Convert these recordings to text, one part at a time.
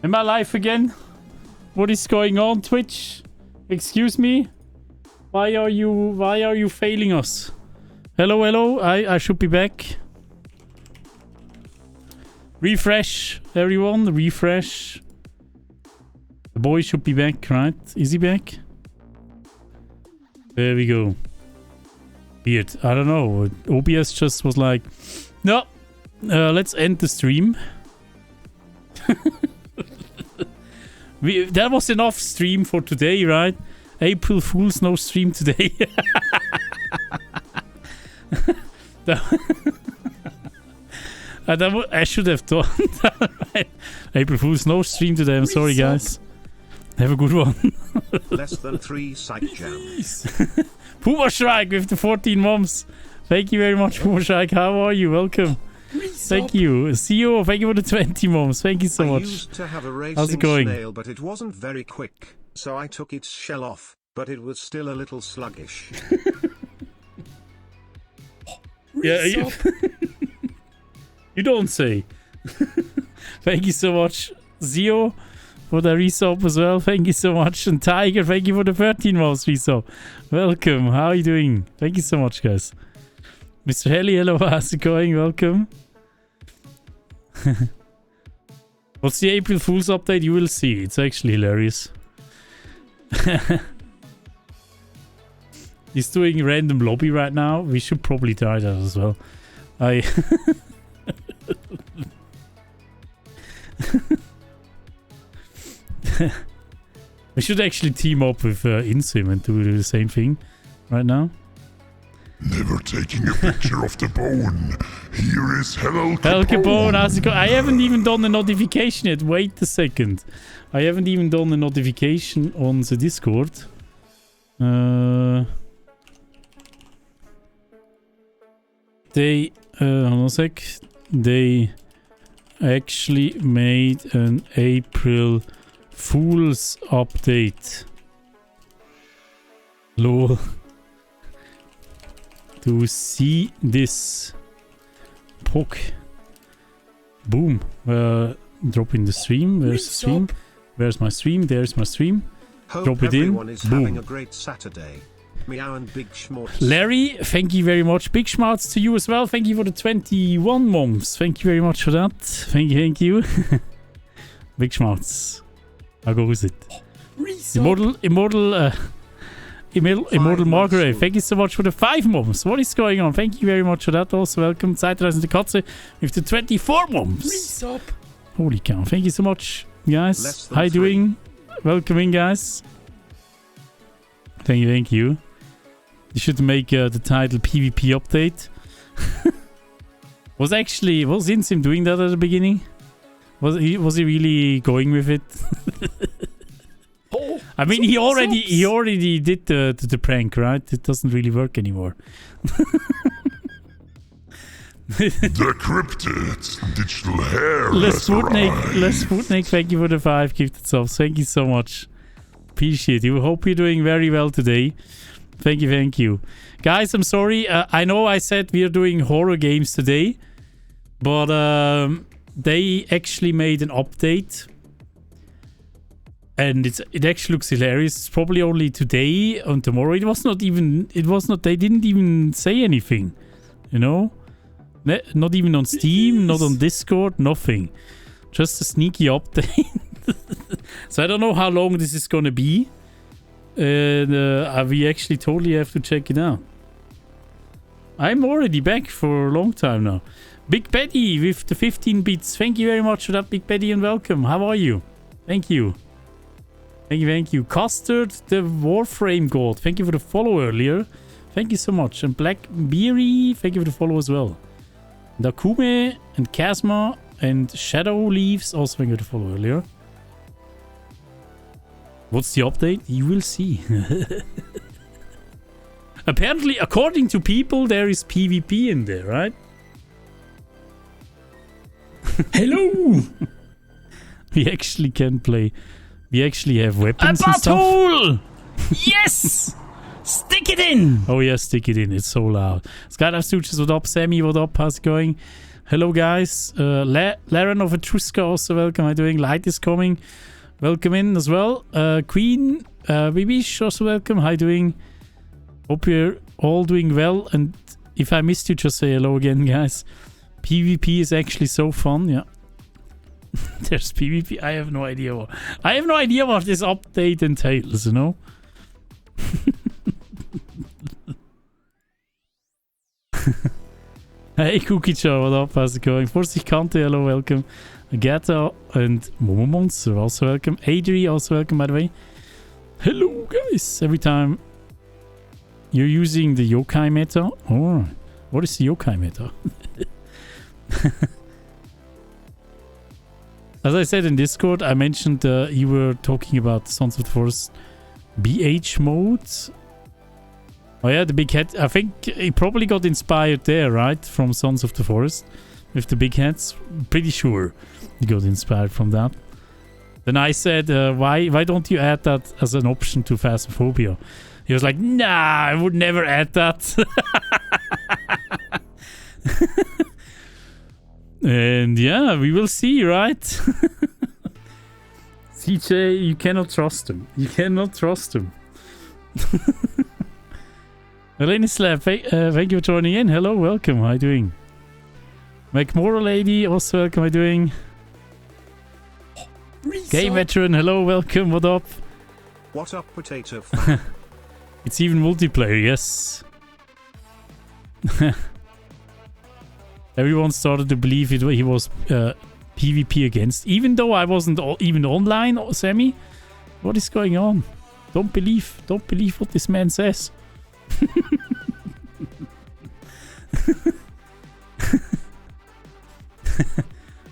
Am I live again? What is going on, Twitch? Excuse me? Why are you failing us? Hello. I should be back. Refresh, everyone. Refresh. The boy should be back, right? Is he back? There we go. Weird. I don't know. OBS just was like, no. Let's end the stream. That was enough stream for today, right? April Fool's no stream today. I should have done that, right? April Fool's no stream today. I'm sorry, guys. Have a good one. Less than 3 psych jams. Puma Shrike with the 14 months. Thank you very much, Puma Shrike. How are you? Welcome. Thank you. CEO, thank you for the 20 moms. Thank you so much. I used to have a racing How's it going? snail, but it wasn't very quick, so I took its shell off, but it was still a little sluggish. Yeah, you don't say. Thank you so much, Zio, for the resub as well. Thank you so much. And Tiger, thank you for the 13 moms resub. Welcome. How are you doing? Thank you so much, guys. Mr. Heli, hello, how's it going? Welcome. What's the April Fool's update? You will see. It's actually hilarious. He's doing random lobby right now. We should probably try that as well. We should actually team up with Insim and do the same thing right now. Never taking a picture of the bone. Here is Hello Capone. How's it going? I haven't even done the notification yet. Wait a second. I haven't even done the notification on the Discord. Hold on a sec. They actually made an April Fool's update. Lol. To see this. Poke. Boom. Drop in the stream. Where's the stream? Where's my stream? There's my stream. Hope drop it in. Everyone is Boom. having a great Saturday. Meow and Big Schmutz. Larry, thank you very much. Big schmutz to you as well. Thank you for the 21 moms. Thank you very much for that. Thank you. Big schmutz. How goes it? Immortal Margaret, thank you so much for the 5 moms. What is going on? Thank you very much for that. Also, welcome. Zeitreisende Katze with the 24 moms. Holy cow. Thank you so much, guys. How you doing? Welcome in, guys. Thank you. You should make the title PvP update. Was Insim doing that at the beginning? Was he really going with it? I mean, he already did the prank, right? It doesn't really work anymore. Decrypted digital hair. Les Sputnik, thank you for the 5 gifted subs. Thank you so much. Appreciate you. Hope you're doing very well today. Thank you. Guys, I'm sorry. I know I said we are doing horror games today, but they actually made an update. And it actually looks hilarious. It's probably only today and tomorrow. They didn't even say anything. You know? Not even on Steam, not on Discord, nothing. Just a sneaky update. So I don't know how long this is gonna be. We actually totally have to check it out. I'm already back for a long time now. Big Betty with the 15 bits. Thank you very much for that, Big Betty, and welcome. How are you? Thank you. Thank you. Custard, the Warframe God. Thank you for the follow earlier. Thank you so much. And Black Beery, thank you for the follow as well. Dakume and Kazma and Shadow Leaves, also thank you for the follow earlier. What's the update? You will see. Apparently, according to people, there is PvP in there, right? Hello! We actually can play. We actually have weapons and stuff. Yes! Stick it in! Oh yeah, stick it in. It's so loud. Skydive Stooges, what up? Sammy, what up? How's it going? Hello, guys. Laren of Etruska, also welcome. How are you doing? Light is coming. Welcome in as well. Queen, Bibish, also welcome. How are you doing? Hope you're all doing well. And if I missed you, just say hello again, guys. PvP is actually so fun, yeah. There's PvP. I have no idea what this update entails, you know? Hey, Cookie Joe, what up? How's it going? Vorsicht Kante, hello, welcome. Agatha and Momo Monster, also welcome. Adri, also welcome, by the way. Hello, guys. Every time you're using the yokai meta. Oh, what is the yokai meta? As I said in Discord, I mentioned you were talking about Sons of the Forest BH mode. Oh yeah, the big head. I think he probably got inspired there, right? From Sons of the Forest. With the big heads. Pretty sure he got inspired from that. Then I said, why don't you add that as an option to Phasmophobia? He was like, nah, I would never add that. And yeah, we will see, right? CJ, you cannot trust him. You cannot trust him. Elenislav, thank you for joining in. Hello, welcome. How are you doing? McMorrow Lady, also welcome. How are you doing? Game Veteran, hello, welcome. What up? What up, potato fan? It's even multiplayer, yes. Everyone started to believe he was PvP against. Even though I wasn't even online, Sammy. What is going on? Don't believe what this man says.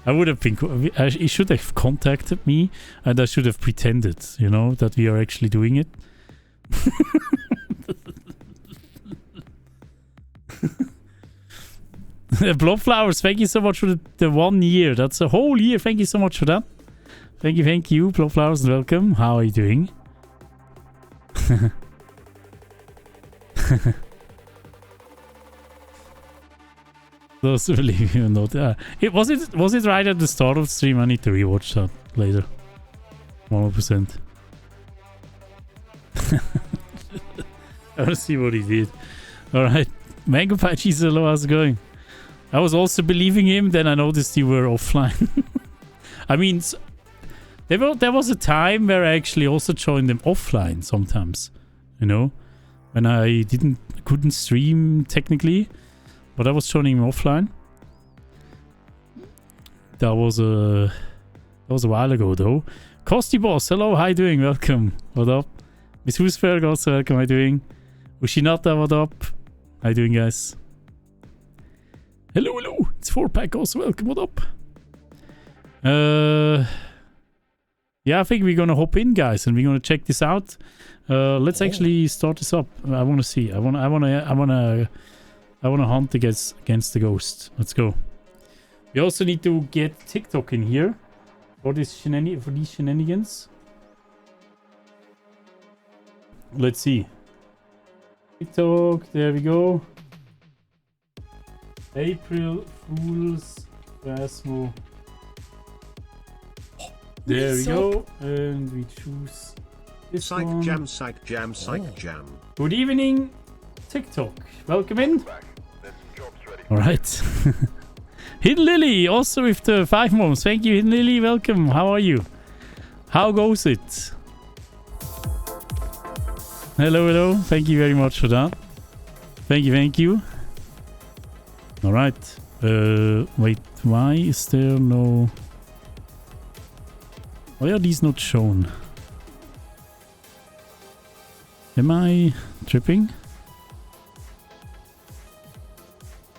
I would have been... He should have contacted me and I should have pretended, you know, that we are actually doing it. Blob Flowers, thank you so much for the 1 year. That's a whole year. Thank you so much for that. Thank you, Blob Flowers, and welcome. How are you doing? Those who believe you not. Was it right at the start of the stream? I need to rewatch that later. 100%. I want to see what he did. Alright. Mango Pie Cheese, hello, how's it going? I was also believing him, then I noticed you were offline. I mean, there was a time where I actually also joined them offline sometimes. You know? When I couldn't stream technically. But I was joining him offline. That was a while ago though. Costy Boss, hello, how you doing? Welcome. What up? Miss Husberg, also welcome, how you doing? Ushinata, what up? How you doing, guys? Hello. It's 4-pack, also welcome, what up? Yeah, I think we're gonna hop in, guys, and we're gonna check this out. Let's actually start this up. I wanna see. I wanna hunt against the ghost. Let's go. We also need to get TikTok in here for these shenanigans. Let's see. TikTok, there we go. April Fool's Phasmo. There we go. And we choose this one. Psych jam. Good evening, TikTok. Welcome in. Alright. Hidden Lily, also with the 5 months. Thank you, Hidden Lily. Welcome. How are you? How goes it? Hello. Thank you very much for that. Thank you. Alright. Wait, why is there no... Why are these not shown? Am I tripping?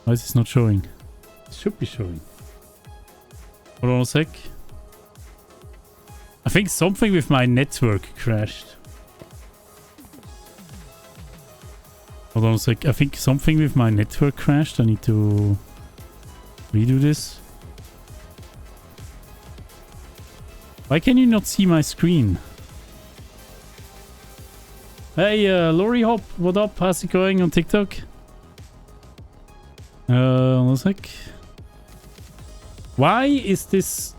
Why is this not showing? It should be showing. Hold on a sec. I think something with my network crashed. Hold on a sec. I think something with my network crashed. I need to redo this. Why can you not see my screen? Hey, Lori Hop, what up? How's it going on TikTok? One sec. Why is this...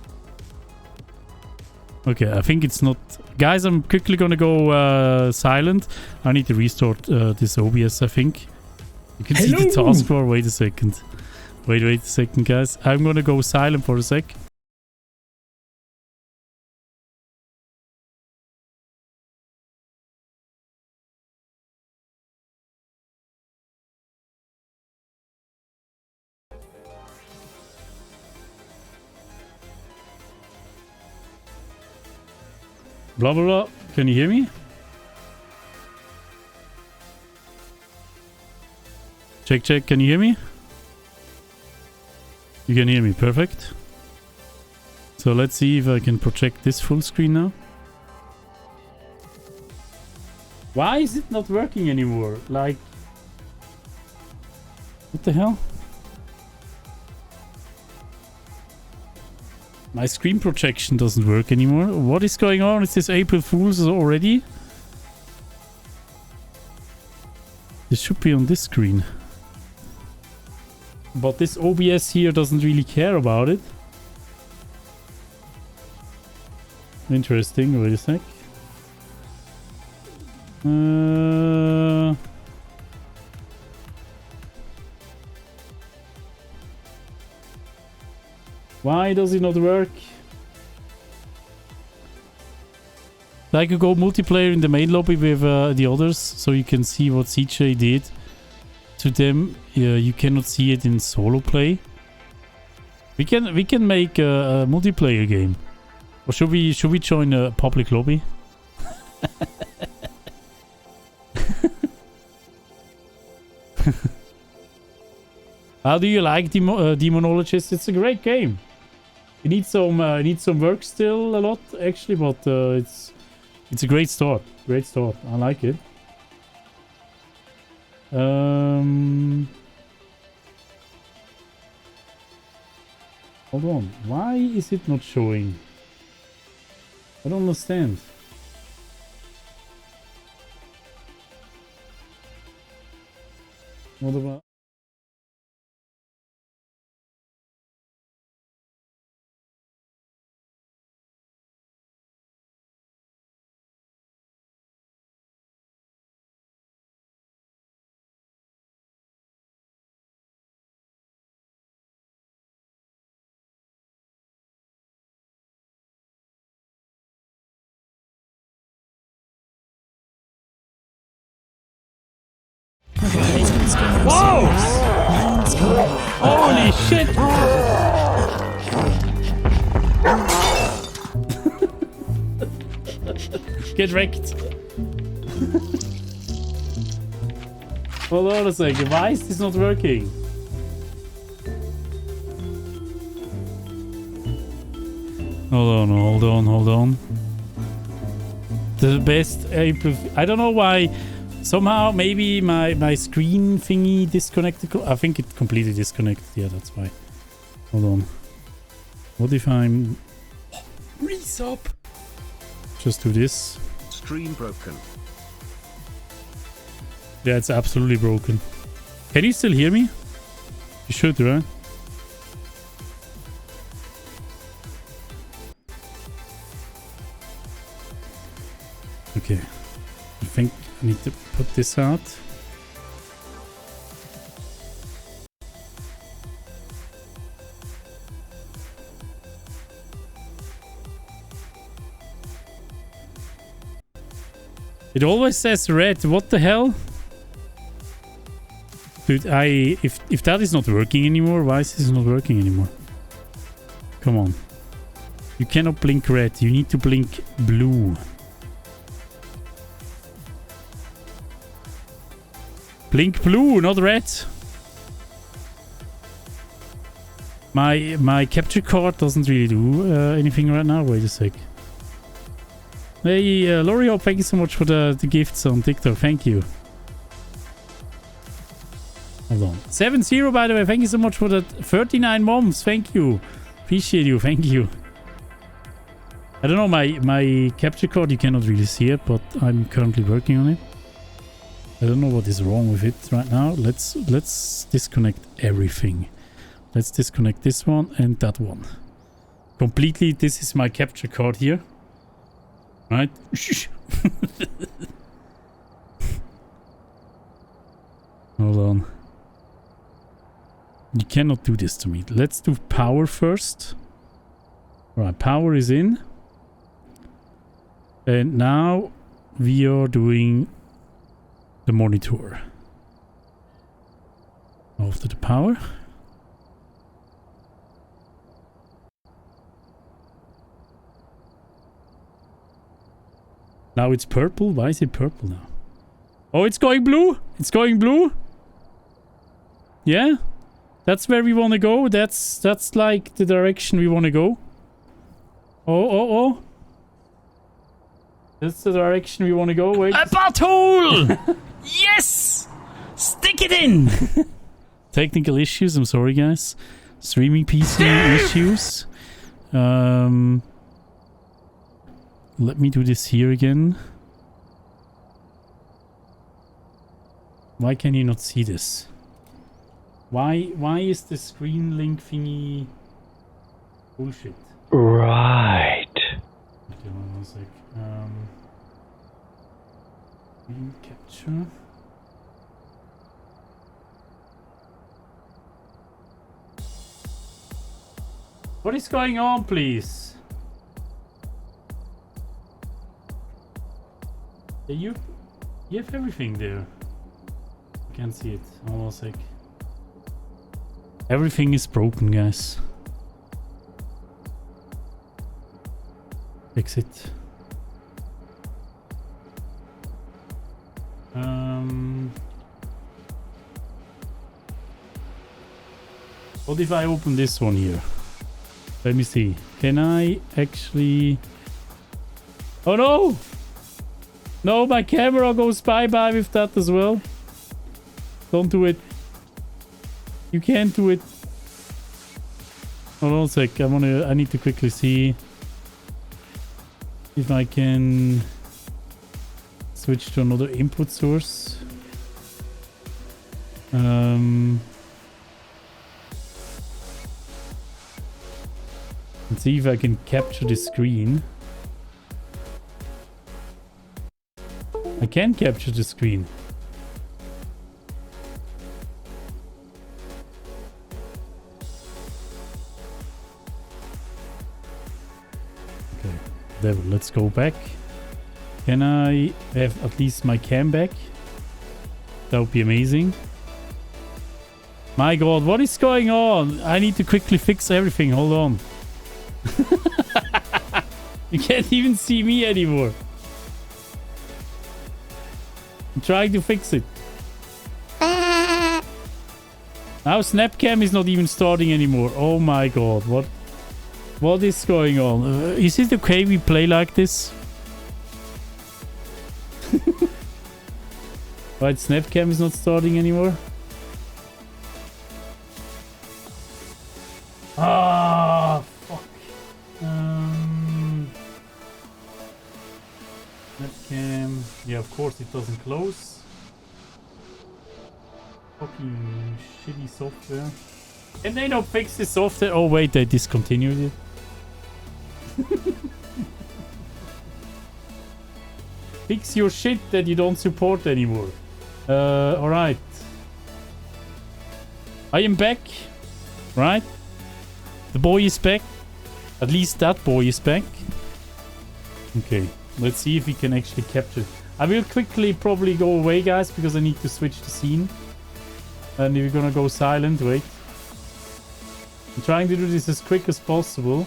Okay, I think it's not... Guys, I'm quickly gonna go silent. I need to restart this OBS, I think. You can see the taskbar. Wait a second. Wait a second, guys. I'm gonna go silent for a sec. Blah, blah, blah. Can you hear me? Check, check. Can you hear me? You can hear me. Perfect. So let's see if I can project this full screen now. Why is it not working anymore? Like... What the hell? My screen projection doesn't work anymore. What is going on? Is this April Fool's already? This should be on this screen. But this OBS here doesn't really care about it. Interesting. Wait a sec. Why does it not work? I could go multiplayer in the main lobby with the others, so you can see what CJ did to them. You cannot see it in solo play. We can make a multiplayer game, or should we join a public lobby? How do you like Demonologist? It's a great game. It needs some work still a lot actually, but it's a great start. Great start. I like it. Hold on. Why is it not showing? I don't understand. What about... Whoa! Holy shit! Get wrecked. Hold on a second. Why is this not working? Hold on. The best April... I don't know why... Somehow, maybe my screen thingy disconnected. I think it completely disconnected. Yeah, that's why. Hold on. What if I'm... Resub! Just do this. Stream broken. Yeah, it's absolutely broken. Can you still hear me? You should, right? Okay. I think I need to put this out. It always says red. What the hell? Dude, if that is not working anymore, why is this not working anymore? Come on. You cannot blink red. You need to blink blue. Blink blue, not red. My capture card doesn't really do anything right now. Wait a sec. Hey, L'Oreal, thank you so much for the gifts on TikTok. Thank you. Hold on. 7-0, by the way. Thank you so much for that. 39 months. Thank you. Appreciate you. Thank you. I don't know, my capture card, you cannot really see it, but I'm currently working on it. I don't know what is wrong with it right now. Let's disconnect everything. let's disconnect this one and that one. Completely, this is my capture card here. Right? Hold on. You cannot do this to me. Let's do power first. Alright, power is in. And now we are doing the monitor. After the power. Now it's purple. Why is it purple now? Oh, it's going blue. It's going blue. Yeah. That's where we want to go. That's like the direction we want to go. Oh. That's the direction we want to go. Wait. A butthole! Yes! Stick it in! Technical issues. I'm sorry, guys. Streaming PC issues. Let me do this here again. Why can you not see this? Why is the screen link thingy bullshit? Right. Okay, hold on a sec. Screen capture. What is going on, please? You have everything there. I can't see it. Hold on a sec. Everything is broken, guys. Exit. What if I open this one here? Let me see. Can I actually... Oh no! No, my camera goes bye-bye with that as well. Don't do it. You can't do it. Hold on a sec. I need to quickly see if I can switch to another input source. And see if I can capture the screen. I can capture the screen. Okay, there, let's go back. Can I have at least my cam back? That would be amazing. My god, what is going on? I need to quickly fix everything. Hold on. You can't even see me anymore. I'm trying to fix it. Now Snapcam is not even starting anymore. Oh my god, what is going on? Is it okay we play like this? Right, Snapcam is not starting anymore. Ah, fuck. Snapcam. Yeah, of course it doesn't close. Fucking shitty software. Can they not fix this software? Oh wait, they discontinued it. Fix your shit that you don't support anymore. Alright. I am back. Right? The boy is back. At least that boy is back. Okay. Let's see if we can actually capture it. I will quickly probably go away, guys, because I need to switch the scene. And we're gonna go silent. Wait. I'm trying to do this as quick as possible.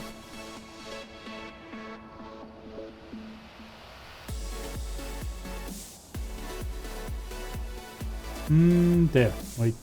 There. Wait.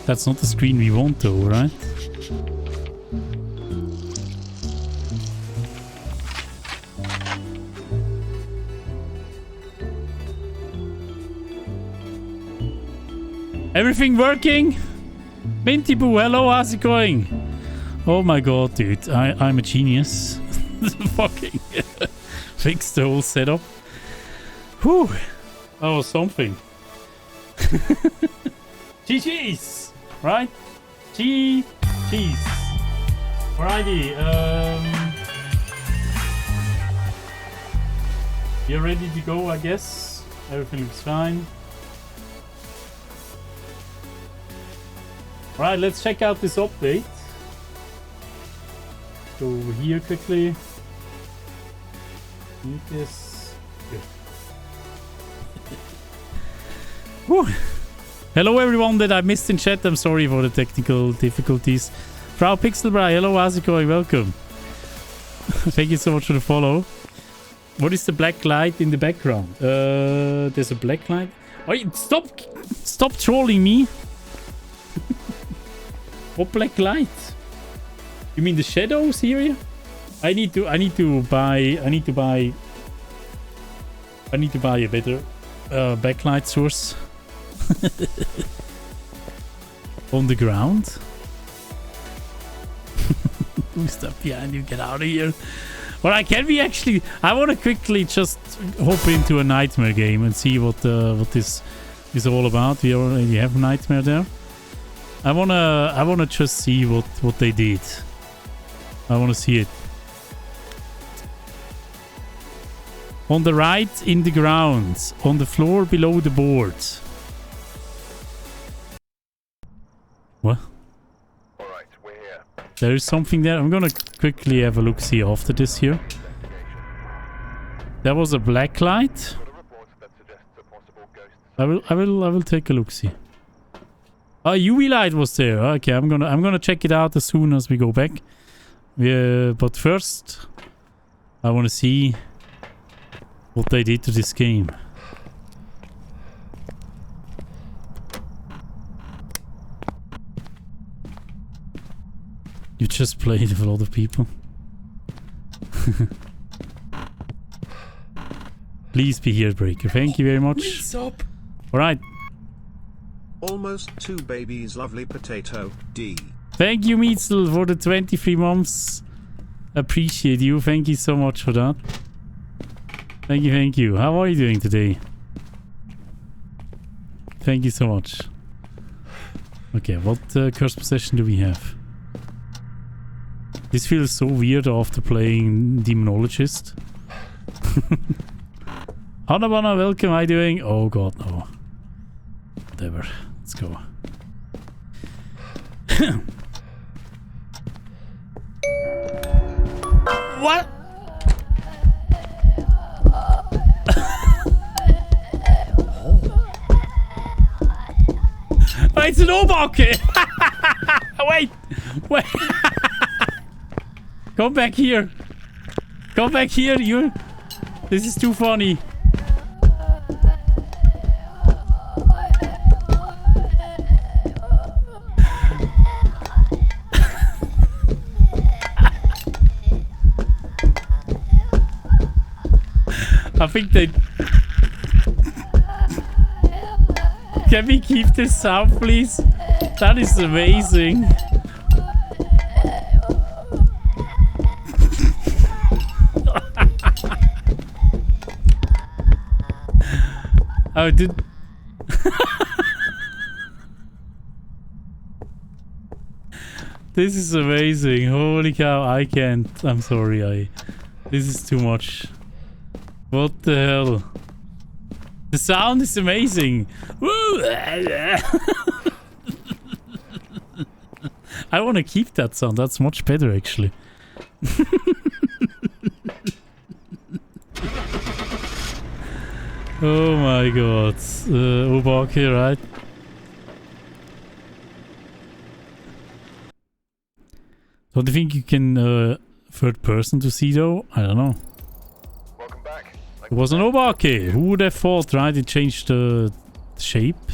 That's not the screen we want though, right? Everything working? Minty Boo, hello, how's it going? Oh my god, dude, I'm a genius. Fucking fixed the whole setup. Whew, that was something. GG's, right? GG's. Alrighty, you're ready to go, I guess. Everything looks fine. Alright, let's check out this update. Go over here quickly. Need this. Good. Whew. Hello everyone that I missed in chat. I'm sorry for the technical difficulties. Frau Pixelbrai, hello, how's it going? Welcome. Thank you so much for the follow. What is the black light in the background? There's a black light. Oh, stop trolling me. What black light? You mean the shadows here? I need to buy a better backlight source. On the ground. Who's that behind you? Get out of here. Alright, can we actually... I want to quickly just hop into a nightmare game and see what this is all about. We already have a nightmare there. I wanna just see what they did. I wanna see it. On the right, in the ground. On the floor below the board. What? Alright, we're here. There is something there. I'm gonna quickly have a look-see after this here. There was a black light. I will take a look-see. Oh, UV light was there. Okay, I'm gonna check it out as soon as we go back. But first, I wanna see what they did to this game. You just played with a lot of people. Please be here, Breaker. Thank you very much. Alright. Almost 2 babies, lovely potato, D. Thank you, Meetsel, for the 23 months. Appreciate you. Thank you so much for that. Thank you. How are you doing today? Thank you so much. Okay, what curse possession do we have? This feels so weird after playing Demonologist. Hanabana, welcome. How are you doing? Oh god, no. Whatever. Let's go. What? Oh, it's an Obake! Wait! Come back here! Come back here, This is too funny. I think they... Can we keep this sound, please? That is amazing. Oh, did... This is amazing. Holy cow, I can't. I'm sorry, This is too much. What the hell? The sound is amazing. Woo! I want to keep that sound. That's much better, actually. Oh my god. Obake, right? Don't you think you can third person to see though? I don't know. Welcome back. It was an Obake. Who would have thought, right? It changed the shape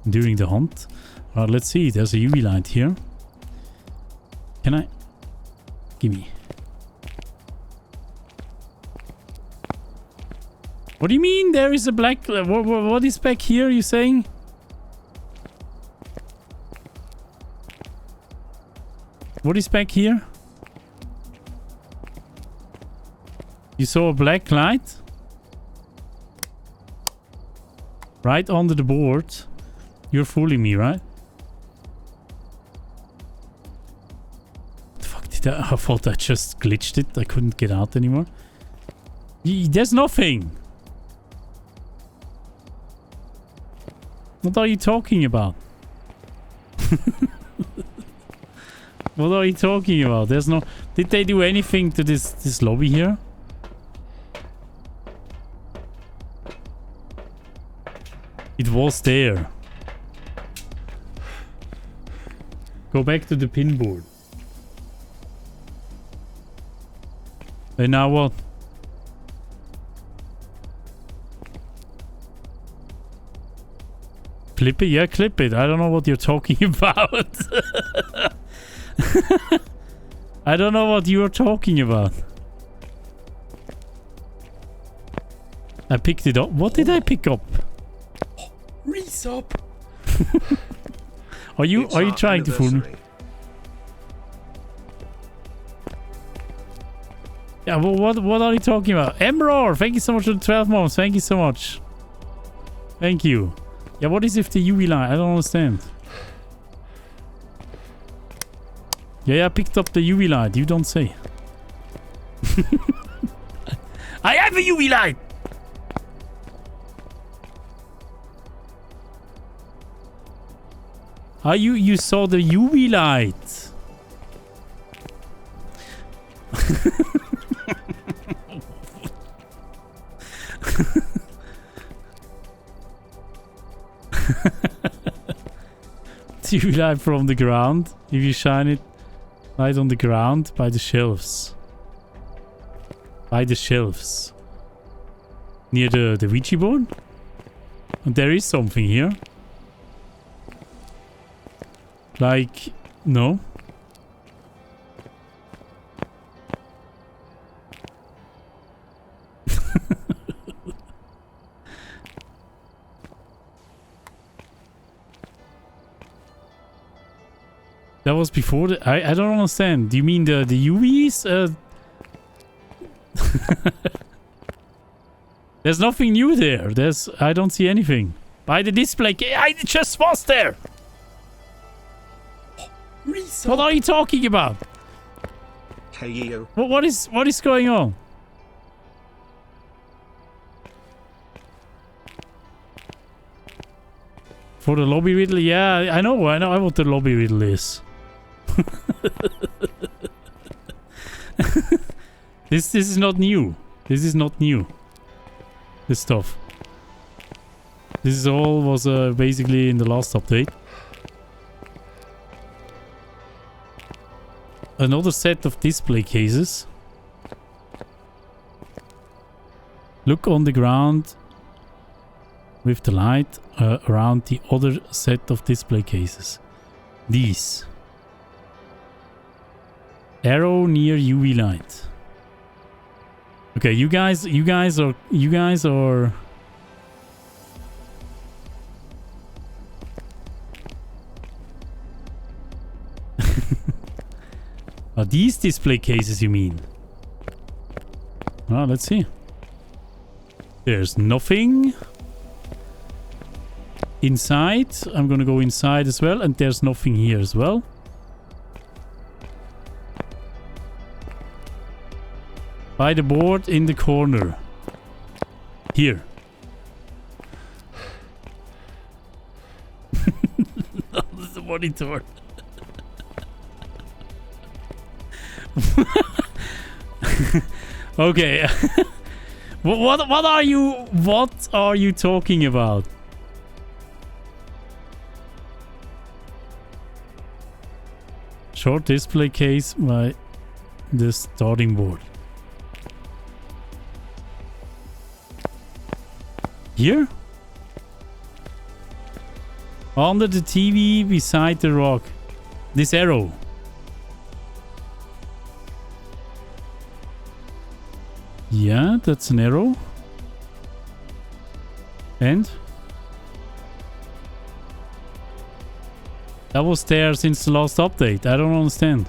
during the hunt. Let's see. There's a UV light here. Can I? Gimme. What do you mean there is a black... what is back here, you saying? What is back here? You saw a black light? Right under the board. You're fooling me, right? What the fuck did I thought I just glitched it. I couldn't get out anymore. There's nothing. What are you talking about? What are you talking about? There's no... Did they do anything to this lobby here? It was there. Go back to the pinboard. And now what? Clip it? Yeah, clip it. I don't know what you're talking about. I don't know what you're talking about. I picked it up. What did I pick up? Resub. Are you trying to fool me? Yeah, well, what are you talking about? Emror, thank you so much for the 12 months. Thank you so much. Thank you. Yeah, what is if the UV light? I don't understand. Yeah, I picked up the UV light. You don't say. I have a UV light! Ah, you saw the UV light. UV light from the ground. If you shine it right on the ground by the shelves. By the shelves. Near the Ouija board. And there is something here. Like, no. That was before the... I don't understand. Do you mean the UVs? There's nothing new there. I don't see anything. By the display... I just was there! What are you talking about? Hey you. What is going on? For the lobby riddle? Yeah, I know what the lobby riddle is. This is not new. This is not new. This stuff. This is all was basically in the last update. Another set of display cases. Look on the ground with the light around the other set of display cases. These. Arrow near UV light. Okay, you guys are Are these display cases you mean? Well, let's see. There's nothing inside. I'm gonna go inside as well, and there's nothing here as well. By the board in the corner. Here. This is the monitor. Okay. What are you talking about? Short display case by the starting board. Here? Under the TV beside the rock. This arrow. Yeah, that's an arrow. And? That was there since the last update. I don't understand.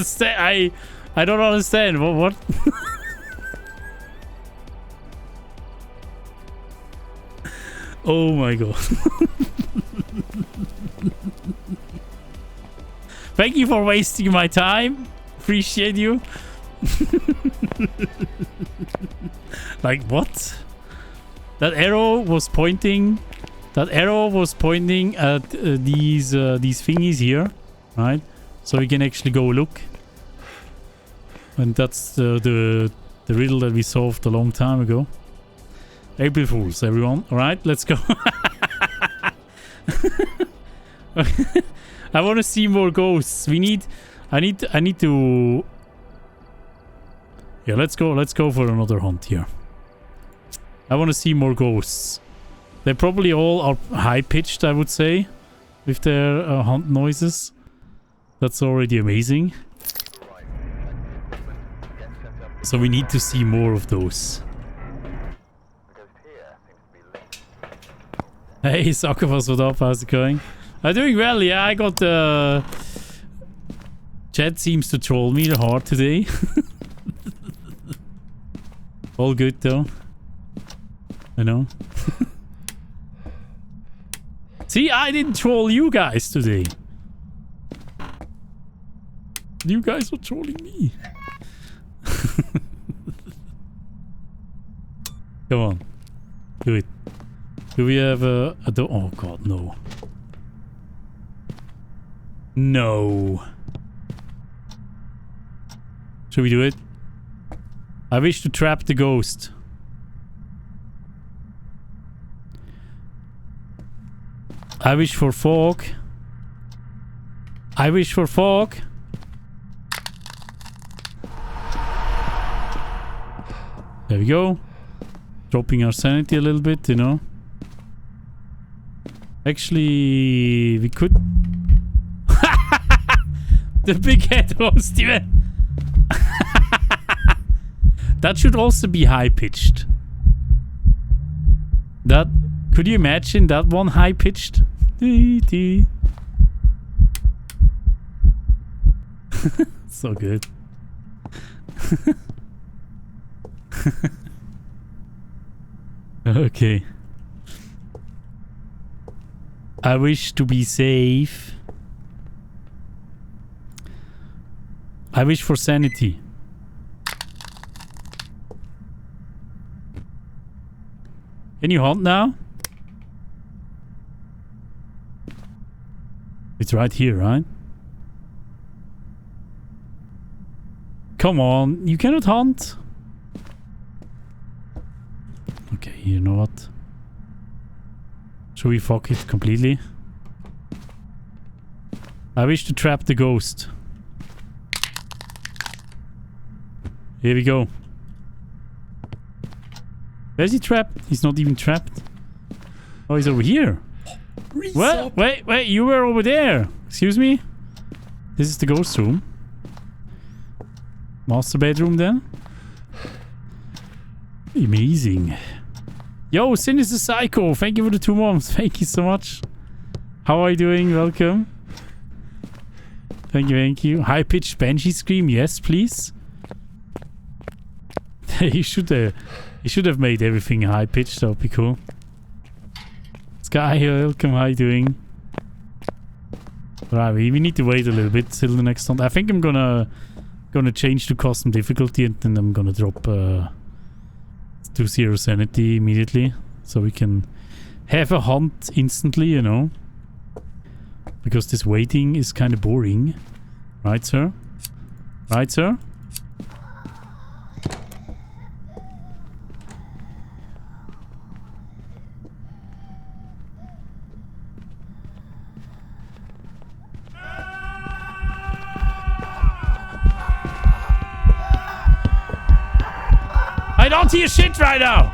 understand. I don't understand. What? Oh my god. Thank you for wasting my time. Appreciate you. Like what? That arrow was pointing. That arrow was pointing at these thingies here, right? So we can actually go look. And that's the riddle that we solved a long time ago. April Fools, everyone. All right, let's go. I want to see more ghosts. I need to. Yeah, let's go for another hunt here. I want to see more ghosts. They probably all are high-pitched, I would say, with their hunt noises. That's already amazing. So we need to see more of those. Hey, Sakavas, what up? How's it going? I'm doing well, yeah. I got Chat seems to troll me hard today. All good though. I know. See, I didn't troll you guys today. You guys were trolling me. Come on. Do it. Do we have a door? Oh god, no. No. Should we do it? I wish to trap the ghost. I wish for fog. I wish for fog. There we go. Dropping our sanity a little bit, you know. Actually, we could... The big head host, even. That should also be high-pitched. That... Could you imagine that one high-pitched? So good. Okay. I wish to be safe. I wish for sanity. Can you hunt now? It's right here, right? Come on, you cannot hunt. Okay, you know what? Should we fuck it completely? I wish to trap the ghost. Here we go. Where's he trapped? He's not even trapped. Oh, he's over here. What? Wait, you were over there. Excuse me? This is the ghost room. Master bedroom then? Amazing. Yo, Sin is a psycho. Thank you for the 2 months. Thank you so much. How are you doing? Welcome. Thank you. High-pitched Banshee scream. Yes, please. You should have made everything high-pitched. That would be cool. Sky, welcome. How are you doing? Right, we need to wait a little bit till the next hunt. I think I'm gonna change to custom difficulty and then I'm gonna drop to 0 sanity immediately, so we can have a hunt instantly, you know, because this waiting is kind of boring, right, sir? Right, sir? I don't hear shit right now.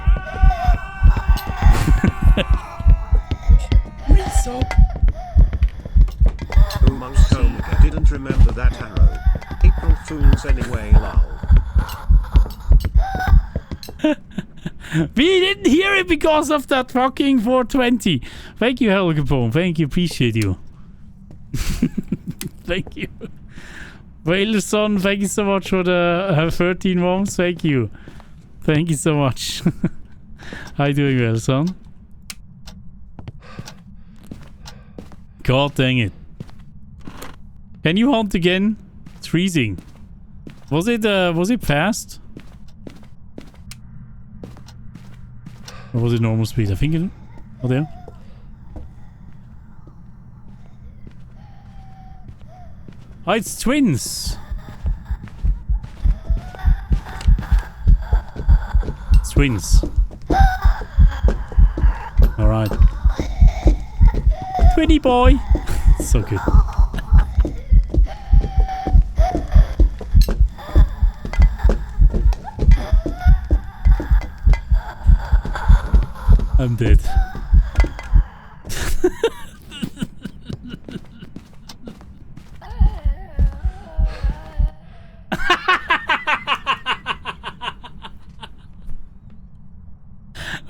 I didn't remember that arrow. April Fools anyway, lol. We didn't hear it because of that fucking 420. Thank you, Helga Boom. Thank you, appreciate you. Thank you. Wailerson, thank you so much for the 13 worms. Thank you. Thank you so much. How you doing, Wailerson? God dang it. Can you hunt again? It's freezing. Was it fast? Or was it normal speed? I think it... Oh, there. Oh, it's twins! It's twins. Alright. Twinny boy! So good. I'm dead.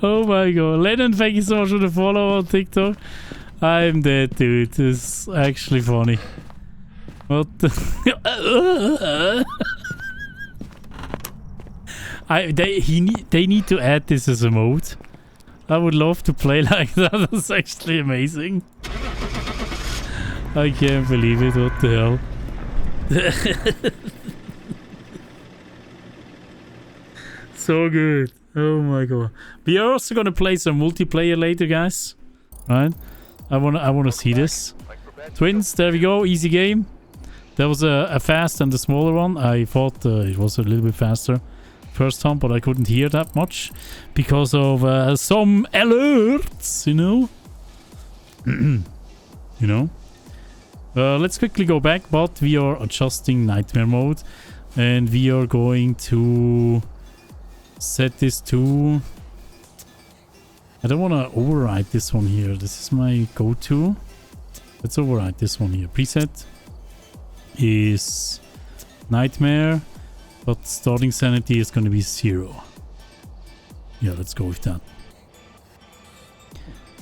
Oh my god. Lennon, thank you so much for the follow on TikTok. I'm dead, dude. This is actually funny. What the... they need to add this as a mode. I would love to play like that. That's actually amazing. I can't believe it. What the hell? So good. Oh my god. We are also gonna play some multiplayer later, guys. Right? I wanna see this. Twins, there we go. Easy game. There was a fast and a smaller one. I thought it was a little bit faster first time, but I couldn't hear that much because of some alerts, you know. You know. Let's quickly go back, but we are adjusting nightmare mode, and we are going to set this to... I don't want to override this one here. This is my go-to. Let's override this one here. Preset is nightmare, but starting sanity is going to be 0. Yeah, let's go with that.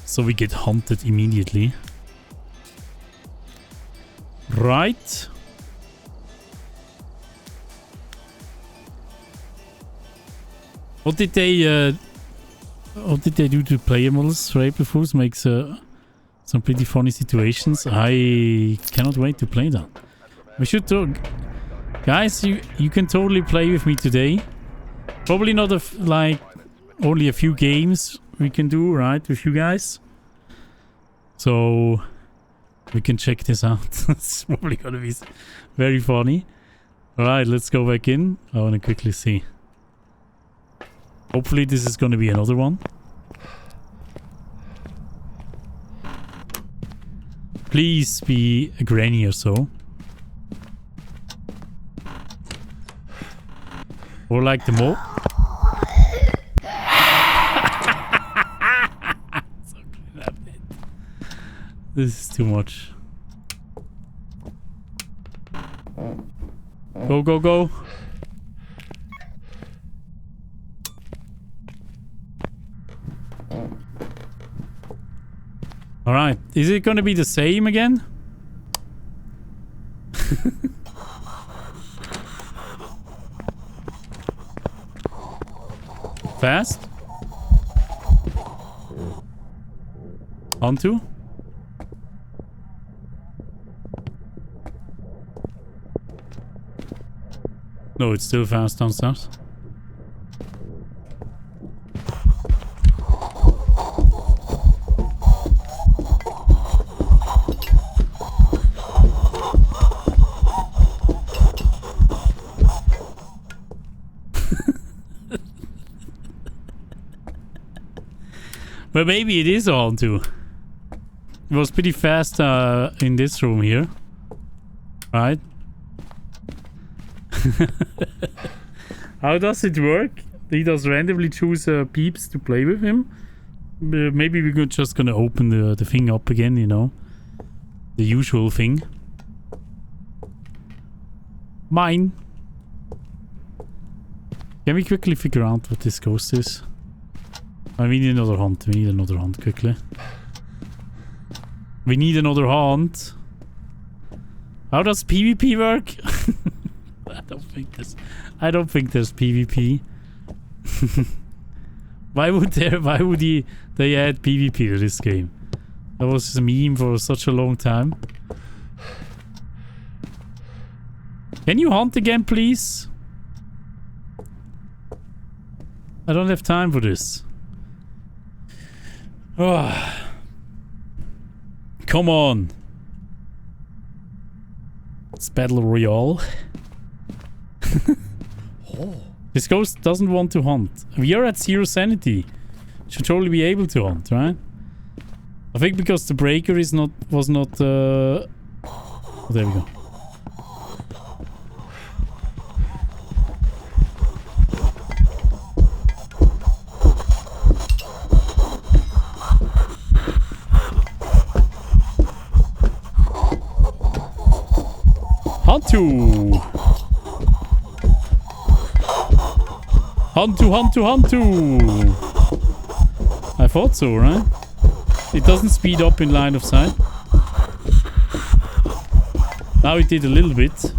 So we get hunted immediately. Right. What did they do to player models for April Fools? Makes some pretty funny situations. I cannot wait to play that. We should talk. Guys, you can totally play with me today. Probably not like only a few games we can do, right, with you guys. So we can check this out. It's probably gonna be very funny. Alright, let's go back in. I wanna quickly see. Hopefully this is gonna be another one. Please be a granny or so. Or like the mo... This is too much. Go, go, go. Alright, is it gonna be the same again? Fast? Onto? No, it's still fast downstairs. But maybe it is on too. It was pretty fast in this room here. Right? How does it work? He does randomly choose peeps to play with him. Maybe we're just gonna open the thing up again, you know. The usual thing. Mine. Can we quickly figure out what this ghost is? We need another hunt. We need another hunt quickly. We need another hunt. How does PvP work? I don't think there's PvP. Why would they add PvP to this game? That was a meme for such a long time. Can you hunt again, please? I don't have time for this. Oh. Come on. It's Battle Royale. This ghost doesn't want to hunt. We are at 0 sanity. Should totally be able to hunt, right? I think because the breaker was not oh, there we go. Hantu! Hantu! I thought so, right? It doesn't speed up in line of sight. Now it did a little bit.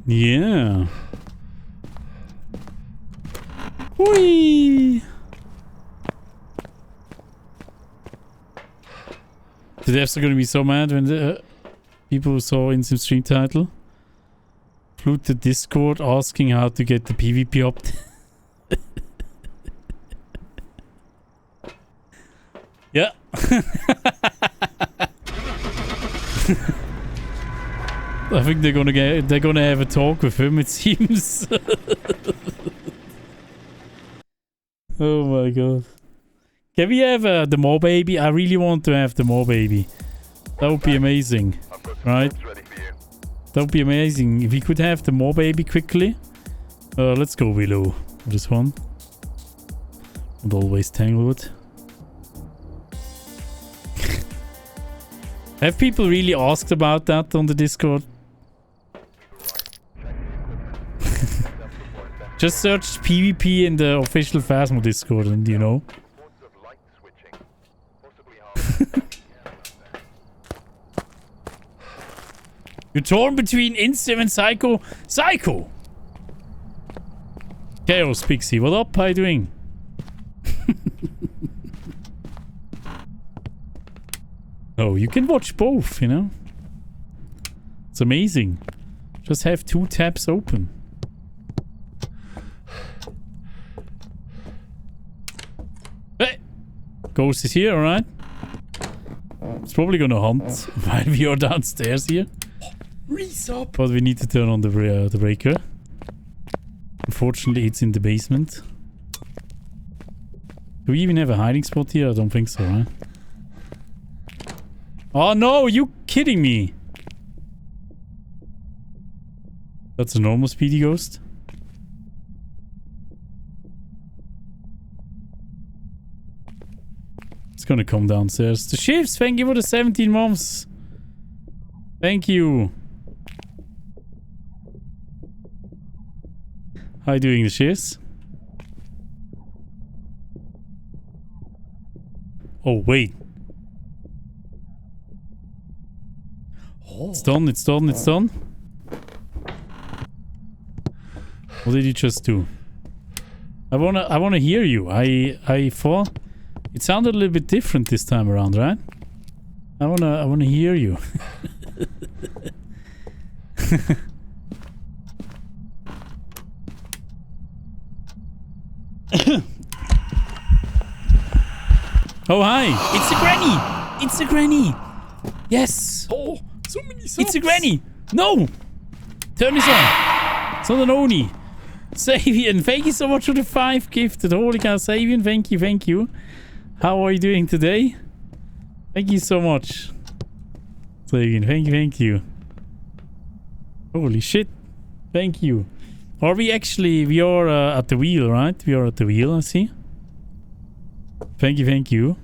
Yeah. Whee! The devs are gonna be so mad when the people who saw in some stream title flew to Discord asking how to get the PvP up. Yeah. I think they're gonna have a talk with him, it seems. Oh my god. Can we have the Mo Baby? I really want to have the Mo Baby. That would be amazing. Right? That would be amazing. If we could have the Mo Baby quickly. Let's go below this one. And always Tanglewood. Have people really asked about that on the Discord? Just search PvP in the official Phasmo Discord and you know. You're torn between Instim and Psycho. Psycho! Chaos Pixie, what up? How you doing? Oh, you can watch both, you know? It's amazing. Just have 2 tabs open. Hey! Ghost is here, alright? It's probably gonna hunt while we are downstairs here. Resub. But we need to turn on the breaker. Unfortunately, it's in the basement. Do we even have a hiding spot here? I don't think so, right? Oh no, you kidding me? That's a normal speedy ghost. It's gonna come downstairs. The shifts, thank you for the 17 months. Thank you. How you doing, the shifts? Oh, wait. It's done, it's done, it's done. What did you just do? I wanna hear you. I thought it sounded a little bit different this time around, right? I wanna hear you. Oh hi! It's a granny! It's a granny! Yes! Oh, so many subs. It's a granny! No! Turn this on! It's not an Oni! Savian, thank you so much for the 5 gifted. Holy cow, Savian, thank you, thank you. How are you doing today? Thank you so much. Savian, thank you, thank you. Holy shit. Thank you. Are we actually... We are at the wheel, right? We are at the wheel, I see. Thank you, thank you.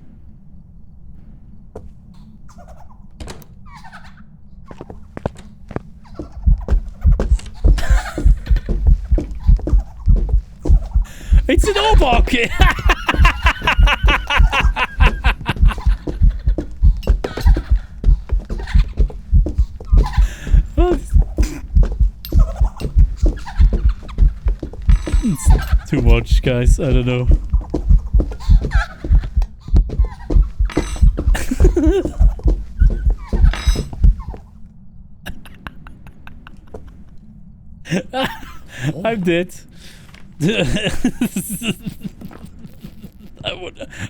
It's an Obok! too much, guys. I don't know. I'm dead.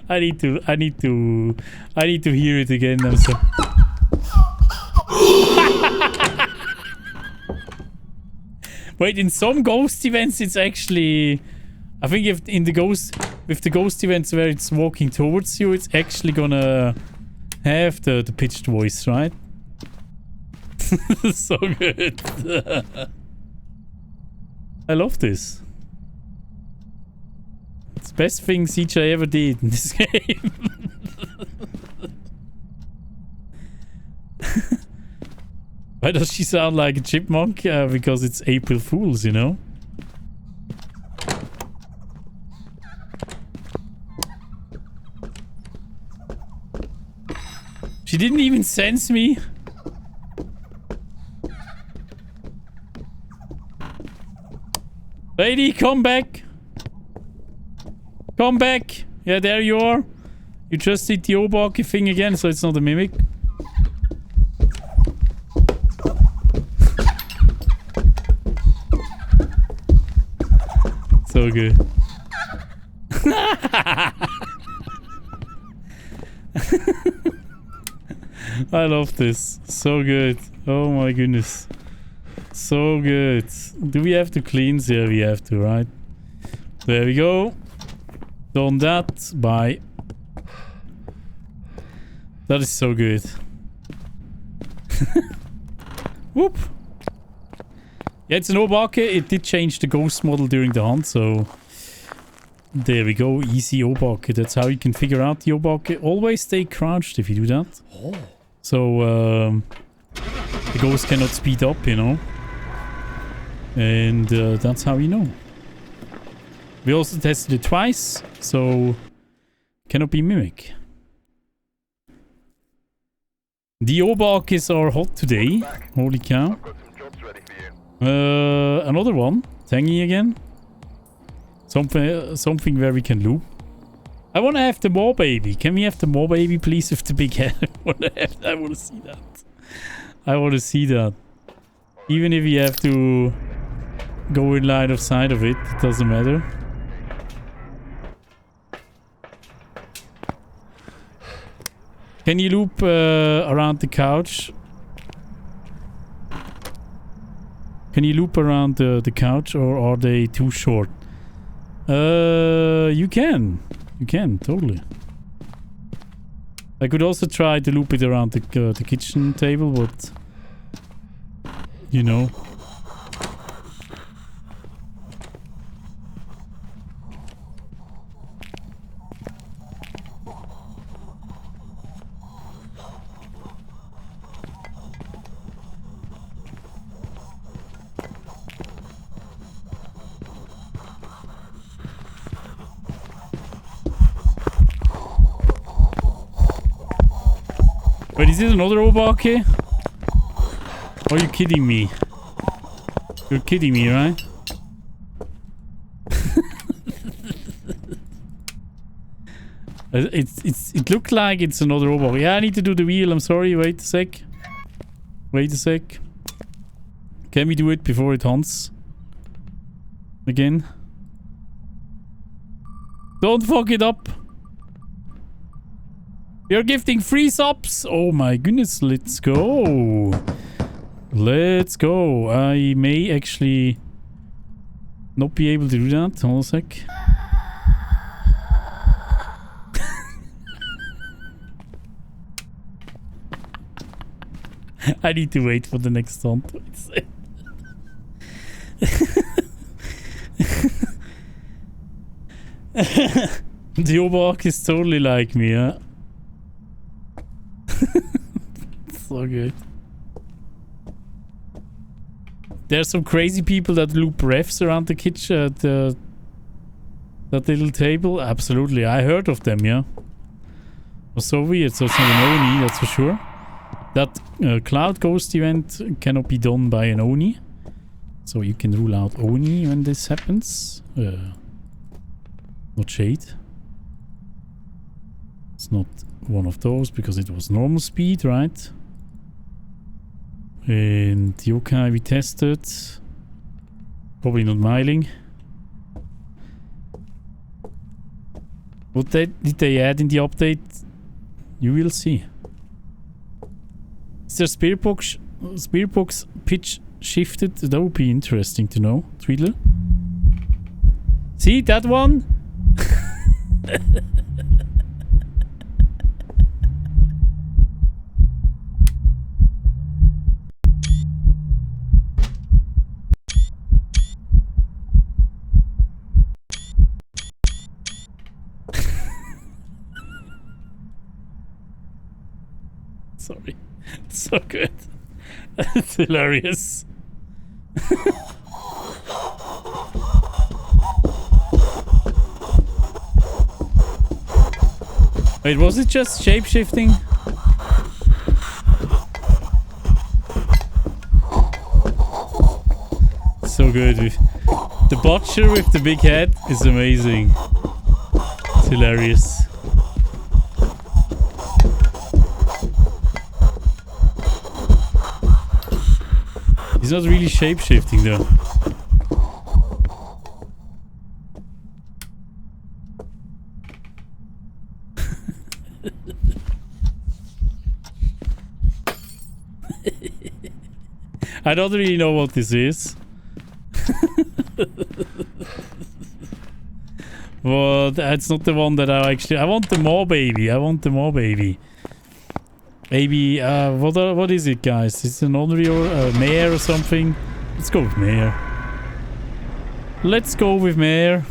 I need to hear it again. I'm so Wait, in some ghost events it's actually, I think if in the ghost, with the ghost events where it's walking towards you, it's actually gonna have the pitched voice, right? So good. I love this. It's the best thing CJ ever did in this game. Why does she sound like a chipmunk? Because it's April Fools, you know? She didn't even sense me. Lady, come back. Come back. Yeah, there you are. You just did the Obaki thing again, so it's not a mimic. So good. I love this. So good. Oh my goodness. So good. Do we have to cleanse? Yeah, we have to, right? There we go. Done that. Bye. That is so good. Whoop. Yeah, it's an Obake. It did change the ghost model during the hunt, so... There we go. Easy Obake. That's how you can figure out the Obake. Always stay crouched if you do that. So, the ghost cannot speed up, you know. And that's how you know. We also tested it twice, so... Cannot be mimic. The Obakes are hot today. Holy cow. I've got some jobs ready for you. Another one. Tangy again. Something where we can loop. I want to have the more baby. Can we have the more baby, please, with the big head? I want to see that. I want to see that. Even if we have to go in line of sight of it, it doesn't matter. Can you loop around the couch? Can you loop around the couch, or are they too short? You can. You can, totally. I could also try to loop it around the kitchen table, but... You know. Wait, is this another Obake? Are you kidding me? You're kidding me, right? It looked like it's another Obake. Yeah, I need to do the wheel. I'm sorry. Wait a sec. Wait a sec. Can we do it before it hunts? Again? Don't fuck it up. You're gifting free subs. Oh my goodness. Let's go. Let's go. I may actually not be able to do that. Hold on a sec. I need to wait for the next hunt. The Obak is totally like me, huh? So good. There's some crazy people that loop refs around the kitchen, that little table. Absolutely, I heard of them. Yeah, it was so weird. So it's not an Oni, that's for sure. That cloud ghost event cannot be done by an Oni, so you can rule out Oni when this happens. Not shade. It's not one of those because it was normal speed, right? And yokai we tested. Probably not miling. What did they add in the update? You will see. Is there spirit box pitch shifted? That would be interesting to know. Riddle. See that one? Sorry. So good. It's hilarious. Wait, was it just shape-shifting? So good. The butcher with the big head is amazing. It's hilarious. He's not really shape-shifting though. I don't really know what this is. But that's not the one that I actually... I want the more baby. I want the more baby. Maybe, what is it, guys? Is it an honorary or a mare or something? Let's go with mare. Let's go with mare.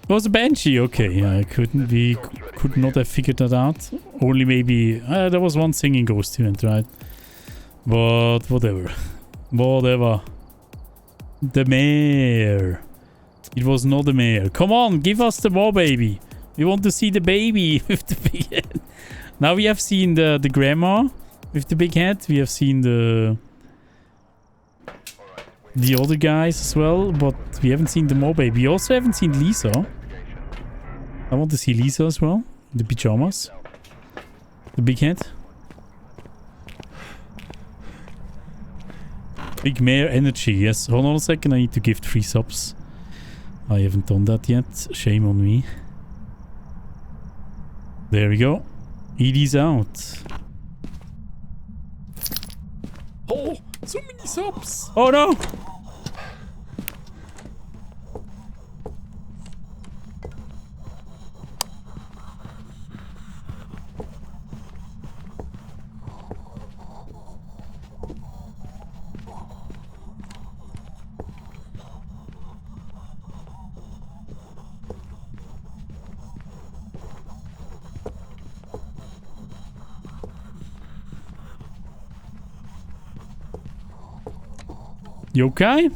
It was a banshee, okay. Yeah, I could not have figured that out. Only maybe there was one singing ghost event, right? But whatever. Whatever. The mare. It was not the mare. Come on, give us the more baby. We want to see the baby with the big head. Now we have seen the grandma with the big head. We have seen the other guys as well, but we haven't seen the more baby. We also haven't seen Lisa. I want to see Lisa as well. The pajamas. The big head. Big mare energy, yes. Hold on a second, I need to give 3 subs. I haven't done that yet. Shame on me. There we go. ED's out. Oh, so many subs. Oh no! You okay?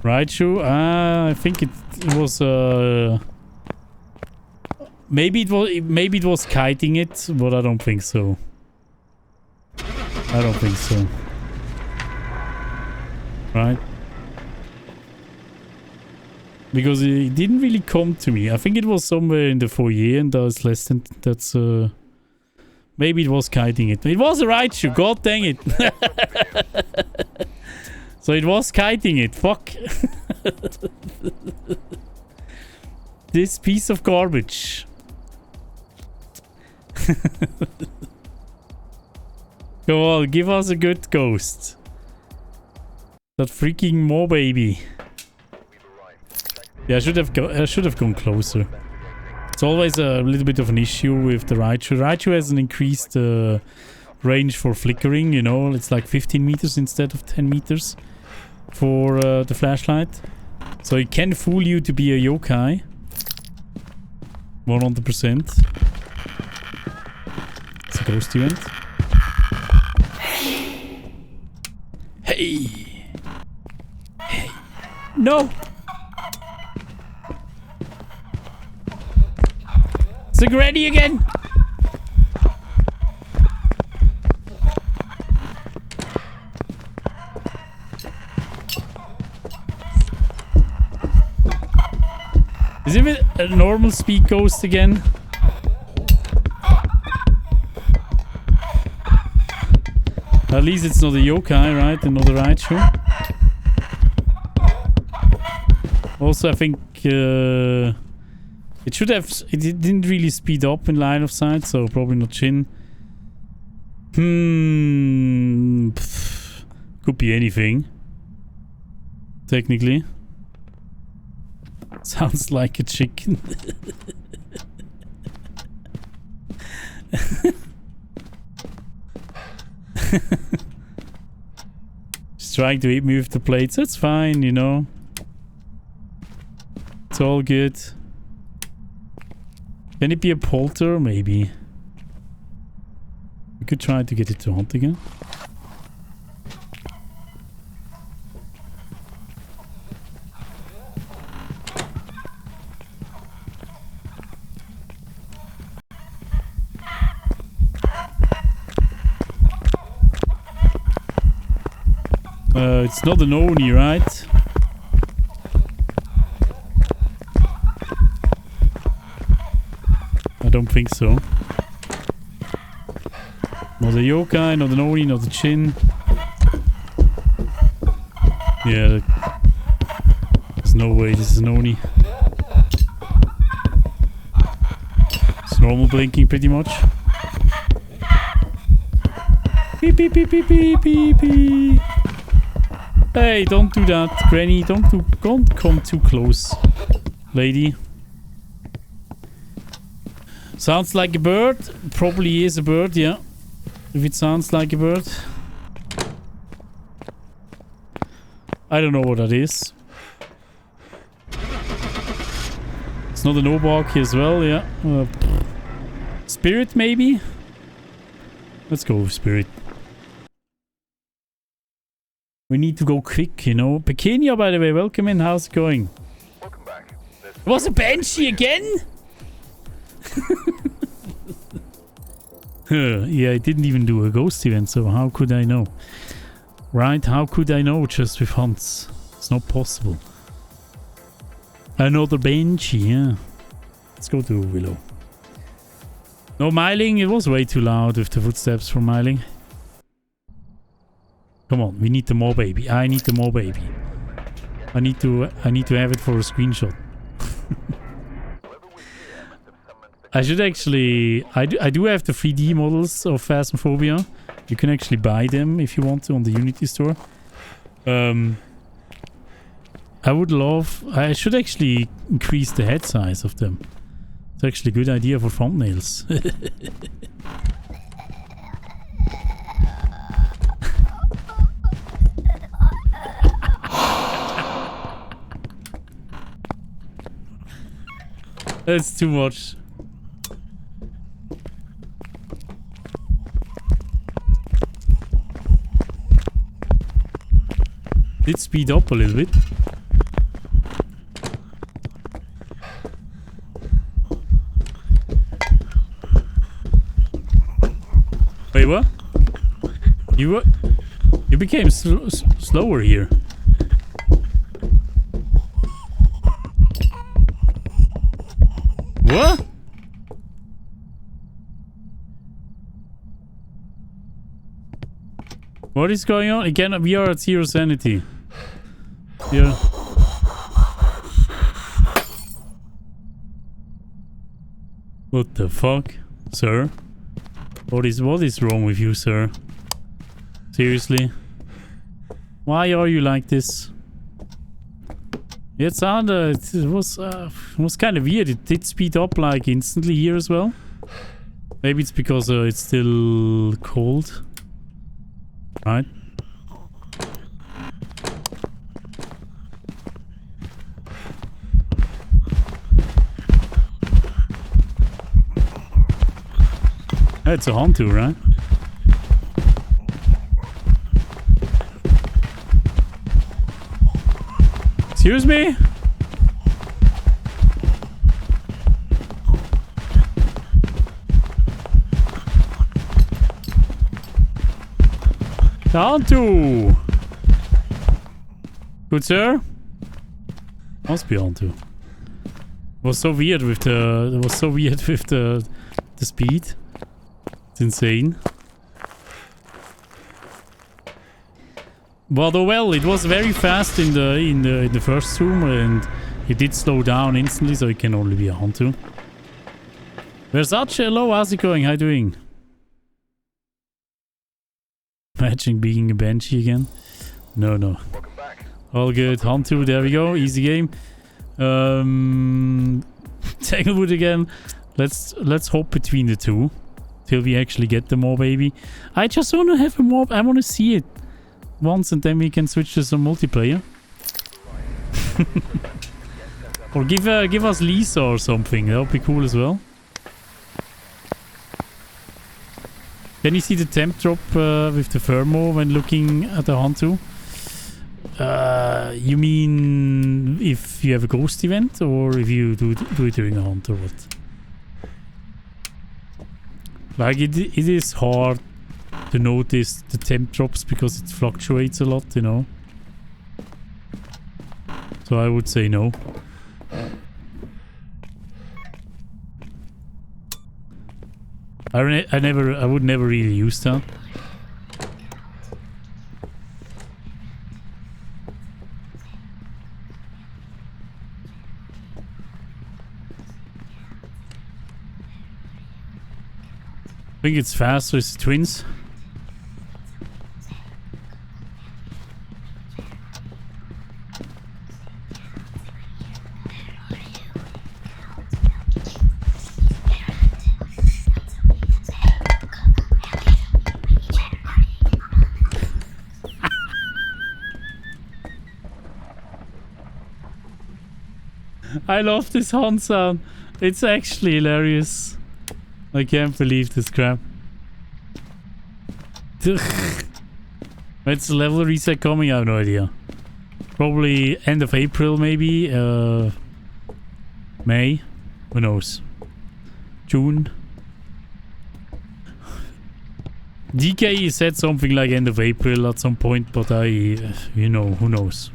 Raichu? I think it was maybe it was kiting it, but I don't think so. I don't think so. Right? Because it didn't really come to me. I think it was somewhere in the foyer and that's less than... That's... Maybe it was kiting it. It was a Raichu, god dang it. So it was kiting it, fuck. This piece of garbage. Come on, give us a good ghost. That freaking more baby. Yeah, I should have gone closer. It's always a little bit of an issue with the Raichu. Raichu has an increased range for flickering, you know. It's like 15 meters instead of 10 meters for the flashlight. So it can fool you to be a yokai. 100%. It's a ghost event. Hey! Hey! No! It's a granny again! Is it a normal speed ghost again? At least it's not a yokai, right? Another Raichu. Also, I think it should have. It didn't really speed up in line of sight, so probably not Shin. Could be anything. Technically. Sounds like a chicken. Just trying to move the plates. That's fine, you know. It's all good. Can it be a polter? Maybe. We could try to get it to hunt again. It's not an Oni, right? I don't think so. Not a yokai, not an Oni, not a Chin. Yeah, there's no way this is an Oni. It's normal blinking pretty much. Beep beep beep beep beep beep beep. Hey, don't do that, Granny. Don't come too close, lady. Sounds like a bird. Probably is a bird, yeah. If it sounds like a bird. I don't know what that is. It's not an Obaki as well, yeah. Spirit, maybe? Let's go with Spirit. We need to go quick, you know. Pequeño, by the way, welcome in. How's it going? Welcome back. It was a Banshee again? Yeah, I didn't even do a ghost event, so how could I know? Right, how could I know just with hunts? It's not possible. Another Banshee, yeah. Let's go to Willow. No, Myling, it was way too loud with the footsteps from Myling. Come on, we need the more baby. I need the more baby. I need to have it for a screenshot. I should actually... I do have the 3D models of Phasmophobia. You can actually buy them if you want to on the Unity store. I would love... I should actually increase the head size of them. It's actually a good idea for thumbnails. That's too much. Did speed up a little bit. Wait, what? You became slower here. What? What is going on? Again, we are at 0 sanity. Yeah. What the fuck, sir? What is wrong with you, sir? Seriously? Why are you like this? It sounded... It was kind of weird. It did speed up like instantly here as well. Maybe it's because it's still cold. Right? It's a Hantu, right? Excuse me? Hantu! Good sir? Must be Hantu. Was so weird with the speed. It's insane. But oh well, it was very fast in the first room and it did slow down instantly, so it can only be a Hantu. Versace, hello, how's it going? How you doing? Imagine being a Banshee again. No. Welcome back. All good. Hantu, there we go. Easy game. Tanglewood again. Let's hop between the two. Till we actually get the mob, baby. I just want to have a mob. I want to see it once and then we can switch to some multiplayer. Or give us Lisa or something. That would be cool as well. Can you see the temp drop with the thermo when looking at the Hantu? You mean if you have a ghost event or if you do it during a hunt or what? Like it is hard to notice the temp drops because it fluctuates a lot, you know. So I would say no. I would never really use that. I think it's faster as twins. I love this horn sound. It's actually hilarious. I can't believe this crap. When's the level reset coming? I have no idea. Probably end of April, maybe. May. Who knows? June. DK said something like end of April at some point, but you know, who knows?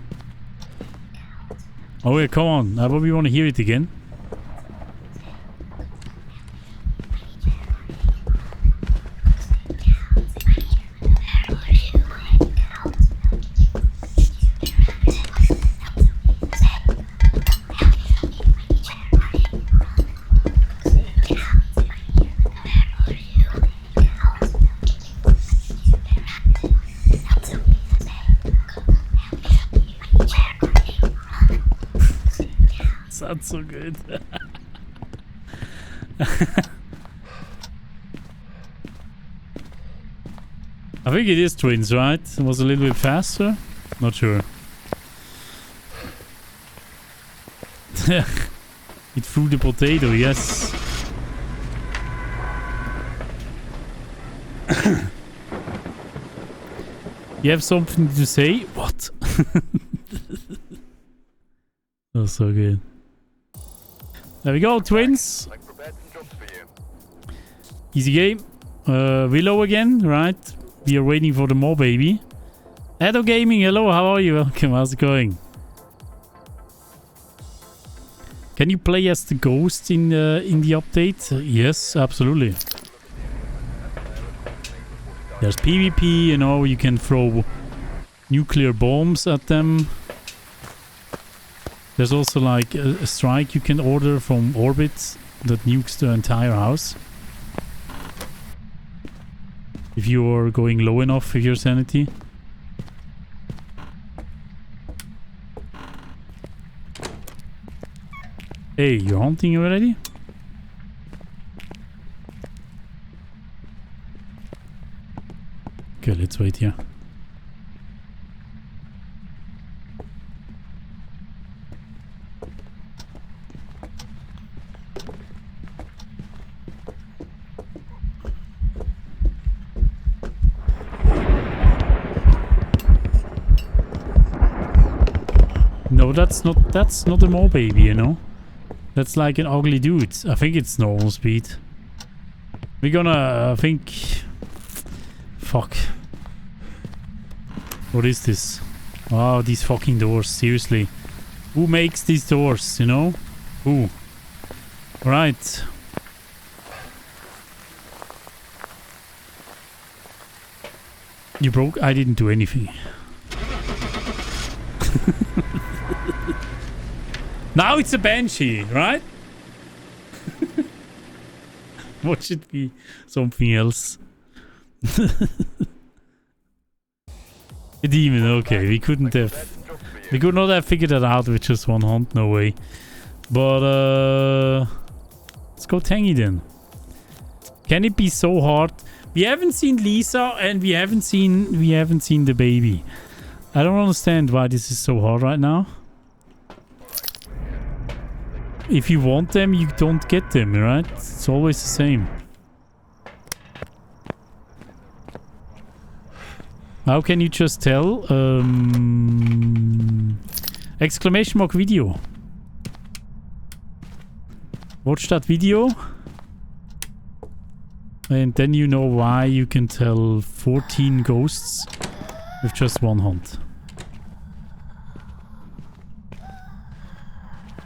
Oh yeah, come on. I probably want to hear it again. Sounds so good. I think it is twins, right? It was a little bit faster. Not sure. It threw the potato, yes. You have something to say? What? That's so good. There we go, twins. I prepared some jobs for you. Easy game. Willow again, right? We are waiting for the more, baby. Edo Gaming, hello, how are you? Welcome, how's it going? Can you play as the ghost in the update? Yes, absolutely. There's PvP, you know, you can throw nuclear bombs at them. There's also like a strike you can order from orbit that nukes the entire house. If you are going low enough with your sanity. Hey, you're hunting already? Okay, let's wait here. No, that's not a mole baby, you know? That's like an ugly dude. I think it's normal speed. We're gonna, I think... Fuck. What is this? Oh, these fucking doors. Seriously. Who makes these doors, you know? Who? Right. You broke? I didn't do anything. Now it's a banshee, right? What should be something else? A demon, okay. We could not have figured that out with just one hunt, no way. But let's go Tangy then. Can it be so hard? We haven't seen Lisa and we haven't seen the baby. I don't understand why this is so hard right now. If you want them, you don't get them, right? It's always the same. How can you just tell? Exclamation mark video. Watch that video. And then you know why you can tell 14 ghosts with just one hunt.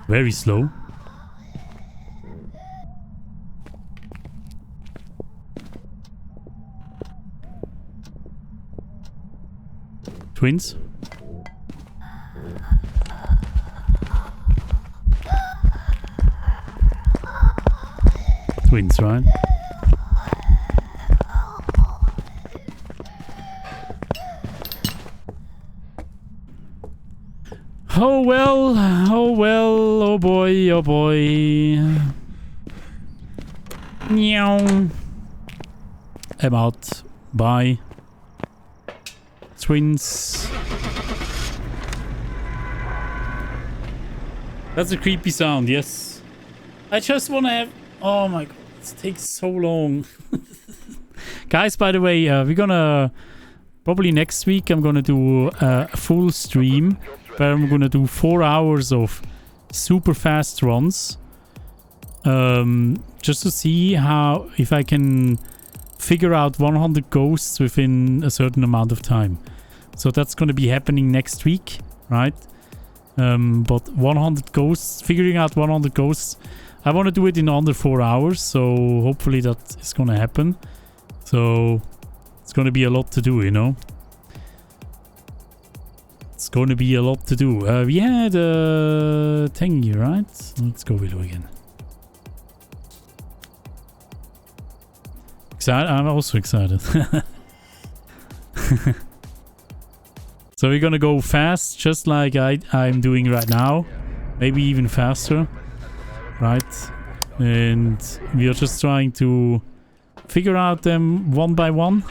Very slow. Twins. Twins, right? Oh well, oh well, oh boy, oh boy. Meow. I'm out. Bye. Twins. That's a creepy sound, yes. I just want to have... Oh my god, it takes so long. Guys, by the way, we're gonna... Probably next week I'm gonna do a full stream where I'm gonna do 4 hours of super fast runs. Just to see how... If I can figure out 100 ghosts within a certain amount of time. So that's going to be happening next week, right? But 100 ghosts, figuring out 100 ghosts, I want to do it in under 4 hours, so hopefully that is going to happen. So it's going to be a lot to do, you know? It's going to be a lot to do. We had Tengi, right? Let's go Willow again. I'm also excited. So we're gonna go fast, just like I'm doing right now. Maybe even faster. Right? And we are just trying to figure out them one by one.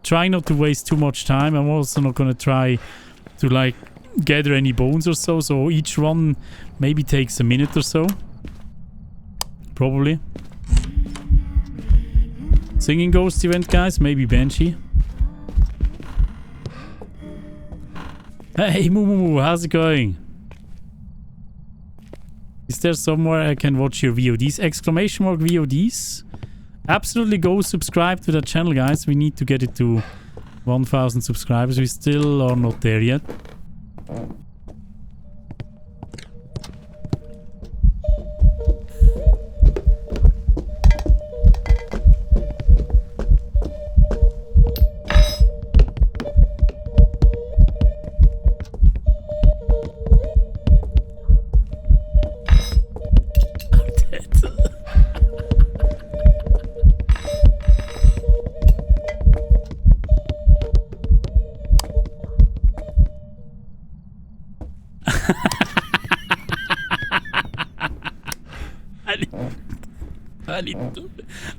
Try not to waste too much time. I'm also not gonna try to like gather any bones or so. So each one maybe takes a minute or so. Probably. Singing ghost event, guys. Maybe Banshee. Hey, Moo, how's it going? Is there somewhere I can watch your VODs? Exclamation mark VODs. Absolutely go subscribe to that channel, guys. We need to get it to 1,000 subscribers. We still are not there yet.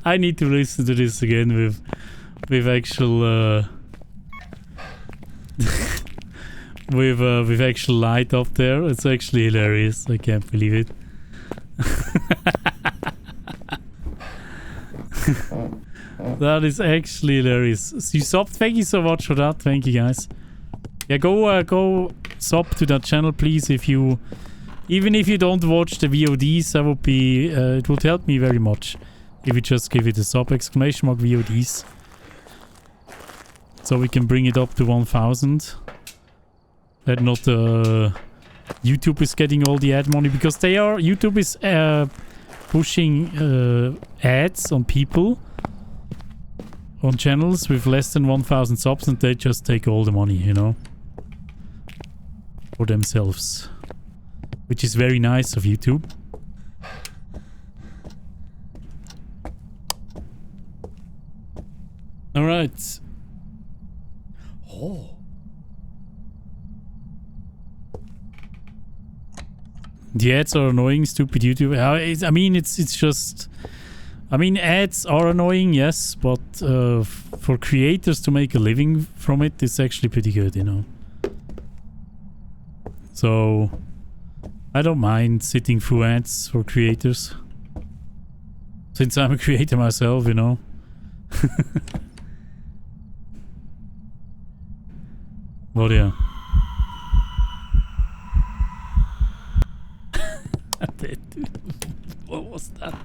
I need to listen to this again with actual with actual light up there. It's actually hilarious. I can't believe it. That is actually hilarious. You subbed. Thank you so much for that. Thank you, guys. Yeah, go sub to that channel, please. Even if you don't watch the VODs, that would be it would help me very much if you just give it a sub. Exclamation mark VODs. So we can bring it up to 1,000. That not YouTube is getting all the ad money because YouTube is pushing ads on people on channels with less than 1,000 subs, and they just take all the money, you know, for themselves, which is very nice of YouTube. All right. Oh. The ads are annoying, stupid YouTube. I mean, it's just... I mean, ads are annoying, yes, but for creators to make a living from it, it's actually pretty good, you know. So, I don't mind sitting through ads for creators. Since I'm a creator myself, you know. But yeah. What was that?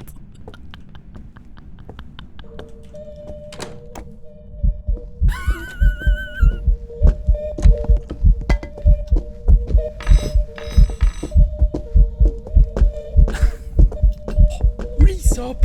Resub.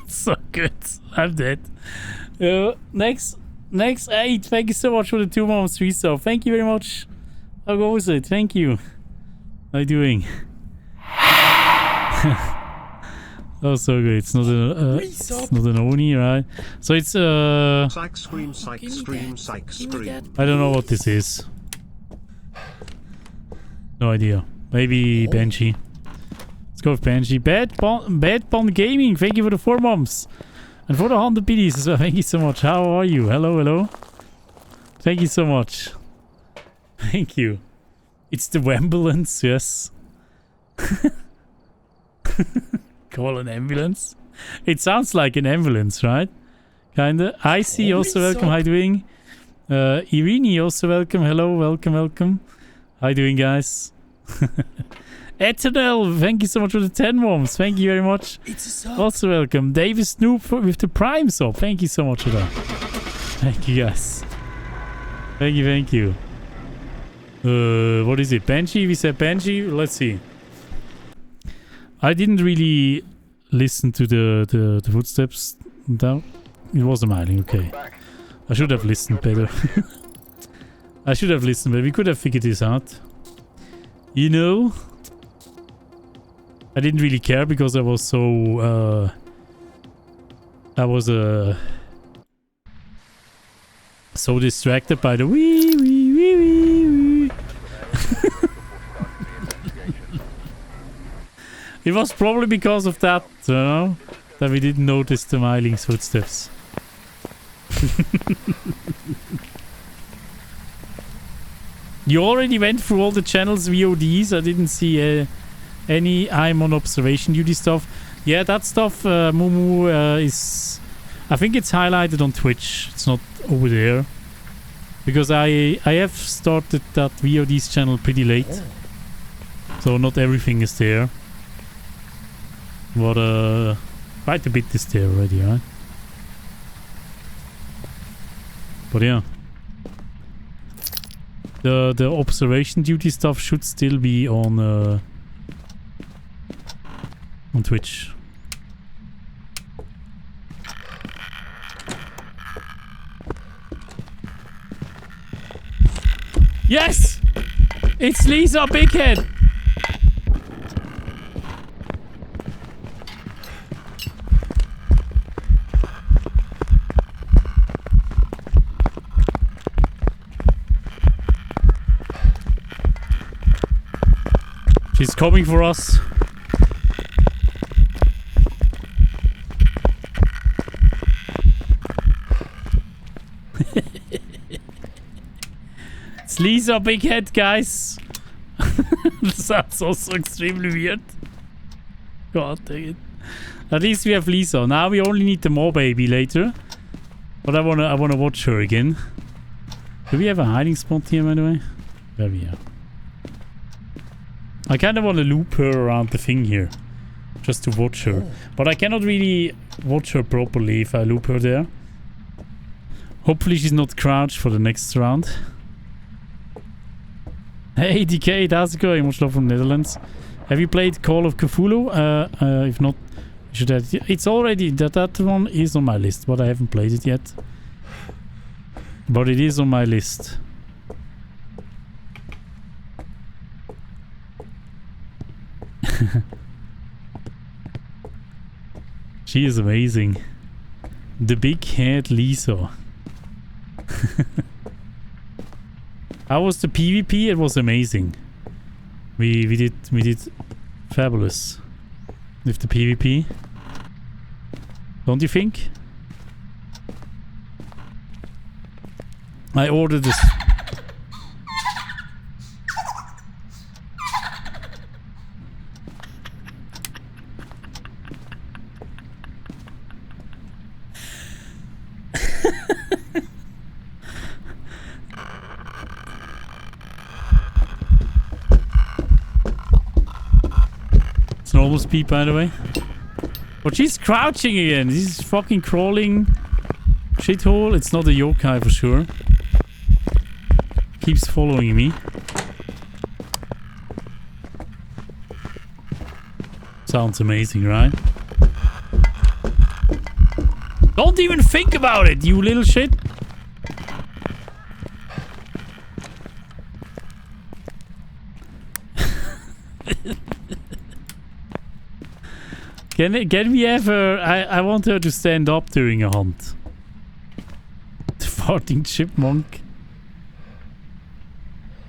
So good. I'm dead. Next 8. Thank you so much for the 2 months resub. Thank you very much. How goes it? Thank you. How you doing? Oh, so good. It's not an Oni, right? So it's Psych scream, psych scream, psych scream. I don't know what this is. No idea. Maybe Banshee. Let's go with Banshee. Bad Pond Gaming. Thank you for the 4 months. And for the 100 biddies as well. Thank you so much. How are you? Hello, hello. Thank you so much. Thank you. It's the Wambulance, yes. Call an ambulance. It sounds like an ambulance, right? Kinda. Icy also welcome. How you doing? Irini also welcome. Hello, welcome, welcome. How you doing, guys? Eternal, thank you so much for the 10 worms. Thank you very much. It's a sub. Also welcome. David Snoop with the Prime sub. Thank you so much for that. Thank you, guys. Thank you, thank you. What is it? Banshee? We said Banshee. Let's see. I didn't really listen to the footsteps. Down. It was a miling. Okay. I should have listened better. I should have listened better. We could have figured this out. You know? I didn't really care because I was so... so distracted by the wee wee wee wee wee. It was probably because of that, you know, that we didn't notice the Myling's footsteps. You already went through all the channels VODs. I didn't see any I'm on observation duty stuff. Yeah, that stuff, Mumu, is... I think it's highlighted on Twitch. It's not over there. Because I have started that VOD's channel pretty late. So not everything is there. But quite a bit is there already, right? But yeah. The observation duty stuff should still be on Twitch. Yes! It's Lisa Bighead! She's coming for us. It's Lisa Bighead, guys. That sounds also extremely weird. God dang it. At least we have Lisa. Now we only need the more baby later. But I wanna watch her again. Do we have a hiding spot here, by the way? There we are. I kind of want to loop her around the thing here. Just to watch her. But I cannot really watch her properly if I loop her there. Hopefully she's not crouched for the next round. Hey DK, how's it going? Much love from Netherlands. Have you played Call of Cthulhu? If not, should I... It's already... That one is on my list, but I haven't played it yet. But it is on my list. She is amazing. The big head Lisa. How was the PvP? It was amazing. We did fabulous with the PvP. Don't you think? I ordered this. It's normal speed, by the way. But she's crouching again. This is fucking crawling shithole. It's not a yokai for sure. Keeps following me. Sounds amazing, right? Don't even think about it, you little shit. Can we have her... I want her to stand up during a hunt. The farting chipmunk.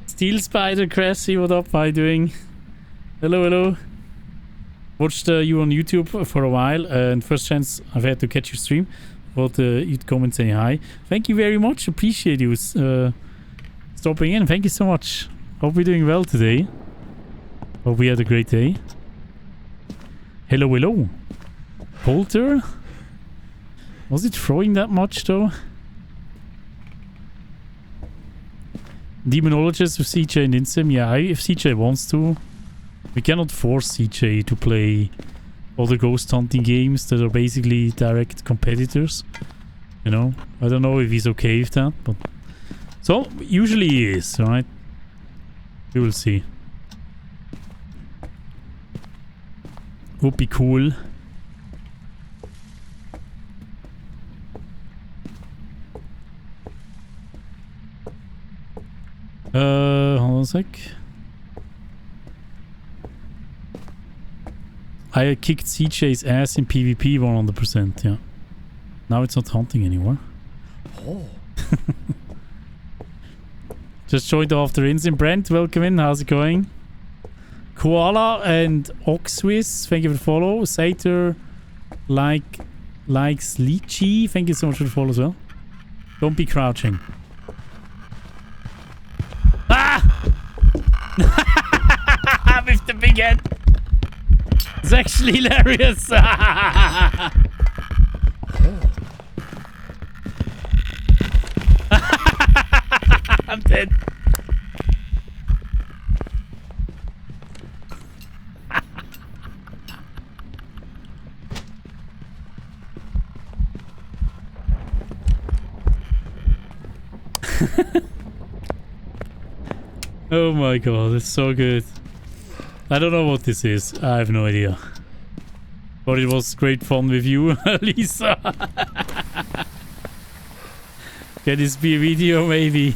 Steel Spider Cressy, what up? How are you doing? Hello, hello. Watched you on YouTube for a while, and first chance I've had to catch your stream. But you'd come and say hi. Thank you very much. Appreciate you stopping in. Thank you so much. Hope you're doing well today. Hope we had a great day. Hello, hello. Polter? Was it throwing that much though? Demonologist with CJ and Insem. Yeah, if CJ wants to. We cannot force CJ to play other ghost hunting games that are basically direct competitors. You know? I don't know if he's okay with that, but... So, usually he is, right? We will see. Would be cool. Hold on a sec. I kicked CJ's ass in PvP 100%, yeah. Now it's not hunting anymore. Oh. Just joined after Instant. Brent, welcome in. How's it going? Koala and Oxwiz, thank you for the follow. Sater likes Lychee, thank you so much for the follow as well. Don't be crouching. Ah! With the big head. It's actually hilarious. I'm dead. Oh my god, it's so good. I don't know what this is. I have no idea. But it was great fun with you, Lisa. Can this be a video, maybe?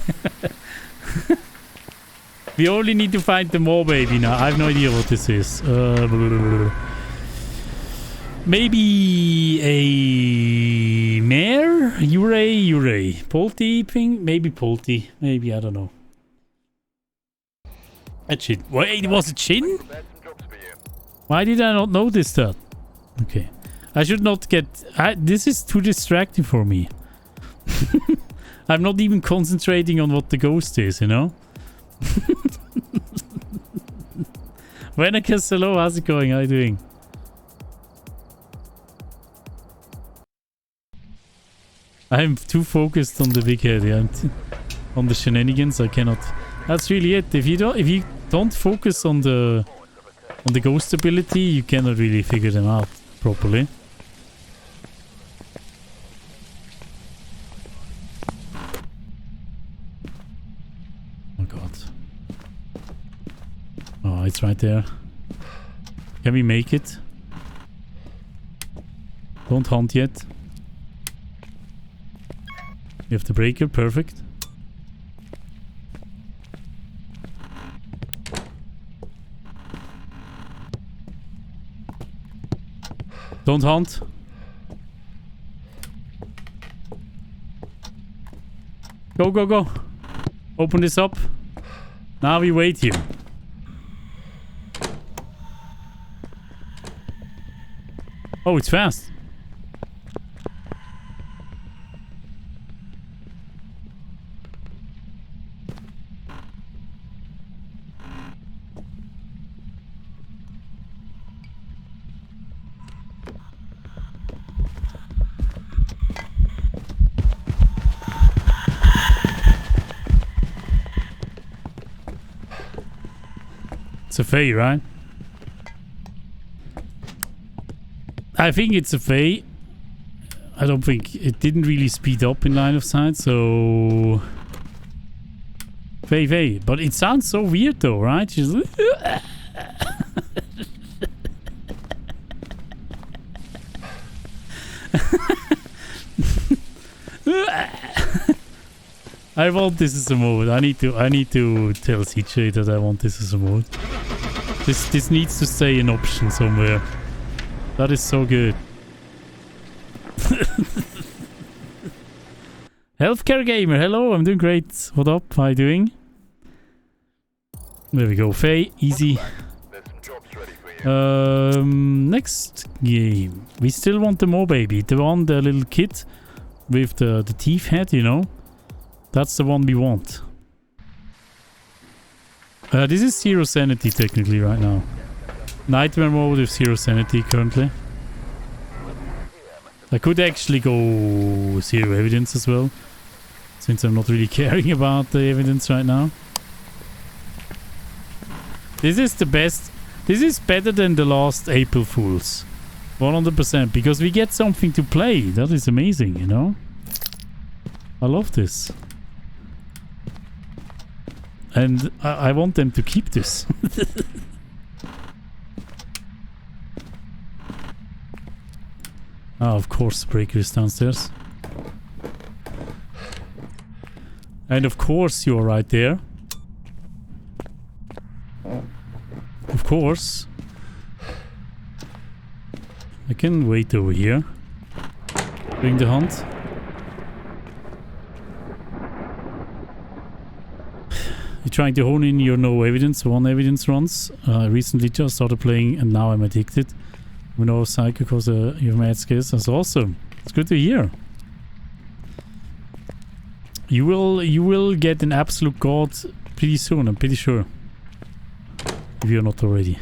We only need to find the more baby now. I have no idea what this is. Maybe a mare? Ure. Polty thing? Maybe Polty. Maybe, I don't know. A chin. Wait, it was a chin? Why did I not notice that? Okay. I should not get... this is too distracting for me. I'm not even concentrating on what the ghost is, you know? Venekas, hello, how's it going? How are you doing? I'm too focused on the big head, yeah. On the shenanigans, I cannot. That's really it. If you don't focus on the ghost ability, you cannot really figure them out properly. Oh god. Oh, it's right there. Can we make it? Don't hunt yet. You have the breaker, perfect. Don't hunt. Go, go, go. Open this up. Now we wait here. Oh, it's fast. It's a Fae, right? I think it's a Fae. I don't think it didn't really speed up in line of sight, so Fae. But it sounds so weird though, right? She's I want this as a mode. I need to tell CJ that I want this as a mode. This needs to stay an option somewhere. That is so good. Healthcare gamer, hello, I'm doing great. What up? How are you doing? There we go, Faye, easy. There's some jobs ready for you. Next game. We still want the Mo baby, the little kid with the teeth head, you know. That's the one we want. This is zero sanity technically right now. Nightmare mode with zero sanity currently. I could actually go zero evidence as well, since I'm not really caring about the evidence right now. This is the best. This is better than the last April Fools. 100%, because we get something to play. That is amazing, you know? I love this. And I want them to keep this. Ah, of course the breaker is downstairs. And of course you are right there. Of course. I can wait over here. Bring the hunt. You're trying to hone in your no evidence, one evidence runs. I recently just started playing and now I'm addicted. We know Psycho because you have mad skills. That's awesome. It's good to hear. You will get an absolute god pretty soon, I'm pretty sure. If you're not already.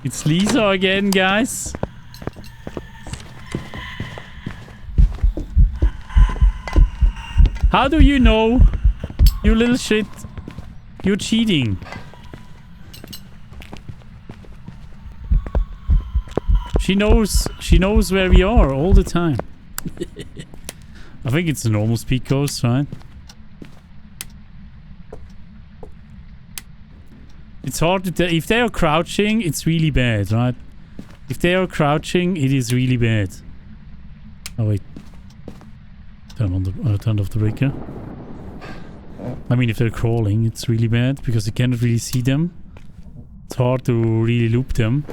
It's Lisa again, guys. How do you know? You little shit. You're cheating. She knows where we are all the time. I think it's a normal speed ghost, right? It's hard to tell. If they are crouching, it's really bad, right? If they are crouching, it is really bad. Oh wait. Turn off the breaker. I mean, if they're crawling, it's really bad because you cannot really see them. It's hard to really loop them.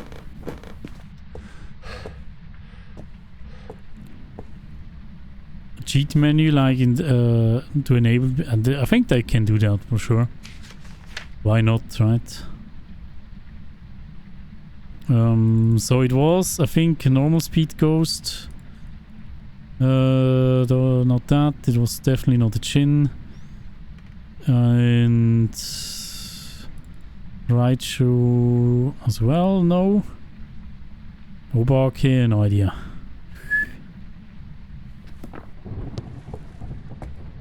Cheat menu, like in to enable, and I think they can do that for sure. Why not, right? So it was, I think, a normal speed ghost. Not that. It was definitely not a chin. And Right through as well, no. No bark here, no idea.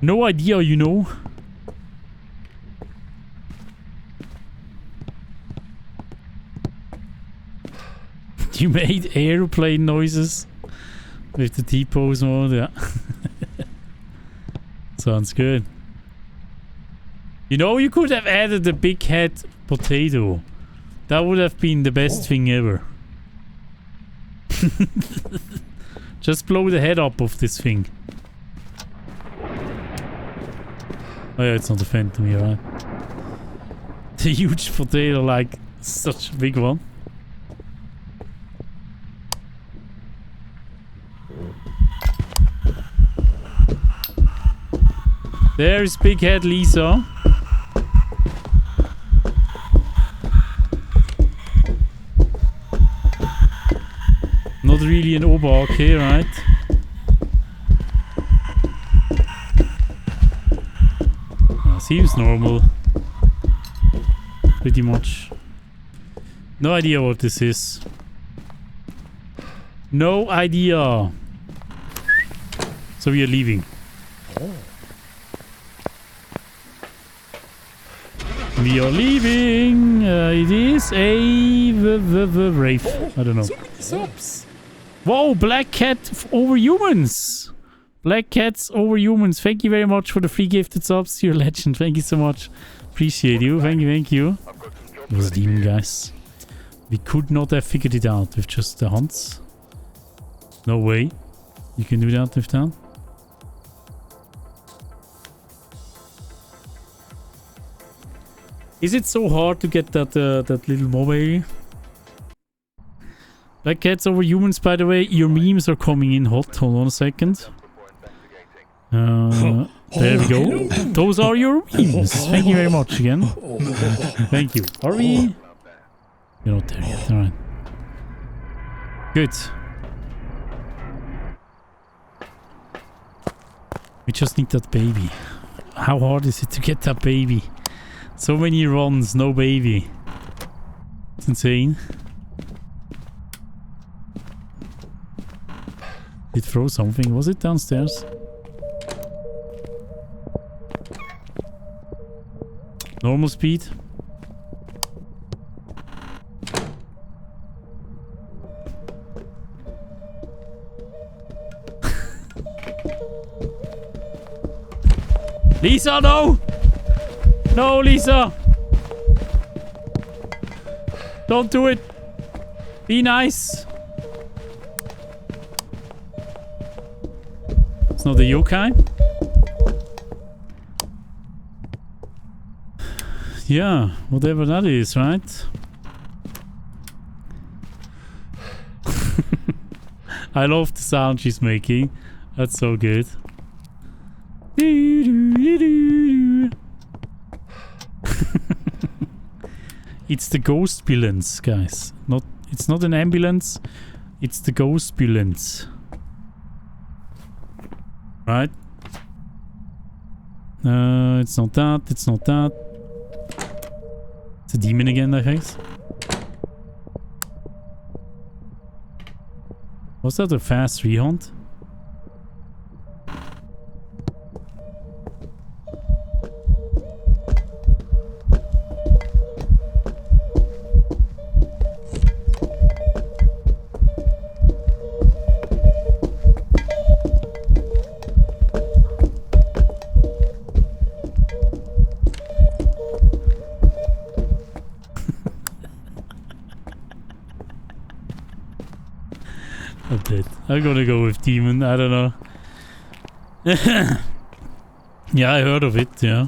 No idea, you know. You made airplane noises with the T-pose mode, yeah. Sounds good. You know, you could have added a big head potato. That would have been the best thing ever. Just blow the head up of this thing. Oh yeah, it's not a phantom here, right? The huge potato, like such a big one. There's Big Head Lisa. Not really an Obark here, right? Seems normal. Pretty much. No idea what this is. No idea. So we are leaving. We are leaving. It is a wraith. I don't know. Whoa, black cat over humans. Black cats over humans. Thank you very much for the free gifted subs. You're a legend. Thank you so much. Appreciate you. Thank you, thank you. It was a demon, guys. We could not have figured it out with just the hunts. No way. You can do that with that. Is it so hard to get that that little mobile? Black cats over humans, by the way. Your memes are coming in hot. Hold on a second. There we go. Those are your memes. Thank you very much again. Thank you. Are we? You're not there yet. Alright. Good. We just need that baby. How hard is it to get that baby? So many runs, no baby. It's insane. Did it throw something? Was it downstairs? Normal speed. Lisa, no! No, Lisa! Don't do it! Be nice! It's not a yokai? Yeah, whatever that is, right? I love the sound she's making. That's so good. It's the ghost ambulance, guys. It's not an ambulance. It's the ghost ambulance. Right? It's not that. It's not that. It's a demon again, I think. Was that a fast rehunt? I'm gonna go with demon, I don't know. Yeah, I heard of it, yeah.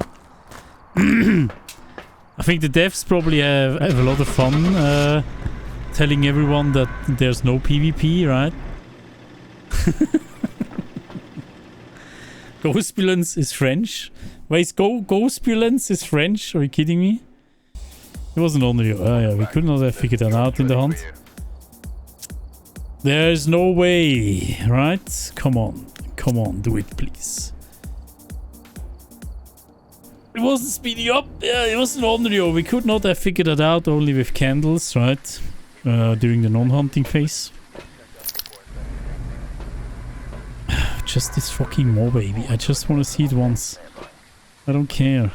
I think the devs probably have a lot of fun telling everyone that there's no PvP, right? Ghostbulance is French. Wait, Ghostbulance is French? Are you kidding me? It wasn't only... yeah, we could not have figured that out in the hunt. There's no way, right? Come on. Come on, do it, please. It wasn't speeding up. Yeah, it wasn't on the We could not have figured that out only with candles, right? During the non-hunting phase. Just this fucking more, baby. I just want to see it once. I don't care.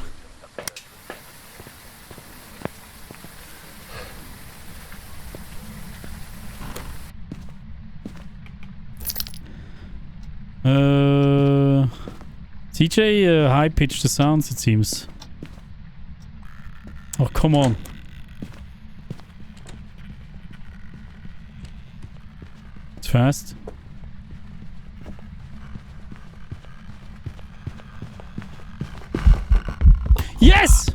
TJ high-pitched the sounds, it seems. Oh, come on. It's fast. Yes!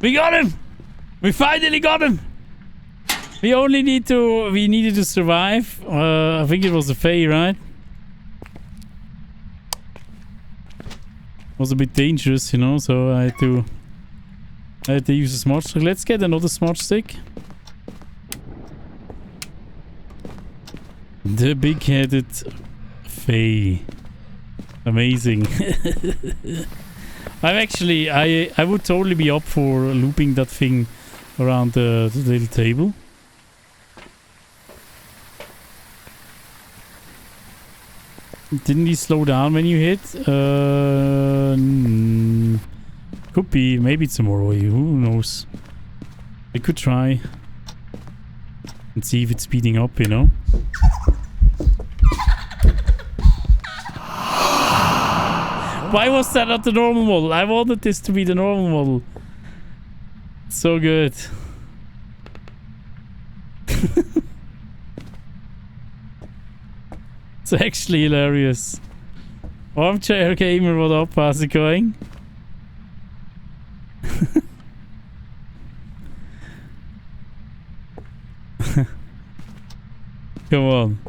We got him! We finally got him! We needed to survive. I think it was a Fae, right? Was a bit dangerous, you know, so I had to use a smart stick. Let's get another smart stick. The big-headed Fae. Amazing. I would totally be up for looping that thing around the little table. Didn't he slow down when you hit? Could be. Maybe it's a Moroi. Who knows? I could try and see if it's speeding up, you know? Why was that not the normal model? I wanted this to be the normal model. So good. It's actually hilarious. Armchair Gamer, what up? How's it going? Come on.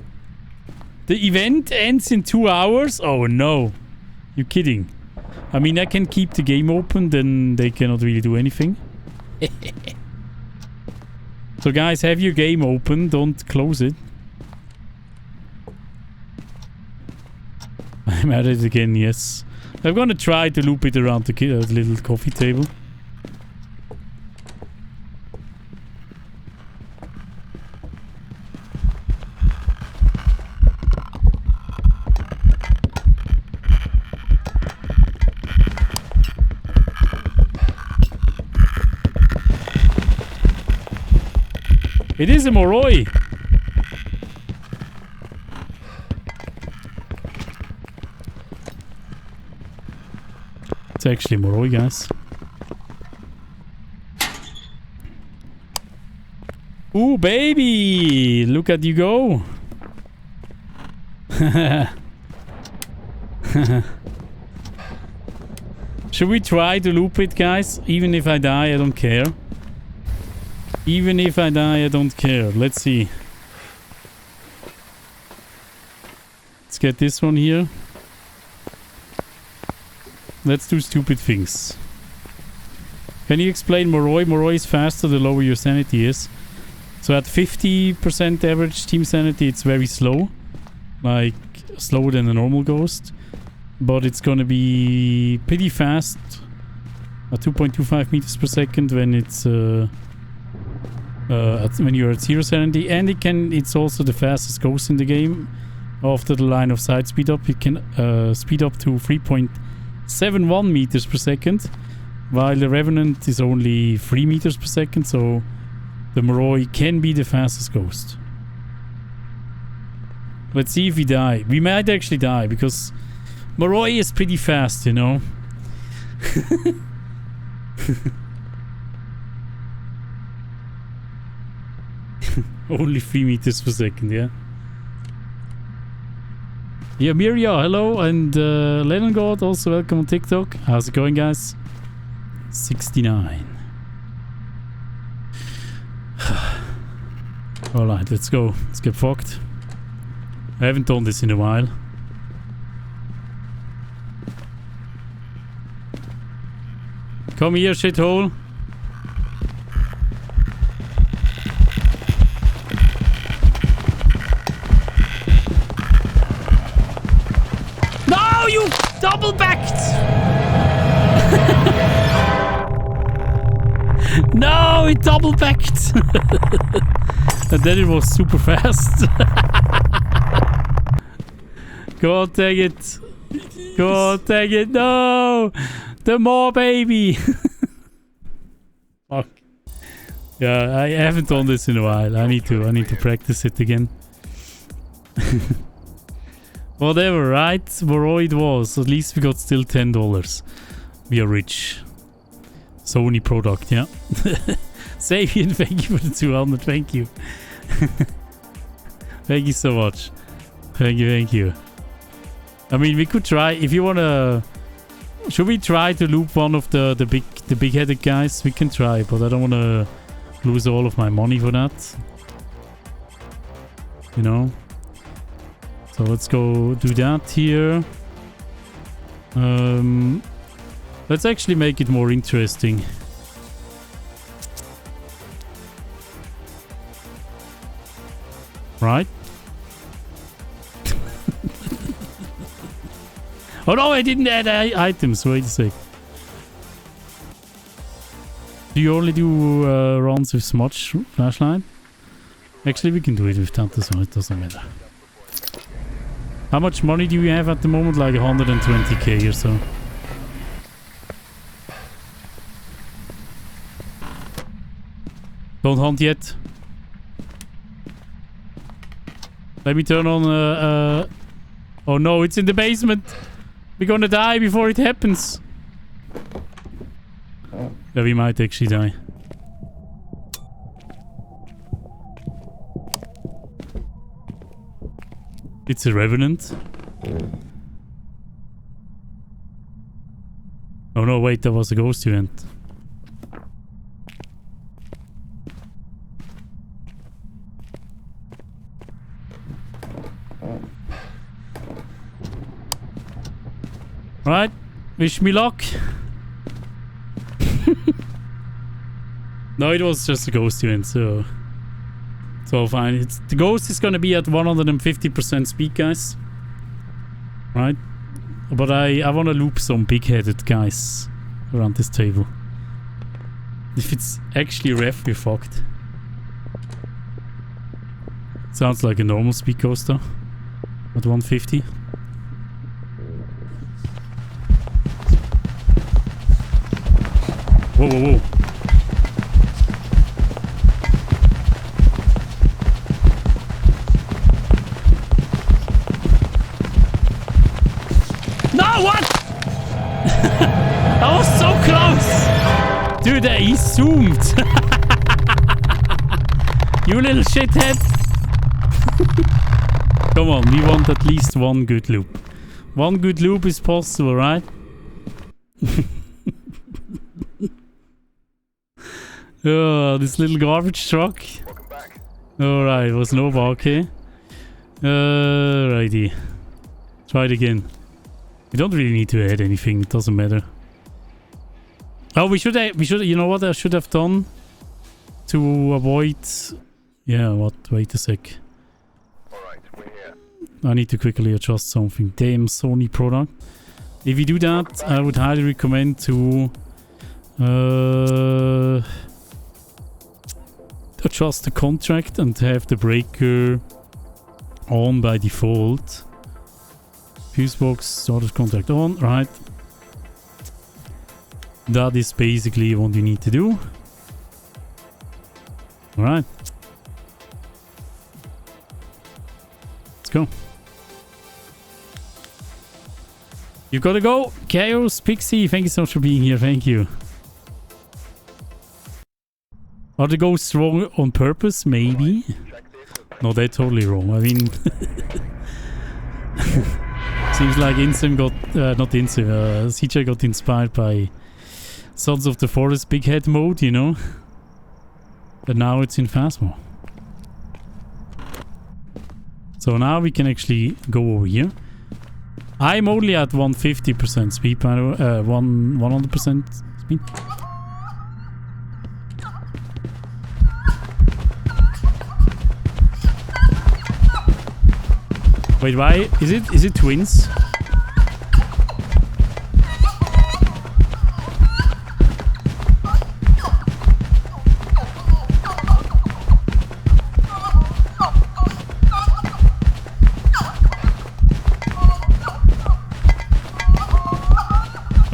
The event ends in 2 hours? Oh no. You're kidding. I mean, I can keep the game open, then they cannot really do anything. So guys, have your game open, don't close it. I'm at it again, yes. I'm gonna try to loop it around the little coffee table. It is a Moroi! It's actually Moroi, guys. Ooh, baby! Look at you go! Should we try to loop it, guys? Even if I die, I don't care. Even if I die, I don't care. Let's see. Let's get this one here. Let's do stupid things. Can you explain Moroi? Moroi is faster the lower your sanity is. So at 50% average team sanity, it's very slow. Like, slower than a normal ghost. But it's gonna be pretty fast. At 2.25 meters per second when it's... when you're at 0 sanity, and it's also the fastest ghost in the game. After the line of sight speed up, it can speed up to 3.71 meters per second, while the Revenant is only 3 meters per second, so the Moroi can be the fastest ghost. Let's see if we die. We might actually die, because Moroi is pretty fast, you know. Only 3 meters per second, yeah. Yeah, Miria, hello, and Lennon God, also welcome on TikTok. How's it going, guys? 69. Alright, let's go. Let's get fucked. I haven't done this in a while. Come here, shithole. No, you double-backed! No, it double-backed! And then it was super fast. God dang it. God dang it, no! The more, baby! Fuck. Yeah, I haven't done this in a while. I need to practice it again. Whatever, right? Where it was. At least we got still $10. We are rich. Sony product, yeah. Sabian, thank you for the 200. Thank you. Thank you so much. Thank you. I mean, we could try if you wanna. Should we try to loop one of the big-headed guys? We can try, but I don't wanna lose all of my money for that. You know. So let's go do that here. Let's actually make it more interesting. Right? Oh no, I didn't add items. Wait a sec. Do you only do runs with smudge flashlight? Actually, we can do it with that as well. It doesn't matter. How much money do you have at the moment? Like 120k or so. Don't hunt yet. Let me turn on... Oh no, it's in the basement. We're gonna die before it happens. Yeah, we might actually die. It's a revenant. Oh no, wait, that was a ghost event. Right, wish me luck. No, it was just a ghost event, so fine. The ghost is gonna be at 150% speed, guys. Right, but I want to loop some big-headed guys around this table. If it's actually ref, we're fucked. Sounds like a normal speed ghost though. At 150. Whoa, whoa, whoa. No, what? That was so close. Dude, he zoomed. You little shithead. Come on, we want at least one good loop. One good loop is possible, right? Oh, this little garbage truck. Alright, it was Nova, okay. Righty. Try it again. You don't really need to add anything, it doesn't matter. Oh, we should, you know what I should have done? To avoid... Yeah, what? Wait a sec. Alright, we're here. I need to quickly adjust something. Damn Sony product. If you do that, I would highly recommend to... adjust the contract and have the breaker on by default. Fuse box, started contract on, right. That is basically what you need to do. Alright. Let's go. You've got to go. Chaos Pixie, thank you so much for being here. Thank you. Are the ghosts wrong on purpose? Maybe. No, they're totally wrong. I mean... Seems like Insem got... not Insem, CJ got inspired by Sons of the Forest Big Head mode, you know? And now it's in Phasmo. So now we can actually go over here. I'm only at 150% speed, by the way. 100% speed. Wait, why? Is it twins?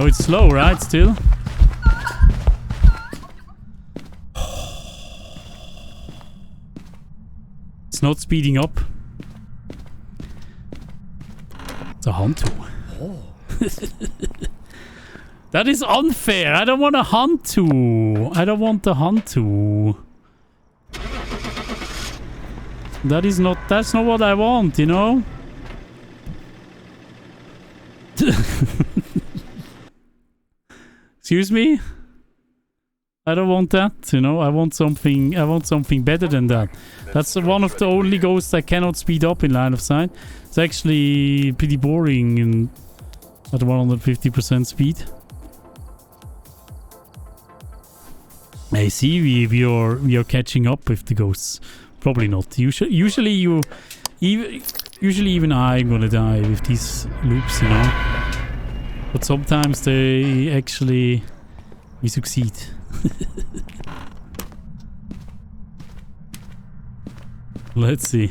Oh, it's slow, right? Still? It's not speeding up. It's a Hantu. That is unfair. I don't want a Hantu. I don't want a Hantu. That's not what I want, you know? Excuse me? I don't want that, you know? I want something better than that. That's one of the only ghosts I cannot speed up in line of sight. It's actually pretty boring and at 150% speed. I see we are catching up with the ghosts. Probably not. Usually even I'm gonna die with these loops, you know. But sometimes we succeed. Let's see.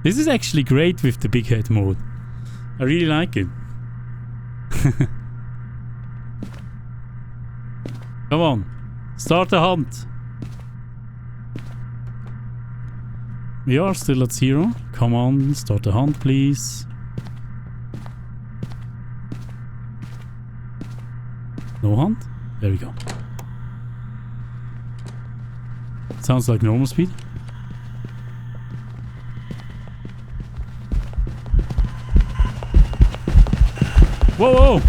This is actually great with the big head mode. I really like it. Come on. Start the hunt. We are still at 0. Come on, start the hunt, please. No hunt? There we go. Sounds like normal speed. Whoa, whoa!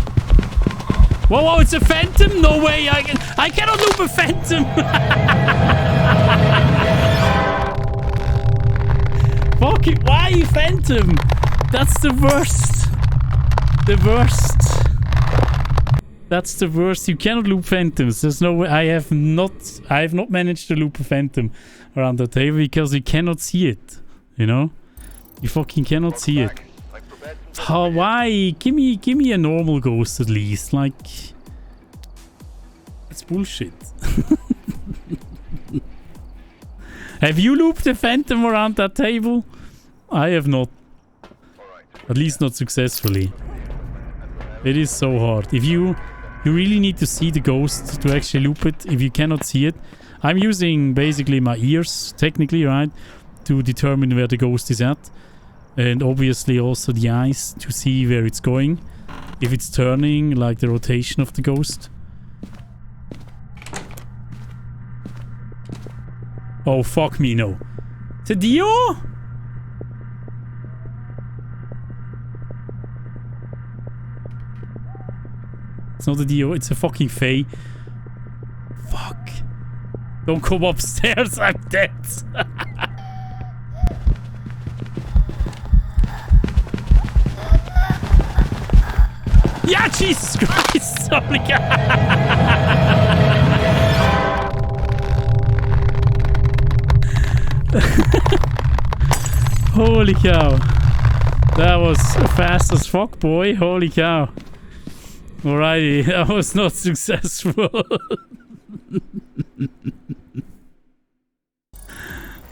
Whoa, whoa, it's a phantom? No way, I cannot loop a phantom! Fuck it, why phantom? That's the worst. The worst. That's the worst. You cannot loop phantoms. There's no way. I have not managed to loop a phantom around the table because you cannot see it. You know? You fucking cannot see it. Oh, why? Give me a normal ghost at least. Like, it's bullshit. Have you looped a phantom around that table? I have not. At least not successfully. It is so hard. If you really need to see the ghost to actually loop it. If you cannot see it, I'm using basically my ears, technically, right, to determine where the ghost is at. And obviously also the eyes to see where it's going. If it's turning, like the rotation of the ghost. Oh, fuck me, no. It's a Dio? It's not a Dio, it's a fucking Fae. Fuck. Don't come upstairs, I'm dead. Yeah, Jesus Christ! Sorry, holy cow. That was fast as fuck, boy. Holy cow. Alrighty, that was not successful.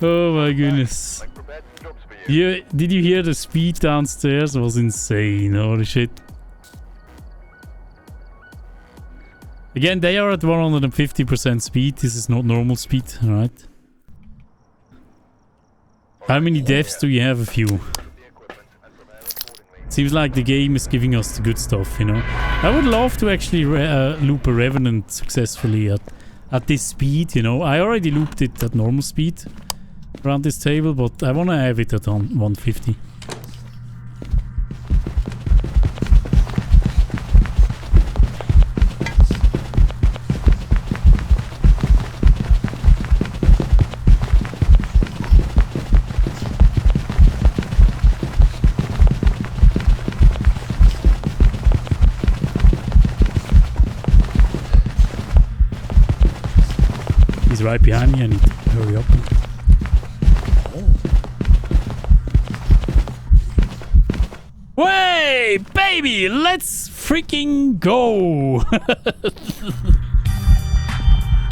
Oh my goodness. Yeah, did you hear the speed downstairs? It was insane. Holy shit. Again, they are at 150% speed. This is not normal speed, alright? How many deaths do you have? A few. Seems like the game is giving us the good stuff, you know. I would love to actually loop a Revenant successfully at this speed, you know. I already looped it at normal speed around this table, but I want to have it at 150. Right behind me, I need Hurry up. Way, baby, let's freaking go.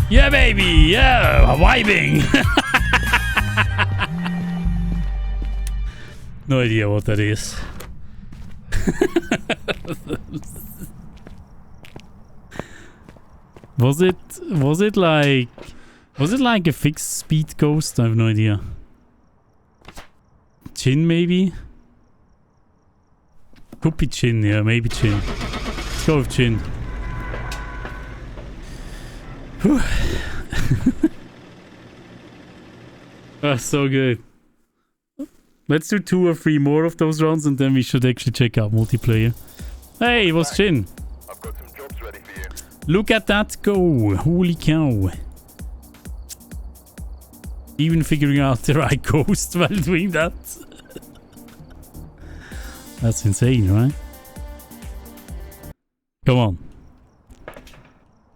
Yeah, baby, yeah, vibing. No idea what that is. Was it like a fixed speed ghost? I have no idea. Chin maybe? Could be Chin, yeah, maybe Chin. Let's go with Chin. Whew. Ah, so good. Let's do 2 or 3 more of those rounds and then we should actually check out multiplayer. Hey, it was Chin. I've got some jobs ready for you. Look at that go. Holy cow. Even figuring out the right ghost while doing that. That's insane, right? Come on.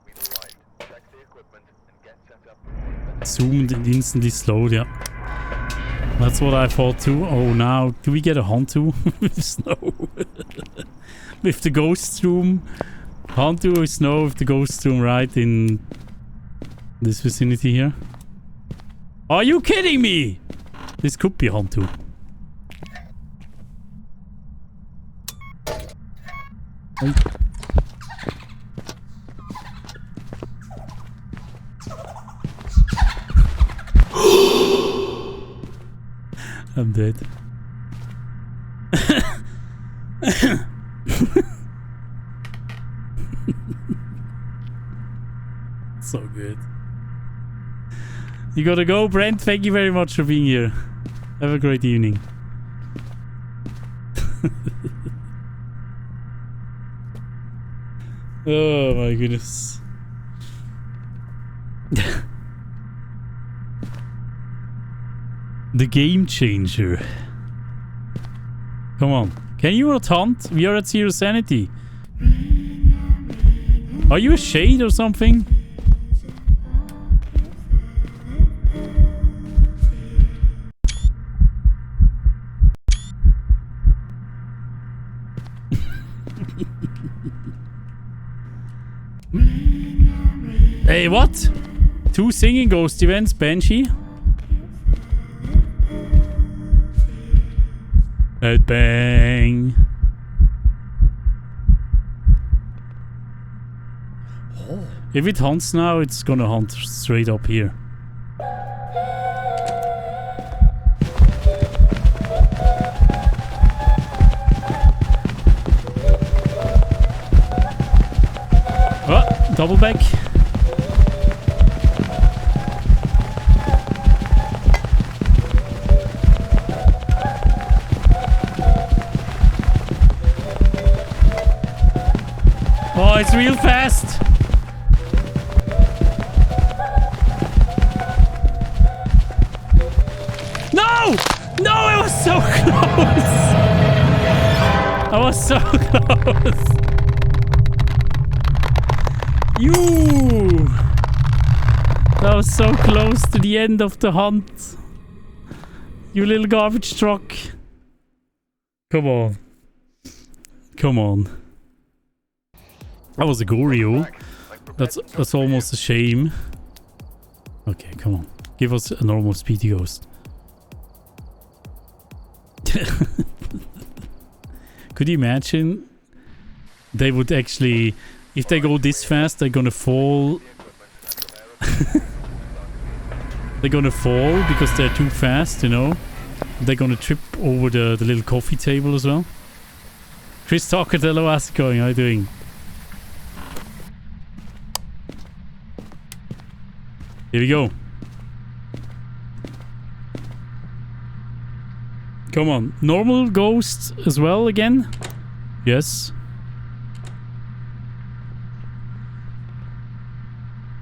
We've arrived. Check the equipment and get set up. Zoomed and instantly slowed, yeah. That's what I thought too. Oh, now, do we get a Hantu with snow? With the ghost room. Hantu with snow with the ghost room right in this vicinity here. Are you kidding me? This could be Hantu. I'm dead. So good. You gotta go, Brent. Thank you very much for being here. Have a great evening. Oh my goodness. The game changer. Come on. Can you not hunt? We are at 0 sanity. Are you a shade or something? Hey, what? 2 singing ghost events, Banshee? Bang. If it hunts now, it's gonna hunt straight up here. Oh, double back. Oh, it's real fast. No! No, I was so close. I was so close. You. That was so close to the end of the hunt. You little garbage truck. Come on. Come on. That was a Goryo. That's almost a shame. Okay, come on. Give us a normal speedy ghost. Could you imagine? They would actually... If they go this fast, they're gonna fall. They're gonna fall because they're too fast, you know? They're gonna trip over the little coffee table as well. Chris Tocatello, how's it going? How are you doing? Here we go. Come on. Normal ghost as well again? Yes.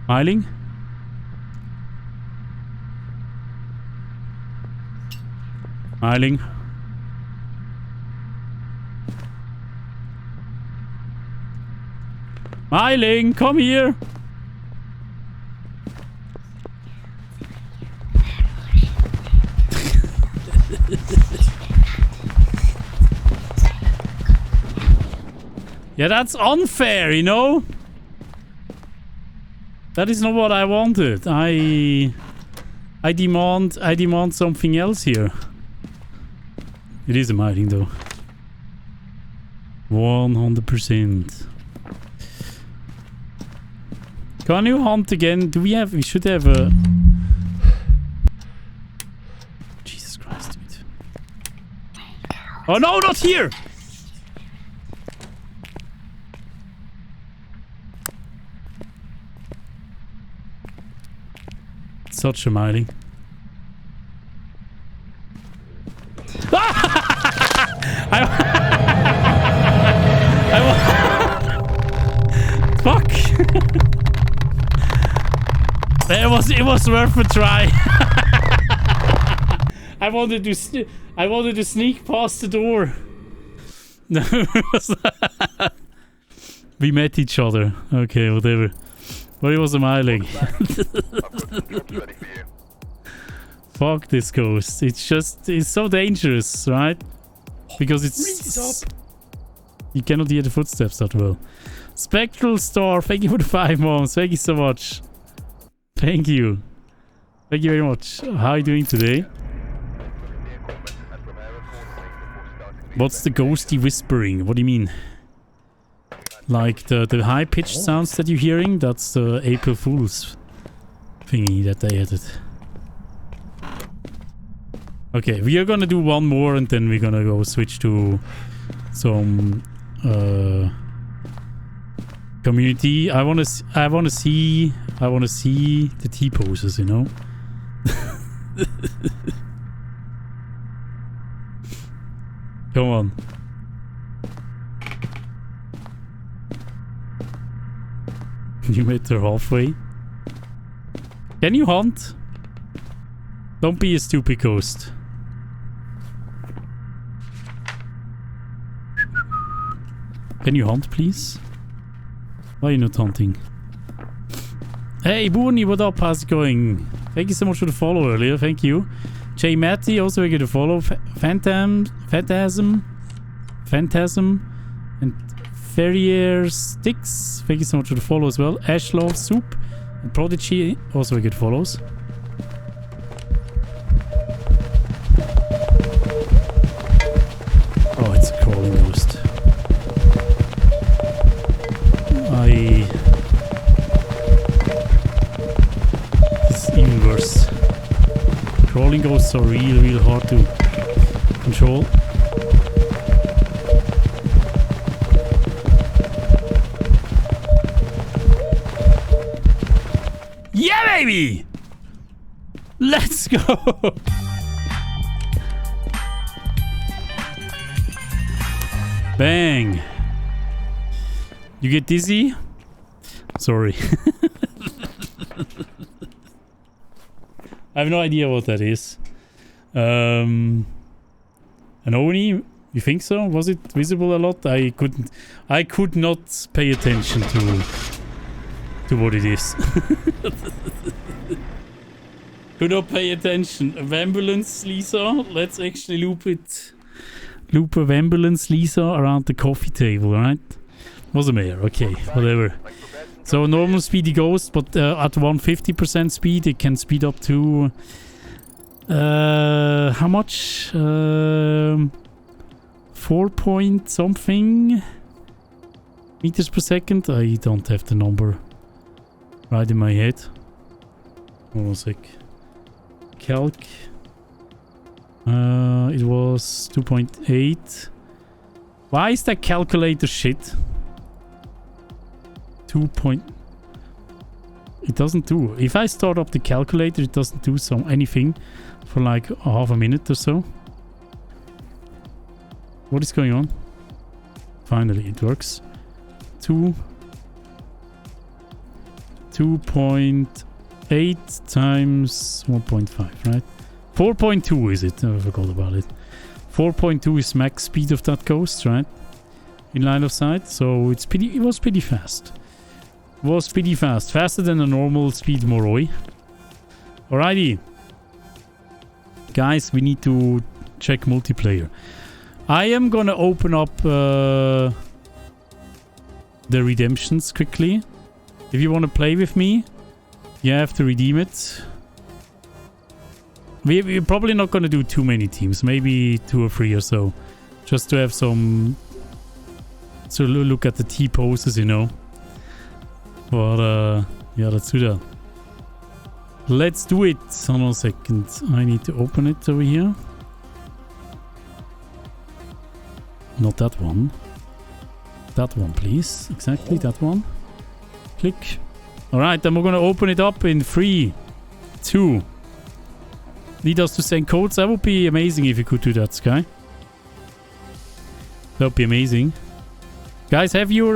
Smiling? Smiling. Smiling, come here. Yeah, that's unfair, you know? That is not what I wanted. I demand something else here. It is a mining though. 100%. Can you hunt again? We should have a... Jesus Christ, dude. Oh no, not here! Such a mining. Fuck! It was worth a try. I wanted to sneak past the door. No, we met each other. Okay, whatever. But it was a miling. Fuck this ghost. It's so dangerous, right? Because it's... You cannot hear the footsteps that well. Spectral Star, thank you for the 5 months. Thank you so much. Thank you. Thank you very much. How are you doing today? What's the ghosty whispering? What do you mean? Like the high-pitched sounds that you're hearing? That's the April Fool's thingy that they added. Okay, we are gonna do one more and then we're gonna go switch to some community. I wanna see the T-poses, you know? Come on. You met her halfway. Can you hunt? Don't be a stupid ghost. Can you hunt, please? Why are you not hunting? Hey, Booney, what up? How's it going? Thank you so much for the follow earlier. Thank you. J. Matty, also very good to follow. Phantasm, and Ferrier Sticks. Thank you so much for the follow as well. Ash Love Soup and Prodigy, also very good follows. Oh, it's a crawling ghost. It's even worse. Crawling ghosts are real hard to control. Yeah, baby! Let's go! Bang! You get dizzy? Sorry. I have no idea what that is. An Oni? You think so? Was it visible a lot? I could not pay attention to what it is. Could not pay attention. A ambulance, Lisa. Let's actually loop a ambulance, Lisa, around the coffee table, right? Was a mayor. Okay, whatever. So normal speedy ghost, but at 150% speed, it can speed up to how much? 4 point something meters per second. I don't have the number right in my head. Hold on a sec. Calc. It was 2.8. Why is that calculator shit? 2 point... It doesn't do... If I start up the calculator, it doesn't do anything for like half a minute or so. What is going on? Finally, it works. 2.8 times 1.5, right? 4.2 is it? I forgot about it. 4.2 is max speed of that ghost, right? In line of sight, so it was pretty fast. Faster than a normal speed Moroi. Alrighty. Guys, we need to check multiplayer. I am gonna open up the redemptions quickly. If you want to play with me, you have to redeem it. We're probably not going to do too many teams. Maybe 2 or 3 or so. Just to have some... So look at the T-poses, you know. But, yeah, let's do that. Let's do it. Hold on a second. I need to open it over here. Not that one. That one, please. Exactly, that one. Click. Alright, then we're going to open it up in 3, 2. Need us to send codes. That would be amazing if you could do that, Sky. That would be amazing. Guys, have your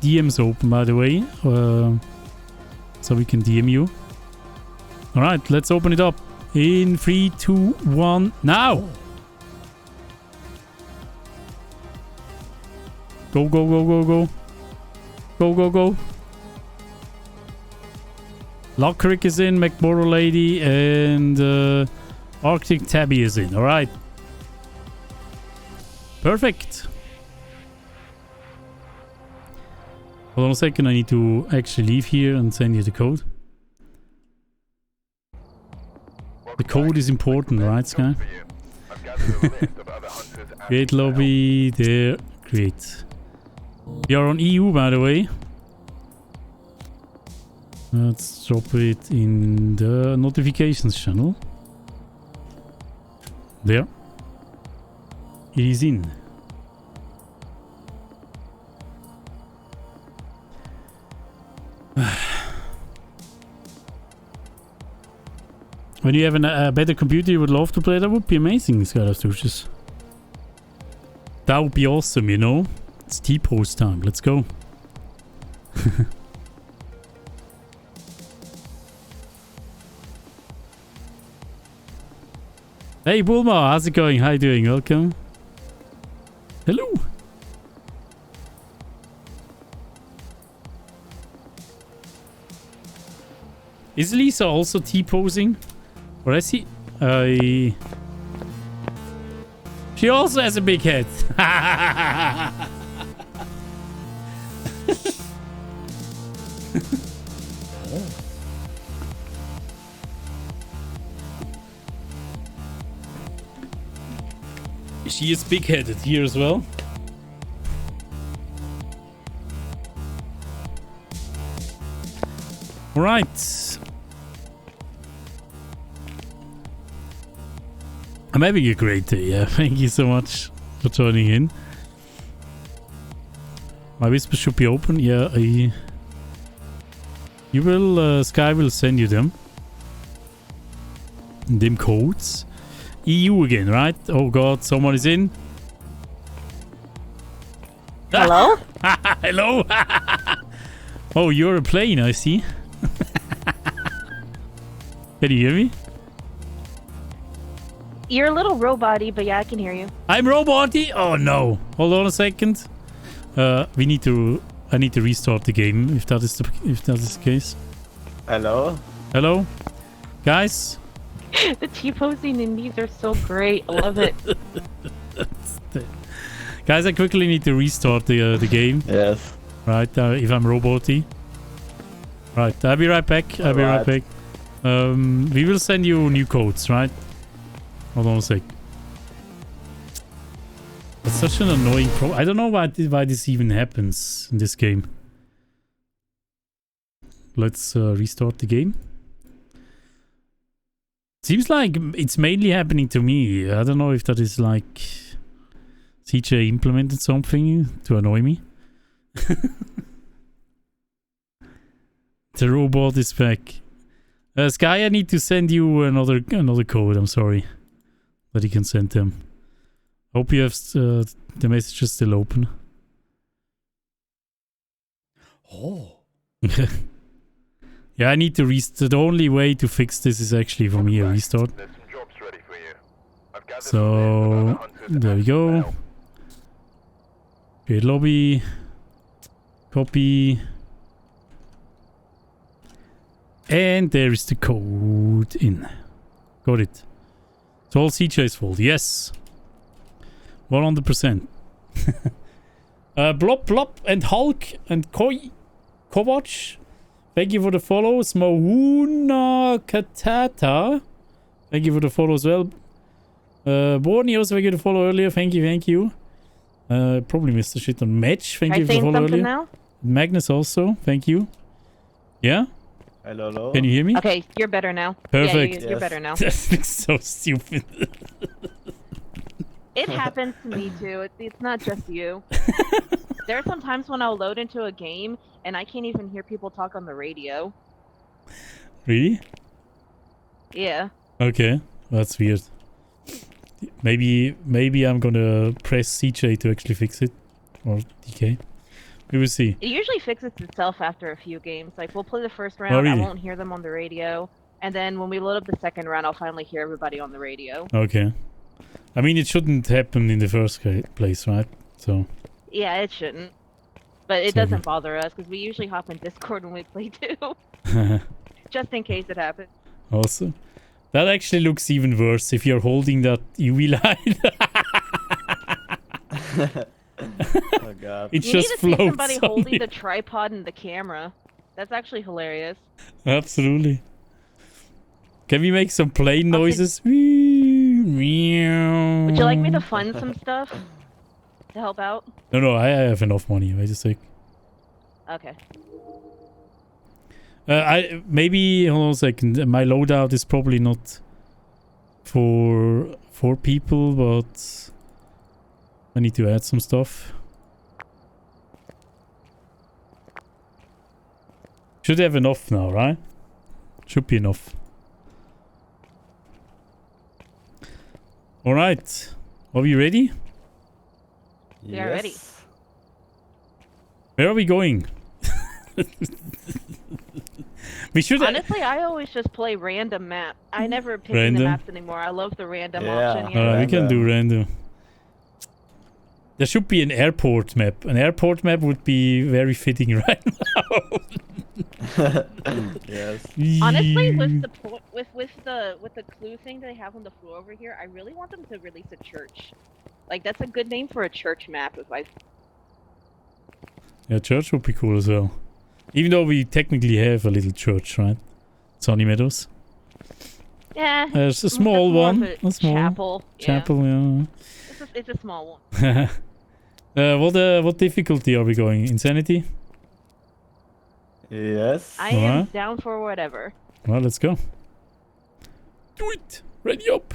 DMs open, by the way. So we can DM you. Alright, let's open it up. In 3, 2, 1, now! Go, go, go, go, go. Go, go, go. Lockrick is in, McMorrow Lady, and Arctic Tabby is in. Alright. Perfect. Hold on a second, I need to actually leave here and send you the code. The code is important, right, Sky? Create lobby, there, create. We are on EU, by the way. Let's drop it in the notifications channel. There. It is in. When you have a better computer you would love to play, that would be amazing, Skylastooches. That would be awesome, you know? It's T-pose time. Let's go. Hey, Bulma, how's it going? How you doing? Welcome. Hello. Is Lisa also T-posing? Or is he? She also has a big head. She is big-headed here as well. All right. I'm having a great day, yeah. Thank you so much for joining in. My whisper should be open. Yeah, you will, Sky will send you them. Them codes. EU again, right? Oh god, someone is in. Hello? Hello? Oh, you're a plane, I see. Can you hear me? You're a little robot-y, but yeah, I can hear you. I'm robot-y? Oh no. Hold on a second. I need to restart the game if that is the case. Hello? Hello? Guys? The T-posing in these are so great. I love it. Guys, I quickly need to restart the game. Yes. Right, if I'm robot-y. Right, I'll be right back. I'll be right back. We will send you new codes, right? Hold on a sec. It's such an annoying I don't know why this even happens in this game. Let's restart the game. Seems like it's mainly happening to me. I don't know if that is like CJ implemented something to annoy me. The robot is back. Sky, I need to send you another code. I'm sorry that you can send them. Hope you have the messages still open. Oh. Yeah, I need to restart. The only way to fix this is actually for me a restart. So there we go. Create lobby. Copy. And there is the code in. Got it. It's all CJ's fault. Yes. 100%. Blop Blop and Hulk and Kovac. Thank you for the follows. Mahuna Katata. Thank you for the follow as well. Borneo also thank you for the follow earlier. Thank you. Probably missed the shit on Match. Thank you for the follow earlier. Now? Magnus also. Thank you. Yeah? Hello. Can you hear me? Okay, you're better now. Perfect. Yeah, you're better now. That looks so stupid. It happens to me too. It's not just you. There are some times when I'll load into a game and I can't even hear people talk on the radio. Really? Yeah. Okay. That's weird. Maybe I'm gonna press CJ to actually fix it. Or DK. We will see. It usually fixes itself after a few games. Like, we'll play the first round, really? I won't hear them on the radio. And then when we load up the second round, I'll finally hear everybody on the radio. Okay. I mean, it shouldn't happen in the first place, right? So. Yeah, it shouldn't. But it doesn't bother us, because we usually hop in Discord when we play too. Just in case it happens. Awesome. That actually looks even worse if you're holding that UV light. Oh god. It You just need to see floats somebody on holding you. the tripod and the camera. That's actually hilarious. Absolutely. Can we make some plane noises? Would Would you like me to fund some stuff to help out? No, I have enough money. Wait a sec. Okay. Maybe hold on a second. My loadout is probably not for 4 people, but I need to add some stuff. Should have enough now, right? Should be enough. All right. Are we ready? We are ready. Where are we going? We should Honestly, I always just play random map. I never pick the maps anymore. I love the random option. Alright, we can do random. There should be an airport map. An airport map would be very fitting right now. Yes. Honestly, with the clue thing they have on the floor over here, I really want them to release a church. Like, that's a good name for a church map. Yeah, church would be cool as well. Even though we technically have a little church, right? Sunny Meadows. Yeah. There's a small one. A small chapel. Chapel, yeah. It's a small one. What difficulty are we going? Insanity? Yes. I am down for whatever. Well, let's go. Do it! Ready up!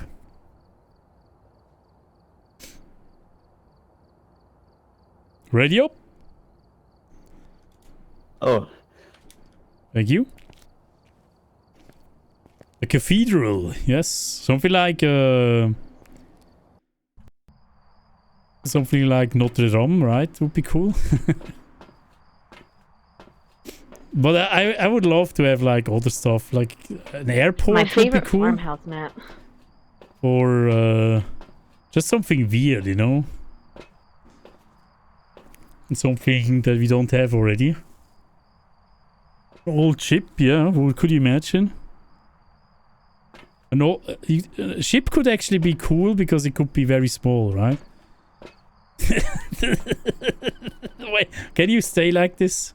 Ready up! Oh. Thank you. A cathedral, yes. Something like Notre Dame, right? Would be cool. But I would love to have like other stuff, like an airport. My would favorite be cool. farmhouse map. Or just something weird, you know? Something that we don't have already. Old ship, yeah. What could you imagine? A ship could actually be cool because it could be very small, right? Wait, can you stay like this?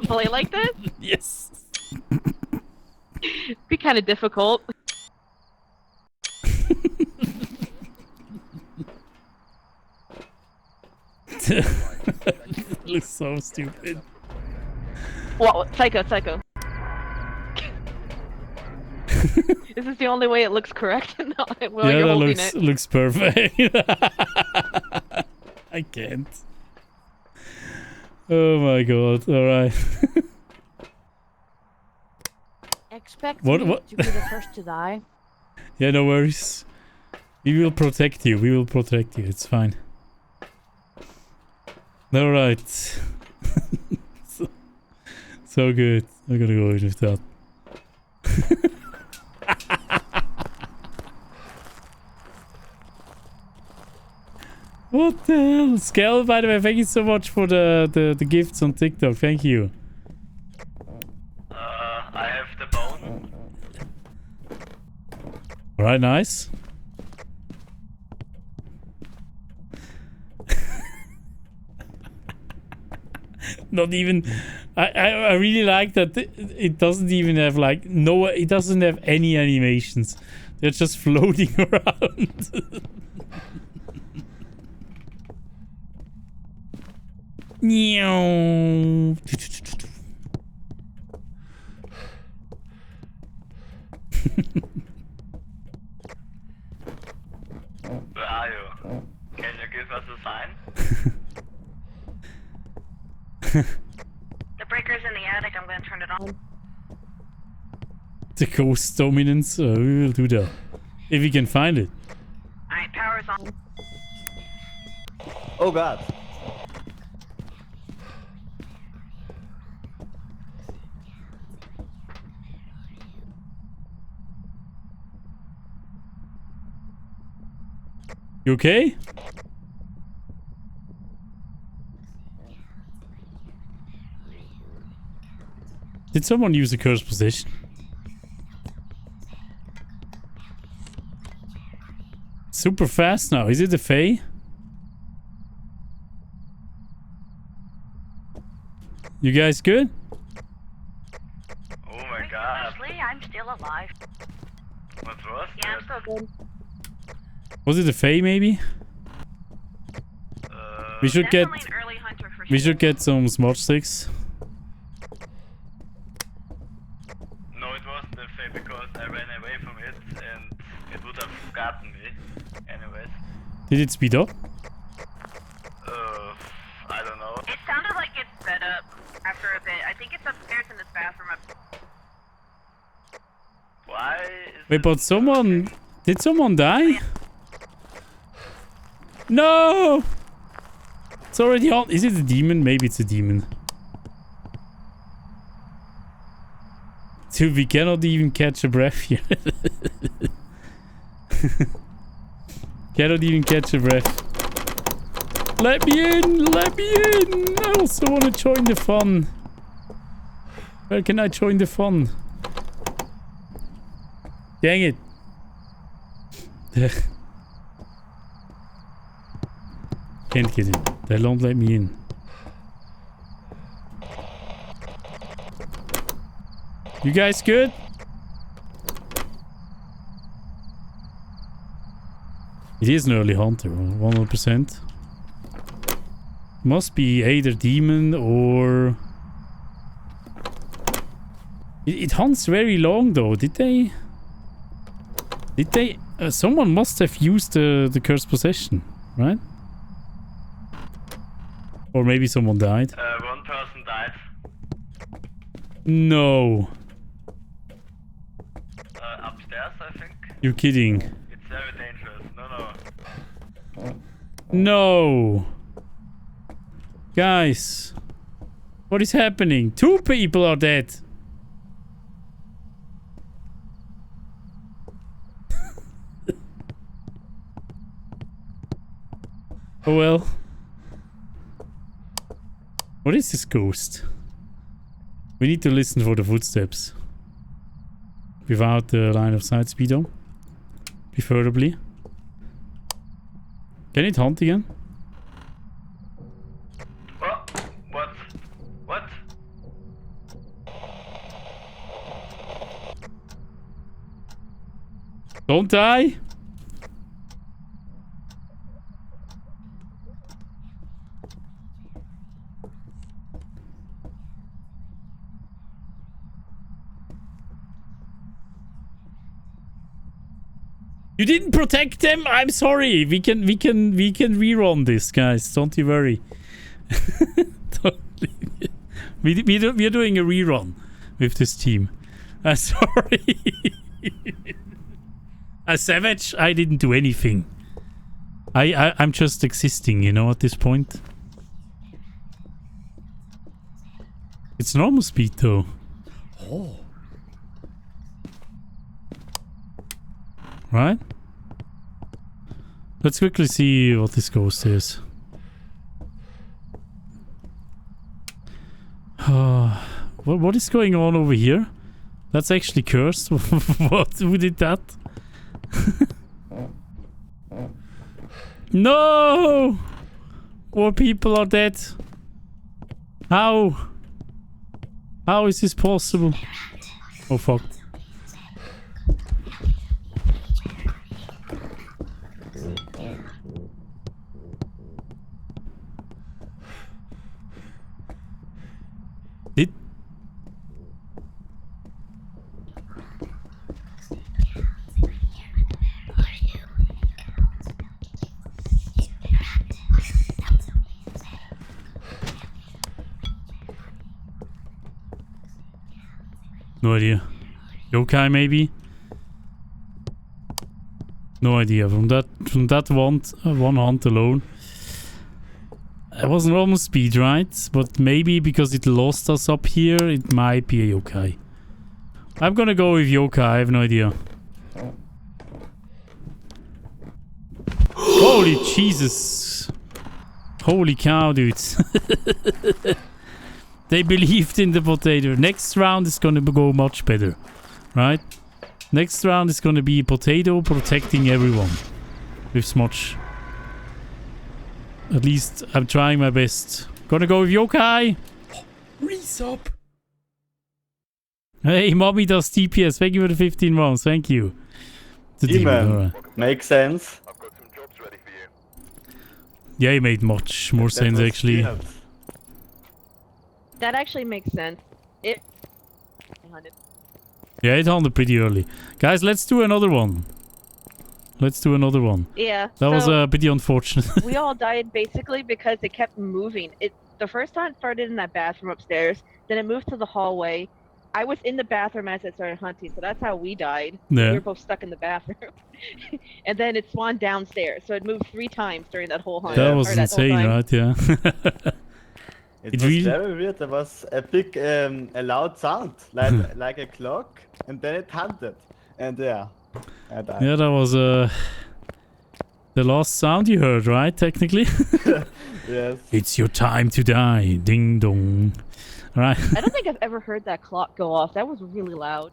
Play like this? Yes. Be kind of difficult. Looks so stupid. Whoa, psycho. Is this the only way it looks correct? No, well, Yeah, you're that holding it. looks perfect. I can't. Oh my god, alright. Expect What- me what? to be the first to die. Yeah, no worries. We will protect you. It's fine. Alright. so good. I'm gonna go with that. What the hell? Scal, by the way, thank you so much for the gifts on TikTok. Thank you. I have the bone. Alright, nice. Not even. I really like that it doesn't even have like no. It doesn't have any animations. They're just floating around. Meow. Where are you? Can you give us a sign? The breaker's in the attic. I'm gonna turn it on. The ghost dominance. We will do that if we can find it. Alright, power's on. Oh god. You okay? Did someone use a cursed possession? Super fast now. Is it a Fae? You guys good? Oh my god. Honestly, I'm still alive. What was Yeah, I'm that? still good. Was it a Fae maybe? We should get Definitely an early hunter for we sure. should get some smart sticks. No, it wasn't a fake because I ran away from it and it would have gotten me. Anyways. Did it speed up? I don't know. It sounded like it sped up after a bit. I think it's upstairs in this bathroom. Why is Wait, but someone... Did someone die? No! It's already on. Is it a demon? Maybe it's a demon. Dude, we cannot even catch a breath here. Cannot even catch a breath. Let me in! Let me in! I also want to join the fun. Where can I join the fun? Dang it. Can't get in. They don't let me in. You guys good? It is an early hunter, 100%. Must be either demon or... It hunts very long though. Did they... someone must have used the cursed possession, right? Or maybe someone died. one person died. No. Upstairs, I think. You're kidding. It's very dangerous. No. No. Guys. What is happening? 2 people are dead. Oh well. What is this ghost? We need to listen for the footsteps. Without the line of sight speedo. Preferably. Can it hunt again? Oh, what? What? Don't die! You didn't protect them. I'm sorry. We can rerun this, guys. Don't you worry. We're doing a rerun with this team. Sorry. Savage, I didn't do anything. I'm just existing, you know, at this point. It's normal speed though. Oh. Right? Let's quickly see what this ghost is. What is going on over here? That's actually cursed. What? Who did that? No! More people are dead. How? How is this possible? Oh fuck. Did... No idea. Yokai maybe? No idea. From that one hunt alone. It was a normal speed, right? But maybe because it lost us up here, it might be a yokai. I'm gonna go with yokai, I have no idea. Holy Jesus! Holy cow, dudes. They believed in the potato. Next round is gonna go much better. Right? Next round is gonna be potato protecting everyone. With Smudge. At least I'm trying my best. Gonna go with yokai! Resub. Hey, mommy does TPS. Thank you for the 15 months. Thank you. The Demon. alright. Makes sense. Yeah, it made much more sense was actually. peanuts. That actually makes sense. It. Yeah, it hunted pretty early. Guys, let's do another one. Let's do another one. Yeah. That was so pretty unfortunate. we all died basically because it kept moving. The first time it started in that bathroom upstairs, then it moved to the hallway. I was in the bathroom as it started hunting, so that's how we died. Yeah. We were both stuck in the bathroom. And then it spawned downstairs, so it moved 3 times during that whole hunt. That was or that whole insane, time. right? Yeah. It It was really- very weird. There was a big, a loud sound, like a clock, and then it hunted. And yeah, I died. Yeah, that was the last sound you heard, right? Technically. Yes. It's your time to die. Ding dong. Right. I don't think I've ever heard that clock go off. That was really loud.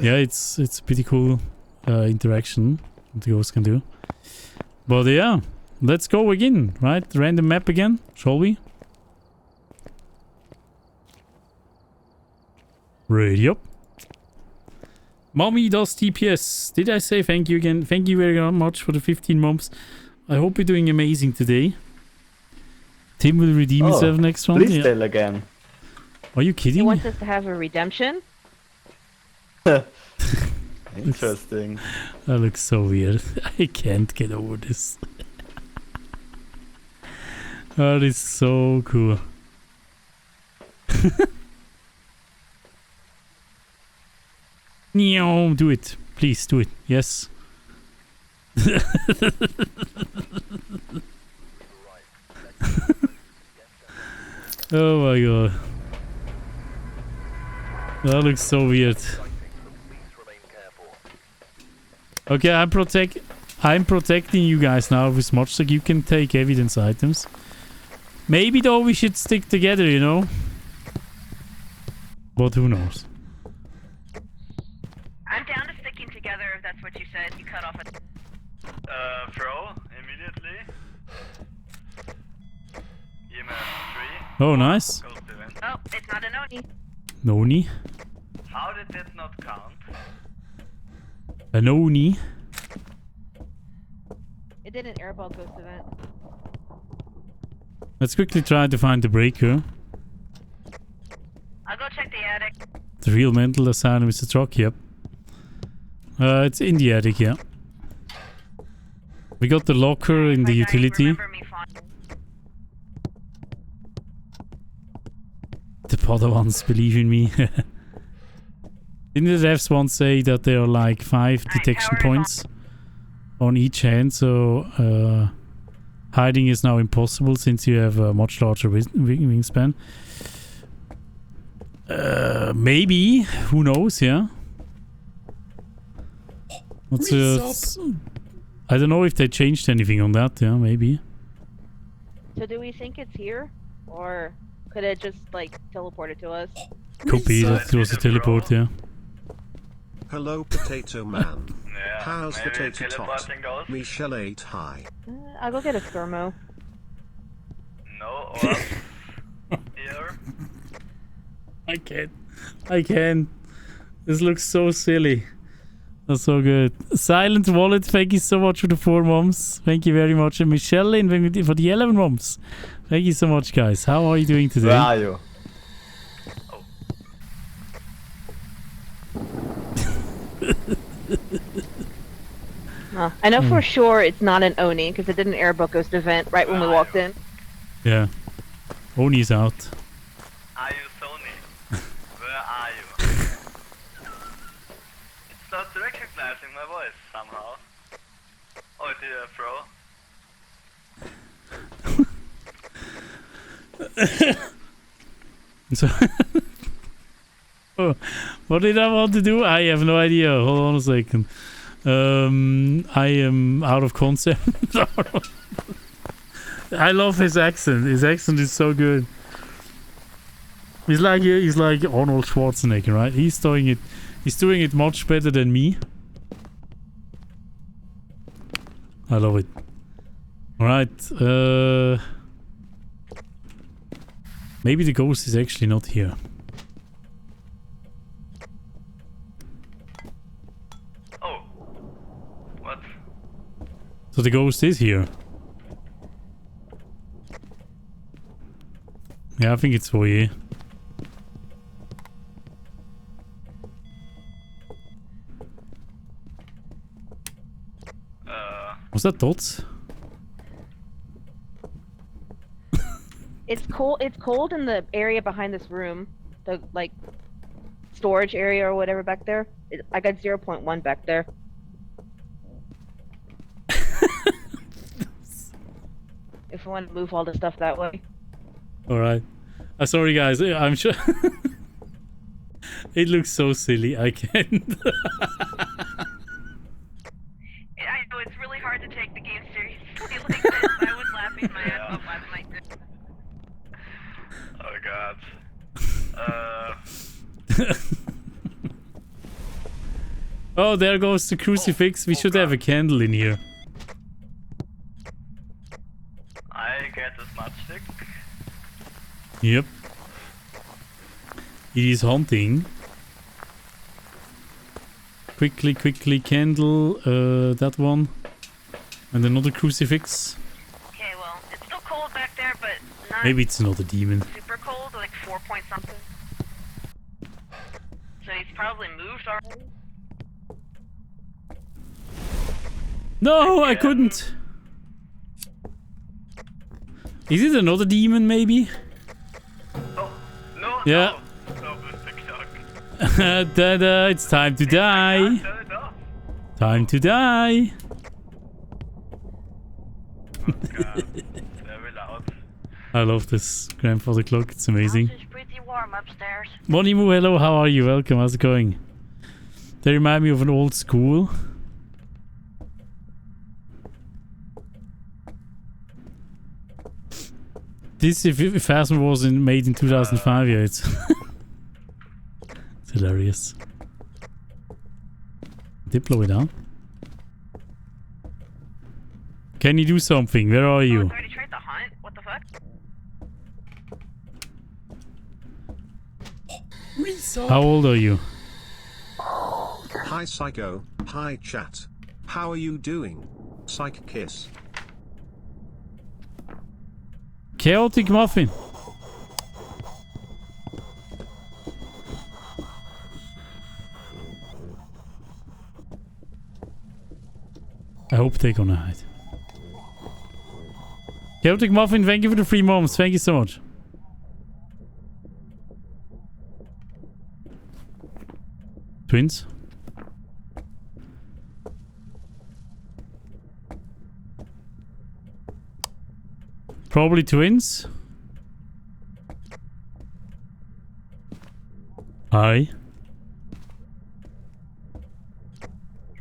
Yeah, it's a pretty cool interaction that the ghost can do. But yeah, let's go again, right? Random map again, shall we? Ready up. Mommy does TPS. Did I say thank you again? Thank you very much for the 15 months. I hope you're doing amazing today. Tim will redeem himself next round. Please Yeah. tell again. Are you He kidding? wants us to have a redemption. Interesting. That looks so weird. I can't get over this. That is so cool. No, do it. Please do it. Yes. Oh my god. That looks so weird. Okay, I'm protecting you guys now with much like you can take evidence items. Maybe though we should stick together, you know? But who knows? I'm down to sticking together if that's what you said. You cut off it. Throw immediately. EMF Oh, nice. 3 goes to event. Oh, it's not an Oni. Noni. How did that not count? A Noni. It did an airball ghost event. Let's quickly try to find the breaker. I'll go check the attic. The real mental asylum is the truck, yep. It's in the attic, yeah. We got the locker in the Like, I utility. remember me finding- The Padawans believe in me. Didn't the devs once say that there are like 5 detection tower is points on each hand, so hiding is now impossible since you have a much larger wingspan? Maybe. Who knows, yeah? What's I don't know if they changed anything on that, yeah, maybe. So do we think it's here? Or could it just, like, teleport it to us? Could be that it was a teleport, yeah. Hello, Potato Man. Yeah, How's maybe Potato Tot? teleporting goes. Michelle 8 hi. I'll go get a skirmo. No, or here. I can't. I can. This looks so silly. That's so good. Silent Wallet, thank you so much for the 4 months. Thank you very much. And Michelle Lynn for the 11 months. Thank you so much, guys. How are you doing today? Where are you? I know for sure it's not an Oni because it did an Airbook Ghost event right when we walked in. Yeah. Oni's out. Are you Sony? Where are you? It starts recognizing my voice somehow. Oh, did I throw? So oh, what did I want to do? I have no idea. Hold on a second. I am out of concept. I love his accent. His accent is so good. He's like Arnold Schwarzenegger, right? He's doing it much better than me. I love it. All right. Maybe the ghost is actually not here. Oh. What? So the ghost is here. Yeah, I think it's foyer. Was that dots? It's cold. It's cold in the area behind this room, the like storage area or whatever back there. I got 0.1 back there. If I want to move all the stuff that way. All right. Sorry, guys. I'm sure it looks so silly. I can't. I know it's really hard to take the game seriously like this. I was laughing my ass off last night. Oh god. Oh, there goes the crucifix. We should have a candle in here. I get a smudge stick. Yep. It is haunting. Quickly, candle. That one. And another crucifix. Okay, well, it's still cold back there, but not Maybe it's another demon. super cold, like 4 point something. So he's probably moved already. No, I couldn't. Is it another demon, maybe? Oh, no, Yeah. no, Mr. Clock. Da-da, it's time to die. Turn it off. Time to die. Oh god, it's very loud. I love this grandfather clock. It's amazing. House is pretty warm upstairs. Monimu, hello, how are you? Welcome, how's it going? They remind me of an old school. This, if Phasmo was made in 2005, yeah, it's... it's hilarious. Diplo it down. Can you do something? Where are you? Oh, already tried the hunt? What the fuck? How old are you? Hi Psycho, hi chat. How are you doing? Psych kiss. Chaotic Muffin. I hope they're gonna hide. Chaotic Muffin, thank you for the 3 months. Thank you so much. Twins? Probably twins. Hi.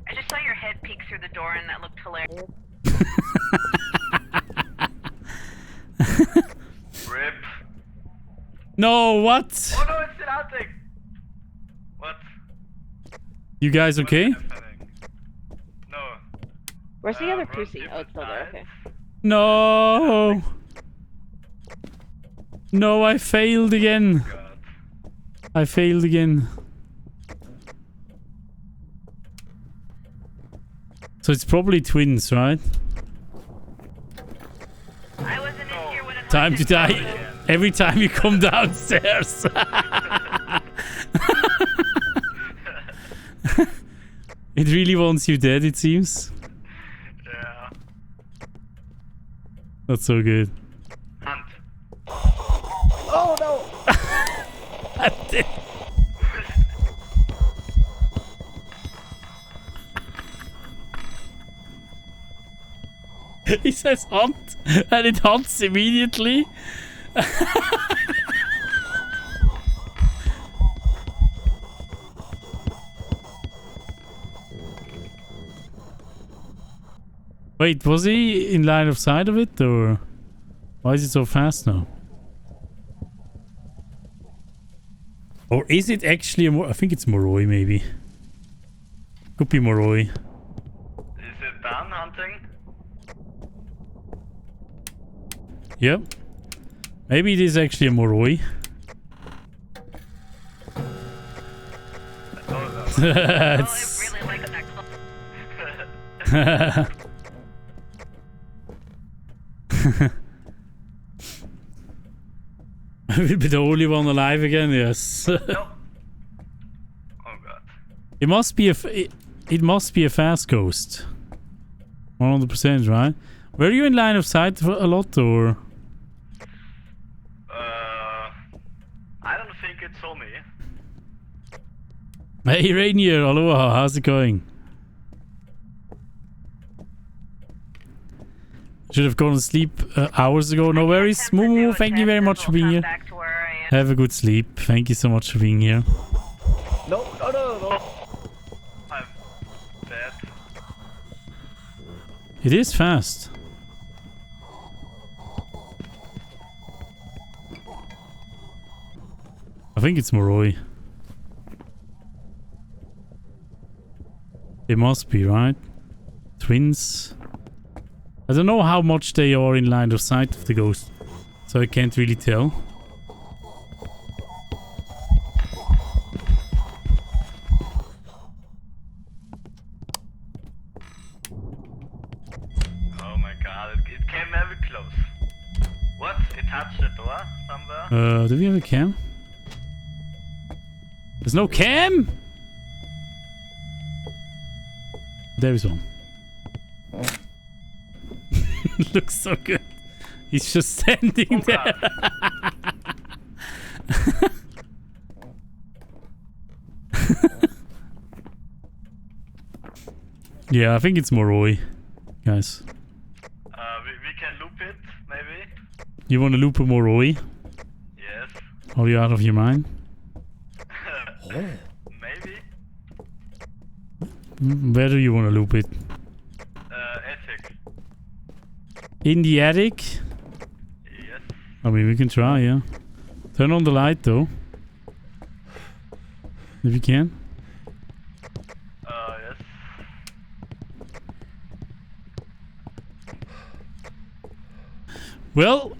I just saw your head peek through the door and that looked hilarious. Rip. No, what? Oh no, it's still outing. What? You guys okay? What's happening? No. Where's the other Rose Pussy? people Oh, it's still there. died. Okay. No. No, I failed again. God. I failed again. So it's probably twins, right? I wasn't in here when it Time to die every time you come downstairs. It really wants you dead, it seems. Yeah. That's so good. Hunt. Oh no! He says hunt, and it hunts immediately. Wait, was he in line of sight of it, or why is it so fast now? Or is it actually I think it's Moroi, maybe. Could be Moroi. Is it done hunting? Yep. Maybe it is actually a Moroi. Oh no. Oh, it really likes that clock. I will be the only one alive again, yes. No. Oh god. It must be it must be a fast ghost. 100%, right? Were you in line of sight for a lot, or? I don't think it saw me. Hey Rainier, aloha, how's it going? Should have gone to sleep hours ago. No worries. Moo, thank you very much for being here. Back to where I am. Have a good sleep. Thank you so much for being here. No, no, no, no. I'm dead. It is fast. I think it's Moroi. It must be, right? Twins. I don't know how much they are in line of sight of the ghost, so I can't really tell. Oh my god, it came very close. What? It touched the door somewhere? Do we have a cam? There's no cam? There is one. Looks so good. He's just standing there. Yeah, I think it's Moroi, guys. We can loop it, maybe? You want to loop a Moroi? Yes. Are you out of your mind? Maybe? Where do you want to loop it? Attic. In the attic? Yes. I mean, we can try, yeah. Turn on the light, though. If you can. Yes. Well,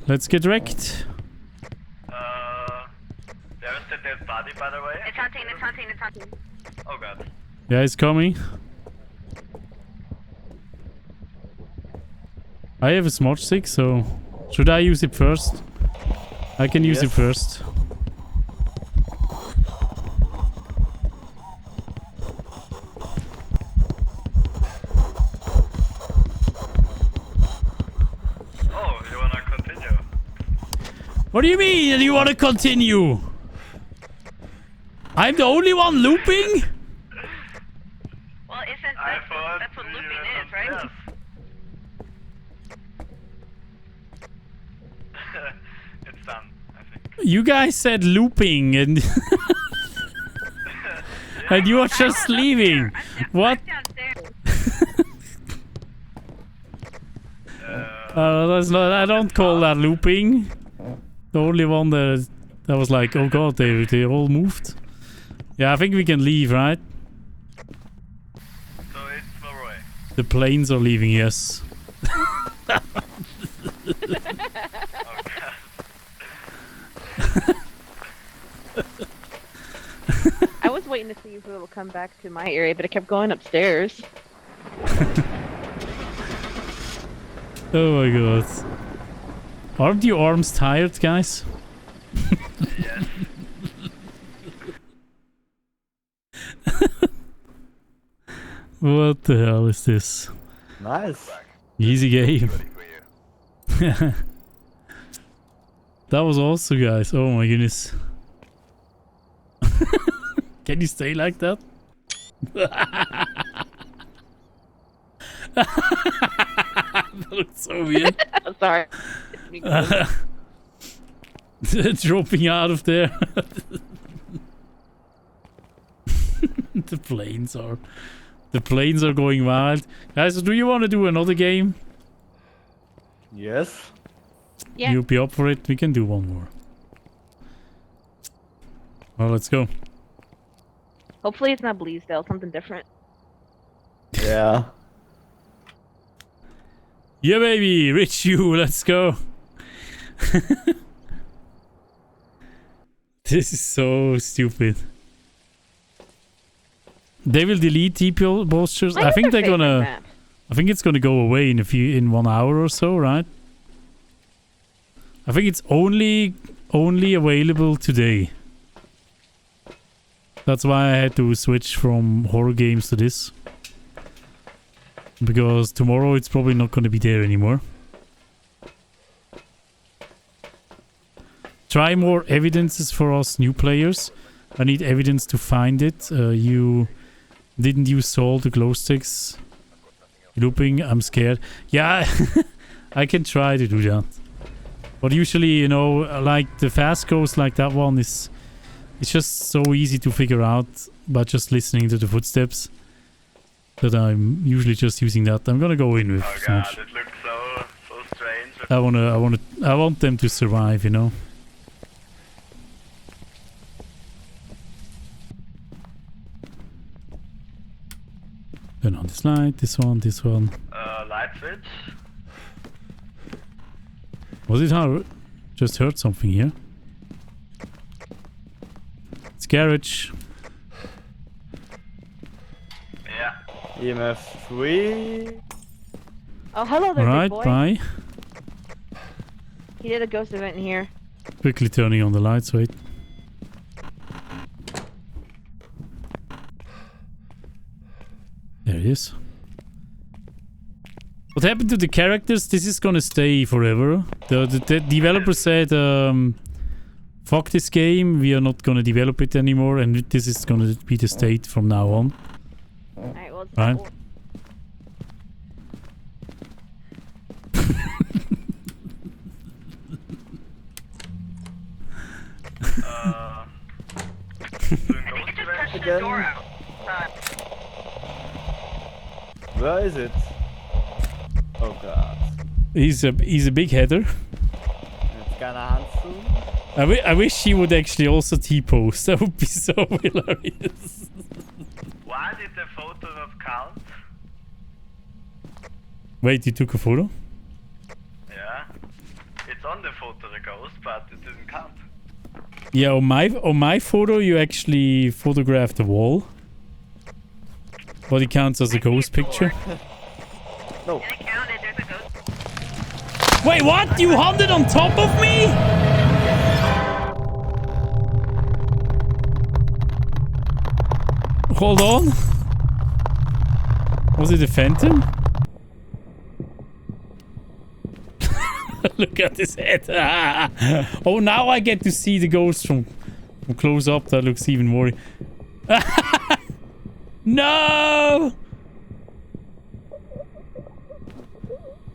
let's get wrecked. There's the dead body, by the way. It's hunting, it's hunting, it's hunting. Oh god. Yeah, it's coming. I have a smudge stick, so should I use it first? I can use it first. Oh, you wanna continue? What do you mean you want to continue? I'm the only one looping? Well, isn't I thought that's what you looping were is, right? upstairs. It's done, I think. You guys said looping and and you are just leaving. What? That's not. I don't call that looping. The only one that was like, oh god, they all moved. Yeah, I think we can leave, right? So it's Moroi. The planes are leaving, yes. Oh god. I was waiting to see if it would come back to my area, but it kept going upstairs. Oh my god. Aren't your arms tired, guys? Yes. What the hell is this? Nice. Easy game. That was also, guys. Oh my goodness. Can you stay like that? That looks so weird. I'm sorry. Dropping out of there. The planes are going wild. Guys, do you want to do another game? Yes. Yeah. You'll be up for it? We can do one more. Well, let's go. Hopefully it's not Bleasdale, something different. Yeah. Yeah, baby! Rich you, let's go! This is so stupid. They will delete TP postures. I think they're gonna... Map. I think it's gonna go away in 1 hour or so, right? I think it's only available today. That's why I had to switch from horror games to this. Because tomorrow it's probably not gonna be there anymore. Try more evidences for us new players. I need evidence to find it. You didn't use salt or glow sticks. Looping, I'm scared. Yeah, I can try to do that. But usually, you know, like the fast goes like that one is... It's just so easy to figure out by just listening to the footsteps. That I'm usually just using that. I'm gonna go in with Oh Snatch. god, it looks so strange. I want them to survive, you know. Turn on this light, this one. Light switch. Was it hard? Just heard something here. It's garage. Yeah. EMF 3. Oh, hello there, Alright, big boy. bye. He did a ghost event in here. Quickly turning on the lights, wait. There it is. What happened to the characters? This is gonna stay forever. The developer said, fuck this game, we are not gonna develop it anymore, and this is gonna be the state from now on. Alright, well, it's Right. not- Doing I think ghost it just event? touched the Again. door out. Where is it? Oh god. He's a big header. It's kinda handsome. I wish he would actually also T-pose. That would be so hilarious. Why did the photo not count? Wait, you took a photo? Yeah. It's on the photo, the ghost, but it didn't count. Yeah, on my photo you actually photographed the wall. But it counts as a ghost picture. No. And it counted, there's a ghost. Wait, what? You hunted on top of me? Hold on. Was it a phantom? Look at his head. Oh, now I get to see the ghost from close up. That looks even more... No!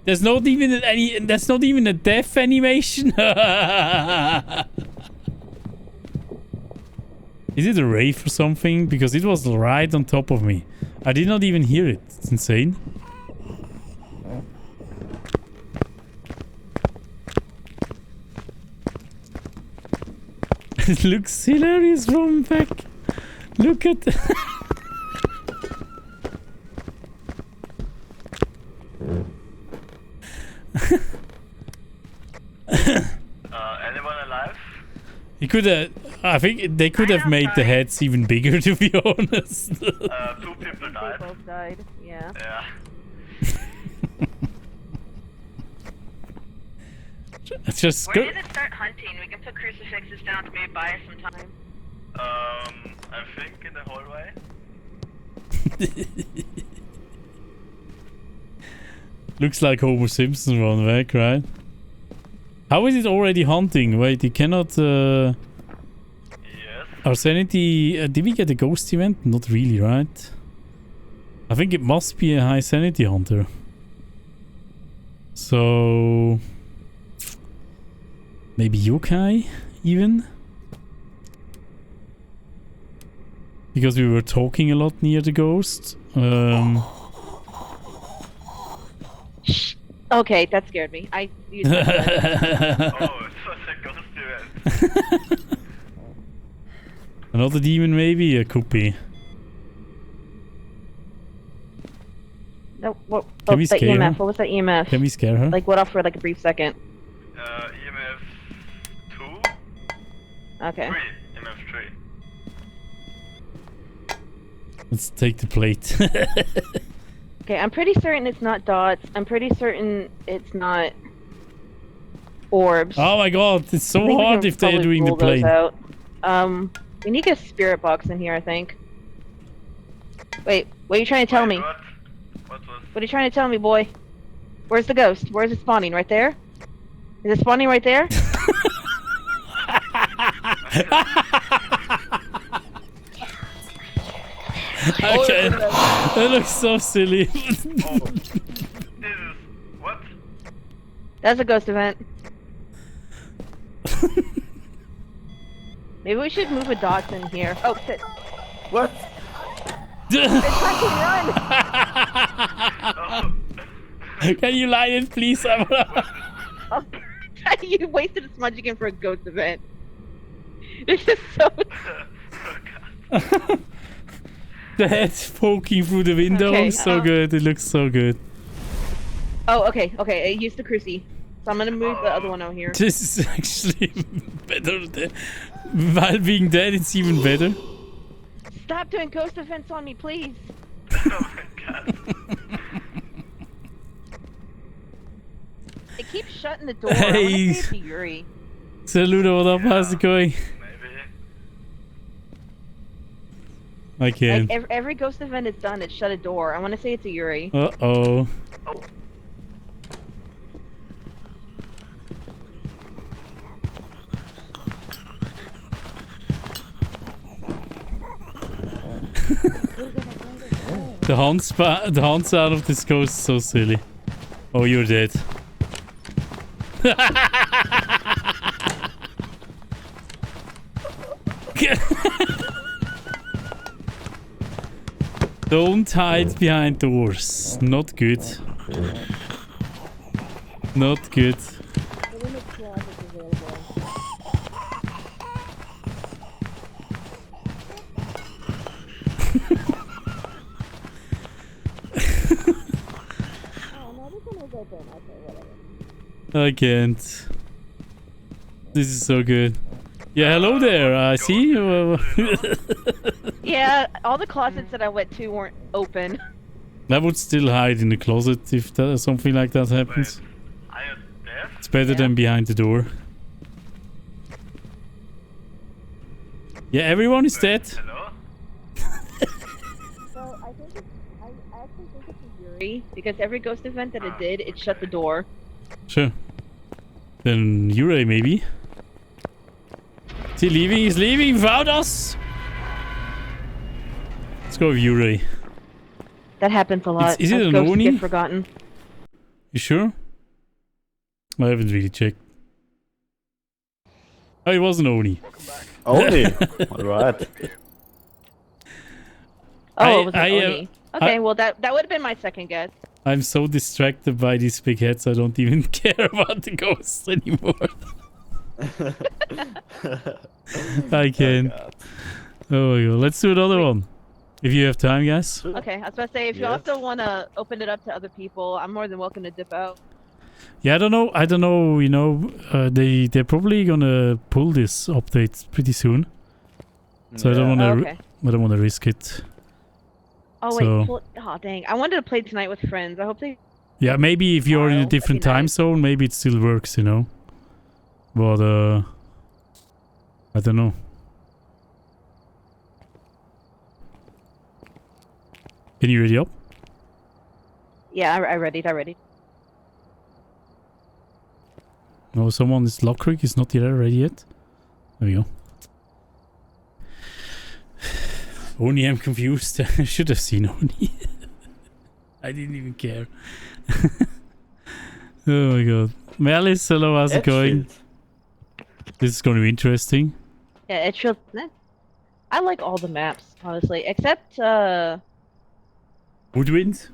There's not even any... That's not even a death animation. Is it a wraith or something? Because it was right on top of me. I did not even hear it. It's insane. It looks hilarious from back. Look at... Anyone alive? You could have. I think they could have made the heads even bigger, to be honest. 2 people They died. both died. Yeah. Yeah. It's just Where go. did it start hunting? We can put crucifixes down to maybe buy us some time. I think in the hallway. Looks like Homer Simpson run back, right? How is it already hunting? Wait, you cannot. Yes. Our sanity. Did we get a ghost event? Not really, right? I think it must be a high sanity hunter. So. Maybe yokai, even? Because we were talking a lot near the ghost. Okay, that scared me. I used Oh, it was a ghost event. Another demon, maybe? It could be. No, what? Can we that scare EMF. her? What was that EMF? Can we scare her? Like, what off for like a brief second? EMF 2? Okay. 3. EMF 3. Let's take the plate. Okay, I'm pretty certain it's not dots. I'm pretty certain it's not orbs. Oh my god, it's I so think we hard can if they're probably doing the rule those plane. out. We need to get a spirit box in here, I think. Wait, what are you trying to tell me? What? What was? What are you trying to tell me, boy? Where's the ghost? Where's it spawning? Right there? Is it spawning right there? Okay, that looks so silly. Oh. This is. What? That's a ghost event. Maybe we should move a dots in here. Oh shit! What? It's fucking run! Can you light it, please? Oh, you wasted a smudge again for a ghost event. It's just so. The head's poking through the window. Okay, So good. It looks so good. Oh, okay, okay. I used the cruci, so I'm gonna move the other one out here. This is actually better. While being dead, it's even better. Stop doing ghost events on me, please. Oh my god. It keeps shutting the door. I Hey. wanna say it's a Yuri. Saludo, what up? How's it going? Maybe. I can't. Like every ghost event is done, it shut a door. I want to say it's a Yuri. Uh-oh. Oh. The hunt sound of this ghost is so silly. Oh, you're dead. Don't hide behind doors. Not good. Not good. I can't. This is so good. Yeah, hello there. I see you. Yeah, all the closets that I went to weren't open. I would still hide in the closet if something like that happens. Wait. Are you dead? It's better than behind the door. Yeah, everyone is dead. Hello? So I actually think it's a Yuri because every ghost event that it did, it shut the door. Sure. Then Yurei, maybe. Is he leaving? He's leaving without us. Let's go with Yurei. That happens a lot. Is it as an ghosts Oni? get forgotten. You sure? I haven't really checked. Oh, it was an Oni. Only. Alright. Oh, it was an I, Oni. Okay, well that would have been my second guess. I'm so distracted by these big heads, I don't even care about the ghosts anymore. I can't. Oh my god. Let's do another one. If you have time, guys. Okay, I was about to say if you Yes. also want to open it up to other people, I'm more than welcome to dip out. Yeah, I don't know. You know, they're probably gonna pull this update pretty soon. So I don't want to. Okay. I don't want to risk it. Oh So- wait. Oh dang! I wanted to play tonight with friends. I hope they. Yeah, maybe if you're in a That'd be different time nice. zone, maybe it still works. You know. But I don't know. Can you ready up? Yeah, I ready. No, someone's Lockrick is not yet ready yet. There we go. Only I'm confused. I should have seen Oni. I didn't even care. Oh my god. Malice, hello, how's it going? Edgefield. This is going to be interesting. Yeah, it should. I like all the maps, honestly, except Woodwind?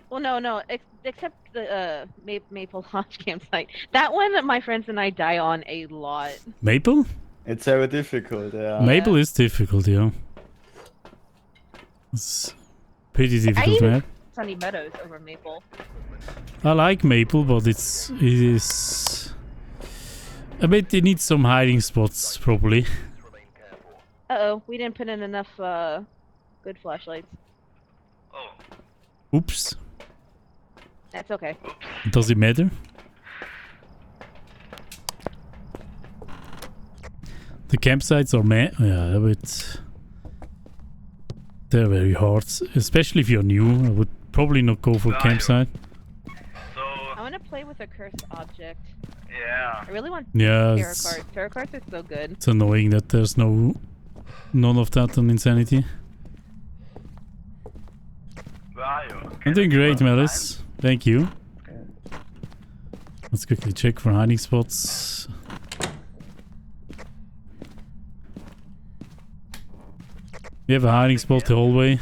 well, no, except the Maple Lodge campsite. That one, my friends and I die on a lot. Maple? It's very difficult, yeah. Maple is difficult, yeah. It's pretty difficult even- map. Sunny Meadows over Maple. I like Maple, but it is a bit. It needs some hiding spots, probably. Uh-oh, we didn't put in enough good flashlights. Oh, Oops. That's okay. Does it matter? The campsites are yeah, but they're very hard, especially if you're new. I would probably not go for campsite. so I want to play with a cursed object. yeah. I really want Yeah, tarot it's, cards. Tarot cards are so good. it's annoying that there's none of that on Insanity. Where are you? I'm doing great, Melis. Thank you. Let's quickly check for hiding spots. We have a hiding spot the hallway.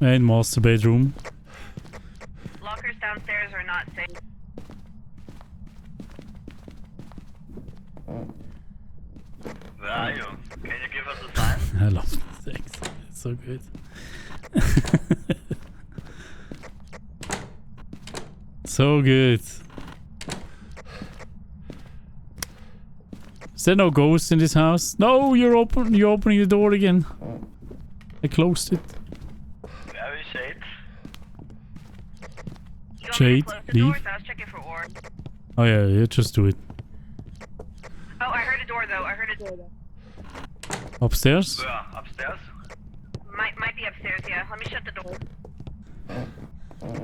And master bedroom. Lockers downstairs are not safe. Where are you? Can you give us a sign? I love it. Thanks. It's so good. So good. Is there no ghost in this house? No, you're opening the door again. I closed it. Very shade. You want me to Jade, close the leave. doors? I was checking for ore. Oh yeah, just do it. Oh, I heard a door though. I heard a door. Upstairs? Where? Upstairs? Might be upstairs. Yeah. Let me shut the door.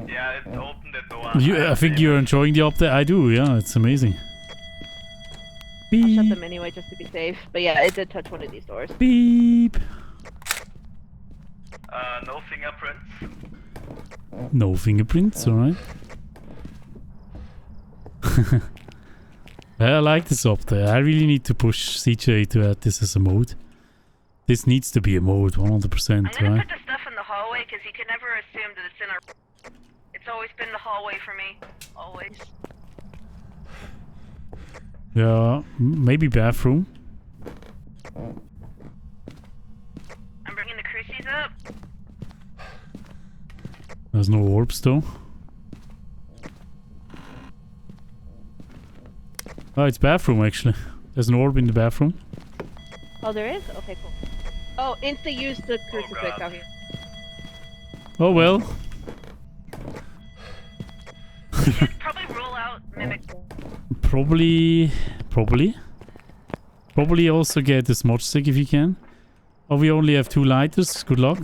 Yeah, it opened the door. I think you're enjoying the update. I do, yeah, it's amazing. I'll shut Beep, them anyway just to be safe. But yeah, it did touch one of these doors. beep. No fingerprints. No fingerprints, alright. I like this update. I really need to push CJ to add this as a mode. This needs to be a mode, 100%, I'm gonna right? put the stuff in the hallway because you can never assume that it's in our. It's always been the hallway for me. Always. Yeah, maybe bathroom. I'm bringing the crucies up. There's no orbs though. Oh, it's bathroom actually. There's an orb in the bathroom. Oh, there is? Okay, cool. Oh, Insta used the crucifix God. out here. Oh well. Just probably rule out mimic. Probably also get the smudge stick if you can. Oh, we only have 2 lighters. Good luck.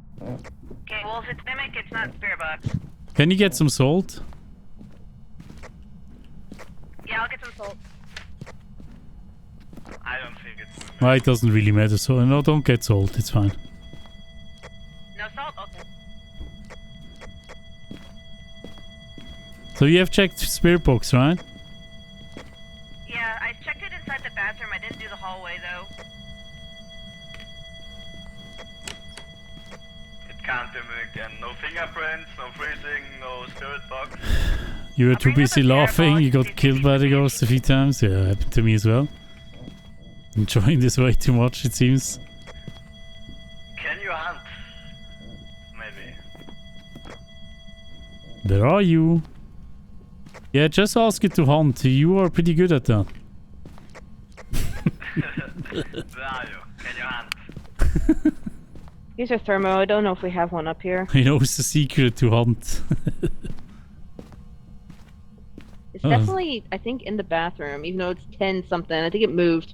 Okay, well if it's mimic, it's not spirit box. Can you get some salt? Yeah, I'll get some salt. I don't think it's. Oh, it doesn't really matter. So no, don't get salt. It's fine. No salt? Okay. So you have checked spirit box, right? Yeah, I checked it inside the bathroom. I didn't do the hallway though. It can't be moved again. No fingerprints, no freezing, no spirit box. You were I'll too bring up busy a laughing. fireball You to got see if killed you by can the see ghost a few times. Yeah, happened to me as well. Enjoying this way too much, it seems. Can you hunt? Maybe. Where are you? Yeah, just ask it to hunt. You are pretty good at that. Where are you? Can you hunt? Here's a thermo. I don't know if we have one up here. He knows the secret to hunt. It's definitely, I think, in the bathroom, even though it's 10 something. I think it moved.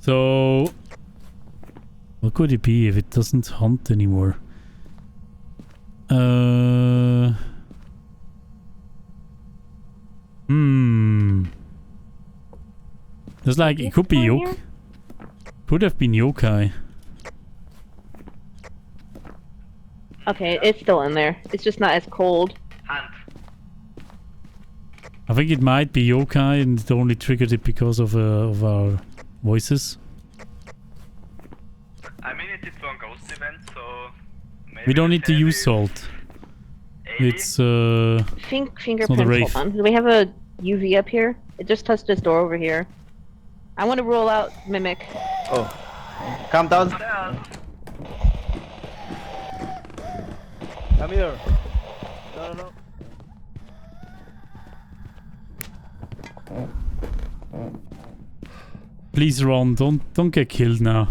So, what could it be if it doesn't hunt anymore? There's like, it could be yokai. Could have been yokai. Okay, it's still in there. It's just not as cold. Hunt. I think it might be yokai and it only triggered it because of our voices. I mean, it did one ghost event, so maybe We don't need to the use is salt. 80? It's Fingerprints. wraith. Hold on. Do we have a UV up here? It just touched this door over here. I want to rule out Mimic. Oh. Calm down. Stairs. Come here. No, no, no. Please run, don't get killed now.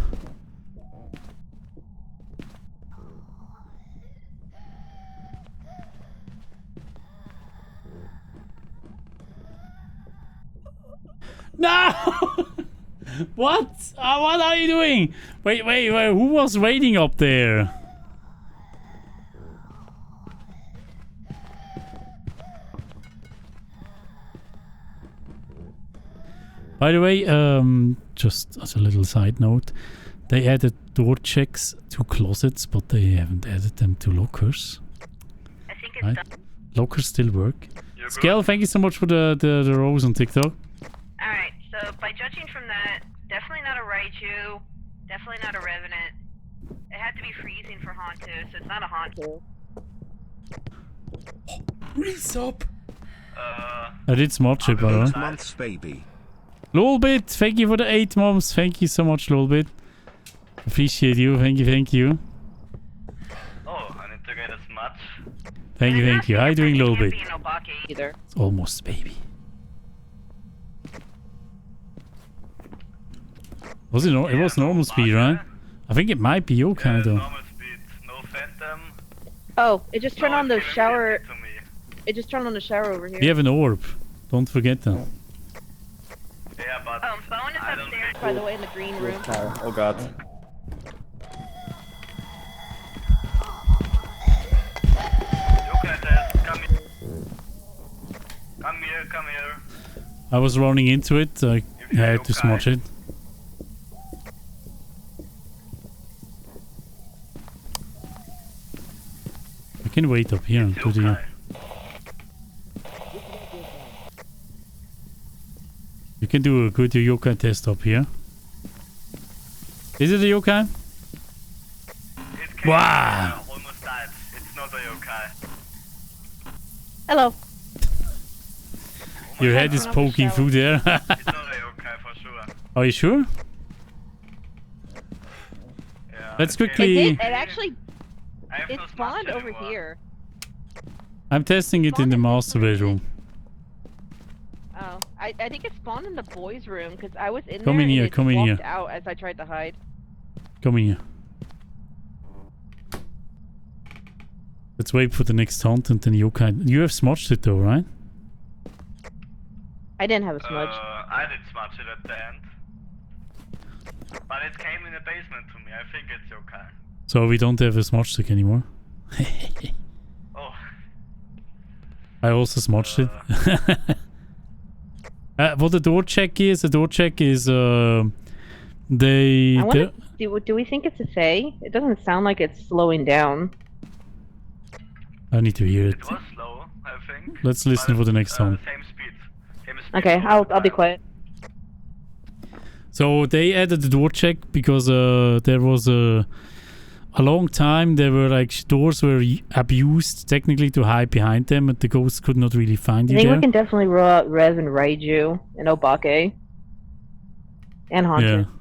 No! What? What are you doing? Wait, who was waiting up there? By the way, just as a little side note, they added door checks to closets, but they haven't added them to lockers. I think it's Right? done. Lockers still work. You're Scale, thank you so much for the rose on TikTok. Alright, so by judging from that, definitely not a Raichu, definitely not a Revenant. It had to be freezing for Hauntu, so it's not a Hauntu. Resub. Uh, I did smart it, by the way. 8 months, baby. Lolbit, thank you for the 8 months. Thank you so much, Lolbit. Appreciate you. Thank you. oh, I need to get as much. Thank you. How you doing, Lolbit? Can't be an Obake either. It's almost baby. Was it? It was normal speed, right? I think it might be yokai though. Normal speed, no phantom. Oh, it just turned No, on the it's shower. to me. It just turned on the shower over here. We have an orb. Don't forget that. Yeah, but Bone is I don't upstairs. think By the way, in the green room. Oh god. Yokai test, come here. I was running into it. I had to smudge it. I can wait up here and do the. Yokai. You can do a good yokai test up here. Is it a yokai? It came Wow. almost died. It's not a yokai. Hello. Your head is turn off the poking shower. through there. It's not a yokai for sure. Are you sure? Yeah. Let's okay. quickly- It actually, I have it no spawned smudge over anymore. here. I'm testing it in the master bedroom. Oh, I think it spawned in the boys' room because I was in Come there in and here, it come in walked here. out as I tried to hide. Come in here. Let's wait for the next hunt and then yokai. You have smudged it though, right? I didn't have a smudge. I did smudge it at the end. But it came in the basement to me. I think it's yokai. So we don't have a smudge stick anymore. Oh, I also smudged it. What the door check is? The door check is they. I want to. Do we think it's a Fae? It doesn't sound like it's slowing down. I need to hear it. it was slow, I think. Let's listen But for the next hunt. Same speed. Same speed Okay, all the I'll be time. quiet. So they added the door check because there was a long time there were like doors were abused technically to hide behind them, and the ghosts could not really find I you think there. we can definitely rule out Rev and Raiju and Obake. And haunted. Yeah.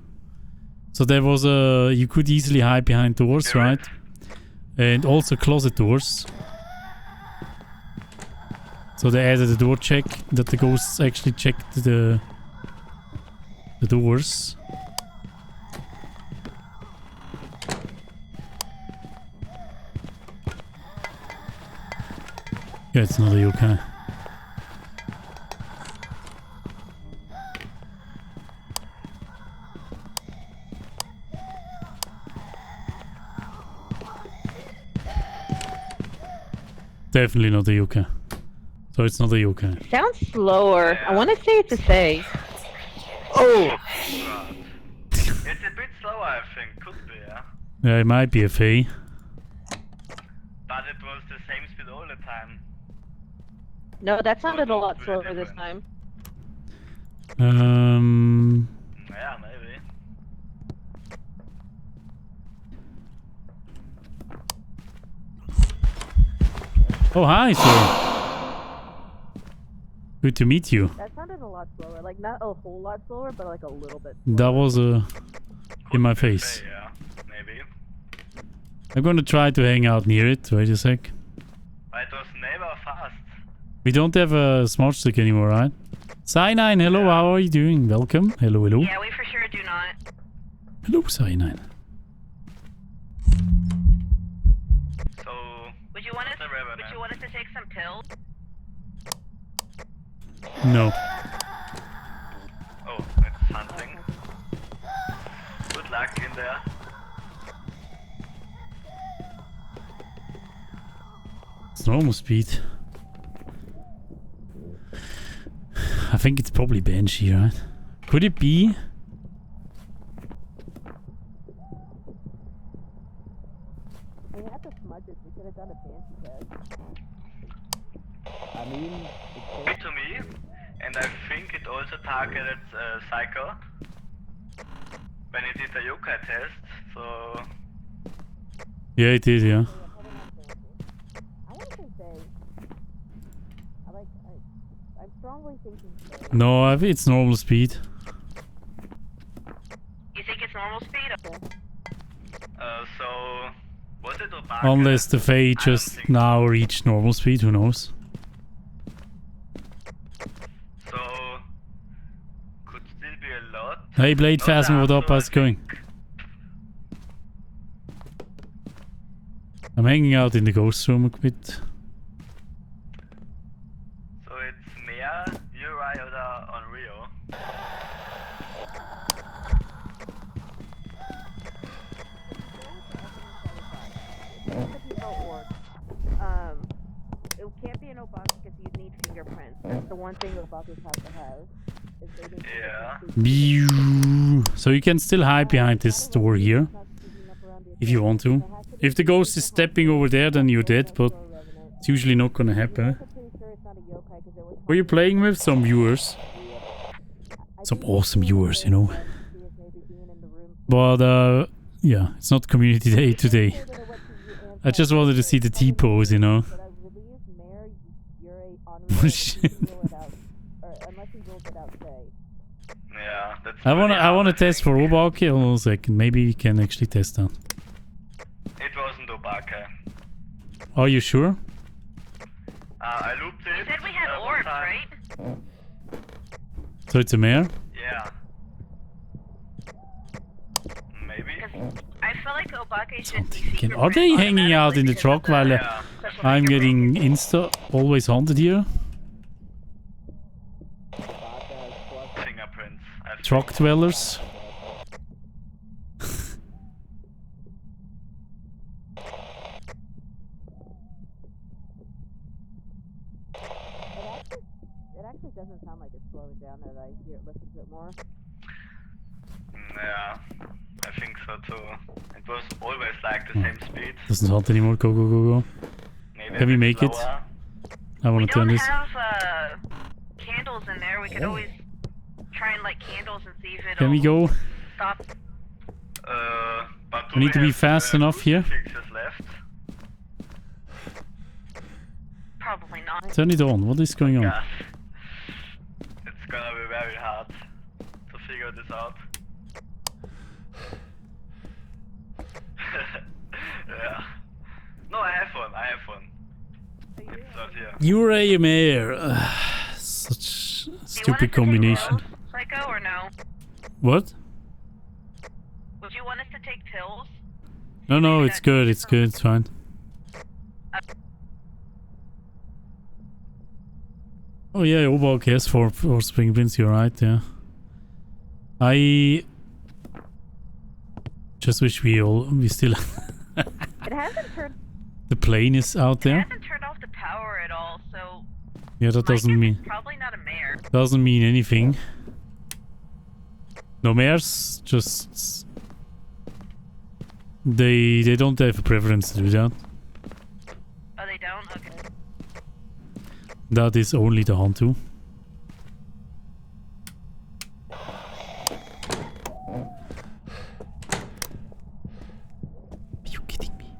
So there was a... You could easily hide behind doors, right? And also closet doors. So they added a door check that the ghosts actually checked the doors. Yeah, it's not a yokai. Definitely not a yokai. So it's not a yokai. Sounds slower. I want to say it's a say. Oh! It's a bit slower, I think. Could be, yeah. Yeah, it might be a fae. But it was the same speed all the time. No, that sounded a lot slower this time. Yeah, maybe. Oh, hi, sir. Good to meet you. That sounded a lot slower. Like, not a whole lot slower, but like a little bit. That was in my face. Yeah, maybe. I'm gonna try to hang out near it. Wait a sec. But it was never fast. We don't have a smart stick anymore, right? Cyanine, hello, how are you doing? Welcome. Hello, hello. Yeah, we for sure do not. Hello, Cyanine. So, Would you want us? The Revenant. Would you want us to take some pills? No. oh, it's hunting. Good luck in there. It's normal speed. I think it's probably Banshee, right? Could it be? We had the smudges. We could have done a fancy test. I mean, It to me, and I think it also targeted Psycho when it did the yokai test, so... Yeah, it did, yeah. I want to say. I'm strongly thinking say. No, it's normal speed. You think it's normal speed? so... Was it Obaka? Unless the Fae I don't just think now reach normal speed, who knows? So... Could still be a lot. Hey, Blade Not Phasm, what up? after, How's it I going? think. I'm hanging out in the ghost room a bit. So it's Mea, Uri, or Onryo. It can't be an Obaka because you need fingerprints. That's the one thing Obakas have to have. Is they need Yeah. Meow. So you can still hide behind this door here. If you want to. If the ghost is stepping over there, then you're dead, but it's usually not gonna happen. Who are you playing with? Some viewers. Some awesome viewers, you know. But, yeah, it's not community day today. I just wanted to see the T-pose, you know. Oh, shit. Yeah, that's I wanna pretty hard, test for think. Obake. Hold on a second. Maybe we can actually test that. It wasn't Obaka. Are you sure? I looped it. You said we had one orbs, time. right? So it's a mare? Yeah. Maybe. I feel like Obake should Something be can- secret Are they print hanging out in the automatically truck because of while Yeah. special I'm fingerprint. getting Insta always haunted here? Fingerprints. I think. Truck dwellers? It actually doesn't sound like it's slowing down now that I listen to it more. Yeah, I think so too. It was always like the same speed. Doesn't haunt anymore. Go, go, go, go. Maybe Can a we bit make it? slower. I We want to turn don't this. have candles in there. We could always try and light candles and see if it'll Can we go? stop. But do We need to be have, fast enough here. crucifixes left? Probably not. Turn it on. What is going on? Yeah. It's gonna be very hard to figure this out. one. I have one. It's not here. You're a mayor. Such stupid combination. Pills, Psycho, or no? What? Would you want us to take pills? No, it's good. It's good. It's fine. Oh yeah, Obok has four spring pins. You're right. Yeah. I just wish we still. It hasn't turned. The plane is out It there. hasn't turned off the power at all, so Yeah, that my doesn't guess mean it's probably not a mare. doesn't mean anything. No mares, just they don't have a preference to do that. Oh, they don't? Okay. That is only the Hantu. Are you kidding me?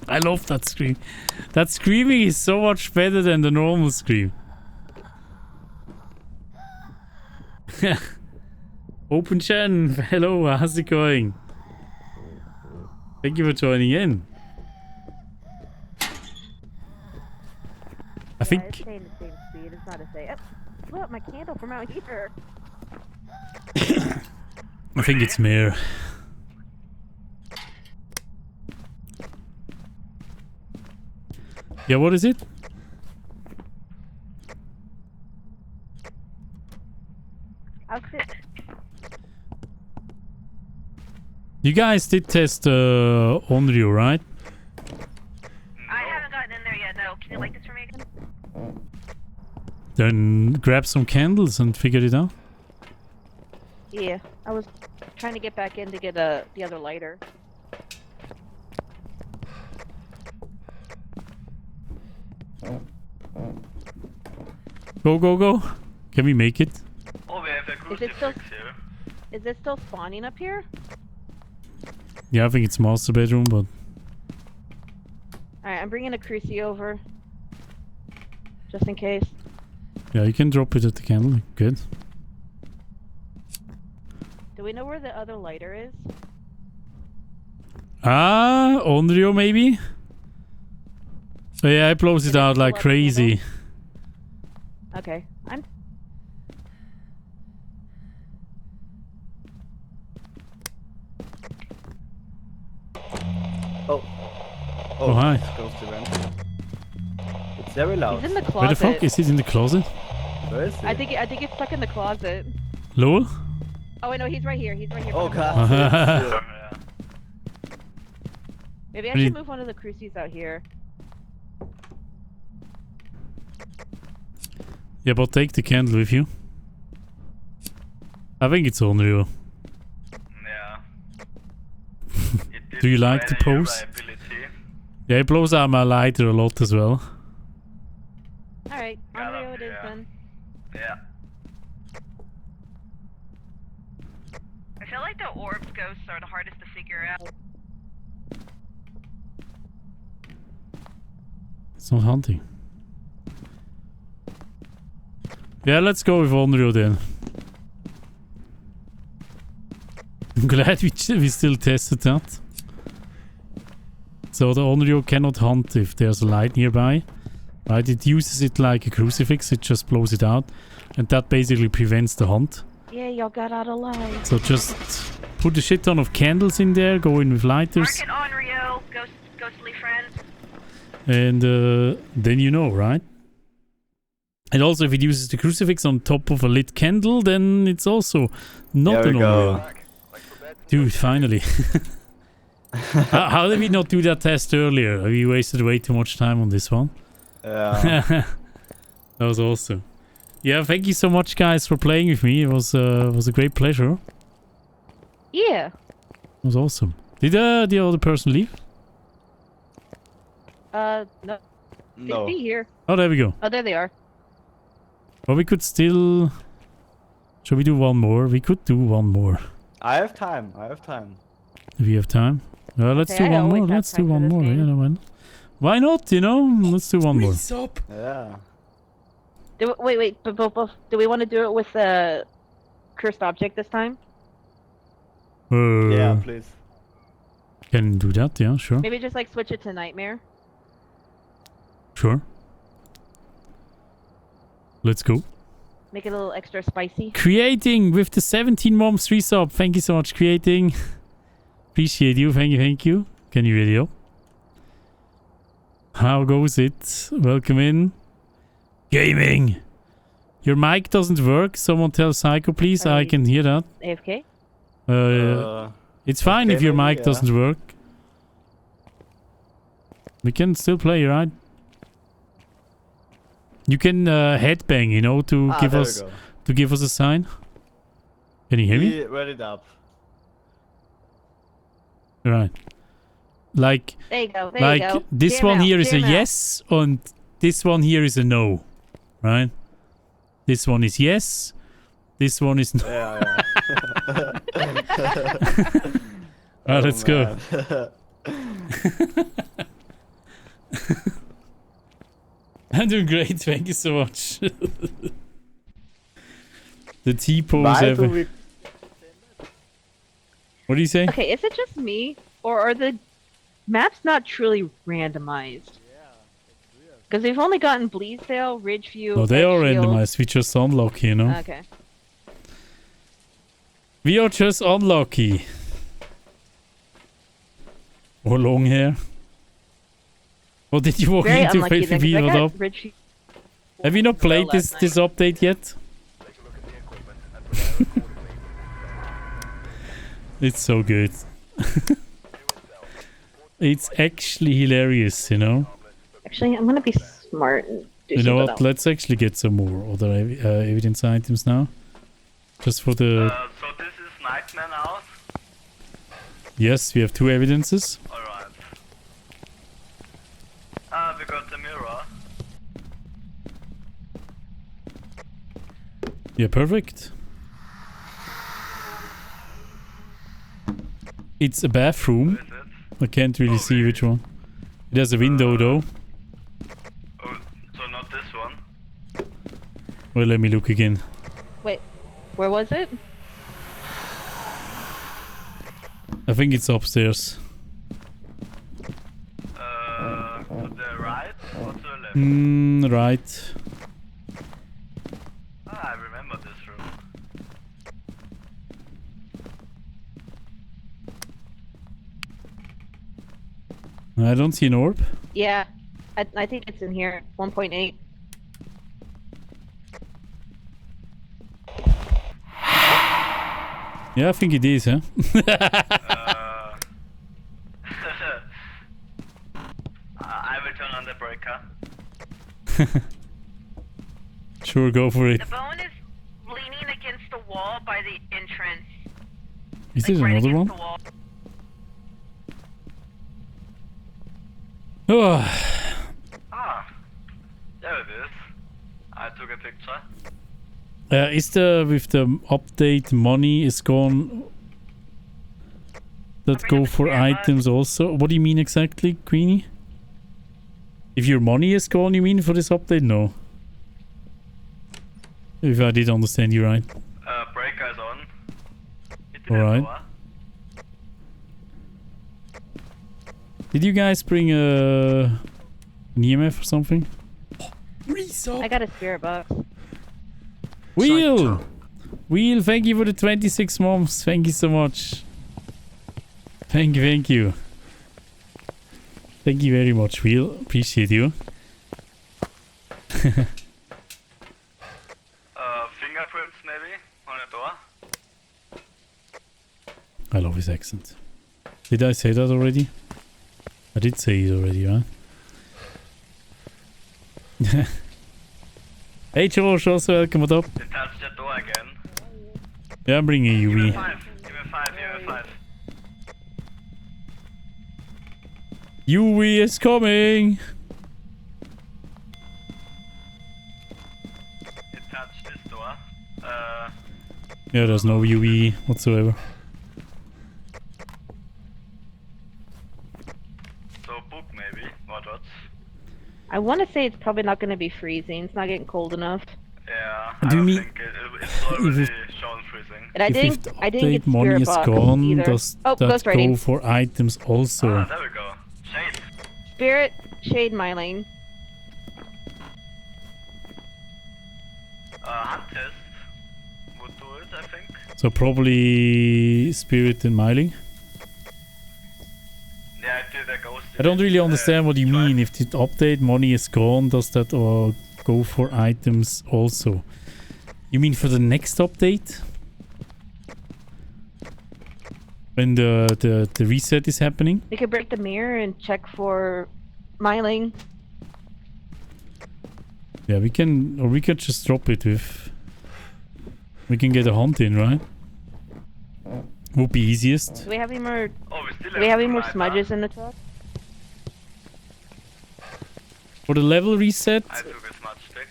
I love that scream. That screaming is so much better than the normal scream. Open Chen, hello, how's it going? Thank you for joining in. I think It's staying the same speed. It's not a say. Oh, blew up my candle from out here. I think it's Mare. Yeah, what is it? I'll sit. You guys did test Onryo, right? I haven't gotten in there yet, no. Can you light this for me again? Then grab some candles and figure it out. Yeah, I was trying to get back in to get the other lighter. Go, go, go. Can we make it? Oh, we have a Is it still- crucifix here. Is it still spawning up here? Yeah, I think it's master bedroom, but Alright, I'm bringing a cruci over. Just in case. yeah, you can drop it at the candle. Good. Do we know where the other lighter is? Ah, Onryo maybe? So yeah, it blows it Did it out blow like out the candle? crazy. Okay, I'm... Oh, hi. It's close to vent. It's very loud. He's in the closet. Where the fuck is it in the closet? Where is he? I think it's stuck in the closet. Lowell? Oh wait, no, he's right here. He's right here. Oh by the wall. god. Yeah. Maybe I What do you- should move one of the crucis out here. Yeah, but take the candle with you. I think it's Onryo. Yeah. It Do you didn't like the plan pose? reliability. Yeah, it blows out my lighter a lot as well. Alright, Got Onryo him, it is yeah. then. Yeah. I feel like the orbs ghosts are the hardest to figure out. It's not hunting. Yeah, let's go with Onryo then. I'm glad we still tested that. So the Onryo cannot hunt if there's a light nearby. Right, it uses it like a crucifix, it just blows it out. And that basically prevents the hunt. Yeah, y'all got out alive. So just put a shit ton of candles in there, go in with lighters. Mark it on Rio, ghostly friend. And then you know, right? And also if it uses the crucifix on top of a lit candle, then it's also not There an we go. Onryo. Dude, finally. How did we not do that test earlier? We wasted way too much time on this one. Yeah. That was awesome. Yeah, thank you so much guys for playing with me. It was a great pleasure. Yeah. It was awesome. Did the other person leave? No. No. They'd be here. Oh, there we go. Oh, there they are. Well, we could still... Shall we do one more? We could do one more. I have time. I have time. If you have time. Let's Okay, do I one more. always have Let's do time for one this more. game. Yeah, no, man. Why not? You know? Let's do one more. Yeah. Wait. But do we want to do it with the cursed object this time? Yeah, please. Can do that, yeah, sure. Maybe just like switch it to nightmare. Sure. Let's go. Make it a little extra spicy. Creating with the 17 months resub. Thank you so much, Creating. Appreciate you. Thank you. Can you video? How goes it? Welcome in. Gaming. Your mic doesn't work. Someone tell Psycho, please. I can hear that. AFK? It's fine if your mic doesn't work. We can still play, right? You can headbang, you know, to give us a sign. Can you hear me? Read it up. Right. Like, there you go. There you go. This one here is a yes, and this one here is a no, right? This one is yes. This one is no. Yeah. Alright, let's go. I'm doing great, thank you so much. The T-pose ever. What do you say? Okay, is it just me, or are the maps not truly randomized? Because we've only gotten Bleasdale, Ridgeview. No, they are Edgefield. randomized. We just unlucky, you know. Okay. We are just unlucky. Or long hair. Or did you walk Very into unlucky then, 'cause I not got up? Ridgeview Have you not played this update yet? It's so good. It's actually hilarious, you know. Actually, I'm gonna be smart and do You know something what? else. Let's actually get some more other evidence items now. Just for the... So this is Nightmare now? Yes, we have 2 evidences. Alright. We got the mirror. Yeah, perfect. It's a bathroom. I can't really see which one. It has a window though. Oh, so not this one? Well, let me look again. Wait, where was it? I think it's upstairs. To the right or to the left? Right. I remember this room. I don't see an orb. Yeah, I think it's in here. 1.8. Yeah, I think it is, huh? I will turn on the breaker. Sure, go for it. The bone is leaning against the wall by the entrance. Is this right another against one? the wall. Oh, There it is. I took a picture. is the with the update money is gone? That go for items also. What do you mean exactly, Queenie? If your money is gone, you mean for this update? No. If I did understand you right. Breaker is on. Alright. Did you guys bring an EMF or something? I got a spirit box. Wheel! Wheel, thank you for the 26 months. Thank you so much. Thank you. Thank you very much, Wheel. Appreciate you. Fingerprints maybe on a door. I love his accent. Did I say that already? I did say it already, right? Hey George, also welcome, what up? It touched the door again. Yeah, I'm bringing Give me UV. 5. Give me 5. Give me 5. UV is coming! It touched this door. Yeah, there's no UV whatsoever. So book maybe. What? I want to say it's probably not going to be freezing. It's not getting cold enough. Yeah, Do I you don't mean- think it's already shown freezing. And I If didn't update get money spirit is box gone, either. does Oh, that ghost go writing. for items also? Ah, there we go. Shade. Spirit, shade, myling. Hunt test would do it, I think. So probably spirit and myling. Yeah, I did a ghost. I don't really understand what you twice. mean. If the update money is gone, does that go for items also? You mean for the next update? When the reset is happening? We could break the mirror and check for myling. Yeah, we can, or we could just drop it with... We can get a hunt in, right? Would be easiest. Do we have any more? Oh, we still Do we have any more two smudges in the truck? For the level reset, I took a smudge stick.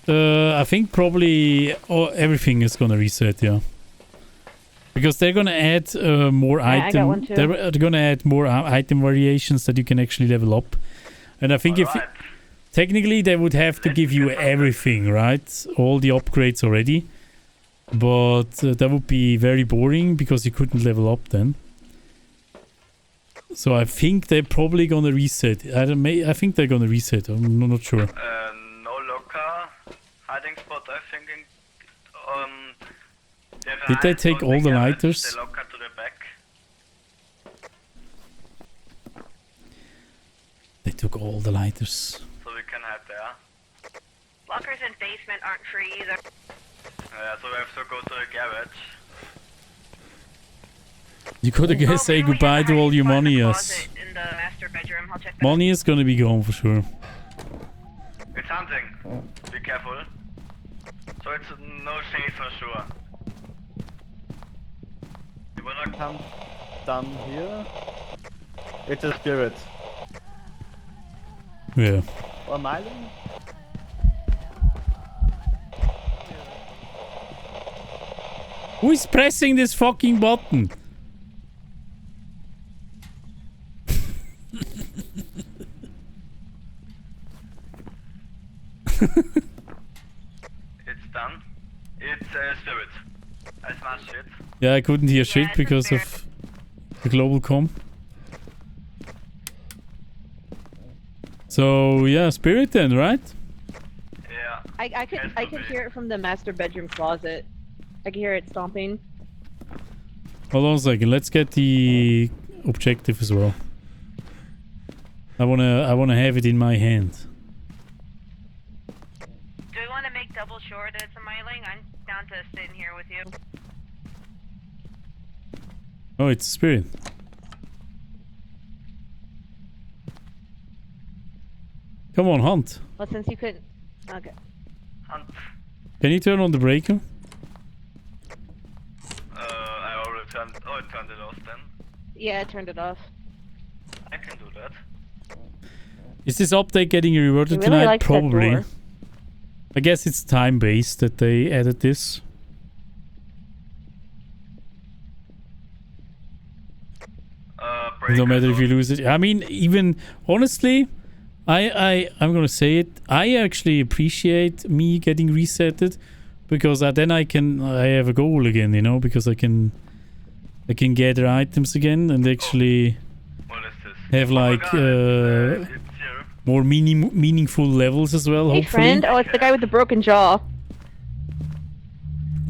I think probably everything is gonna reset, yeah. Because they're gonna add more I got one item. too. They're gonna add more item variations that you can actually level up. And I think if Alright. technically they would have to give you everything, right? All the upgrades already. But that would be very boring because you couldn't level up then. So I think they're probably gonna reset. I think they're gonna reset. I'm not sure. No locker hiding spot, I think. Did they take all the lighters? The locker to the back. They took all the lighters. So we can hide there. Lockers in basement aren't free either. Yeah, so we have to go to the garage. You gotta Well, say maybe we goodbye have to a all your hiding spot in money, the yes. closet in the master bedroom. I'll check that. Money is gonna be gone for sure. It's hunting. Be careful. So it's no shade for sure. You wanna Come down here. It's a spirit. Yeah. Or myling? Who is pressing this fucking button? It's done. It's a spirit. I smashed it. Yeah, I couldn't hear shit it's a because spirit. of the global com. So yeah, spirit then, right? Yeah. I could Has I to could be. hear it from the master bedroom closet. I could hear it stomping. Hold on a second. Let's get the objective as well. I wanna have it in my hand. Do we want to make double sure that it's a myling? I'm down to sit in here with you. Oh, it's a spirit. Come on, hunt. Well, since you couldn't. Okay. Hunt. Can you turn on the breaker? I already turned. Oh, I turned it off then. Yeah, I turned it off. I can do that. Is this update getting I reverted really tonight? liked that Probably. door. I guess it's time-based that they added this. No matter if you lose it. I mean, even honestly, I'm gonna say it. I actually appreciate me getting resetted because then I have a goal again, you know, because I can gather items again and actually What is this? have like Oh my God, it's here. more meaningful levels as well. Hey, Hopefully, friend. Oh, it's the guy with the broken jaw.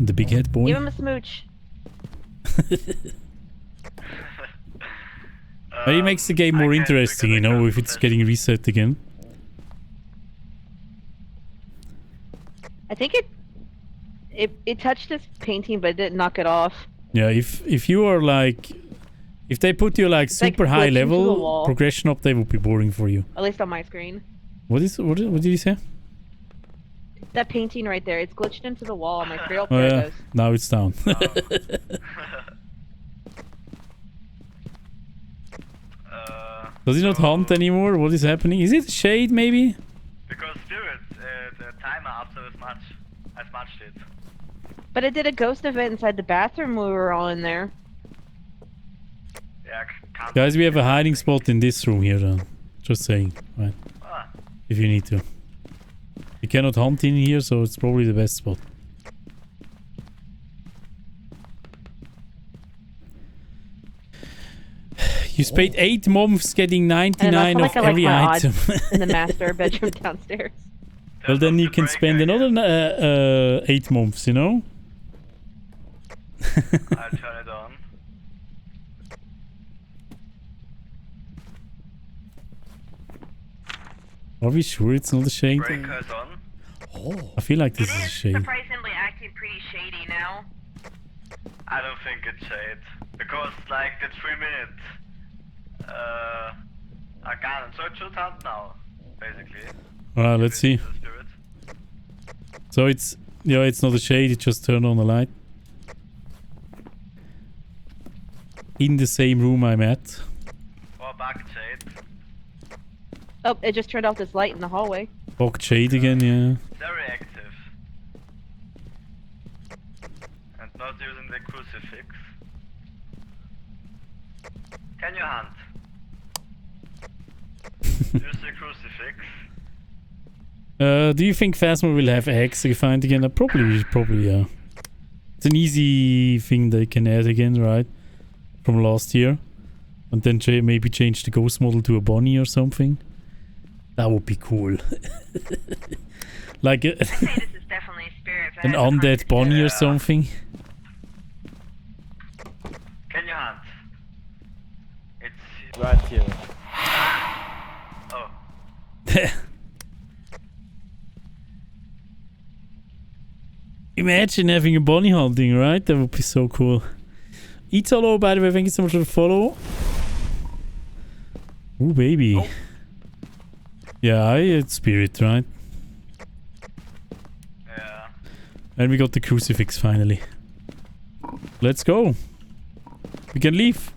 the big head boy. Give him a smooch. But it makes the game more interesting, you know, if it's getting reset again. I think it touched this painting, but it didn't knock it off. Yeah, if you are like, if they put you like It's like super high glitched into the level, wall. progression update would be boring for you. At least on my screen. What did you say? That painting right there, it's glitched into the wall on my screen. Oh, Oh there yeah, it goes. now it's down. Does he not hunt anymore? What is happening? Is it shade maybe? Because spirit, the timer after the smudge, I smudged it. But it did a ghost event inside the bathroom when we were all in there. Yeah, can't. Guys, we have a hiding spot in this room here then. Just saying, right? Ah, If you need to. You cannot hunt in here, so it's probably the best spot. You spent 8 months getting 99 And of I like every my item. odds in the master bedroom downstairs. Well, then you can spend another 8 months, you know? I'll turn it on. Are we sure it's not a shade? Breaker's on. I feel like this It is a is shade. surprisingly acting pretty shady now. I don't think it's shade. Because, like, the 3 minutes are gone. So it should hunt now, basically. Alright, let's see. The spirit. So it's... Yeah, it's not a shade, it just turned on the light. In the same room I'm at. Or bugged shade. Oh, it just turned off this light in the hallway. Bugged shade again, yeah. Very active. And not using the crucifix. Can you hunt? Use the crucifix. Do you think Phasmo will have eggs refined again? Probably, yeah. It's an easy thing they can add again, right? From last year. And then maybe change the ghost model to a bunny or something. That would be cool. Like I'd say this is definitely a spirit. an undead bunny or something. Can you hunt? It's... Right here. Oh. Imagine having a bunny hunting, right? That would be so cool. Italo, by the way, thank you so much for the follow. Ooh, baby. Oh. Yeah, it's spirit, right? Yeah. And we got the crucifix finally. Let's go. We can leave.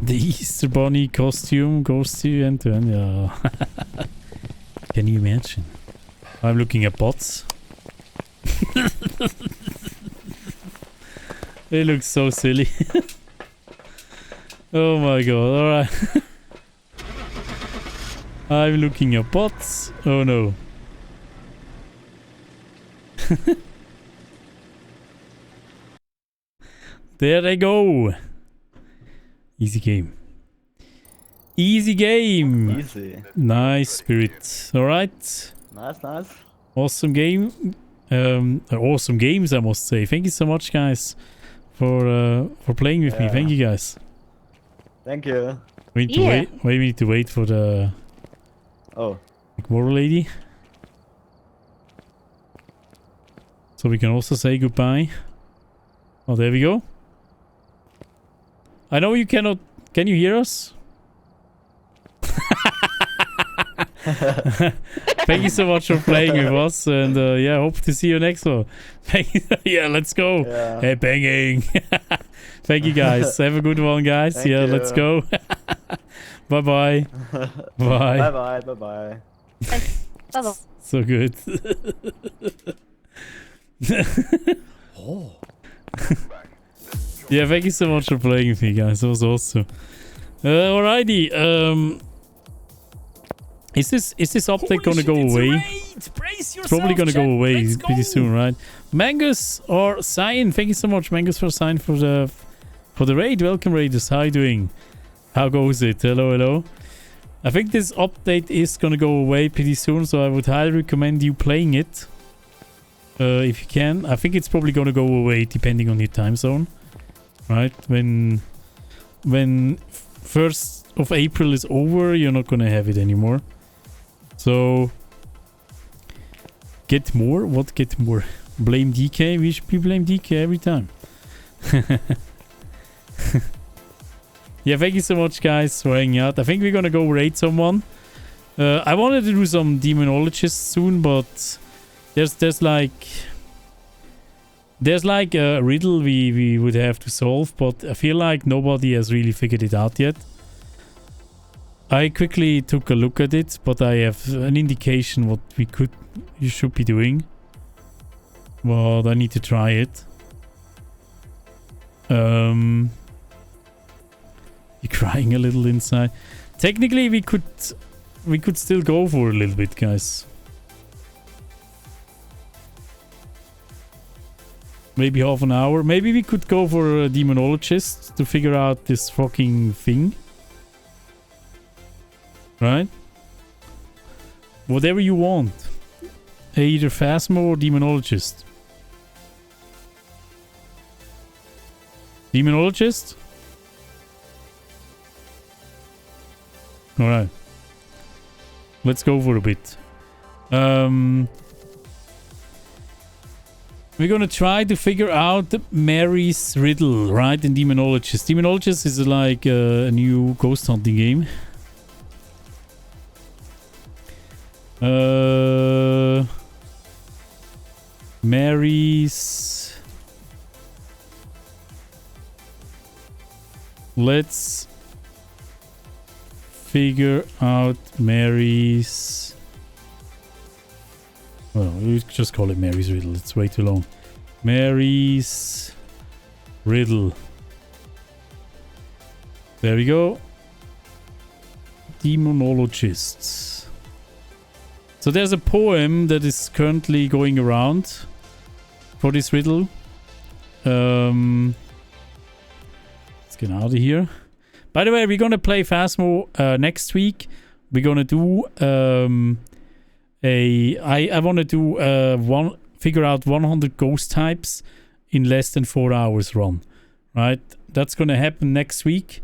The Easter Bunny costume goes to end to end. Yeah. Can you imagine? I'm looking at bots. They look so silly. Oh my god, alright. I'm looking at bots. Oh no. There they go. Easy game. Easy game. Easy. Nice spirit. Alright. Nice. Awesome game. Awesome games, I must say. Thank you so much, guys, for playing with me. Thank you, guys. Thank you. We need to wait. We need to wait for the moral lady, so we can also say goodbye. Oh, there we go. I know you cannot. Can you hear us? Thank you so much for playing with us, and yeah, hope to see you next one. Yeah, let's go. Yeah. Hey, banging. Thank you, guys. Have a good one, guys. Thank yeah, you. let's go. Bye-bye. Bye. Bye-bye. Bye-bye. Bye-bye. So good. Yeah, thank you so much for playing with me, guys. That was awesome. Alrighty. Is this update gonna go away? Brace yourself, It's probably gonna go chat. away Let's pretty go. soon, right? Mangus or Cyan, thank you so much, Mangus, for sign for the raid. Welcome, raiders. How you doing? How goes it? Hello. I think this update is gonna go away pretty soon, so I would highly recommend you playing it if you can. I think it's probably gonna go away depending on your time zone, right? When 1st of April is over, you're not gonna have it anymore. So get more? What get more? Blame DK? We should be blame DK every time. Yeah, thank you so much, guys, for hanging out. I think we're gonna go raid someone. I wanted to do some Demonologist soon, but there's like a riddle we would have to solve, but I feel like nobody has really figured it out yet. I quickly took a look at it, but I have an indication what you should be doing. But I need to try it. You're crying a little inside. Technically, we could still go for a little bit, guys. Maybe half an hour. Maybe we could go for a Demonologist to figure out this fucking thing. Right? Whatever you want. Either Phasmo or Demonologist. Demonologist? Alright. Let's go for a bit. We're gonna try to figure out Mary's riddle, right? In Demonologist. Demonologist is like a new ghost hunting game. Mary's. Let's figure out Mary's. Well, we just call it Mary's riddle. It's way too long. Mary's riddle. There we go. Demonologists. So there's a poem that is currently going around for this riddle. Let's get out of here. By the way, we're gonna play Phasmo next week. We're gonna do I want to do figure out 100 ghost types in less than 4 hours run, right? That's gonna happen next week.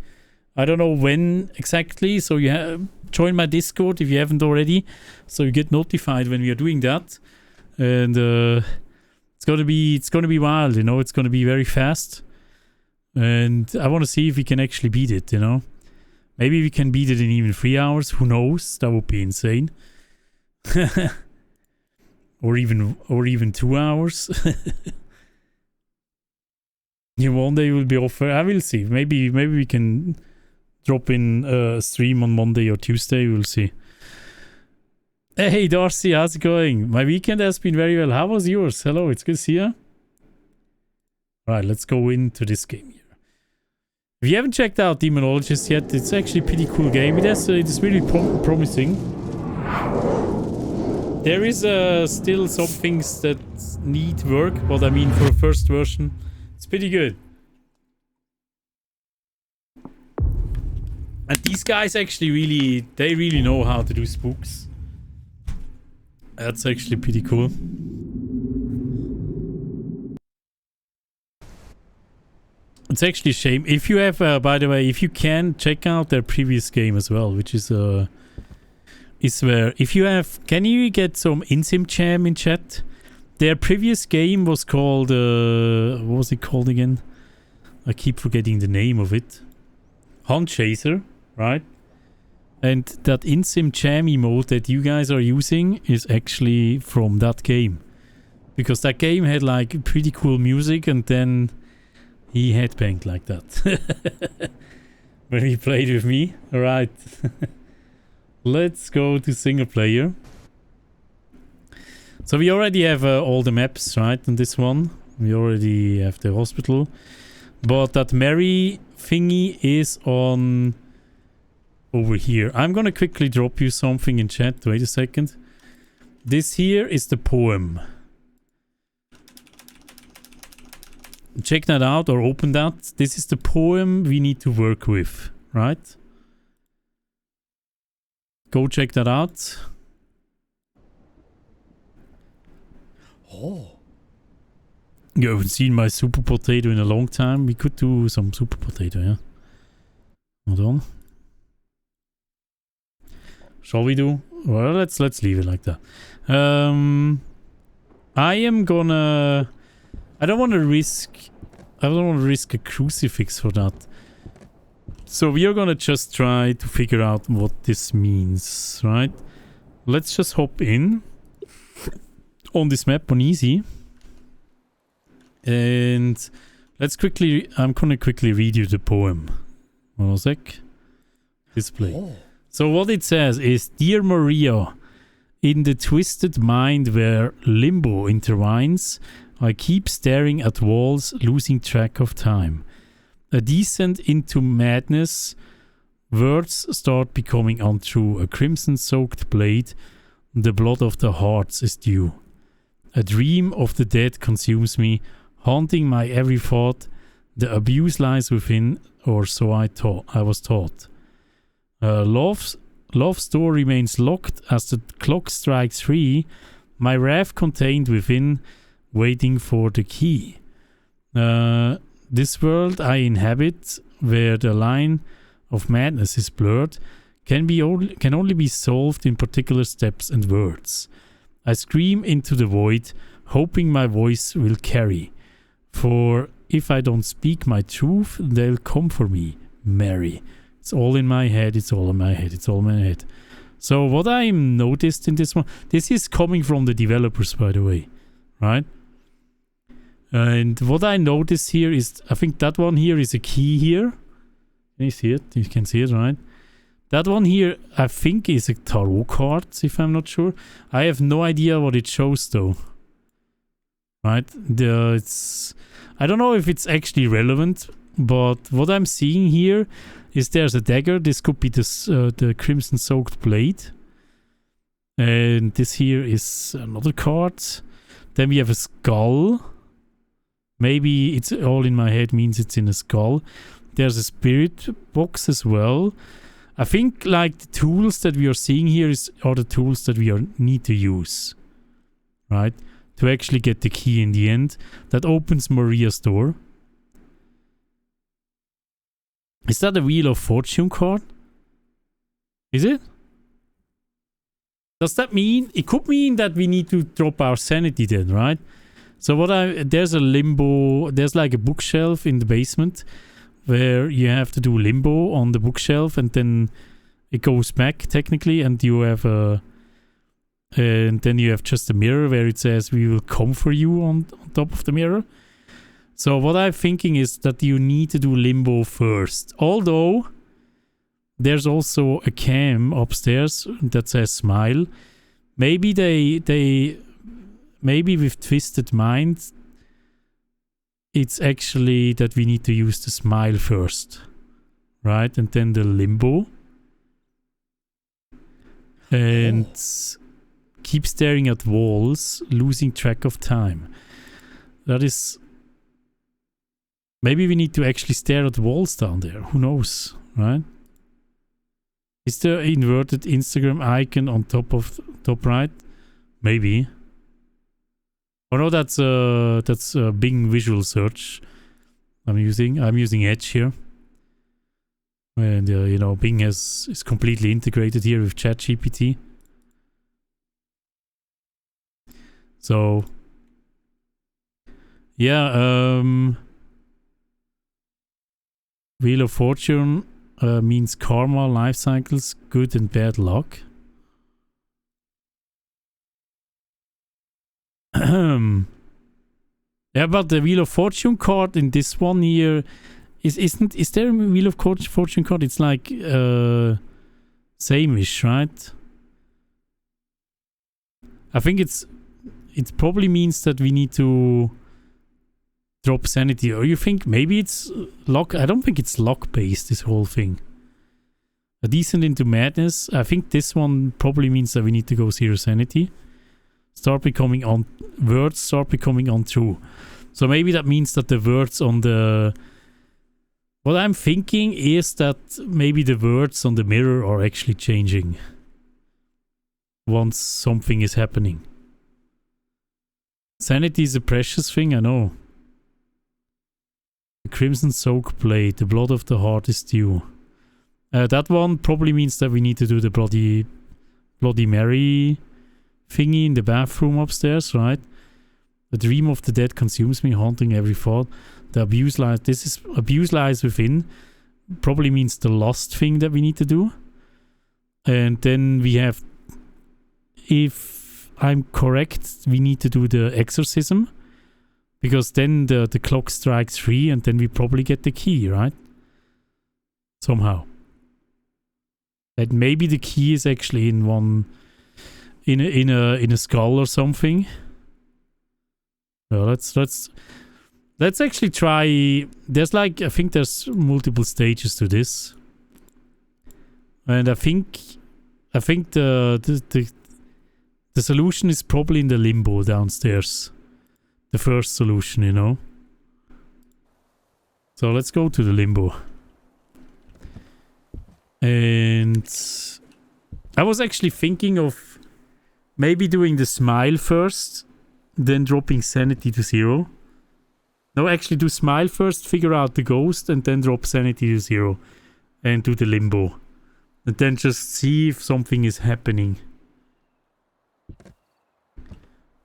I don't know when exactly, so you join my Discord if you haven't already, so you get notified when we are doing that. And it's gonna be wild, you know. It's gonna be very fast, and I want to see if we can actually beat it, you know. Maybe we can beat it in even 3 hours. Who knows? That would be insane. or even 2 hours. One day will be offer. I will see. Maybe we can drop in a stream on Monday or Tuesday. We'll see. Hey Darcy, how's it going? My weekend has been very well. How was yours? Hello, it's good to see you. Right, let's go into this game here. If you haven't checked out Demonologist yet, it's actually a pretty cool game. It's really promising. There is still some things that need work, but I mean for a first version, it's pretty good. And these guys actually really know how to do spooks. That's actually pretty cool. It's actually a shame. If you have, by the way, if you can, check out their previous game as well, which is where, if you have, can you get some Insim Jam in chat? Their previous game was called, what was it called again? I keep forgetting the name of it. Hunt Chaser, right? And that Insim Jam emote that you guys are using is actually from that game. Because that game had like pretty cool music, and then he headbanged like that. When he played with me. Alright. Let's go to single player. So we already have all the maps, right, on this one. We already have the hospital. But that Mary thingy is on over here. I'm gonna quickly drop you something in chat. Wait a second. This here is the poem. Check that out or open that. This is the poem we need to work with, right? Go check that out. Oh. You haven't seen my super potato in a long time. We could do some super potato, yeah. Hold on. Shall we do? Well, let's leave it like that. I am gonna... I don't want to risk a crucifix for that. So we are gonna just try to figure out what this means, right? Let's just hop in on this map on easy. And let's quickly... I'm gonna quickly read you the poem. One sec. Display. Oh. So what it says is, Dear Maria, in the twisted mind where limbo intertwines, I keep staring at walls, losing track of time. A descent into madness, words start becoming untrue. A crimson-soaked blade, the blood of the hearts is due. A dream of the dead consumes me, haunting my every thought. The abuse lies within, or so I was taught. Love's door remains locked as the clock strikes 3. My wrath contained within, waiting for the key. This world I inhabit, where the line of madness is blurred, can only be solved in particular steps and words. I scream into the void, hoping my voice will carry. For if I don't speak my truth, they'll come for me, Mary. It's all in my head, it's all in my head, it's all in my head. So what I noticed in this one, this is coming from the developers, by the way, right? And what I noticed here is, I think that one here is a key here. Can you see it? You can see it, right? That one here, I think, is a tarot card, if I'm not sure. I have no idea what it shows, though. Right? I don't know if it's actually relevant, but what I'm seeing here is there's a dagger. This could be the crimson-soaked blade. And this here is another card. Then we have a skull. Maybe it's all in my head means it's in a skull. There's a spirit box as well. I think like the tools that we are seeing here are the tools that we need to use, right? To actually get the key in the end. That opens Maria's door. Is that a Wheel of Fortune card? Is it? Does that mean... It could mean that we need to drop our sanity then, right? So there's a limbo... There's like a bookshelf in the basement where you have to do limbo on the bookshelf and then it goes back technically and you have and then you have just a mirror where it says we will come for you on top of the mirror. So what I'm thinking is that you need to do limbo first. Although there's also a cam upstairs that says smile. Maybe maybe with Twisted Mind it's actually that we need to use the smile first, right? And then the limbo. And keep staring at walls, losing track of time. That is... Maybe we need to actually stare at walls down there. Who knows, right? Is the inverted Instagram icon on top right? Maybe. Oh no, that's a Bing visual search I'm using Edge here. And you know, Bing is completely integrated here with ChatGPT. So yeah, Wheel of Fortune means karma, life cycles, good and bad luck. Yeah, but the Wheel of Fortune card in this one here is there a Wheel of Fortune card? It's like same-ish, right? I think it probably means that we need to drop sanity, or you think maybe it's luck? I don't think it's luck based, this whole thing. A descent into madness. I think this one probably means that we need to go 0 sanity. Words start becoming untrue. So maybe that means that the words on the... What I'm thinking is that maybe the words on the mirror are actually changing once something is happening. Sanity is a precious thing, I know. The crimson soak blade, the blood of the heart is due. That one probably means that we need to do the Bloody Mary thingy in the bathroom upstairs, right? The dream of the dead consumes me, haunting every thought. The abuse lies... This is abuse lies within. Probably means the last thing that we need to do. And then we have... If I'm correct, we need to do the exorcism. Because then the clock strikes 3 and then we probably get the key, right? Somehow. And maybe the key is actually in one... In a skull or something. So let's actually try. There's like, I think there's multiple stages to this, and I think the solution is probably in the limbo downstairs. The first solution, you know. So let's go to the limbo. And I was actually thinking of maybe doing the smile first, then dropping sanity to 0. No, actually do smile first, figure out the ghost, and then drop sanity to 0. And do the limbo. And then just see if something is happening.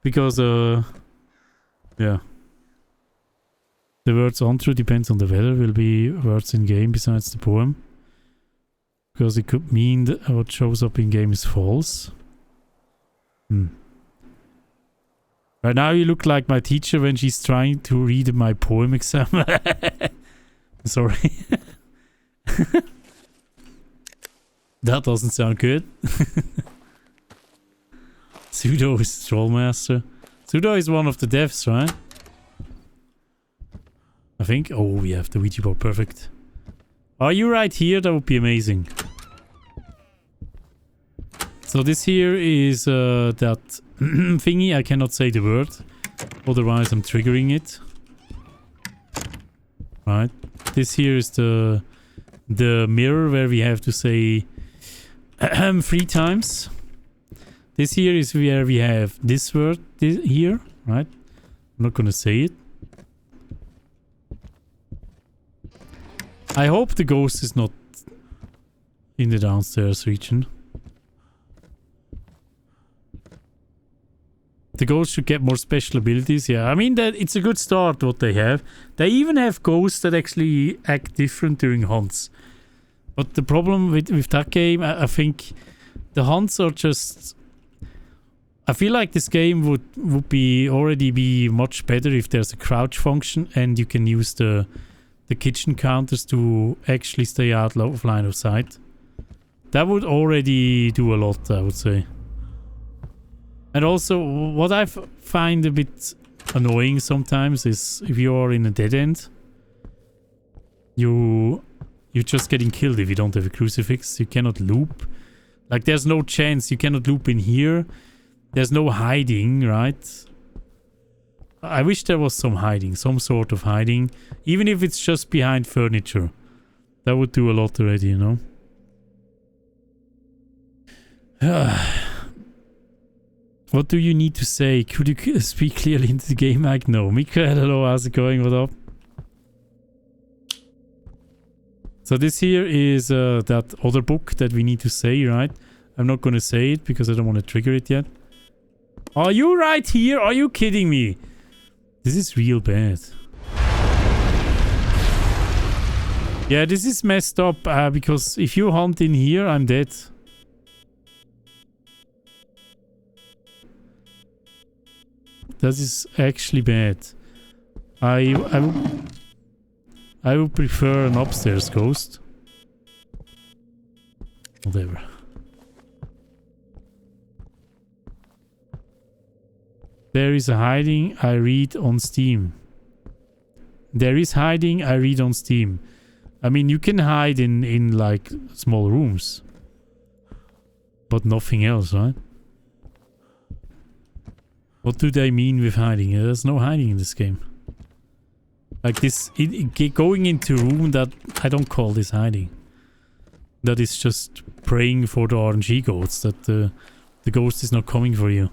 Because, yeah. The words untrue depends on the weather, will be words in game besides the poem. Because it could mean that what shows up in game is false. Right now you look like my teacher when she's trying to read my poem exam. Sorry. That doesn't sound good. Pseudo is Trollmaster. Pseudo is one of the devs, right? I think. Oh, we have the Ouija board. Perfect. Are you right here? That would be amazing. So this here is that thingy. I cannot say the word. Otherwise I'm triggering it. Right. This here is the mirror where we have to say 3 times. This here is where we have this word here, right? I'm not gonna say it. I hope the ghost is not in the downstairs region. The ghost should get more special abilities, yeah. I mean, that it's a good start what they have. They even have ghosts that actually act different during hunts. But the problem with that game, I think the hunts are just... I feel like this game would already be much better if there's a crouch function and you can use the kitchen counters to actually stay out of line of sight. That would already do a lot, I would say. And also, what I find a bit annoying sometimes is if you are in a dead end, you're just getting killed if you don't have a crucifix. You cannot loop. Like, there's no chance. You cannot loop in here. There's no hiding, right? I wish there was some hiding, some sort of hiding. Even if it's just behind furniture. That would do a lot already, you know? What do you need to say? Could you speak clearly into the game mic? No. Mikael, hello, how's it going? What up? So this here is that other book that we need to say, right? I'm not gonna say it because I don't want to trigger it yet. Are you right here? Are you kidding me? This is real bad. Yeah, this is messed up because if you hunt in here, I'm dead. That is actually bad. I would prefer an upstairs ghost. Whatever. There is a hiding I read on Steam. There is hiding I read on Steam. I mean, you can hide in like small rooms. But nothing else, right? What do they mean with hiding? There's no hiding in this game. Like this, going into a room that I don't call this hiding. That is just praying for the RNG ghosts that the ghost is not coming for you.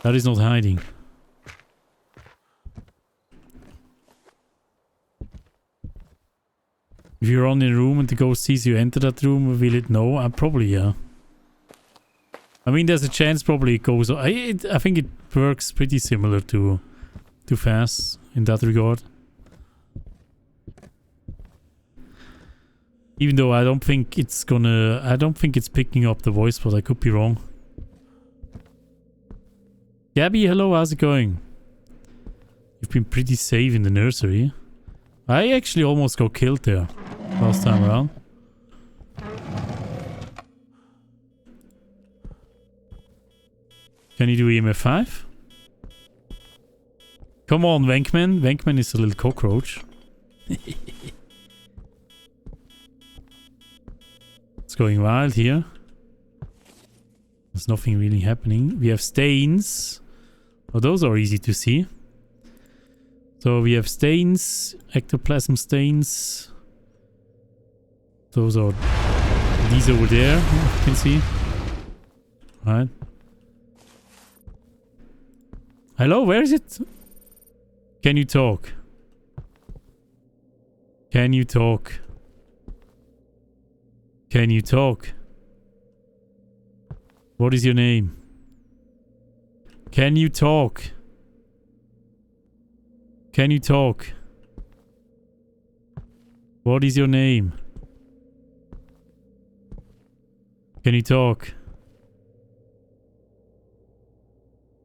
That is not hiding. If you're on in a room and the ghost sees you enter that room, will it know? Probably, yeah. I mean, there's a chance probably it goes... I think it works pretty similar to Phas in that regard. Even though I don't think it's gonna... I don't think it's picking up the voice, but I could be wrong. Gabby, hello, how's it going? You've been pretty safe in the nursery. I actually almost got killed there last time around. Can you do EMF 5? Come on, Venkman. Venkman is a little cockroach. It's going wild here. There's nothing really happening. We have stains. Oh, those are easy to see. So we have stains, ectoplasm stains. Those are these over there, you can see. Right. Hello, where is it? Can you talk? Can you talk? Can you talk? What is your name? Can you talk? Can you talk? What is your name? Can you talk?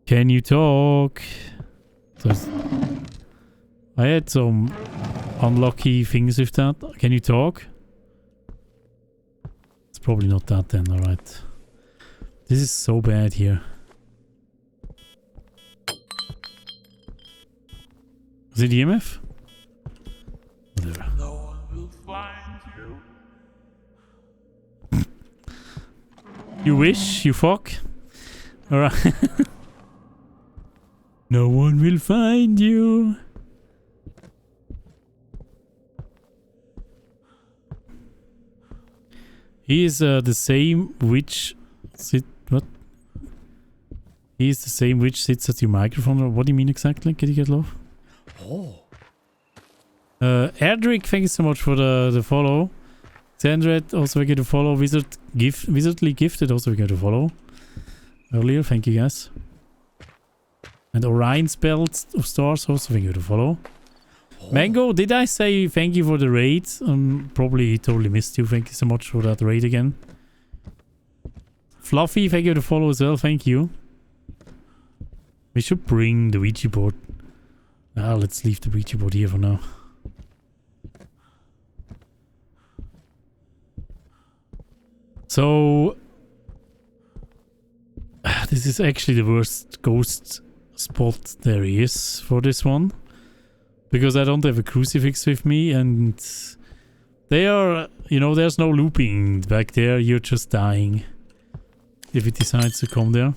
Can you talk? So I had some unlucky things with that. Can you talk? It's probably not that then, alright. This is so bad here. Is it EMF? Whatever. No one will find you. You wish, you fuck. Alright. No one will find you. He is the same witch. What? He is the same witch sits at your microphone. What do you mean exactly? Can you get low? Oh. Erdrick, thank you so much for the follow. Sandred, also we get a follow. Wizardly Gifted, also we get a follow. Earlier, thank you guys. And Orion's Belt of Stars, also thank you for the follow. Oh. Mango, did I say thank you for the raid? Probably totally missed you. Thank you so much for that raid again. Fluffy, thank you for the follow as well. Thank you. We should bring the Ouija board. Let's leave the Ouija board here for now. So this is actually the worst ghost spot there is for this one, because I don't have a crucifix with me, and they are, you know, there's no looping back there. You're just dying if it decides to come there.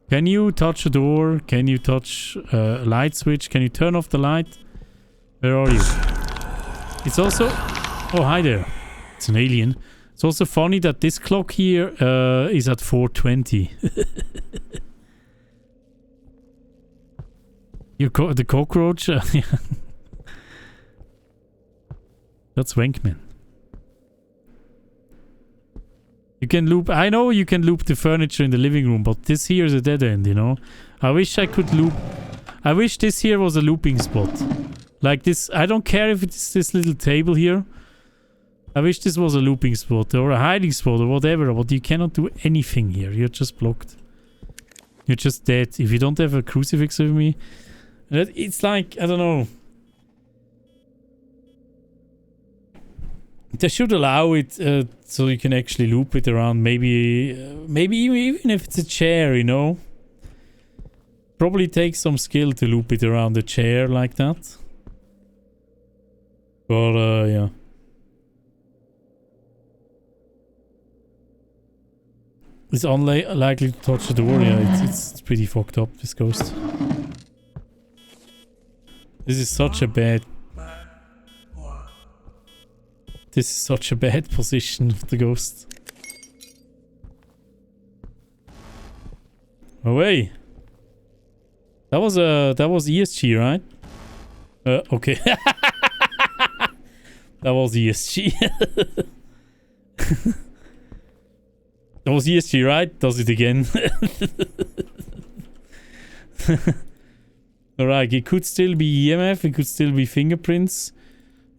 Can you touch a door? Can you touch a light switch? Can you turn off the light? Where are you? It's also... Oh, hi there. It's an alien. It's also funny that this clock here is at 4:20. The cockroach? That's Wankman. You can loop... I know you can loop the furniture in the living room, but this here is a dead end, you know? I wish I could loop... I wish this here was a looping spot. Like this... I don't care if it's this little table here. I wish this was a looping spot or a hiding spot or whatever, but you cannot do anything here. You're just blocked. You're just dead. If you don't have a crucifix with me... It's like... I don't know... They should allow it so you can actually loop it around. Maybe even if it's a chair, you know. Probably takes some skill to loop it around the chair like that. But yeah. It's unlikely to touch the door. Yeah, it's pretty fucked up, this ghost. This is such a bad... This is such a bad position of the ghost. Away. That was ESG, right? Okay. That was ESG. That was ESG, right? Does it again. Alright, it could still be EMF, it could still be fingerprints.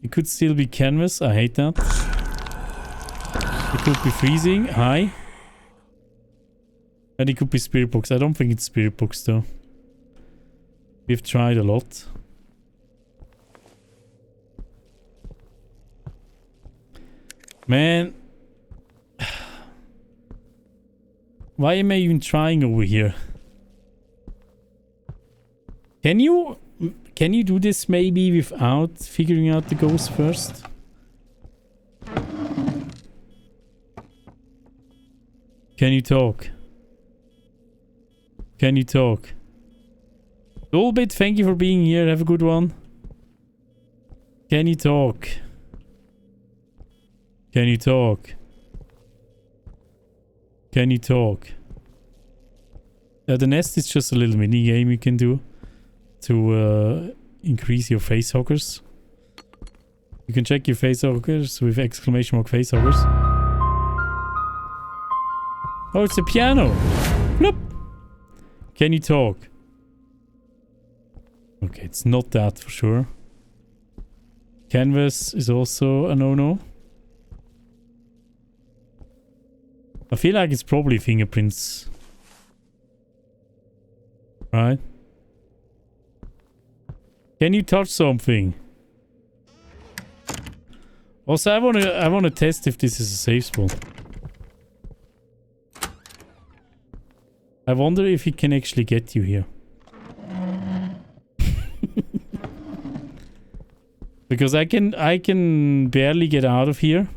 It could still be canvas. I hate that. It could be freezing. Hi. And it could be spirit box. I don't think it's spirit box though. We've tried a lot. Man. Why am I even trying over here? Can you do this maybe without figuring out the ghost first? Can you talk? Can you talk? Dolbit, thank you for being here. Have a good one. Can you talk? Can you talk? Can you talk? The nest is just a little mini game you can do to increase your facehuggers. You can check your facehuggers with exclamation mark facehuggers. Oh, it's a piano. Bloop. Can you talk? Okay, it's not that for sure. Canvas is also a no-no. I feel like it's probably fingerprints. Right? Can you touch something? Also, I wanna test if this is a safe spot. I wonder if he can actually get you here. Because I can barely get out of here.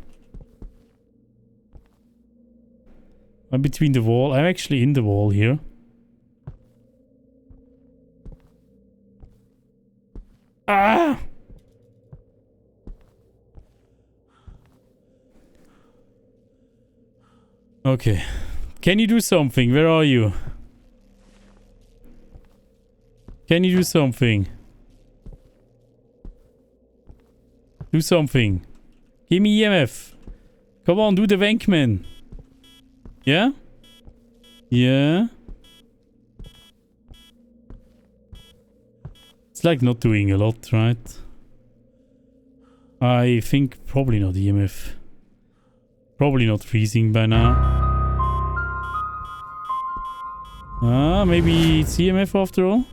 I'm between the wall. I'm actually in the wall here. Ah! Okay. Can you do something? Where are you? Can you do something? Do something. Give me EMF. Come on, do the Wankman. Yeah? Yeah? It's like not doing a lot, right? I think probably not EMF. Probably not freezing by now. Ah, maybe it's EMF after all?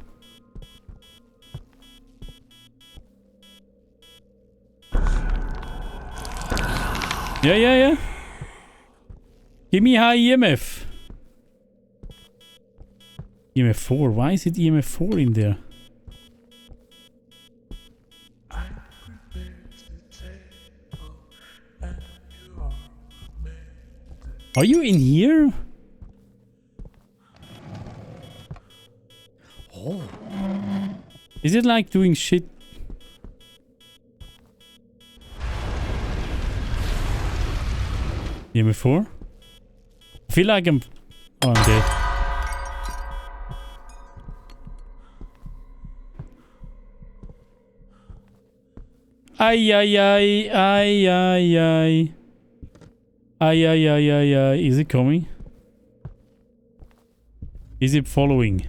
Yeah. Give me high EMF. EMF 4. Why is it EMF 4 in there? Are you in here? Oh. Is it like doing shit? EMF 4? I feel like I'm... Oh, I'm dead. Ay. Is it coming? Is it following?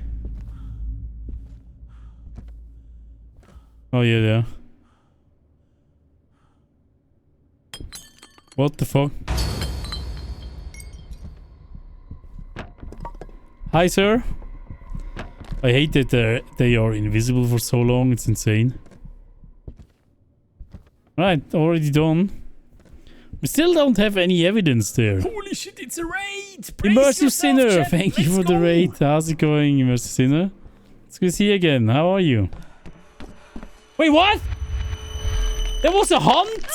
Oh yeah. What the fuck? Hi, sir. I hate that they are invisible for so long. It's insane. Right, already done. We still don't have any evidence there. Holy shit, it's a raid! Immersive Sinner, thank you for the raid. How's it going, Immersive Sinner? It's good to see you again. How are you? Wait, what? There was a hunt?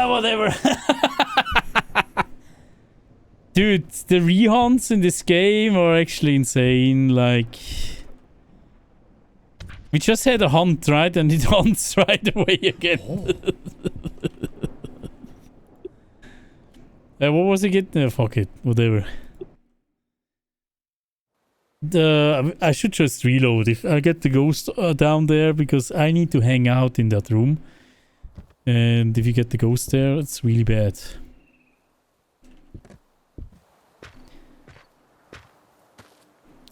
Whatever. Dude, the re-hunts in this game are actually insane. Like... We just had a hunt, right? And it hunts right away again. What was it again? Fuck it. Whatever. I should just reload if I get the ghost down there, because I need to hang out in that room. And if you get the ghost there, it's really bad.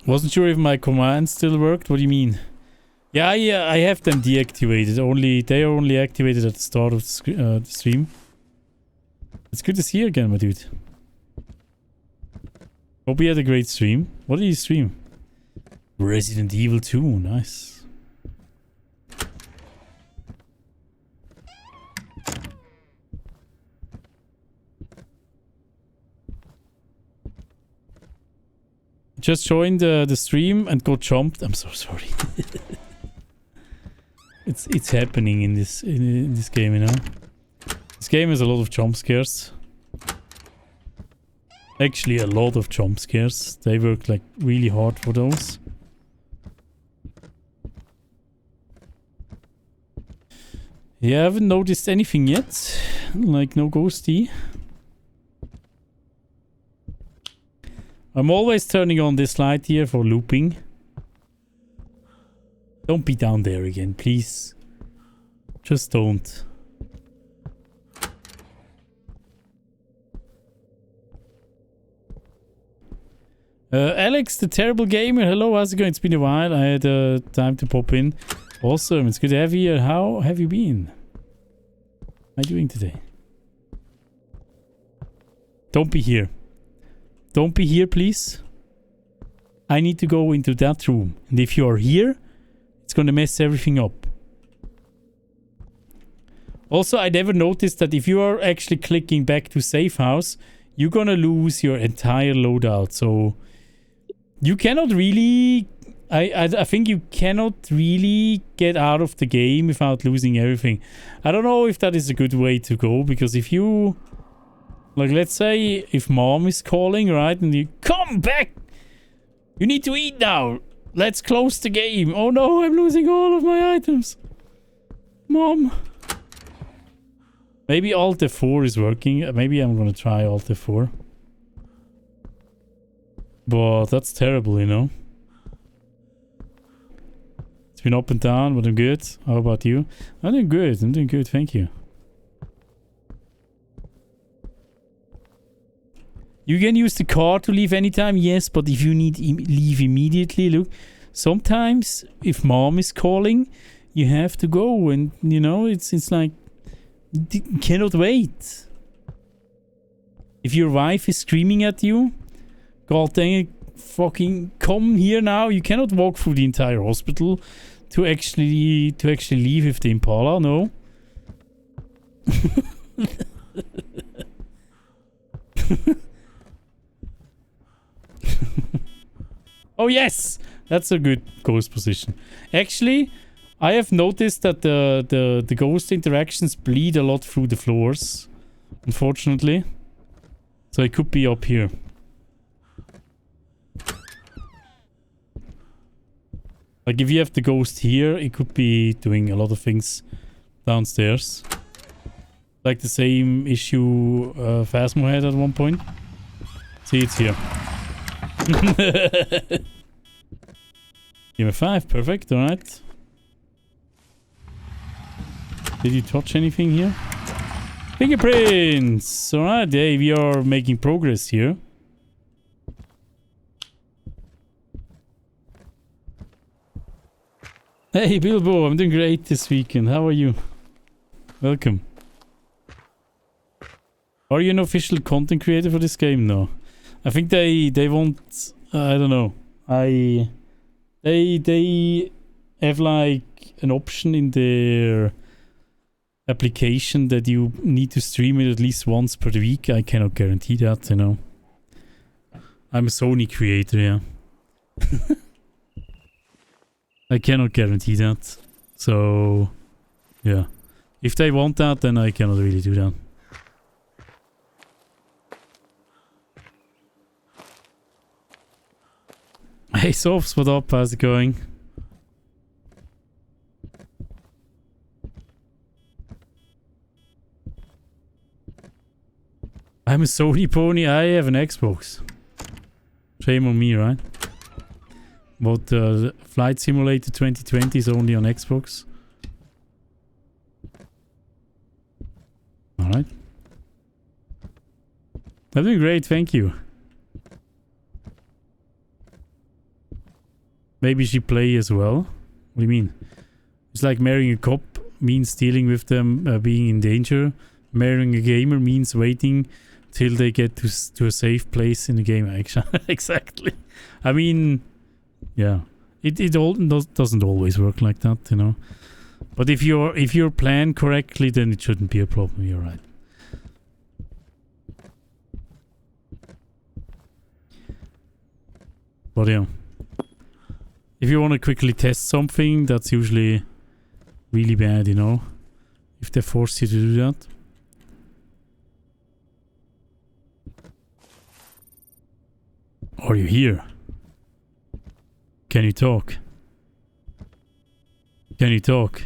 Wasn't sure if my command still worked. What do you mean? Yeah, I have them deactivated. They are only activated at the start of the stream. It's good to see you again, my dude. Hope you had a great stream. What did you stream? Resident Evil 2, nice. Just joined the stream and got jumped. I'm so sorry. It's happening in this game, you know. This game has a lot of jump scares. Actually, a lot of jump scares. They work like really hard for those. Yeah, I haven't noticed anything yet. Like no ghosty. I'm always turning on this light here for looping. Don't be down there again, please. Just don't. Alex, the terrible gamer. Hello, how's it going? It's been a while. I had time to pop in. Awesome, it's good to have you here. How have you been? How are you doing today? Don't be here. Don't be here, please. I need to go into that room. And if you are here, it's gonna mess everything up. Also, I never noticed that if you are actually clicking back to safe house, you're gonna lose your entire loadout. So you cannot really... I think you cannot really get out of the game without losing everything. I don't know if that is a good way to go, because if you... Like, let's say if mom is calling, right? And you come back! You need to eat now! Let's close the game! Oh no, I'm losing all of my items! Mom! Maybe Alt F4 is working. Maybe I'm gonna try Alt F4. But that's terrible, you know? It's been up and down, but I'm good. How about you? I'm doing good, thank you. You can use the car to leave anytime, yes, but if you need leave immediately, look, sometimes if mom is calling, you have to go, and you know, it's like you cannot wait. If your wife is screaming at you, god dang it, fucking come here now. You cannot walk through the entire hospital to actually leave with the Impala, no. Oh yes, that's a good ghost position. Actually, I have noticed that the ghost interactions bleed a lot through the floors, unfortunately. So it could be up here. Like if you have the ghost here, it could be doing a lot of things downstairs. Like the same issue Phasmo had at one point. See, it's here. Game 5, perfect, alright. Did you touch anything here? Fingerprints! Alright, hey, we are making progress here. Hey Bilbo, I'm doing great this weekend. How are you? Welcome. Are you an official content creator for this game? No. I think they want... I don't know. They have like an option in their application that you need to stream it at least once per week. I cannot guarantee that, you know. I'm a Sony creator, yeah. I cannot guarantee that. So, yeah. If they want that, then I cannot really do that. Hey Softs, what up? How's it going? I'm a Sony pony. I have an Xbox. Shame on me, right? But Flight Simulator 2020 is only on Xbox. Alright. I'm doing great, thank you. Maybe she play as well? What do you mean? It's like marrying a cop means dealing with them being in danger. Marrying a gamer means waiting till they get to a safe place in the game. Exactly. I mean, yeah. It all doesn't always work like that, you know. But if you're planned correctly, then it shouldn't be a problem. You're right. But yeah. If you want to quickly test something, that's usually really bad, you know. If they force you to do that. Are you here? Can you talk? Can you talk?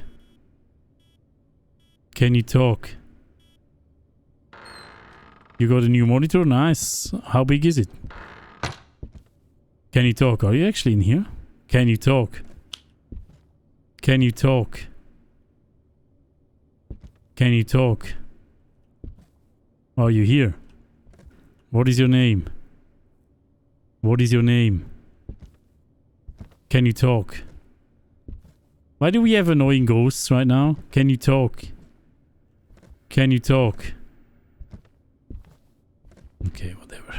Can you talk? You got a new monitor? Nice. How big is it? Can you talk? Are you actually in here? Can you talk? Can you talk? Can you talk? Are you here? What is your name? What is your name? Can you talk? Why do we have annoying ghosts right now? Can you talk? Can you talk? Okay, whatever.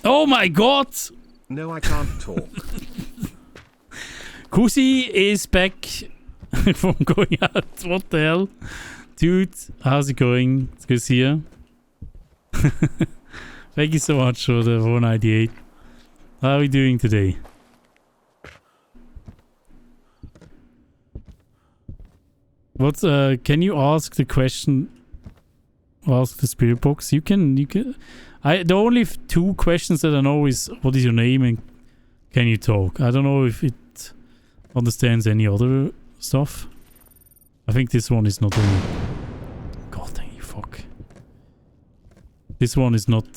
Oh my god! No, I can't talk. Kusi is back from going out. What the hell? Dude, how's it going? It's good to see you. Thank you so much for the 498. How are we doing today? What, can you ask the question? Ask the spirit box? You can, the only two questions that I know is, what is your name and can you talk? I don't know if it understands any other stuff. I think this one is not a... God dang you, fuck. This one is not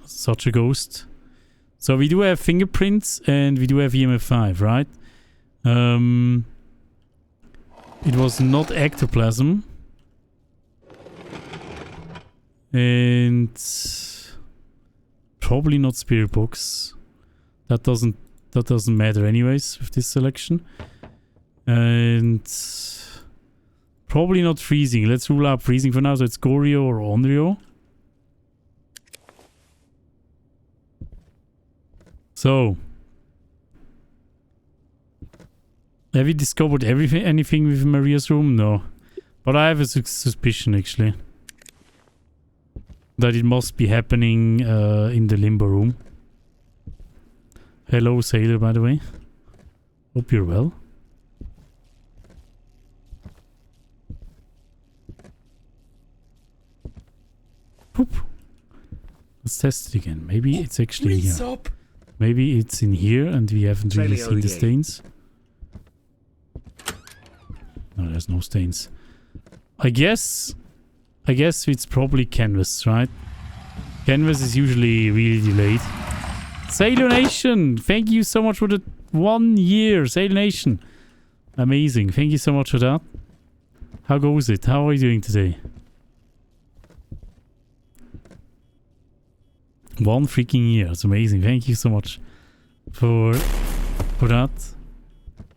such a ghost. So we do have fingerprints and we do have EMF5, right? It was not ectoplasm. And probably not spirit box. That doesn't matter anyways with this selection. And probably not freezing. Let's rule out freezing for now. So it's Gorio or Onryo. So, have you discovered anything with Maria's room? No. But I have a suspicion actually. That it must be happening in the limbo room. Hello, Sailor, by the way. Hope you're well. Poop. Let's test it again. Maybe it's actually here. Up. Maybe it's in here and we haven't really seen the stains. No, there's no stains. I guess it's probably canvas, right? Canvas is usually really delayed. Sailor Nation! Thank you so much for the 1 year, Sailor Nation. Amazing. Thank you so much for that. How goes it? How are you doing today? 1 freaking year. It's amazing. Thank you so much for that.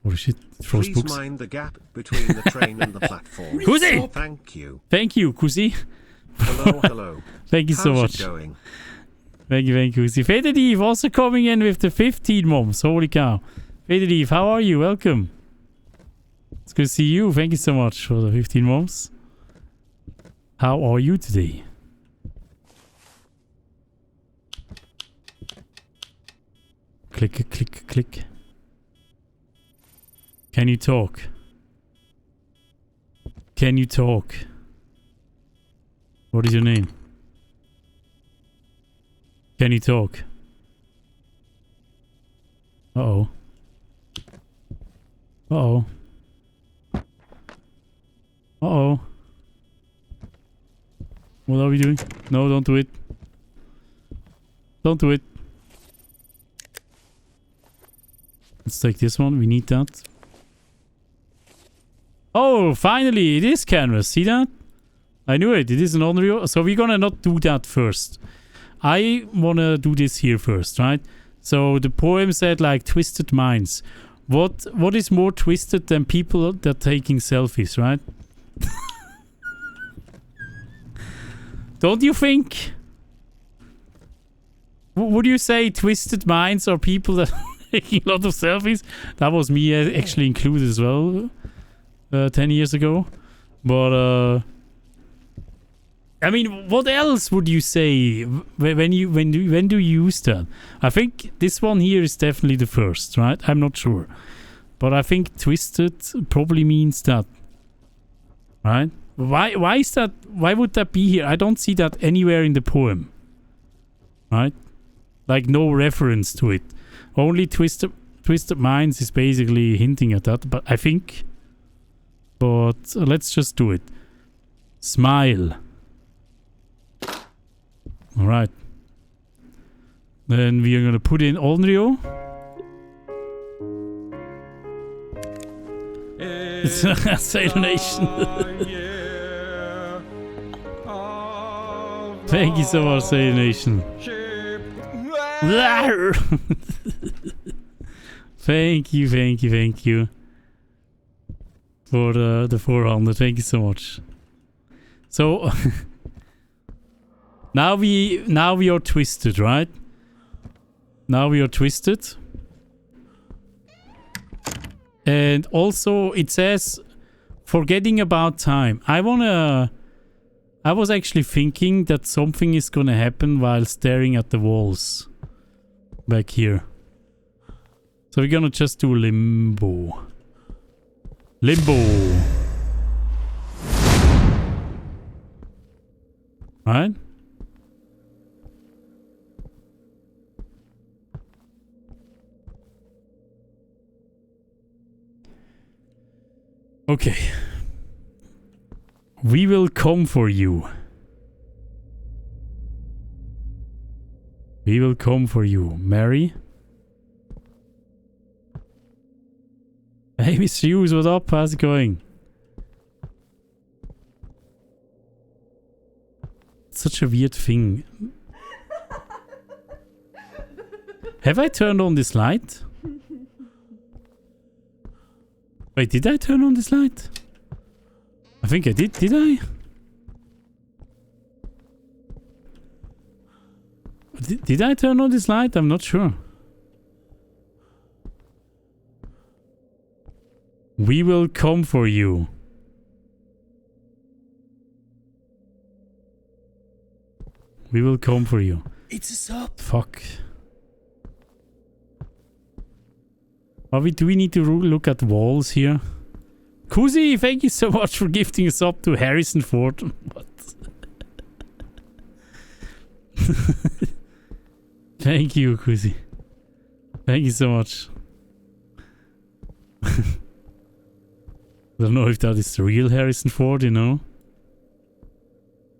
Oh shit. Please books. Mind the gap between the train and the platform. Kuzi! Thank you. Thank you, Kuzi. Hello, hello. Thank you so much. How's it going? Thank you, Kuzi. Faded Eve also coming in with the 15 moms. Holy cow. Faded Eve, how are you? Welcome. It's good to see you. Thank you so much for the 15 moms. How are you today? Click, click, click. Can you talk? Can you talk? What is your name? Can you talk? Uh-oh. Uh-oh. Uh-oh. What are we doing? No, don't do it. Don't do it. Let's take this one. We need that. Oh, finally, it is canvas. See that? I knew it. It is an Onryo. So we're gonna not do that first. I wanna do this here first, right? So the poem said like twisted minds. What is more twisted than people that are taking selfies, right? Don't you think? Would you say twisted minds are people that are taking a lot of selfies? That was me actually included as well. 10 years ago. But I mean, what else would you say when do you use that? I think this one here is definitely the first, right? I'm not sure, but I think twisted probably means that, right? Why is that? Why would that be here? I don't see that anywhere in the poem. Right? Like no reference to it. Only Twisted Minds is basically hinting at that, but I think. But let's just do it. Smile. Alright. Then we are gonna put in Onryo. Sail Nation. Thank you so much, Sail Nation. Thank you. For the 400. Thank you so much. So now we are twisted, right? Now we are twisted. And also it says forgetting about time. I was actually thinking that something is gonna happen while staring at the walls back here. So we're gonna just do limbo. Right? Okay. We will come for you. We will come for you, Mary. Hey, Mr. Hughes, what up? How's it going? Such a weird thing. Have I turned on this light? Wait, did I turn on this light? I think I did I? Did I turn on this light? I'm not sure. We will come for you. We will come for you. It's a sub. Fuck. Do we need to look at walls here? Kuzi, thank you so much for gifting us up to Harrison Ford. What? Thank you, Kuzi. Thank you so much. I don't know if that is the real Harrison Ford, you know.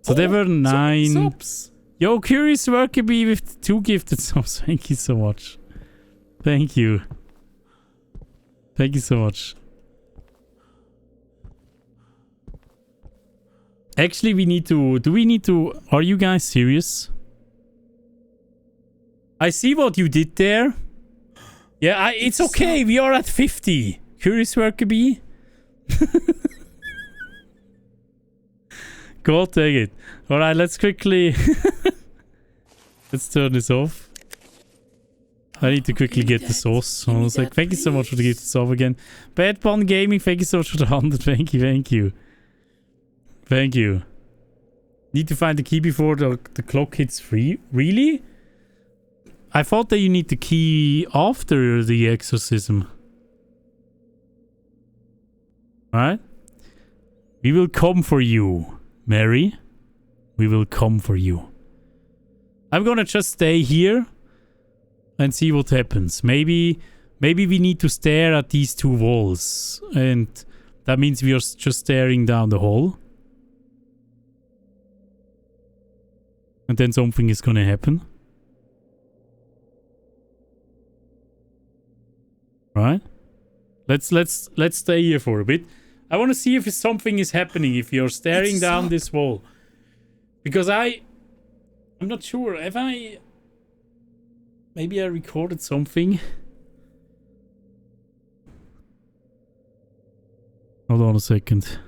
So there were 9 subs. Yo, Curious Worker Bee with 2 gifted subs. Thank you so much. Thank you. Thank you so much. Actually, we need to... Do we need to... Are you guys serious? I see what you did there. Yeah, it's okay. We are at 50. Curious Worker Bee. God dang it. Alright, let's quickly... Let's turn this off. I need to quickly get the sauce. I was like, thank you so much for the gift sub again. Bad Pun Gaming, thank you so much for the 100. Thank you. Thank you. Need to find the key before the clock hits 3. Really? I thought that you need the key after the exorcism. Right? We will come for you, Mary. We will come for you. I'm gonna just stay here and see what happens. Maybe we need to stare at these 2 walls, and that means we are just staring down the hall. And then something is gonna happen. Right? Let's stay here for a bit. I want to see if something is happening if you're staring down this wall. Because I'm not sure. Have I... Maybe I recorded something. Hold on a second.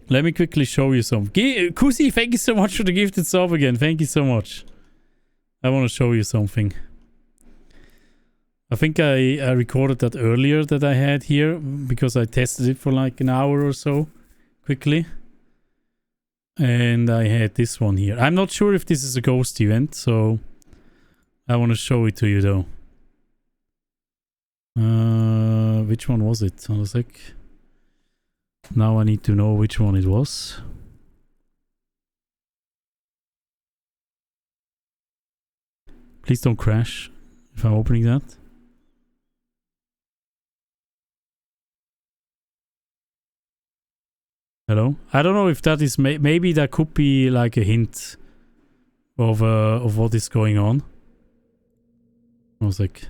Let me quickly show you some. Kusi, thank you so much for the gifted sub again. Thank you so much. I want to show you something. I think I recorded that earlier that I had here because I tested it for like an hour or so quickly. And I had this one here. I'm not sure if this is a ghost event, so I want to show it to you though. Which one was it? Hold a sec. Now I need to know which one it was. Please don't crash if I'm opening that. Hello? I don't know if that is... maybe that could be like a hint of what is going on. I was like...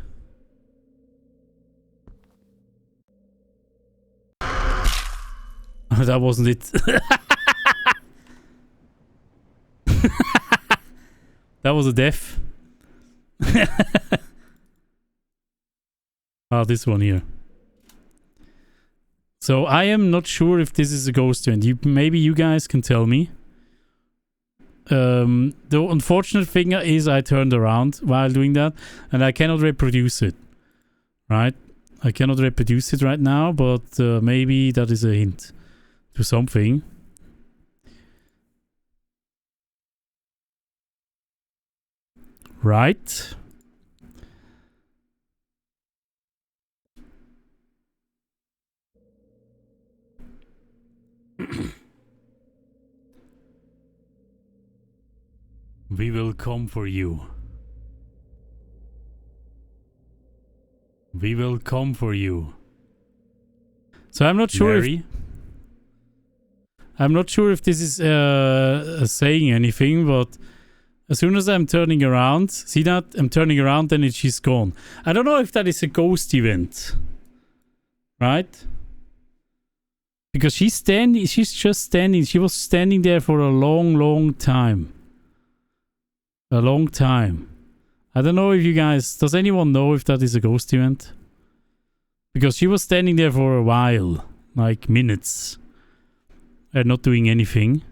that wasn't it. That was a death. This one here. So I am not sure if this is a ghost event. Maybe you guys can tell me. The unfortunate thing is I turned around while doing that and I cannot reproduce it. Right? I cannot reproduce it right now, but maybe that is a hint to something. Right? We will come for you. We will come for you. So I'm not sure I'm not sure if this is saying anything, but as soon as I'm turning around, see that? I'm turning around and she's gone. I don't know if that is a ghost event. Right? Because she's just standing. She was standing there for a long time. A long time. I don't know if you guys... Does anyone know if that is a ghost event? Because she was standing there for a while. Like minutes. And not doing anything.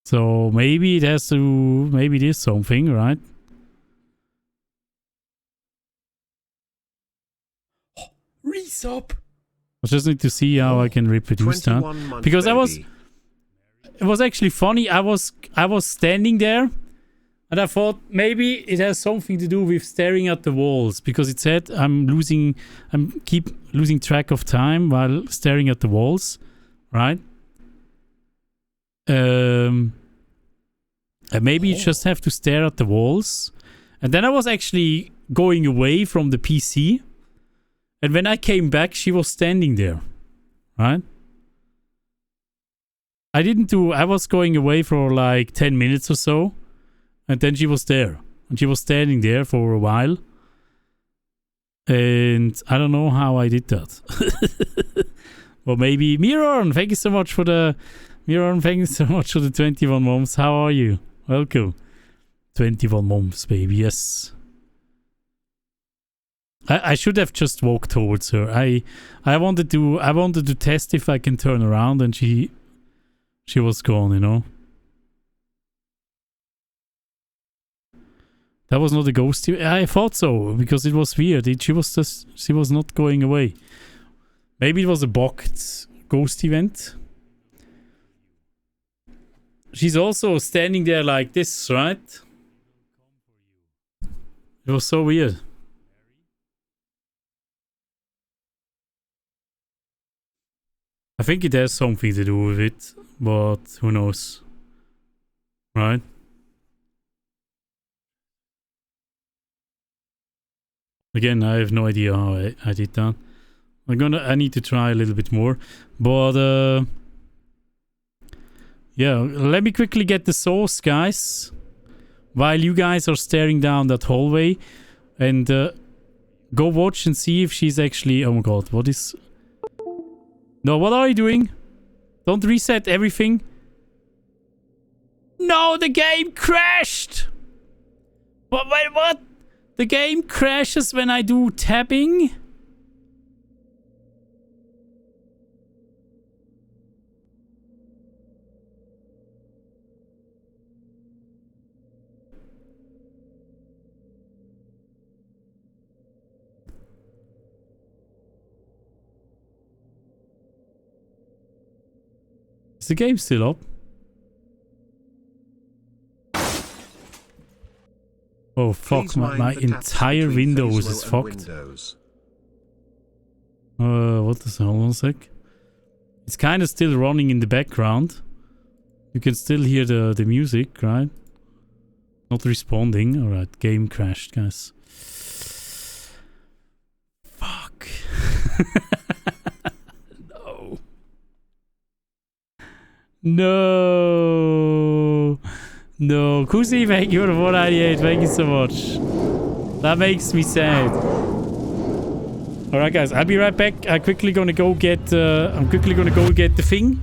So maybe it has to... Maybe it is something, right? Reese up! I just need to see how I can reproduce that. Because it was actually funny. I was standing there and I thought maybe it has something to do with staring at the walls, because it said I'm keep losing track of time while staring at the walls, right? And maybe you just have to stare at the walls. And then I was actually going away from the PC, and when I came back she was standing there, right? I was going away for like 10 minutes or so, and then she was there. And she was standing there for a while. And I don't know how I did that. Well, maybe... Miron, thank you so much for the... 21 months. How are you? Welcome. 21 months, baby, yes. I should have just walked towards her. I wanted to test if I can turn around, and she was gone, you know. That was not a ghost. I thought so, because it was weird. She was not going away. Maybe it was a bugged ghost event. She's also standing there like this, right? It was so weird. I think it has something to do with it, but who knows, right? Again, I have no idea how I did that. I need to try a little bit more, but yeah, let me quickly get the source, guys, while you guys are staring down that hallway, and go watch and see if she's actually... Oh my god, what is... No, what are you doing? Don't reset everything. No, the game crashed! What? The game crashes when I do tapping? Is the game still up? Oh fuck, my entire Windows is fucked. What is... Hold on a sec. It's kind of still running in the background. You can still hear the music, right? Not responding. Alright, game crashed, guys. Fuck. No. No. No. Kusi, thank you for the 498. Thank you so much. That makes me sad. Alright, guys, I'll be right back. I'm quickly gonna go get the thing.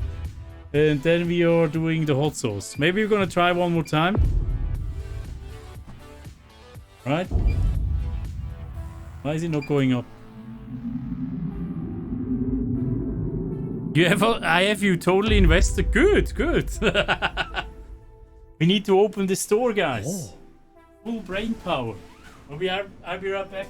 And then we are doing the hot sauce. Maybe we're gonna try one more time. Right? Why is it not going up? I have you totally invested. Good, good. We need to open the store, guys. Oh. Full brain power. I'll be right back.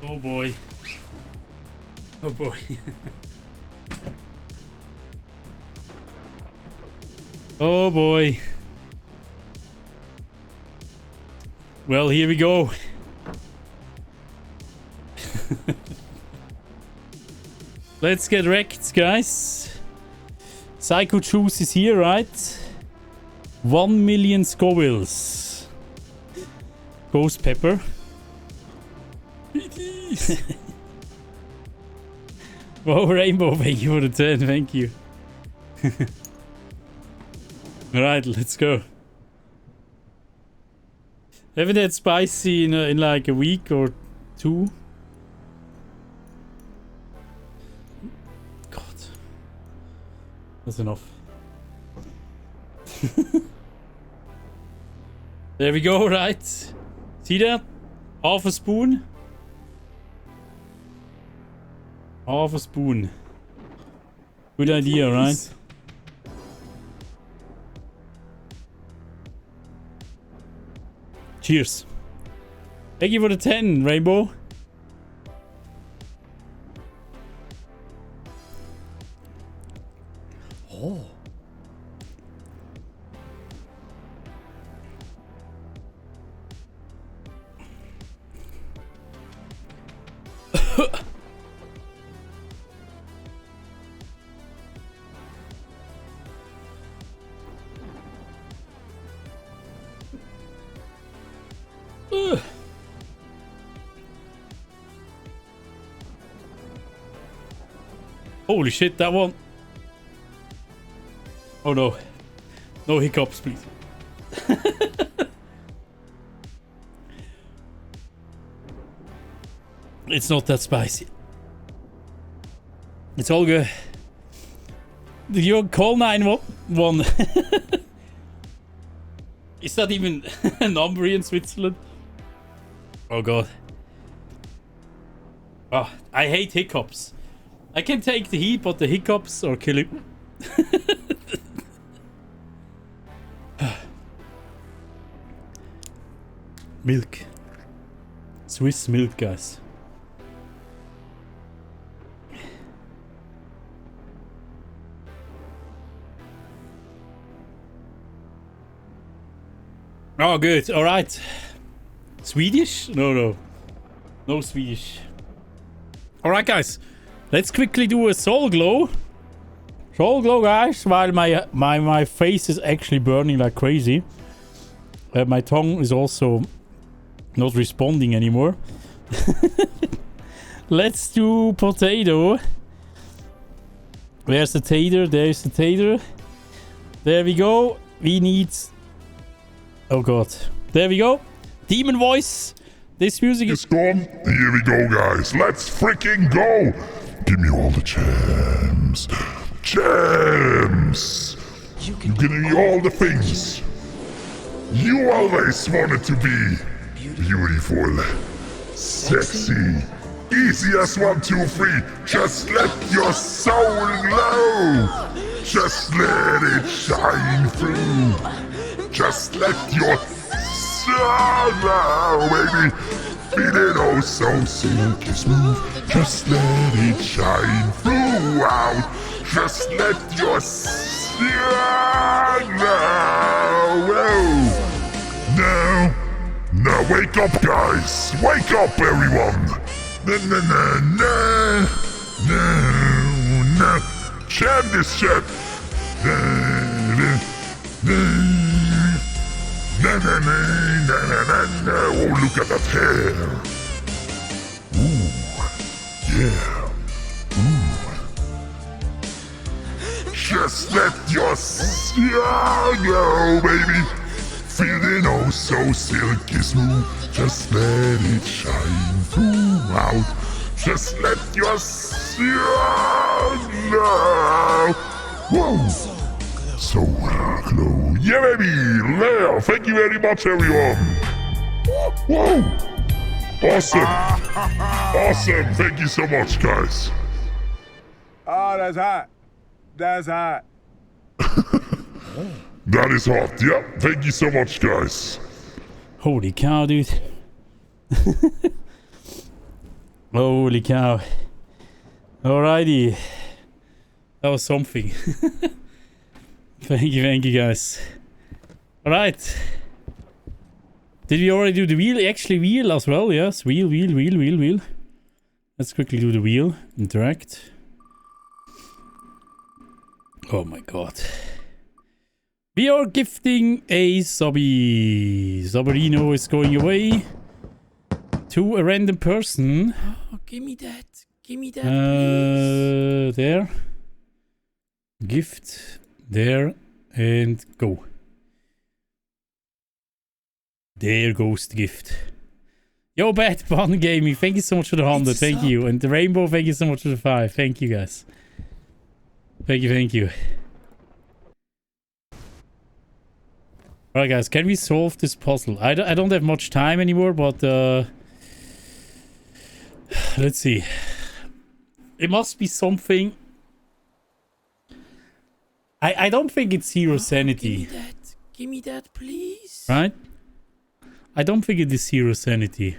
Oh boy. Oh boy. Oh boy. Well, here we go. Let's get wrecked, guys. Psycho Juice is here, right? 1 million Scovilles. Ghost Pepper. Wow, Rainbow, thank you for the 10, thank you. Alright, let's go. Haven't had spicy in like a week or two. God. That's enough. There we go, right? See that? Half a spoon. Half a spoon. Good idea, right? Cheers. Thank you for the 10, Rainbow. Oh. Holy shit, that one. Oh no. No hiccups, please. It's not that spicy. It's all good. Did you call 911? Is that even a number in Switzerland? Oh god. Oh, I hate hiccups. I can take the heat, but the hiccups are killing. Milk. Swiss milk, guys. Oh, good. All right. Swedish? No. No Swedish. All right, guys. Let's quickly do a soul glow. Soul glow, guys. While my face is actually burning like crazy. My tongue is also not responding anymore. Let's do potato. Where's the tater? There's the tater. There we go. We need... Oh god. There we go. Demon voice. This music is... It's gone. Here we go, guys. Let's freaking go. Give me all the gems. Gems. Give me all the things. You always wanted to be beautiful, sexy, easy as 1, 2, 3. Just let your soul glow. Just let it shine through. Just let your soul glow, baby. Feeling oh so silky smooth. Just let it shine throughout. Just let your soul glow. Now wake up, guys. Wake up, everyone. No. Chant this chant. Oh, look at that hair. Ooh, yeah. Ooh. Just let your soul go, baby. Feeling oh so silky smooth. Just let it shine throughout. Just let your soul glow. Whoa. So glow. Yeah, baby. There. Thank you very much, everyone. Whoa. Awesome. Awesome. Thank you so much, guys. Oh, that's hot. That's hot. That is hot. Yeah. Thank you so much, guys. Holy cow, dude. Holy cow. Alrighty. That was something. Thank you, guys. Alright. Did we already do the wheel? Actually, wheel as well, yes. Wheel. Let's quickly do the wheel. Interact. Oh my god. We are gifting a subby. Sabarino is going away to a random person. Oh, give me that, please. There. Gift. There. And go. There goes the gift. Yo, Bad Bun Gaming, thank you so much for the 100. Thank you. And the Rainbow, thank you so much for the 5. Thank you, guys. Thank you. Alright, guys, can we solve this puzzle? I don't have much time anymore, but let's see. It must be something. I don't think it's zero sanity. Give me that, please. Right? I don't think it is zero sanity.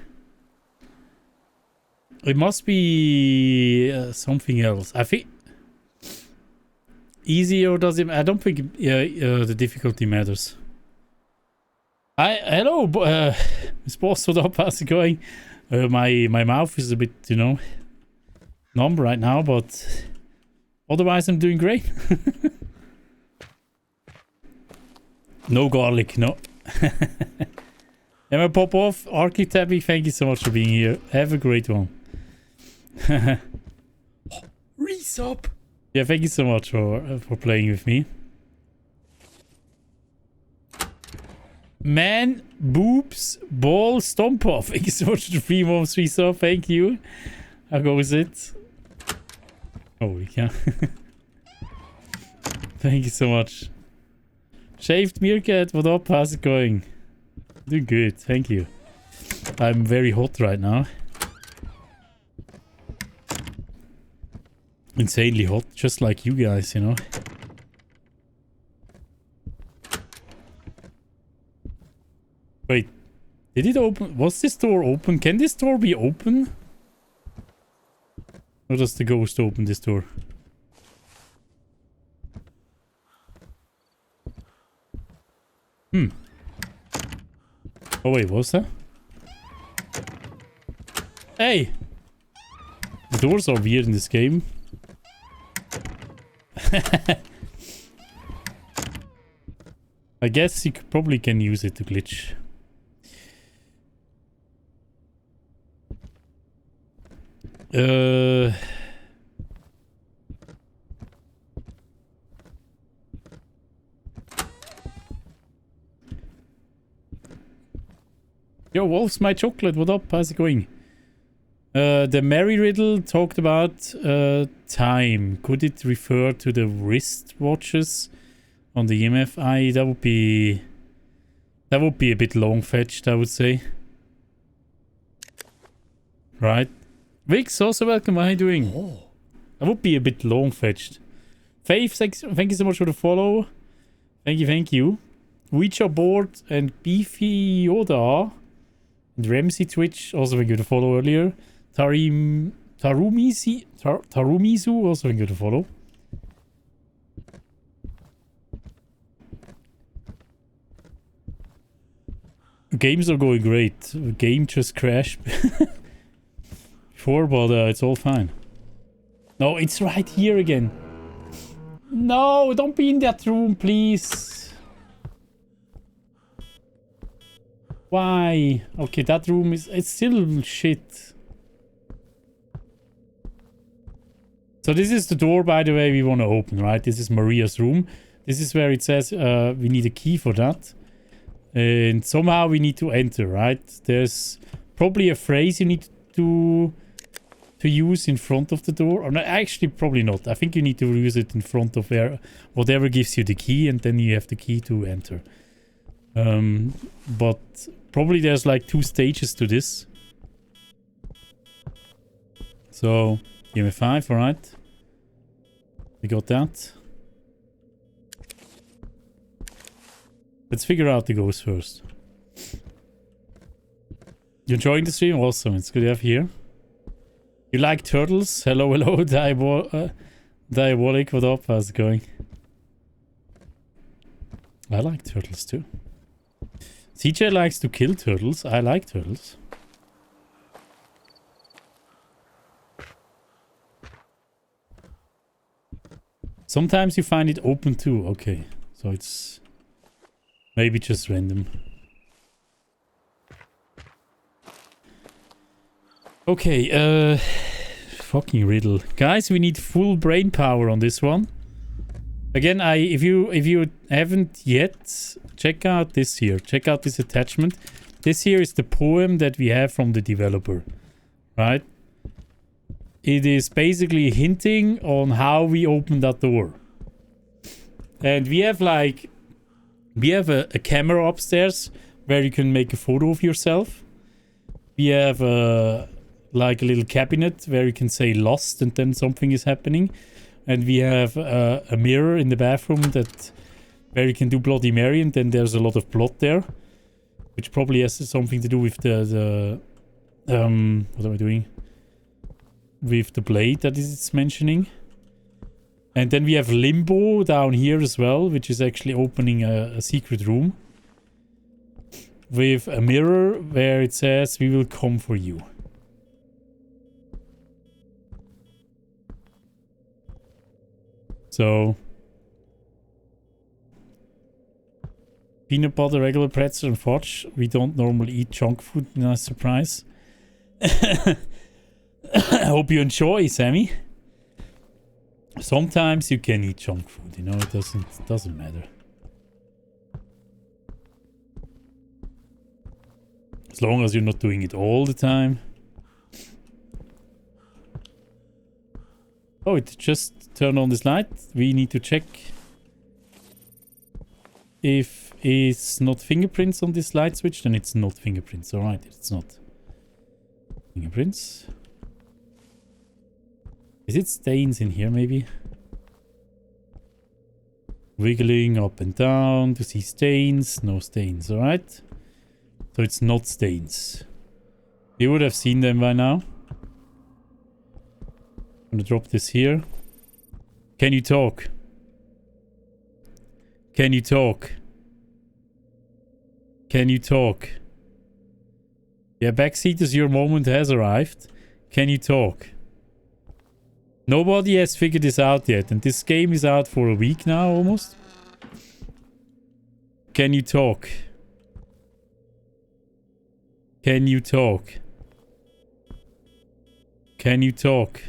It must be something else. I think easy, or does it? I don't think the difficulty matters. Hello, Miss Boss, what up? How's it going? My mouth is a bit, numb right now, but otherwise I'm doing great. No garlic, no. Emma Popov, Architabi, thank you so much for being here. Have a great one. Resub. Yeah, thank you so much for playing with me. Man, boobs, ball, stomp off. Thank you so much for the 3 months resub. Thank you. How goes it? Holy cow. Thank you so much. Shaved Meerkat, what up? How's it going? Doing good, thank you. I'm very hot right now. Insanely hot, just like you guys, Wait, did it open? Was this door open? Can this door be open? Or does the ghost open this door? Oh wait, what's that? Hey! The doors are weird in this game. I guess you probably can use it to glitch. Yo, Wolf's my chocolate. What up? How's it going? The Mary riddle talked about time. Could it refer to the wrist watches on the EMF? That would be a bit long-fetched, I would say. Right. Vix, also welcome. How are you doing? That would be a bit long-fetched. Faith, thank you so much for the follow. Thank you. Ouija board and Beefy Yoda and Ramsey Twitch, also thank you for the follow earlier. Tarumizu, also thank you for the follow. Games are going great. The game just crashed before, but it's all fine. No, it's right here again. No, don't be in that room, please. Why? Okay, that room it's still shit. So this is the door, by the way, we want to open, right? This is Maria's room. This is where it says we need a key for that. And somehow we need to enter, right? There's probably a phrase you need to use in front of the door. Or no, actually, probably not. I think you need to use it in front of whatever gives you the key, and then you have the key to enter. But probably there's like 2 stages to this. So, give me 5, alright. We got that. Let's figure out the ghost first. You enjoying the stream? Awesome, it's good to have you here. You like turtles? Hello, Diabolic, what up? How's it going? I like turtles too. CJ likes to kill turtles. I like turtles. Sometimes you find it open too. Okay, so it's maybe just random. Okay, fucking riddle. Guys, we need full brain power on this one. Again, if you haven't yet, check out this here. Check out this attachment. This here is the poem that we have from the developer. Right? It is basically hinting on how we open that door. And we have like... We have a camera upstairs where you can make a photo of yourself. We have like a little cabinet where you can say lost and then something is happening. And we have a mirror in the bathroom where you can do Bloody Mary, and then there's a lot of blood there. Which probably has something to do with the what am I doing? With the blade that it's mentioning. And then we have Limbo down here as well, which is actually opening a secret room. With a mirror where it says, we will come for you. So... Peanut butter, regular pretzel and fudge. We don't normally eat junk food, nice surprise. I hope you enjoy, Sammy. Sometimes you can eat junk food, you know, it doesn't matter. As long as you're not doing it all the time. Oh, it just turned on this light. We need to check if it's not fingerprints on this light switch, then it's not fingerprints. Alright, it's not fingerprints. Is it stains in here, maybe? Wiggling up and down to see stains. No stains, alright? So it's not stains. You would have seen them by now. I'm gonna drop this here. Can you talk? Can you talk? Can you talk? Yeah, backseaters, your moment has arrived. Can you talk? Nobody has figured this out yet, and this game is out for a week now, almost. Can you talk? Can you talk? Can you talk?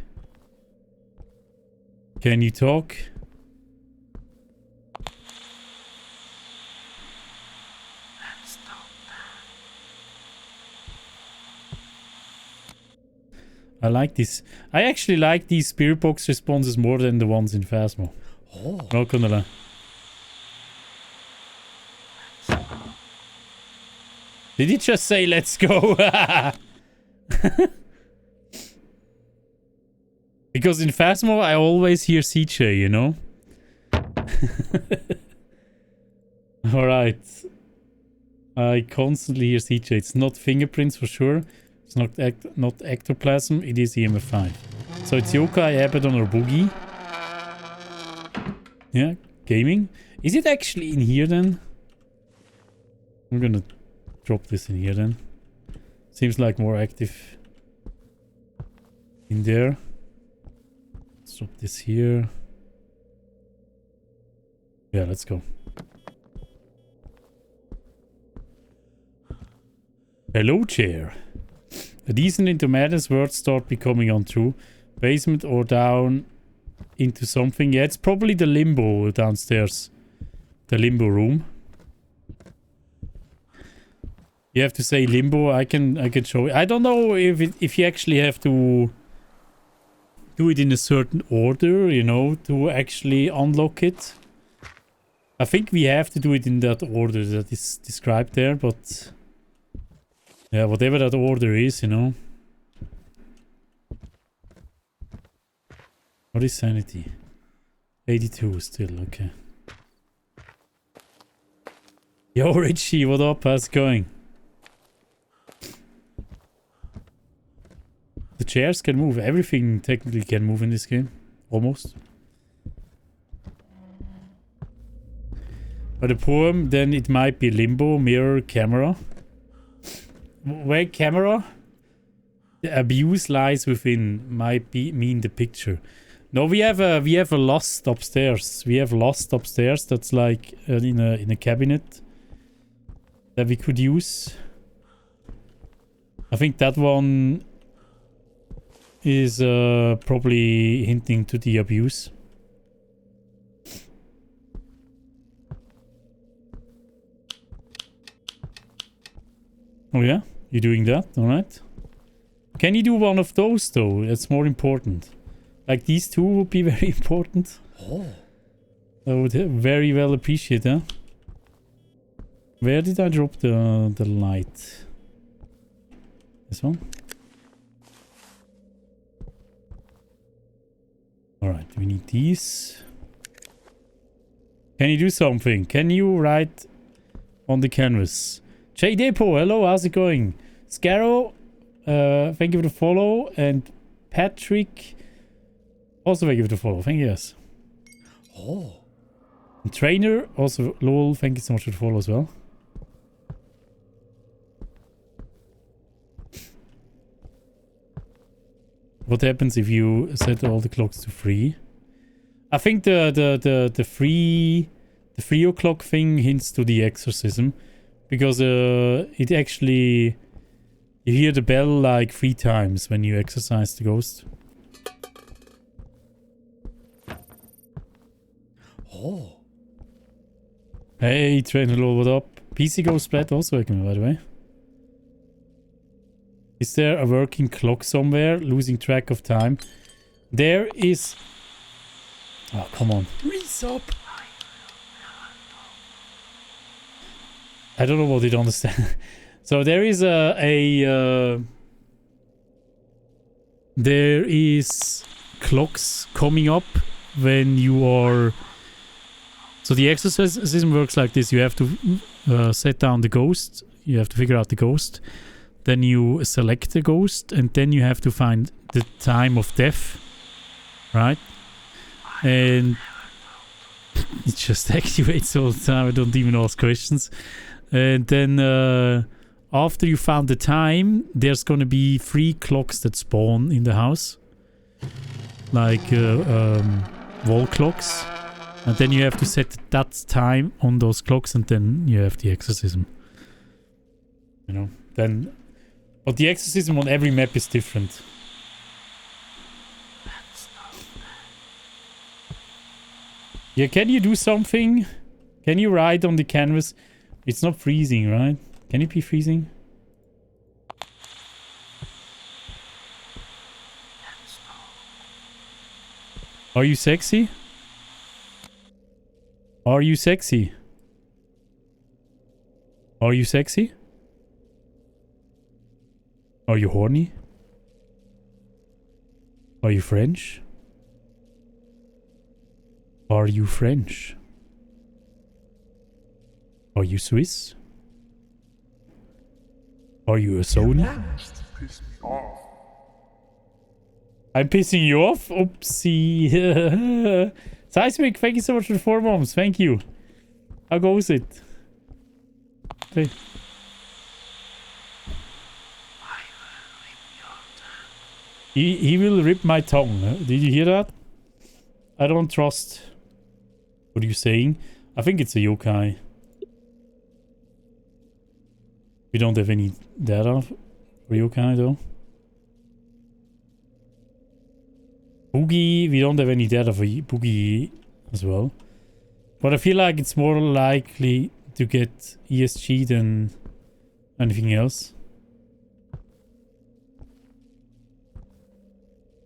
Can you talk? I like this. I actually like these spirit box responses more than the ones in Phasmo. Oh. Not gonna lie. Did he just say let's go? Because in Phasmo I always hear CJ, you know? Alright. I constantly hear CJ. It's not fingerprints for sure. It's not ectoplasm, it is EMF5. So it's Yokai, Abaddon, or Boogie. Yeah, gaming. Is it actually in here then? I'm gonna drop this in here then. Seems like more active in there. Let's drop this here. Yeah, let's go. Hello, chair. A decent into madness words start becoming untrue. Basement or down into something. Yeah, it's probably the limbo downstairs. The limbo room. You have to say limbo. I can show it. I don't know if you actually have to do it in a certain order, you know, to actually unlock it. I think we have to do it in that order that is described there, but yeah, whatever that order is, you know. What is sanity? 82 still, okay. Yo, Richie, what up? How's it going? The chairs can move. Everything technically can move in this game. Almost. But the poem, then it might be limbo, mirror, camera. Where camera? The abuse lies within might mean the picture. No, we have a lost upstairs. We have lost upstairs. That's like in a cabinet that we could use. I think that one is probably hinting to the abuse. Oh yeah, you're doing that, alright. Can you do one of those though? That's more important. Like these two would be very important. Oh. I would very well appreciate that. Where did I drop the light? This one? Alright, we need these. Can you do something? Can you write on the canvas? J Depot, hello, how's it going? Scarrow, thank you for the follow. And Patrick, also thank you for the follow. Thank you, yes. Oh. And Trainer, also lol, thank you so much for the follow as well. What happens if you set all the clocks to 3? I think the 3 o'clock thing hints to the exorcism. Because it actually... You hear the bell like 3 times when you exorcise the ghost. Oh. Hey, Trainer Lol, what up? PC Ghost Splat also welcome, by the way. Is there a working clock somewhere? Losing track of time. There is... Oh, come on. Resub. I don't know what you don't understand. So there is there is clocks coming up when you are... So the exorcism works like this. You have to set down the ghost. You have to figure out the ghost. Then you select the ghost. And then you have to find the time of death. Right? And it just activates all the time. I don't even ask questions. And then after you found the time, there's gonna be 3 clocks that spawn in the house. Like wall clocks. And then you have to set that time on those clocks and then you have the exorcism. You know, then... But the exorcism on every map is different. Yeah, can you do something? Can you write on the canvas? It's not freezing, right? Can it be freezing? Are you sexy? Are you sexy? Are you sexy? Are you horny? Are you French? Are you French? Are you Swiss? Are you a Sony? I'm pissing you off? Oopsie. Seismic, thank you so much for the 4 months. Thank you. How goes it? Okay. He will rip my tongue. Did you hear that? I don't trust what you're saying. I think it's a yokai. We don't have any data for yokai though. Boogie, we don't have any data for Boogie as well. But I feel like it's more likely to get ESG than anything else.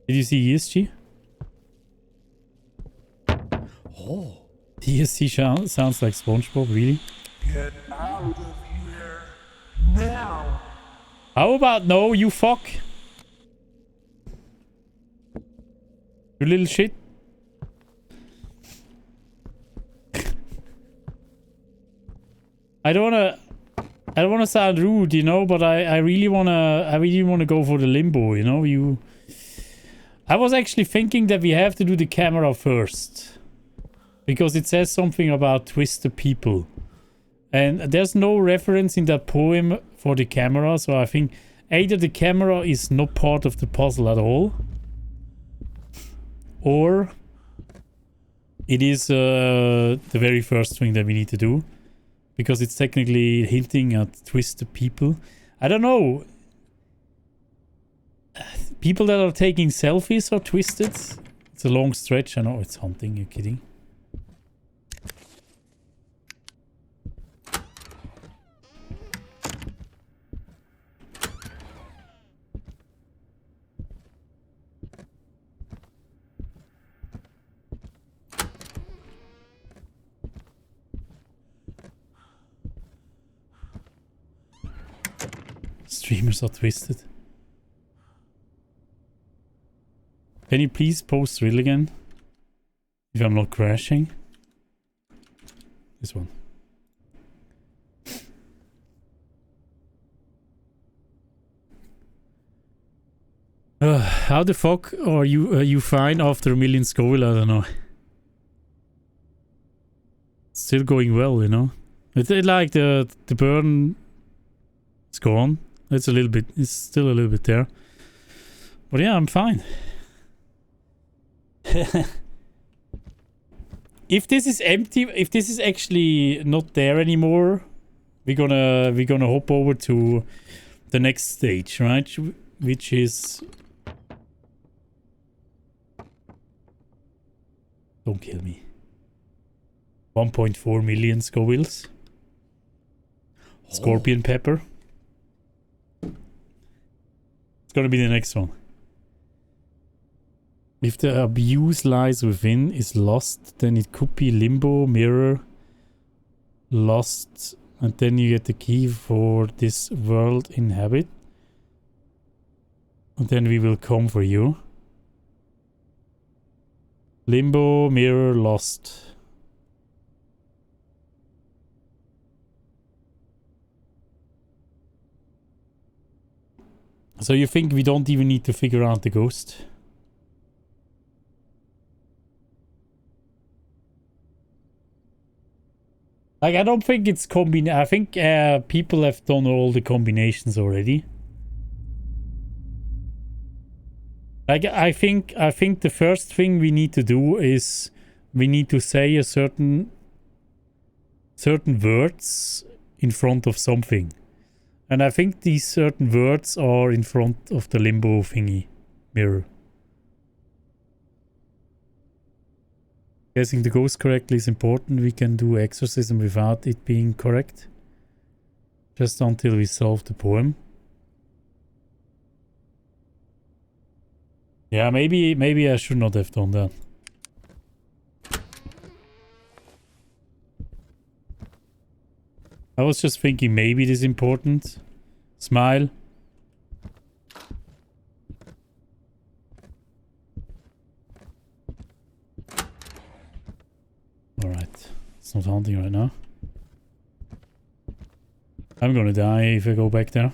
Did you see ESG? Oh. ESG sounds like SpongeBob, really? Get out of here now. How about no, you fuck? You little shit. I don't wanna sound rude, you know, but I really wanna go for the limbo, you know. I was actually thinking that we have to do the camera first. Because it says something about twisted people. And there's no reference in that poem for the camera, so I think either the camera is not part of the puzzle at all, or it is the very first thing that we need to do. Because it's technically hinting at twisted people. I don't know. People that are taking selfies are twisted. It's a long stretch. I know it's hunting. You're kidding. Streamers are twisted. Can you please post riddle again? If I'm not crashing. This one. How the fuck are you fine after a million Scoville? I don't know. Still going well, you know. It's like the burn. It's gone. It's still a little bit there. But yeah, I'm fine. If this is empty, if this is actually not there anymore, we're gonna hop over to the next stage, right? Which is... Don't kill me. 1.4 million Scovilles. Scorpion pepper. It's gonna be the next one. If the abuse lies within is lost, then it could be limbo, mirror, lost, and then you get the key for this world inhabit. And then we will come for you. Limbo, mirror, lost. So you think we don't even need to figure out the ghost? Like, I don't think it's I think people have done all the combinations already. Like, I think the first thing we need to do is we need to say a certain words in front of something. And I think these certain words are in front of the limbo thingy mirror. Guessing the ghost correctly is important. We can do exorcism without it being correct. Just until we solve the poem. Yeah, maybe I should not have done that. I was just thinking maybe it is important. Smile. Alright. It's not haunting right now. I'm gonna die if I go back there.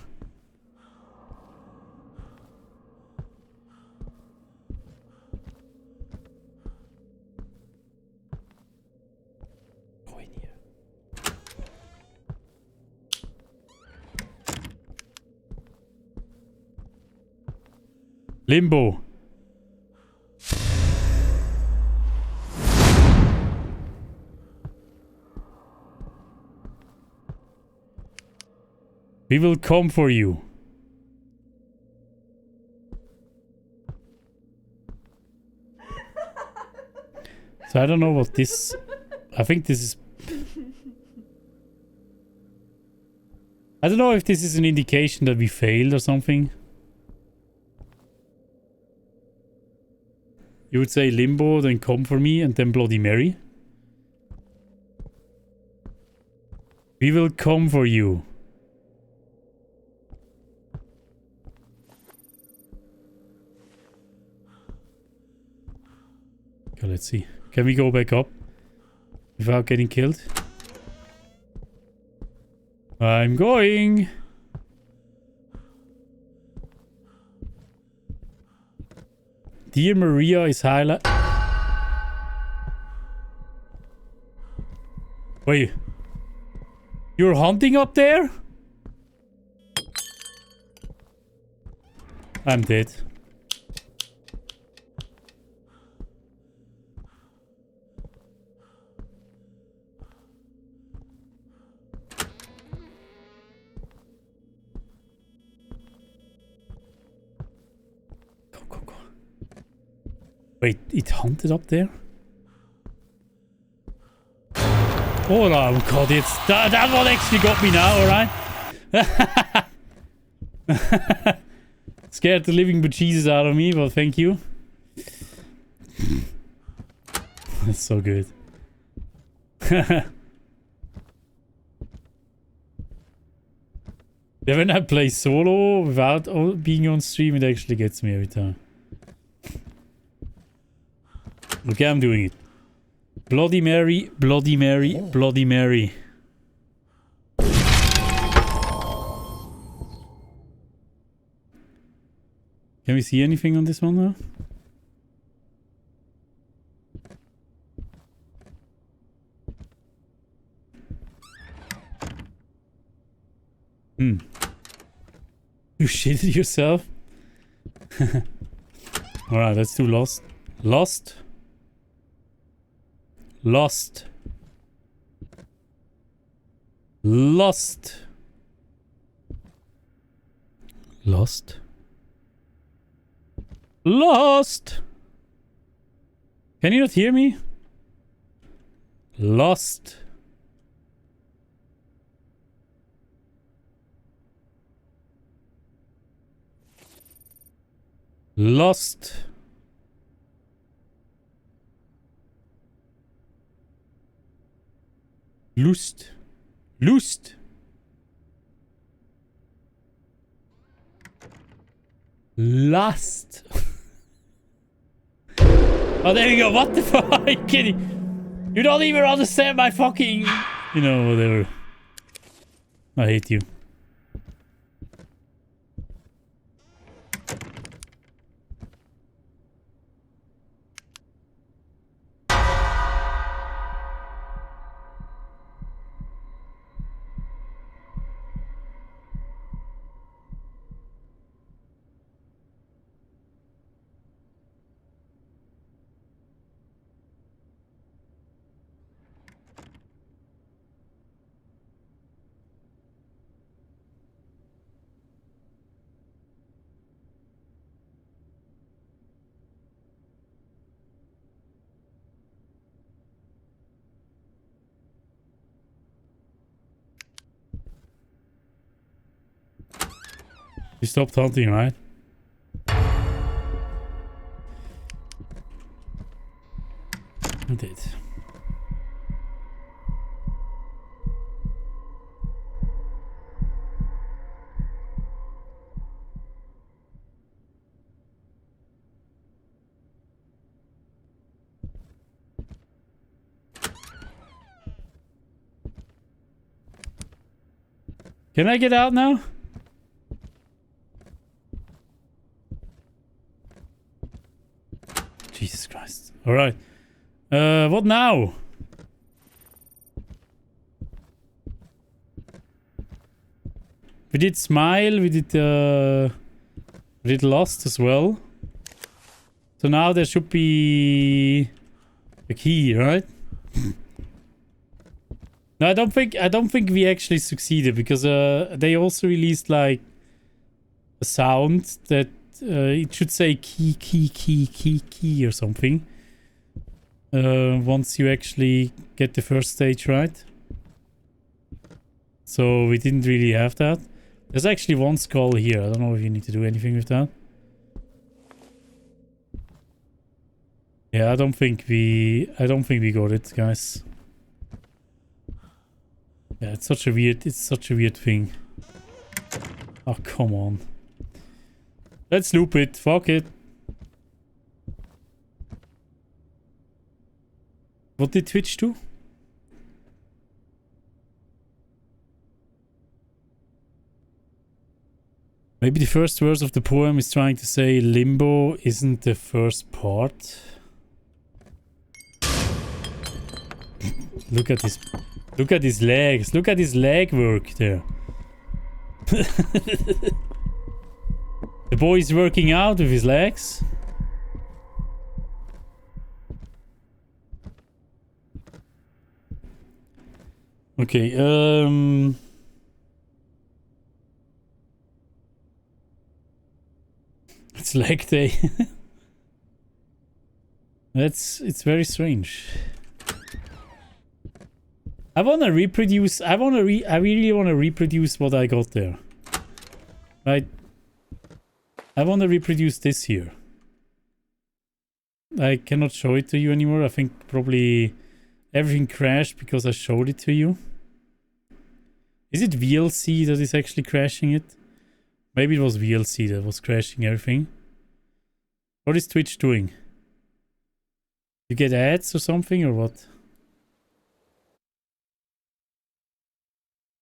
Go in here. Limbo. We will come for you. So I don't know what this... I think this is... I don't know if this is an indication that we failed or something. You would say Limbo, then Come For Me, and then Bloody Mary. We will come for you. Okay, let's see. Can we go back up without getting killed? I'm going. Dear Maria is highlight. Wait. You're hunting up there? I'm dead. Go. Wait, it hunted up there? Oh no, God, it's... That one actually got me now, alright? Scared the living bejesus out of me, but thank you. That's so good. Yeah, when I play solo without being on stream, it actually gets me every time. Okay, I'm doing it. Bloody Mary, Bloody Mary, Bloody Mary. Can we see anything on this one now? You shitted yourself? Alright, let's do Lost. Lost. Lost. Lost. Lost. Lost. Can you not hear me? Lost. Lost. Lust. Lust. Lust. Oh, there we go. What the fuck? Are you kidding? You don't even understand my fucking... You know, whatever. I hate you. You stopped hunting, right? I did. Can I get out now? Jesus Christ. Alright. What now? We did smile, we did lost as well. So now there should be a key, right? No, I don't think we actually succeeded because they also released like a sound that it should say key or something. Once you actually get the first stage right. So we didn't really have that. There's actually one skull here. I don't know if you need to do anything with that. Yeah, I don't think we got it, guys. Yeah, it's such a weird thing. Oh, come on. Let's loop it. Fuck it. What did Twitch do? Maybe the first verse of the poem is trying to say limbo isn't the first part. Look at his legs. Look at his leg work there. The boy is working out with his legs. Okay, it's leg day. It's very strange. I really want to reproduce what I got there. Right? I want to reproduce this here. I cannot show it to you anymore. I think probably everything crashed because I showed it to you. Is it VLC that is actually crashing it? Maybe it was VLC that was crashing everything. What is Twitch doing? You get ads or something or what?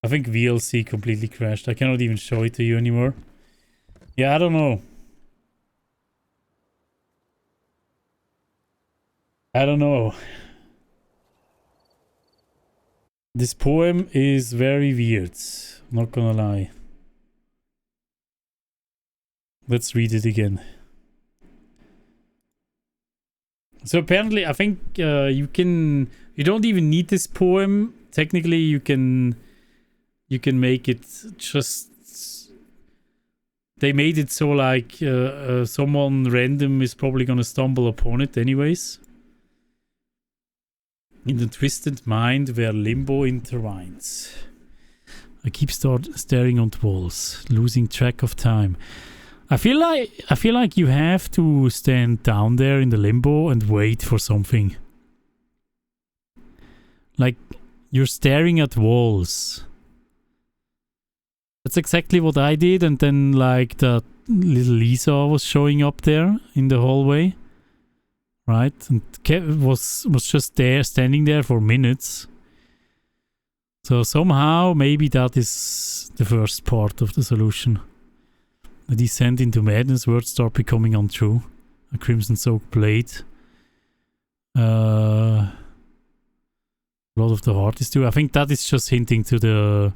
I think VLC completely crashed. I cannot even show it to you anymore. Yeah, I don't know. I don't know. This poem is very weird. Not gonna lie. Let's read it again. So apparently, I think you don't even need this poem. Technically, you can make it just... They made it so like someone random is probably gonna stumble upon it anyways. In the twisted mind where limbo intertwines. I keep staring on the walls, losing track of time. I feel like you have to stand down there in the limbo and wait for something. Like you're staring at walls. That's exactly what I did, and then like that little Lisa was showing up there in the hallway. Right? And was just there, standing there for minutes. So somehow, maybe that is the first part of the solution. A descent into madness, words start becoming untrue. A crimson-soaked blade. Blood of the heart is too. I think that is just hinting to the...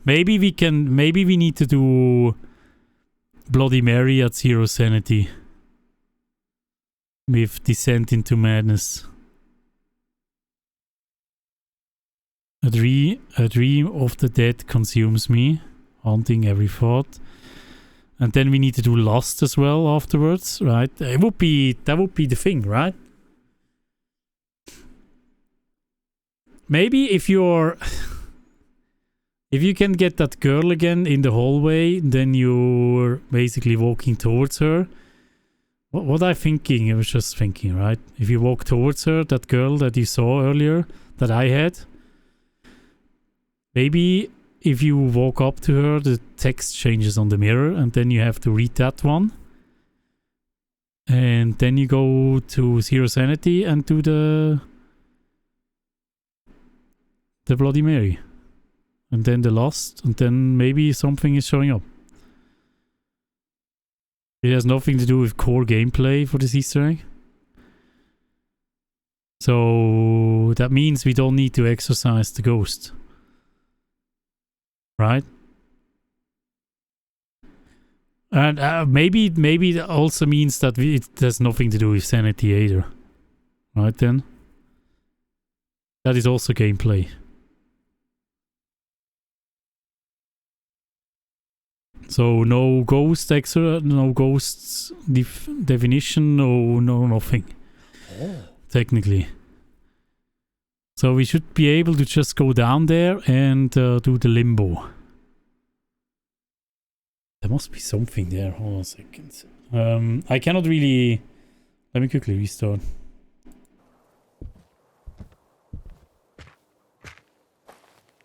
Maybe we need to do Bloody Mary at 0 sanity. With descent into madness. A dream of the dead consumes me, haunting every thought. And then we need to do lust as well afterwards, right? That would be the thing, right? Maybe if you're If you can get that girl again in the hallway, then you're basically walking towards her. What I thinking? I was just thinking, right? If you walk towards her, that girl that you saw earlier, that I had, maybe if you walk up to her, the text changes on the mirror, and then you have to read that one. And then you go to Zero Sanity and do the Bloody Mary. And then the Lost, and then maybe something is showing up. It has nothing to do with core gameplay for this Easter egg. So that means we don't need to exorcise the ghost. Right? And maybe it also means that it has nothing to do with sanity either. Right then? That is also gameplay. So no ghost no ghosts definition, no nothing. Technically. So we should be able to just go down there and do the limbo. There must be something there. Hold on a second. I cannot really... Let me quickly restart.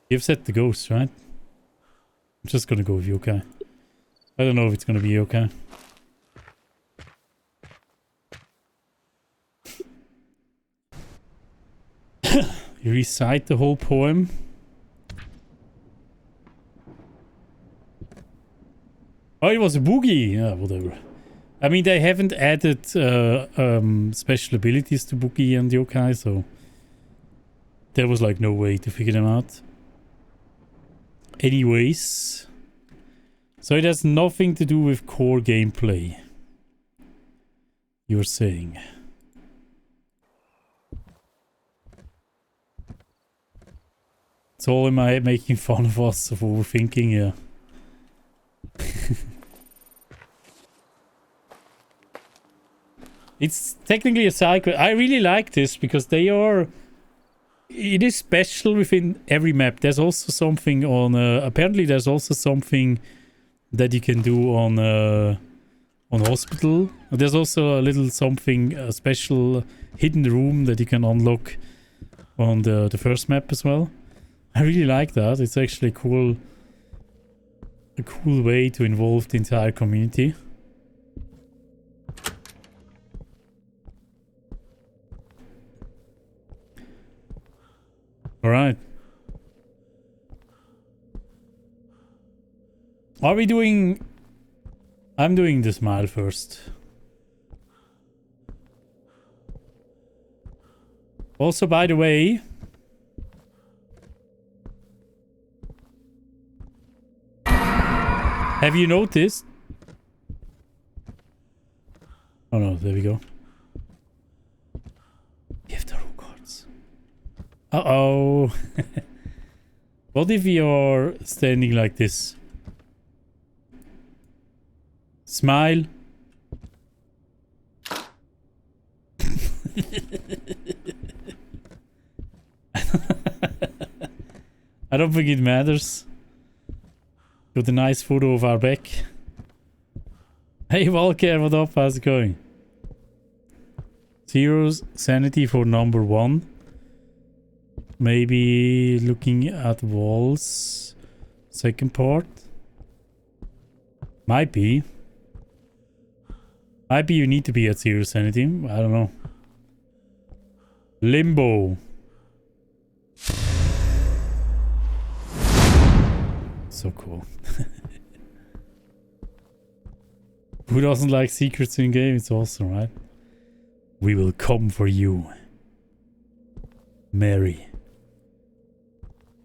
You've set the ghost, right? I'm just gonna go with yokai. I don't know if it's gonna be okay. You recite the whole poem. Oh, it was a boogie. Yeah, whatever. I mean, they haven't added special abilities to boogie and yokai, so there was like no way to figure them out. Anyways. So it has nothing to do with core gameplay. You're saying. It's all in my head making fun of us of overthinking, yeah. It's technically a side quest. I really like this because they are... It is special within every map. There's also something on... apparently there's also something that you can do on hospital. There's also a little something, a special hidden room that you can unlock on the first map as well. I really like that. It's actually a cool way to involve the entire community. Alright. Are we doing... I'm doing the smile first. Also, by the way... Have you noticed? Oh no, there we go. Give the root cards. Uh-oh. What if you're standing like this? Smile. I don't think it matters. Got a nice photo of our back. Hey Walker, what up? How's it going? Zero's sanity for number 1. Maybe looking at walls. Second part. Might be. Might be you need to be at 0 sanity. I don't know. Limbo. So cool. Who doesn't like secrets in game? It's awesome, right? We will come for you. Mary.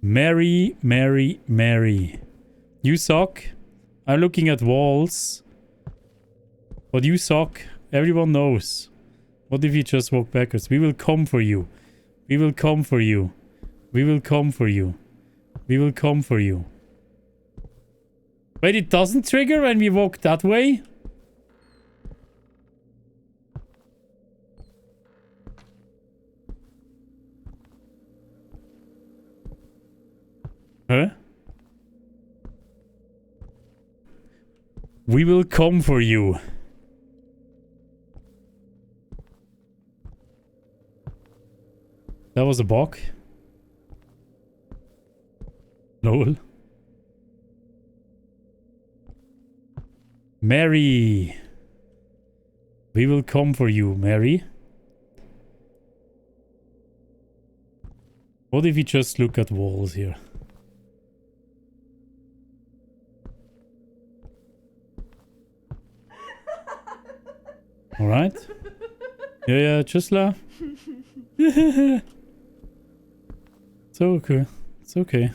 Mary, Mary, Mary. You suck. I'm looking at walls. But you suck. Everyone knows. What if you just walk backwards? We will come for you. We will come for you. We will come for you. We will come for you. Wait, it doesn't trigger when we walk that way? Huh? We will come for you. That was a bug. Lol. Mary. We will come for you, Mary. What if we just look at walls here? Alright. Yeah, just laugh. It's okay. It's okay.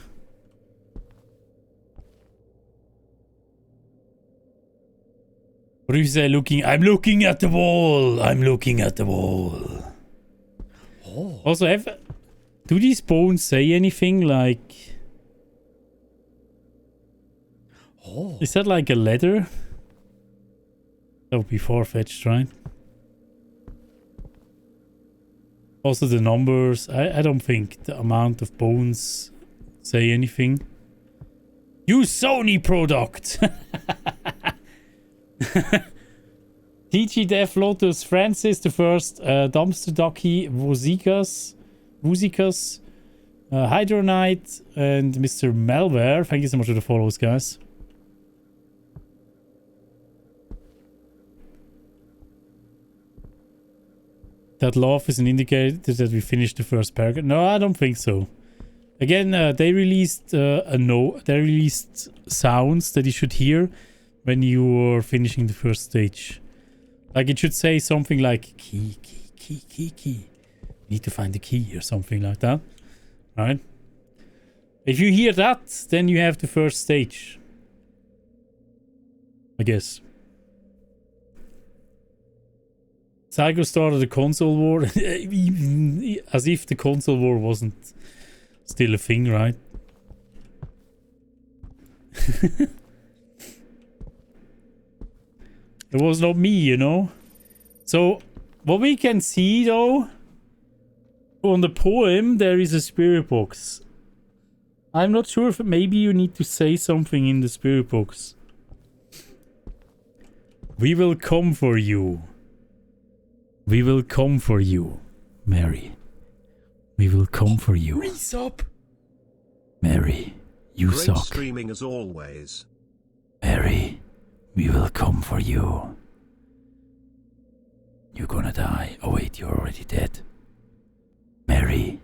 What do you say looking? I'm looking at the wall. I'm looking at the wall. Oh. Also, do these bones say anything like... Oh. Is that like a letter? That would be far-fetched, right? Also the numbers. I don't think the amount of bones say anything. You Sony product! TG Def Lotus Francis the First, Dumpster Ducky Wuzikas, Hydronite, and Mr. Malware. Thank you so much for the follows, guys. That laugh is an indicator that we finished the first paragraph. No, I don't think so. Again, they released they released sounds that you should hear when you are finishing the first stage. Like it should say something like key. Need to find the key or something like that. Right? If you hear that, then you have the first stage. I guess. Psycho started a console war. As if the console war wasn't still a thing, right? It was not me, you know? So, what we can see though, on the poem, there is a spirit box. I'm not sure if maybe you need to say something in the spirit box. We will come for you. We will come for you, Mary. We will come for you. Reese up. Mary, you Great suck. streaming as always. Mary, we will come for you. You're gonna die. Oh wait, you're already dead. Mary,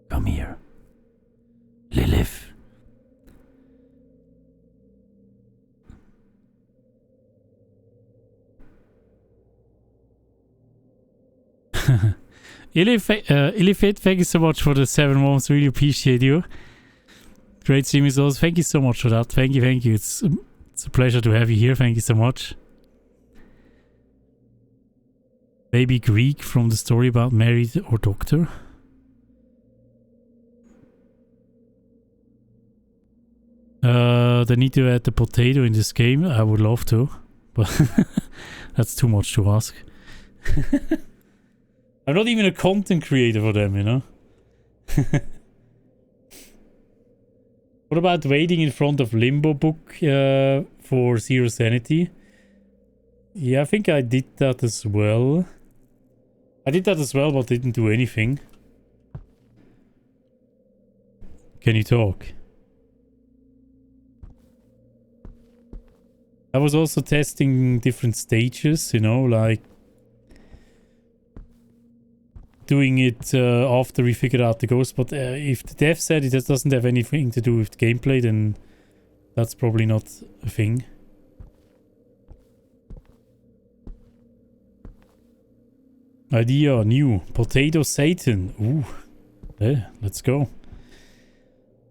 come here. Lilith. Illifit, thank you so much for the 7 months. Really appreciate you. Great stream results. Thank you so much for that. Thank you. It's a pleasure to have you here. Thank you so much. Baby Greek from the story about Mary or Doctor. They need to add the potato in this game. I would love to, but that's too much to ask. I'm not even a content creator for them, you know? What about waiting in front of Limbo book for Zero Sanity? Yeah, I think I did that as well. But didn't do anything. Can you talk? I was also testing different stages, you know, like doing it after we figured out the ghost. But if the dev said it doesn't have anything to do with gameplay, then that's probably not a thing. Idea new. Potato Satan. Ooh. Yeah, let's go.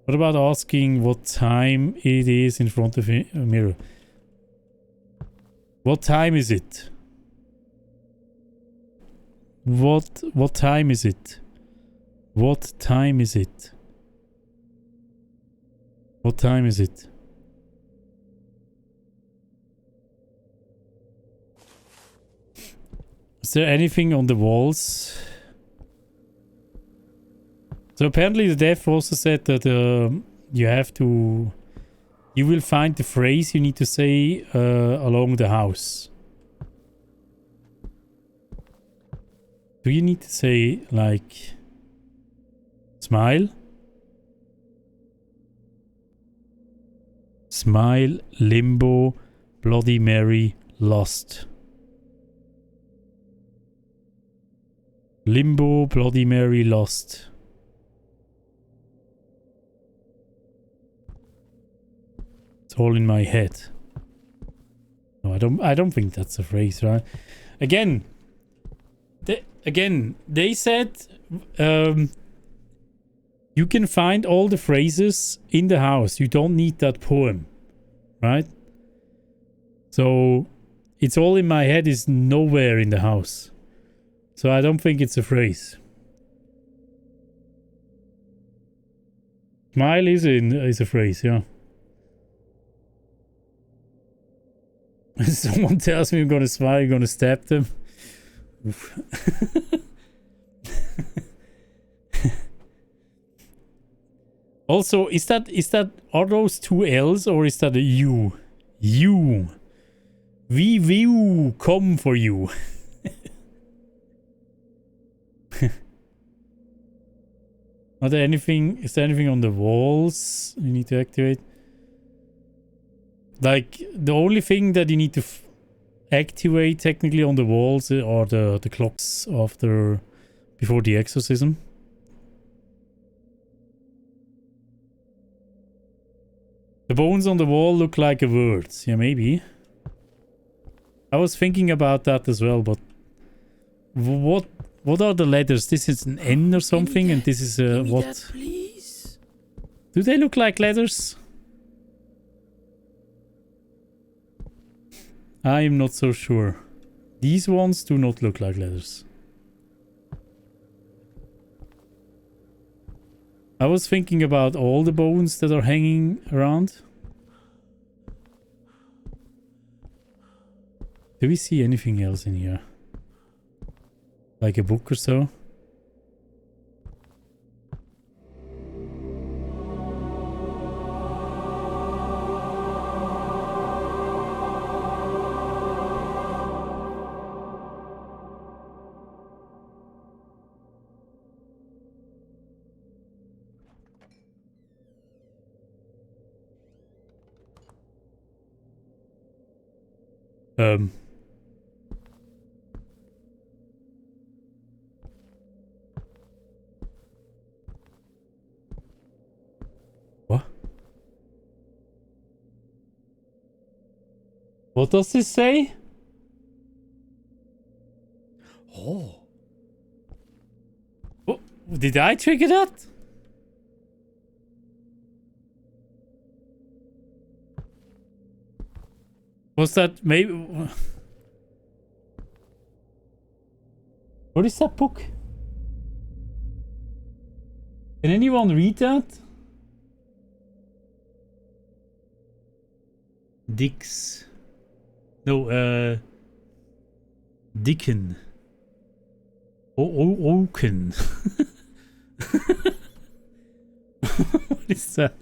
What about asking what time it is in front of a mirror? What time is it? What time is it? What time is it? What time is it? Is there anything on the walls? So apparently the dev also said that you You will find the phrase you need to say along the house. Do you need to say, like, smile? Smile, limbo, Bloody Mary, lost. Limbo, Bloody Mary, lost. It's all in my head. No, I don't think that's a phrase, right? Again, they said you can find all the phrases in the house. You don't need that poem, right? So it's all in my head is nowhere in the house. So I don't think it's a phrase. Smile is a phrase, yeah. Someone tells me I'm gonna smile, I'm gonna stab them. Also, are those two L's or is that a U? You. We will come for you. Is there anything on the walls you need to activate? Like, the only thing that you need to activate technically on the walls are the clocks before the exorcism. The bones on the wall look like a word. Yeah, maybe. I was thinking about that as well, but what are the letters? This is an N or something, and this is a what? That, please. Do they look like letters? I am not so sure. These ones do not look like letters. I was thinking about all the bones that are hanging around. Do we see anything else in here? Like a book or so? What? What does this say? Oh. Oh, did I trigger that? Was that maybe... What is that book? Can anyone read that? Dix. No, Dicken. Oaken. What is that?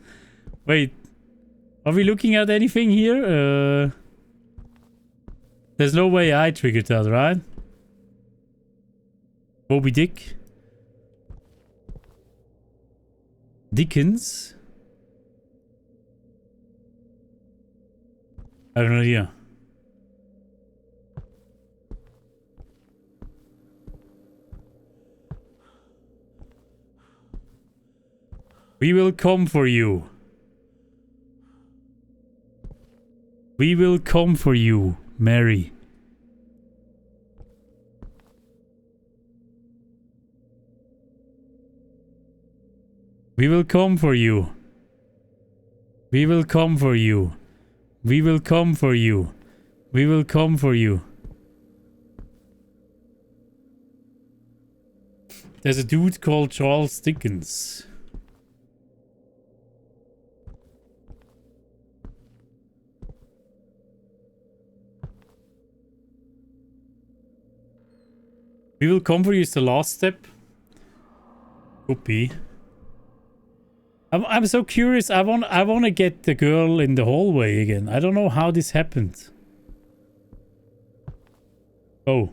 Wait. Are we looking at anything here? There's no way I triggered that, right? Moby Dick. Dickens. I have no idea. We will come for you. We will come for you, Mary. We will come for you. We will come for you. We will come for you. We will come for you. There's a dude called Charles Dickens. We will come for you is the last step. Could be. I'm so curious. I want to get the girl in the hallway again. I don't know how this happened. Oh.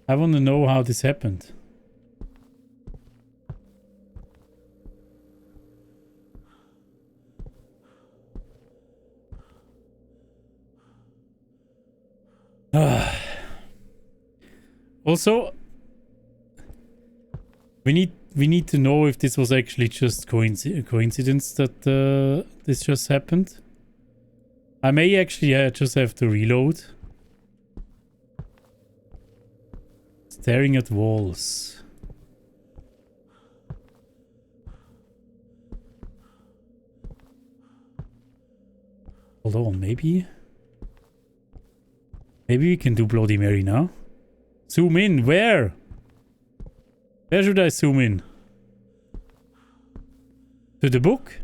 I want to know how this happened. Also, we need to know if this was actually just coincidence that this just happened. I may actually just have to reload. Staring at walls. Hold on, maybe we can do Bloody Mary now. Zoom in, where? Where should I zoom in? To the book?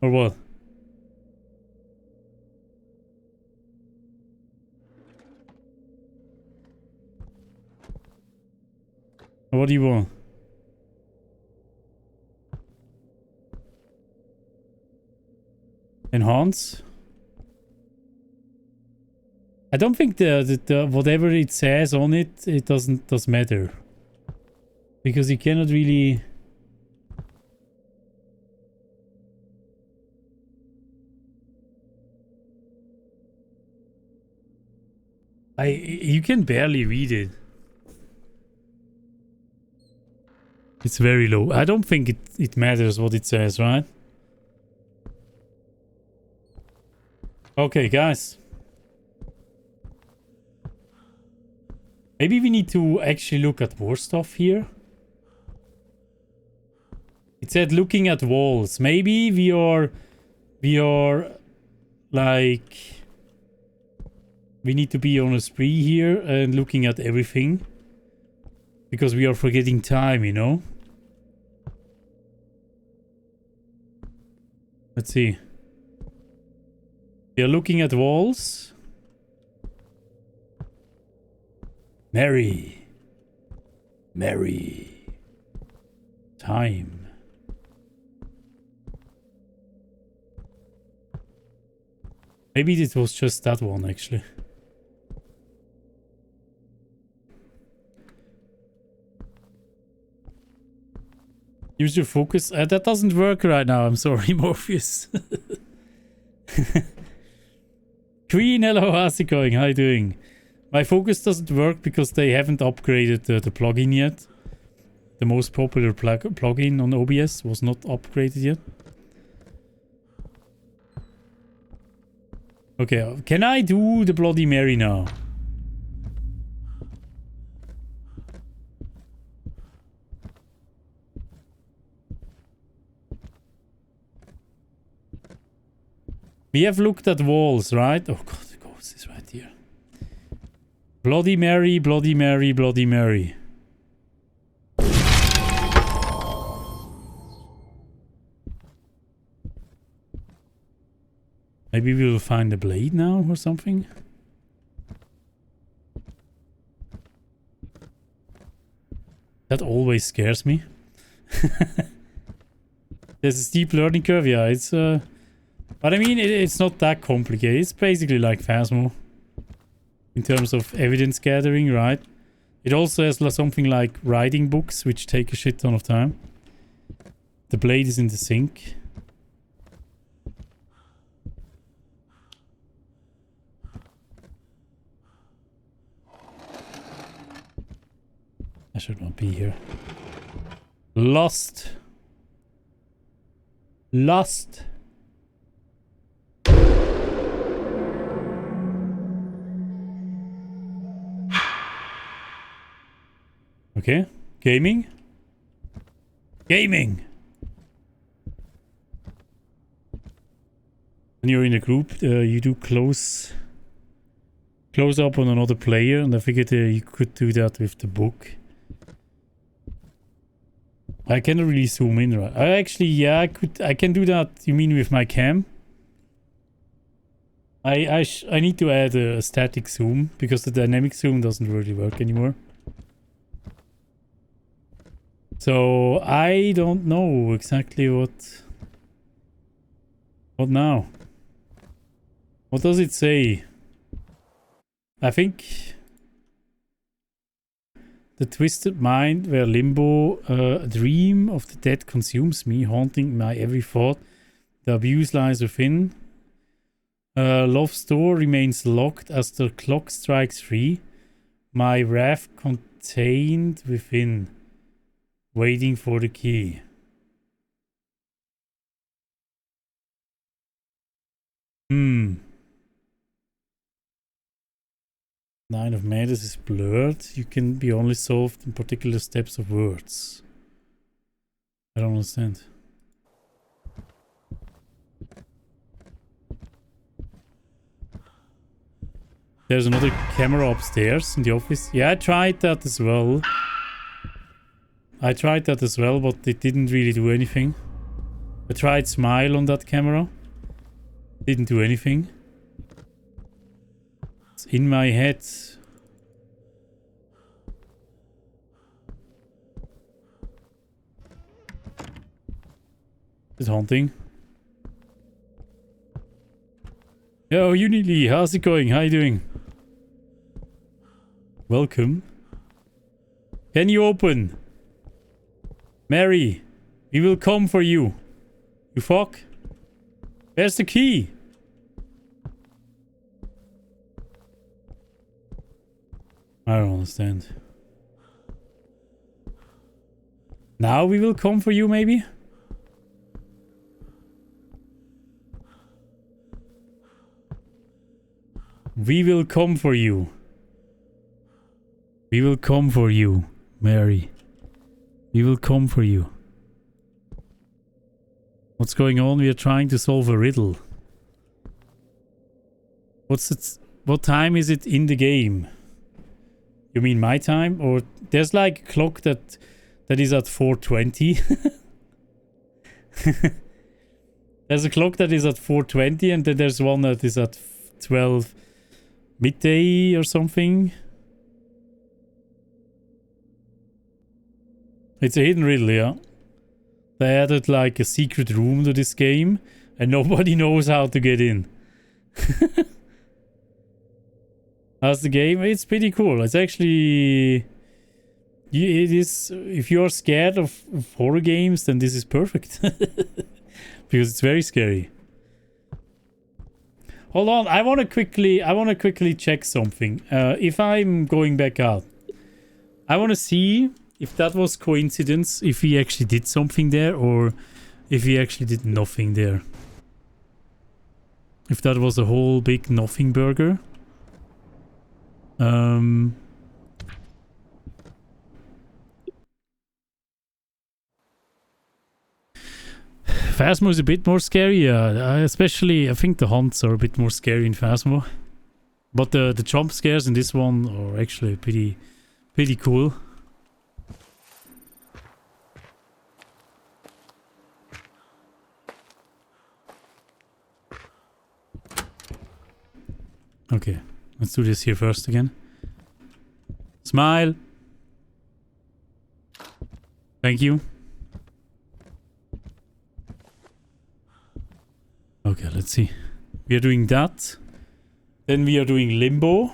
Or what? What do you want? Enhance? I don't think the whatever it says on it, it does matter. Because you cannot really... You can barely read it. It's very low. I don't think it matters what it says, right? Okay, guys. Maybe we need to actually look at more stuff here. It said looking at walls. Maybe we are like... We need to be on a spree here and looking at everything. Because we are forgetting time, you know? Let's see. We are looking at walls. Mary. Time. Maybe it was just that one, actually. Use your focus. That doesn't work right now. I'm sorry, Morpheus. Queen, hello, how's it going? How you doing? My focus doesn't work because they haven't upgraded the plugin yet. The most popular plugin on OBS was not upgraded yet. Okay, can I do the Bloody Mary now? We have looked at walls, right? Oh god, the ghost is right here. Bloody Mary, Bloody Mary, Bloody Mary. Maybe we will find a blade now or something. That always scares me. There's a steep learning curve, yeah, it's but I mean, it's not that complicated. It's basically like Phasmo. In terms of evidence gathering, right? It also has something like writing books, which take a shit ton of time. The blade is in the sink. I should not be here. Lost. Okay. Gaming. When you're in a group, you do close up on another player, and I figured you could do that with the book. I cannot really zoom in, right? I can do that. You mean with my cam? I need to add a static zoom because the dynamic zoom doesn't really work anymore. So I don't know exactly what now. What does it say? I think the twisted mind where limbo, a dream of the dead consumes me, haunting my every thought. The abuse lies within. Love's door remains locked as the clock strikes 3. My wrath contained within, waiting for the key. Nine of Madness is blurred. You can be only solved in particular steps of words. I don't understand. There's another camera upstairs in the office. Yeah, I tried that as well. But it didn't really do anything. I tried smile on that camera. Didn't do anything. It's in my head. It's haunting. Yo, Unili, how's it going? How you doing? Welcome. Can you open? Mary, we will come for you. You fuck? Where's the key? I don't understand. Now we will come for you, maybe? We will come for you. We will come for you, Mary. We will come for you. What's going on? We are trying to solve a riddle. What's it? What time is it in the game? You mean my time? Or there's like a clock that is at 4:20. There's a clock that is at 4:20 and then there's one that is at 12 midday or something. It's a hidden riddle, yeah. They added like a secret room to this game and nobody knows how to get in. How's the game? It's pretty cool. It's actually... It is... If you're scared of horror games, then this is perfect. Because it's very scary. Hold on, I want to quickly check something. If I'm going back out, I want to see if that was coincidence, if he actually did something there, or if he actually did nothing there. If that was a whole big nothing burger. Phasmo is a bit more scary, especially I think the hunts are a bit more scary in Phasmo. But the jump scares in this one are actually pretty cool. Okay, let's do this here first again. Smile! Thank you. Okay, let's see. We are doing that. Then we are doing limbo.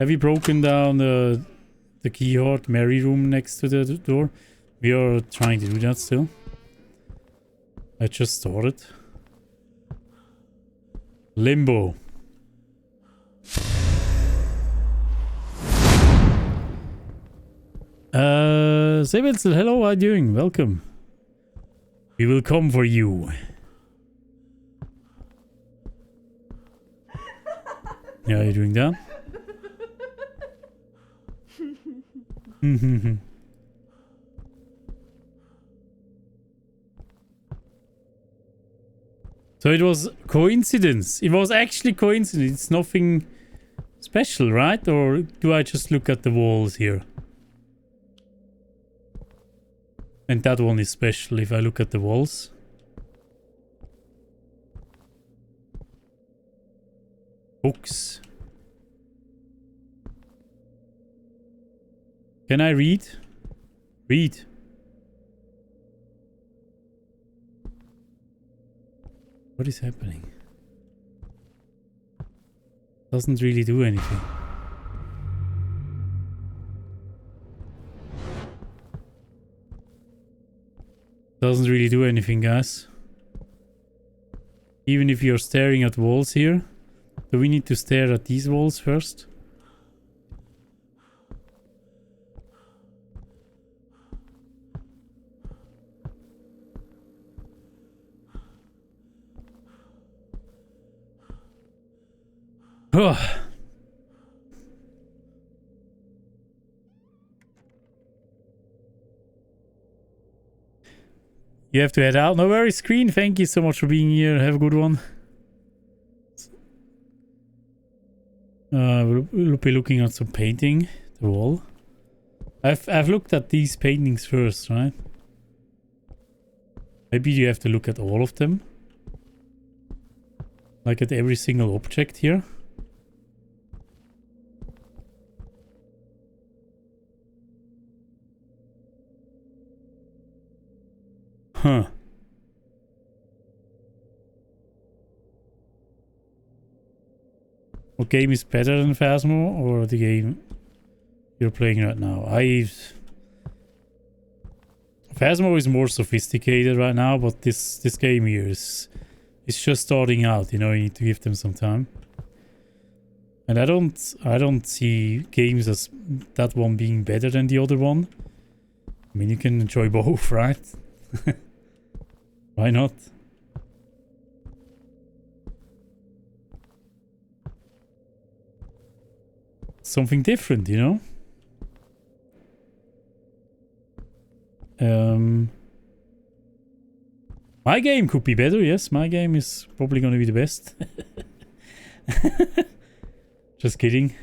Have you broken down the keyhole Mary room next to the door? We are trying to do that still. I just started. Limbo. Sebelzel, hello, how are you doing? Welcome. We will come for you. Yeah, you're doing that? So it was coincidence. It was actually coincidence. It's nothing special, right? Or do I just look at the walls here? And that one is special if I look at the walls. Books. Can I read? Read. What is happening? Doesn't really do anything. Doesn't really do anything, guys. Even if you're staring at walls here. Do we need to stare at these walls first? Oh. You have to head out. No worries, Screen. Thank you so much for being here. Have a good one. We'll be looking at some painting. The wall. I've looked at these paintings first, right? Maybe you have to look at all of them. Like at every single object here. Huh. What game is better than Phasmo or the game you're playing right now? Phasmo is more sophisticated right now, but this game here is just starting out, you know, you need to give them some time. And I don't see games as that one being better than the other one. I mean, you can enjoy both, right? Why not? Something different, you know? My game could be better, yes. My game is probably going to be the best. Just kidding.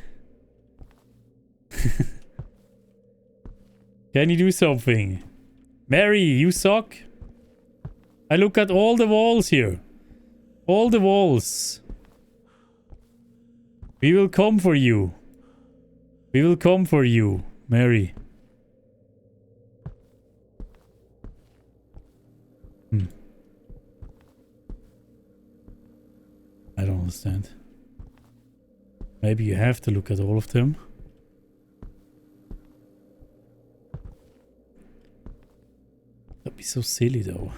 Can you do something? Mary, you suck. I look at all the walls here. All the walls. We will come for you. We will come for you, Mary. I don't understand. Maybe you have to look at all of them. That'd be so silly though.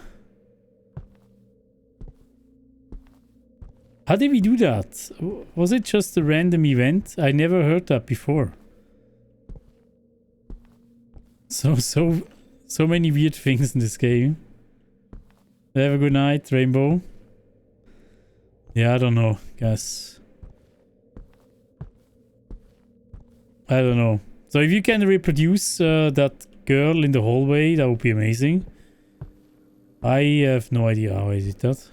How did we do that? Was it just a random event? I never heard that before. So many weird things in this game. Have a good night, Rainbow. Yeah, I don't know, guys. I don't know. So if you can reproduce that girl in the hallway, that would be amazing. I have no idea how I did that.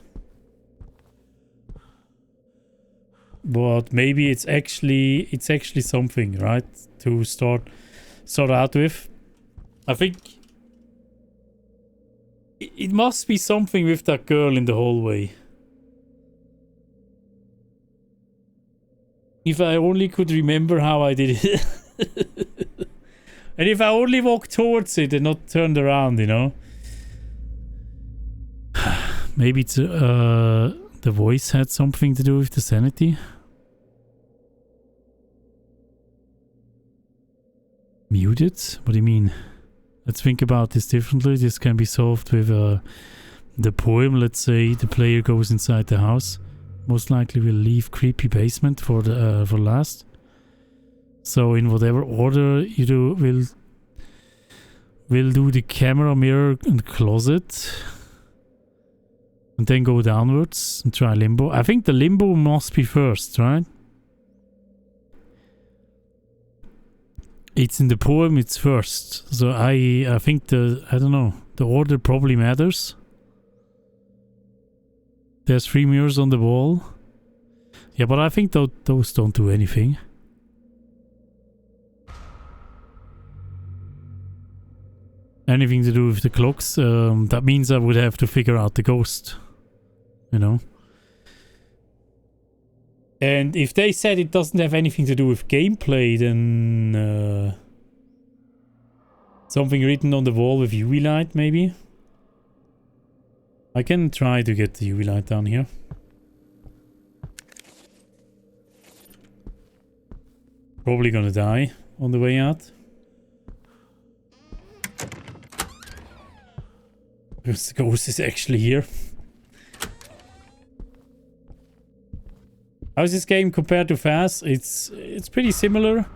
But maybe it's actually something, right? To start out with. I think it must be something with that girl in the hallway. If I only could remember how I did it. And if I only walked towards it and not turned around, you know. Maybe it's the voice had something to do with the sanity. Muted? What do you mean? Let's think about this differently. This can be solved with the poem. Let's say the player goes inside the house. Most likely will leave creepy basement for the for last. So in whatever order you do, we'll do the camera, mirror, and closet. And then go downwards and try limbo. I think the limbo must be first, right? It's in the poem, it's first. So I think I don't know, the order probably matters. There's 3 mirrors on the wall. Yeah, but I think those don't do anything. Anything to do with the clocks, that means I would have to figure out the ghost. You know? And if they said it doesn't have anything to do with gameplay, then Something written on the wall with UV light, maybe? I can try to get the UV light down here. Probably gonna die on the way out. Because the ghost is actually here. How's this game compared to Phas? It's pretty similar,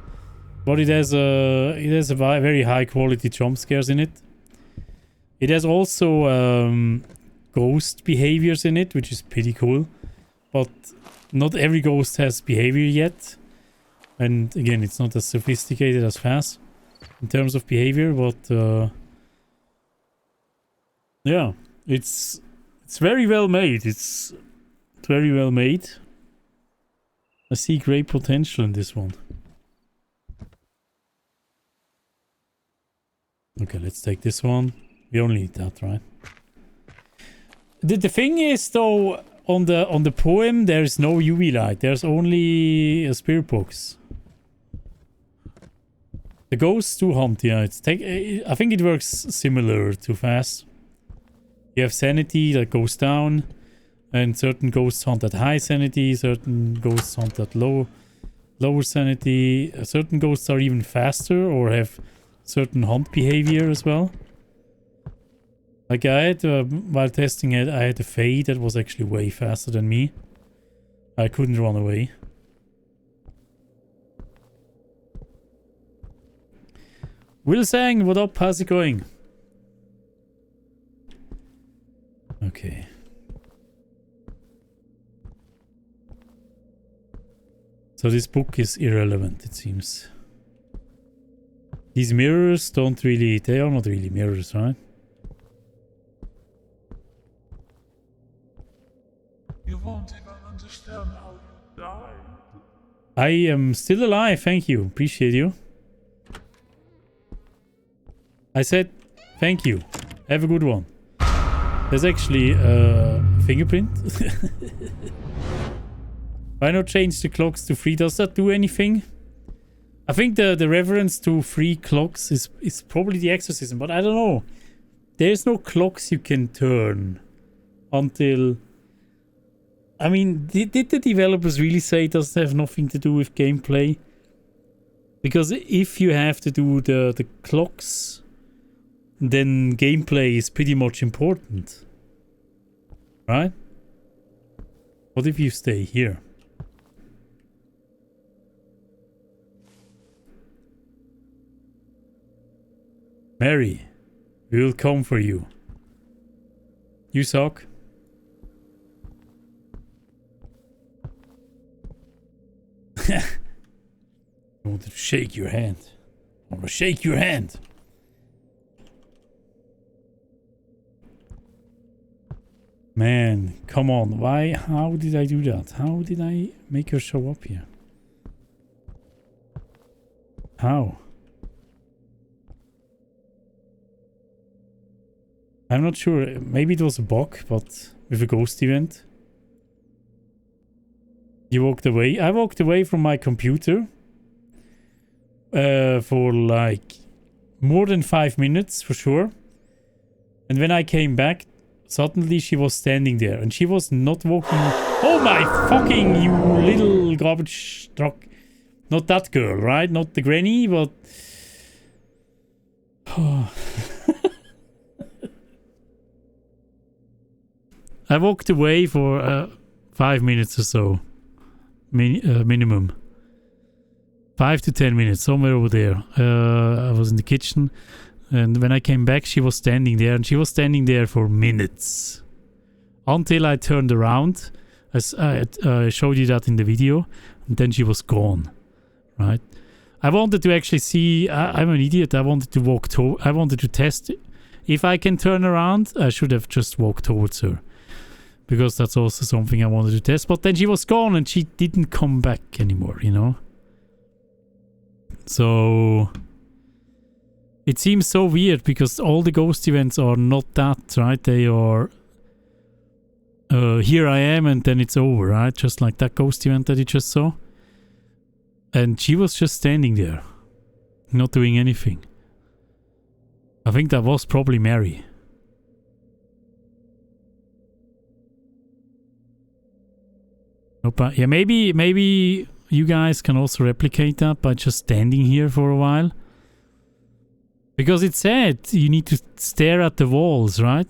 but it has a very high quality jump scares in it. It has also ghost behaviors in it, which is pretty cool. But not every ghost has behavior yet. And again, it's not as sophisticated as Phas in terms of behavior, but yeah, it's very well made. It's very well made. I see great potential in this one. Okay, let's take this one. We only need that, right? The thing is, though, on the poem, there's no UV light. There's only a spirit box. The ghosts do hunt, yeah. I think it works similar to Phas. You have sanity that goes down, and certain ghosts hunt at high sanity, certain ghosts hunt at lower sanity. Certain ghosts are even faster or have certain hunt behavior as well. Like I had, while testing it, I had a Fae that was actually way faster than me. I couldn't run away. Will Sang, what up? How's it going? Okay. So this book is irrelevant, it seems. These mirrors don't really... They are not really mirrors, right? You won't even understand how you died. I am still alive, thank you. Appreciate you. I said thank you. Have a good one. There's actually a fingerprint. Why not change the clocks to 3? Does that do anything? I think the reference to 3 clocks is probably the exorcism, but I don't know. There's no clocks you can turn until... I mean, did the developers really say it doesn't have nothing to do with gameplay? Because if you have to do the clocks, then gameplay is pretty much important. Right? What if you stay here? Mary, we will come for you. You suck. I wanted to shake your hand. I want to shake your hand. Man, come on. Why? How did I do that? How did I make her show up here? How? I'm not sure. Maybe it was a bug, but with a ghost event. You walked away. I walked away from my computer for like more than 5 minutes for sure. And when I came back, suddenly she was standing there and she was not walking. Oh my fucking, you little garbage truck. Not that girl, right? Not the granny, but... I walked away for 5 minutes or so. Minimum. 5 to 10 minutes, somewhere over there. I was in the kitchen, and when I came back, she was standing there, and she was standing there for minutes. Until I turned around. I showed you that in the video, and then she was gone. Right? I wanted to actually see... I'm an idiot. I wanted to walk to... I wanted to test it. If I can turn around, I should have just walked towards her. Because that's also something I wanted to test. But then she was gone and she didn't come back anymore, you know? So... It seems so weird because all the ghost events are not that, right? They are... here I am and then it's over, right? Just like that ghost event that you just saw. And she was just standing there. Not doing anything. I think that was probably Mary. Nope, yeah, maybe you guys can also replicate that by just standing here for a while. Because it said you need to stare at the walls, right?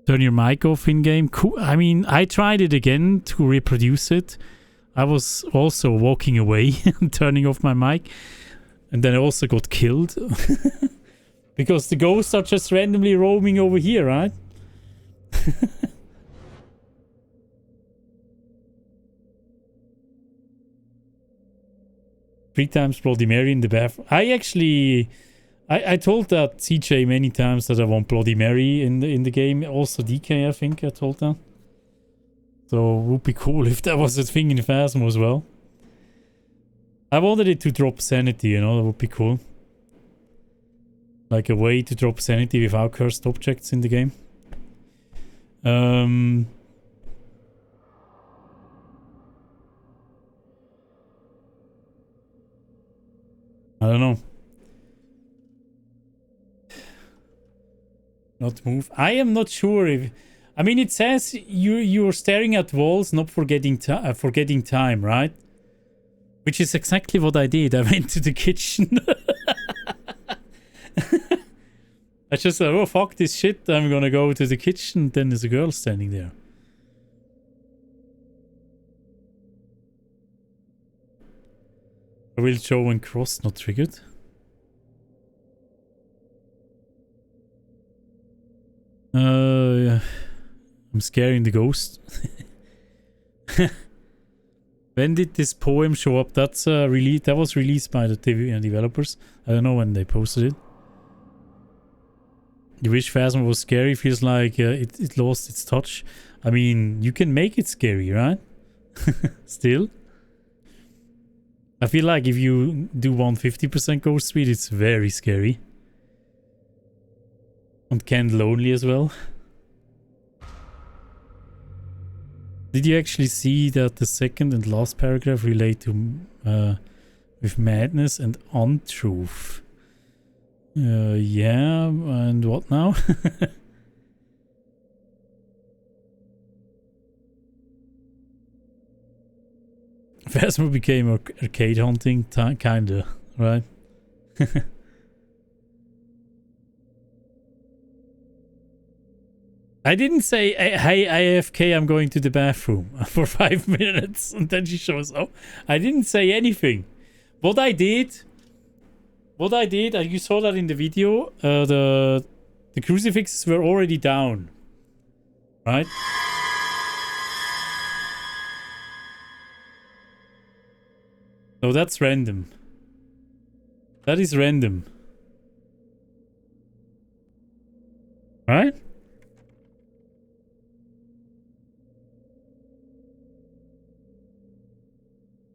Turn your mic off in-game. Cool. I mean, I tried it again to reproduce it. I was also walking away and turning off my mic. And then I also got killed. Because the ghosts are just randomly roaming over here, right? 3 times Bloody Mary in the bathroom. I told that CJ many times that I want Bloody Mary in the game. Also DK, I think I told that. So it would be cool if that was a thing in Phasmo as well. I wanted it to drop sanity, you know, that would be cool. Like a way to drop sanity without cursed objects in the game. I don't know. Not move. I am not sure if... I mean, it says you're staring at walls, not forgetting time, right? Which is exactly what I did. I went to the kitchen. I just thought, oh, fuck this shit. I'm gonna go to the kitchen. Then there's a girl standing there. I will show when cross not triggered. Yeah. I'm scaring the ghost. When did this poem show up? That's that was released by the TV developers. I don't know when they posted it. You wish Phasmo was scary? Feels like it lost its touch. I mean, you can make it scary, right? Still. I feel like if you do 150% ghost speed, it's very scary. And Candle only as well. Did you actually see that the second and last paragraph relate to with madness and untruth? Yeah, and what now? Phasmo became arcade hunting, kinda, right? I didn't say, hey, AFK, I'm going to the bathroom for 5 minutes, and then she shows up. I didn't say anything. What I did, you saw that in the video, the crucifixes were already down, right? So that's random. That is random. Right?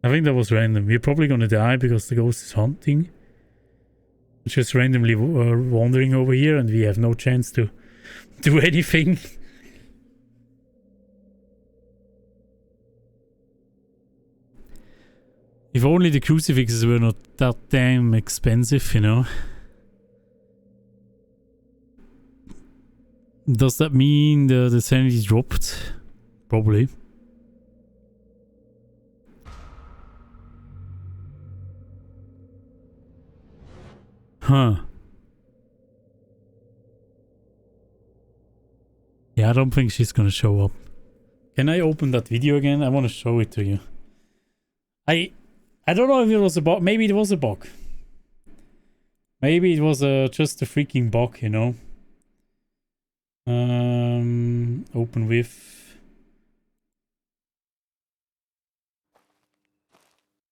I think that was random. We're probably gonna die because the ghost is hunting. Just randomly wandering over here and we have no chance to do anything. If only the crucifixes were not that damn expensive, you know. Does that mean the sanity dropped? Probably. Huh. Yeah, I don't think she's gonna show up. Can I open that video again? I want to show it to you. I don't know if it was a bug. Maybe it was a bug. Maybe it was just a freaking bug, you know. Open with.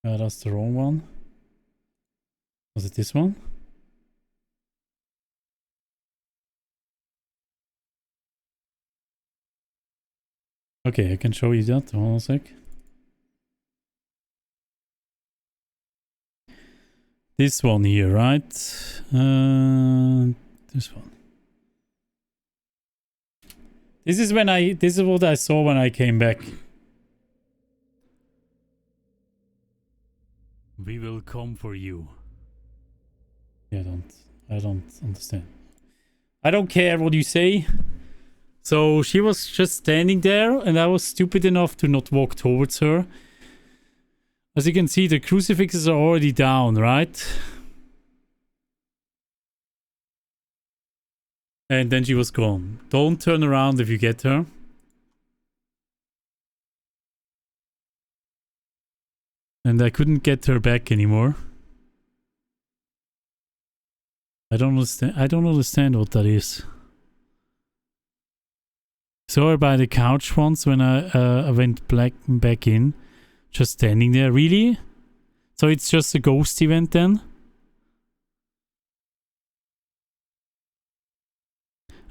That's the wrong one. Was it this one? Okay, I can show you that. Hold on a sec. This one here, right? This one. This is what I saw when I came back. We will come for you. Yeah, I don't understand. I don't care what you say. So she was just standing there, and I was stupid enough to not walk towards her. As you can see, the crucifixes are already down, right? And then she was gone. Don't turn around if you get her. And I couldn't get her back anymore. I don't understand what that is. Saw her by the couch once when I went back in. Just standing there. Really? So it's just a ghost event then?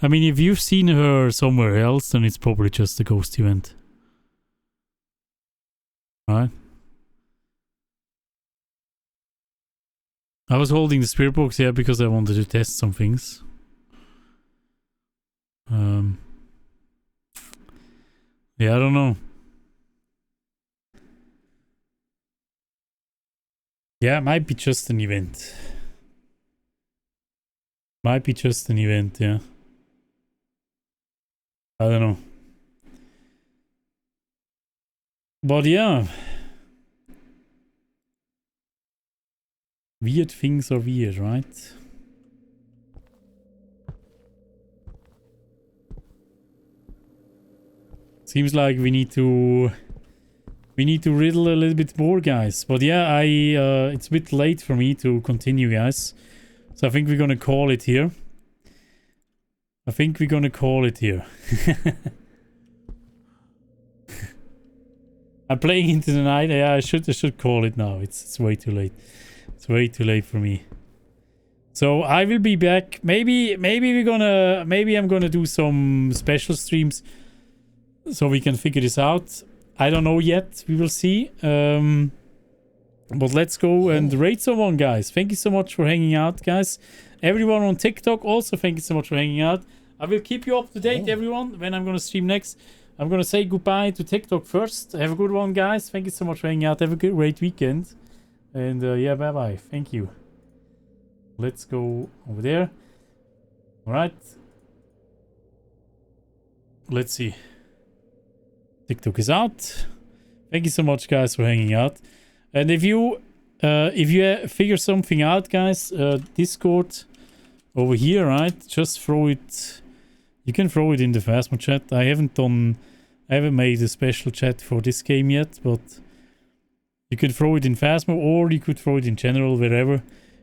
I mean, if you've seen her somewhere else, then it's probably just a ghost event. Right? I was holding the spirit box here because I wanted to test some things. Yeah, I don't know. Yeah, it might be just an event. Might be just an event, yeah. I don't know. But yeah. Weird things are weird, right? Seems like we need to riddle a little bit more, guys. But yeah, it's a bit late for me to continue, guys. So I think we're gonna call it here. I'm playing into the night. Yeah, I should call it now. It's way too late. It's way too late for me. So I will be back. Maybe I'm gonna do some special streams so we can figure this out. I don't know yet. We will see. But let's go and rate someone, guys. Thank you so much for hanging out, guys. Everyone on TikTok also, thank you so much for hanging out. I will keep you up to date, everyone, when I'm gonna stream next. I'm gonna say goodbye to TikTok first. Have a good one, guys. Thank you so much for hanging out. Have a great weekend. And yeah, bye-bye. Thank you. Let's go over there. Alright. Let's see. TikTok is out. Thank you so much, guys, for hanging out. And if you figure something out, guys, Discord over here, right? Just throw it. You can throw it in the Phasmo chat. I haven't made a special chat for this game yet, but you could throw it in Phasmo, or you could throw it in general, wherever.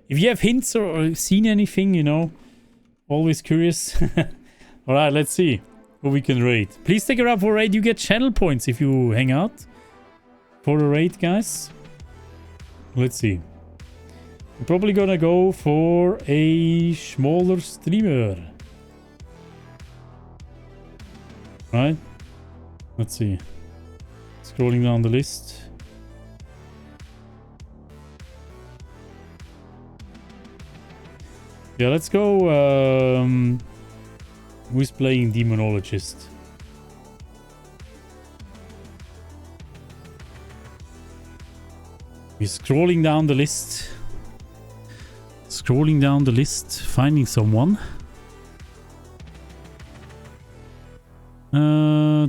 If you have hints or seen anything, you know, always curious. All right, let's see what we can raid. Please take it up for a raid. You get channel points if you hang out for a raid, guys. Let's see. I'm probably gonna go for a smaller streamer. Right? Let's see. Scrolling down the list. Yeah, let's go. Who's playing Demonologist? We're scrolling down the list. Finding someone.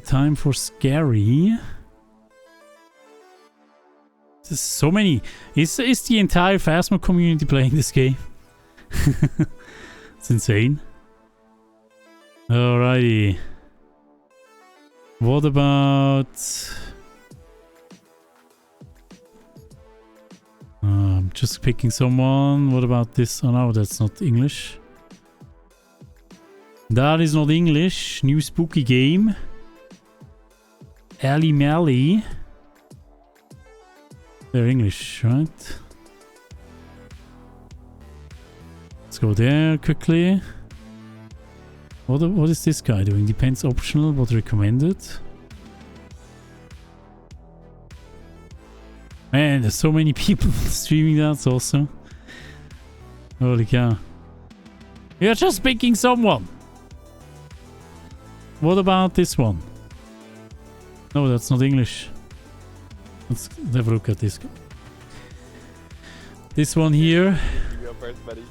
Time for scary. There's so many. Is the entire Phasmo community playing this game? It's insane. Alrighty. What about... I'm just picking someone. What about this? Oh no, that's not English. That is not English. New spooky game. Ali Mally. They're English, right? Let's go there quickly. What is this guy doing? Depends optional, but recommended. Man, there's so many people streaming that. It's awesome. Holy cow. You're just picking someone. What about this one? No, that's not English. Let's have a look at this. This one here. You go first, buddy.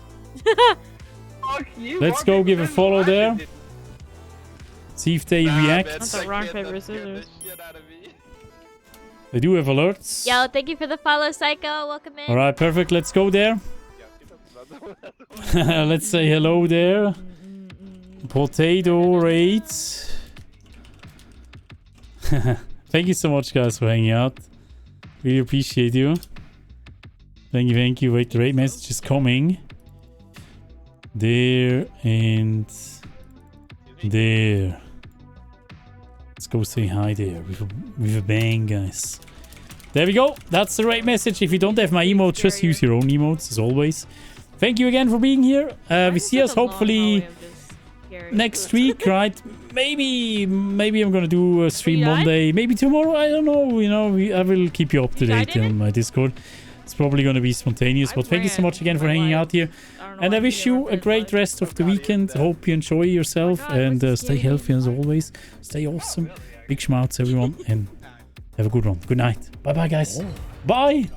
Fuck you. Let's go give a follow there. See if they react. That's a rock, paper, scissors. They do have alerts. Yo, thank you for the follow, Psycho. Welcome in. Alright, perfect. Let's go there. Let's say hello there. Potato rates. Thank you so much, guys, for hanging out. Really appreciate you. Thank you, thank you. Wait, the raid message is coming. There and there. Let's go say hi there with a bang, guys. There we go. That's the right message. If you don't have my emotes, just use your own emotes, as always. Thank you again for being here. We see us hopefully next week, right? Maybe I'm gonna do a stream Monday. Maybe tomorrow. I don't know. You know, I will keep you up to date on my Discord. It's probably gonna be spontaneous. But thank you so much again for hanging out here. And I wish you a great rest of the weekend. Hope you enjoy yourself and stay healthy as always. Stay awesome. Big schmouts, everyone, and have a good one. Good night. Bye bye, guys. Bye.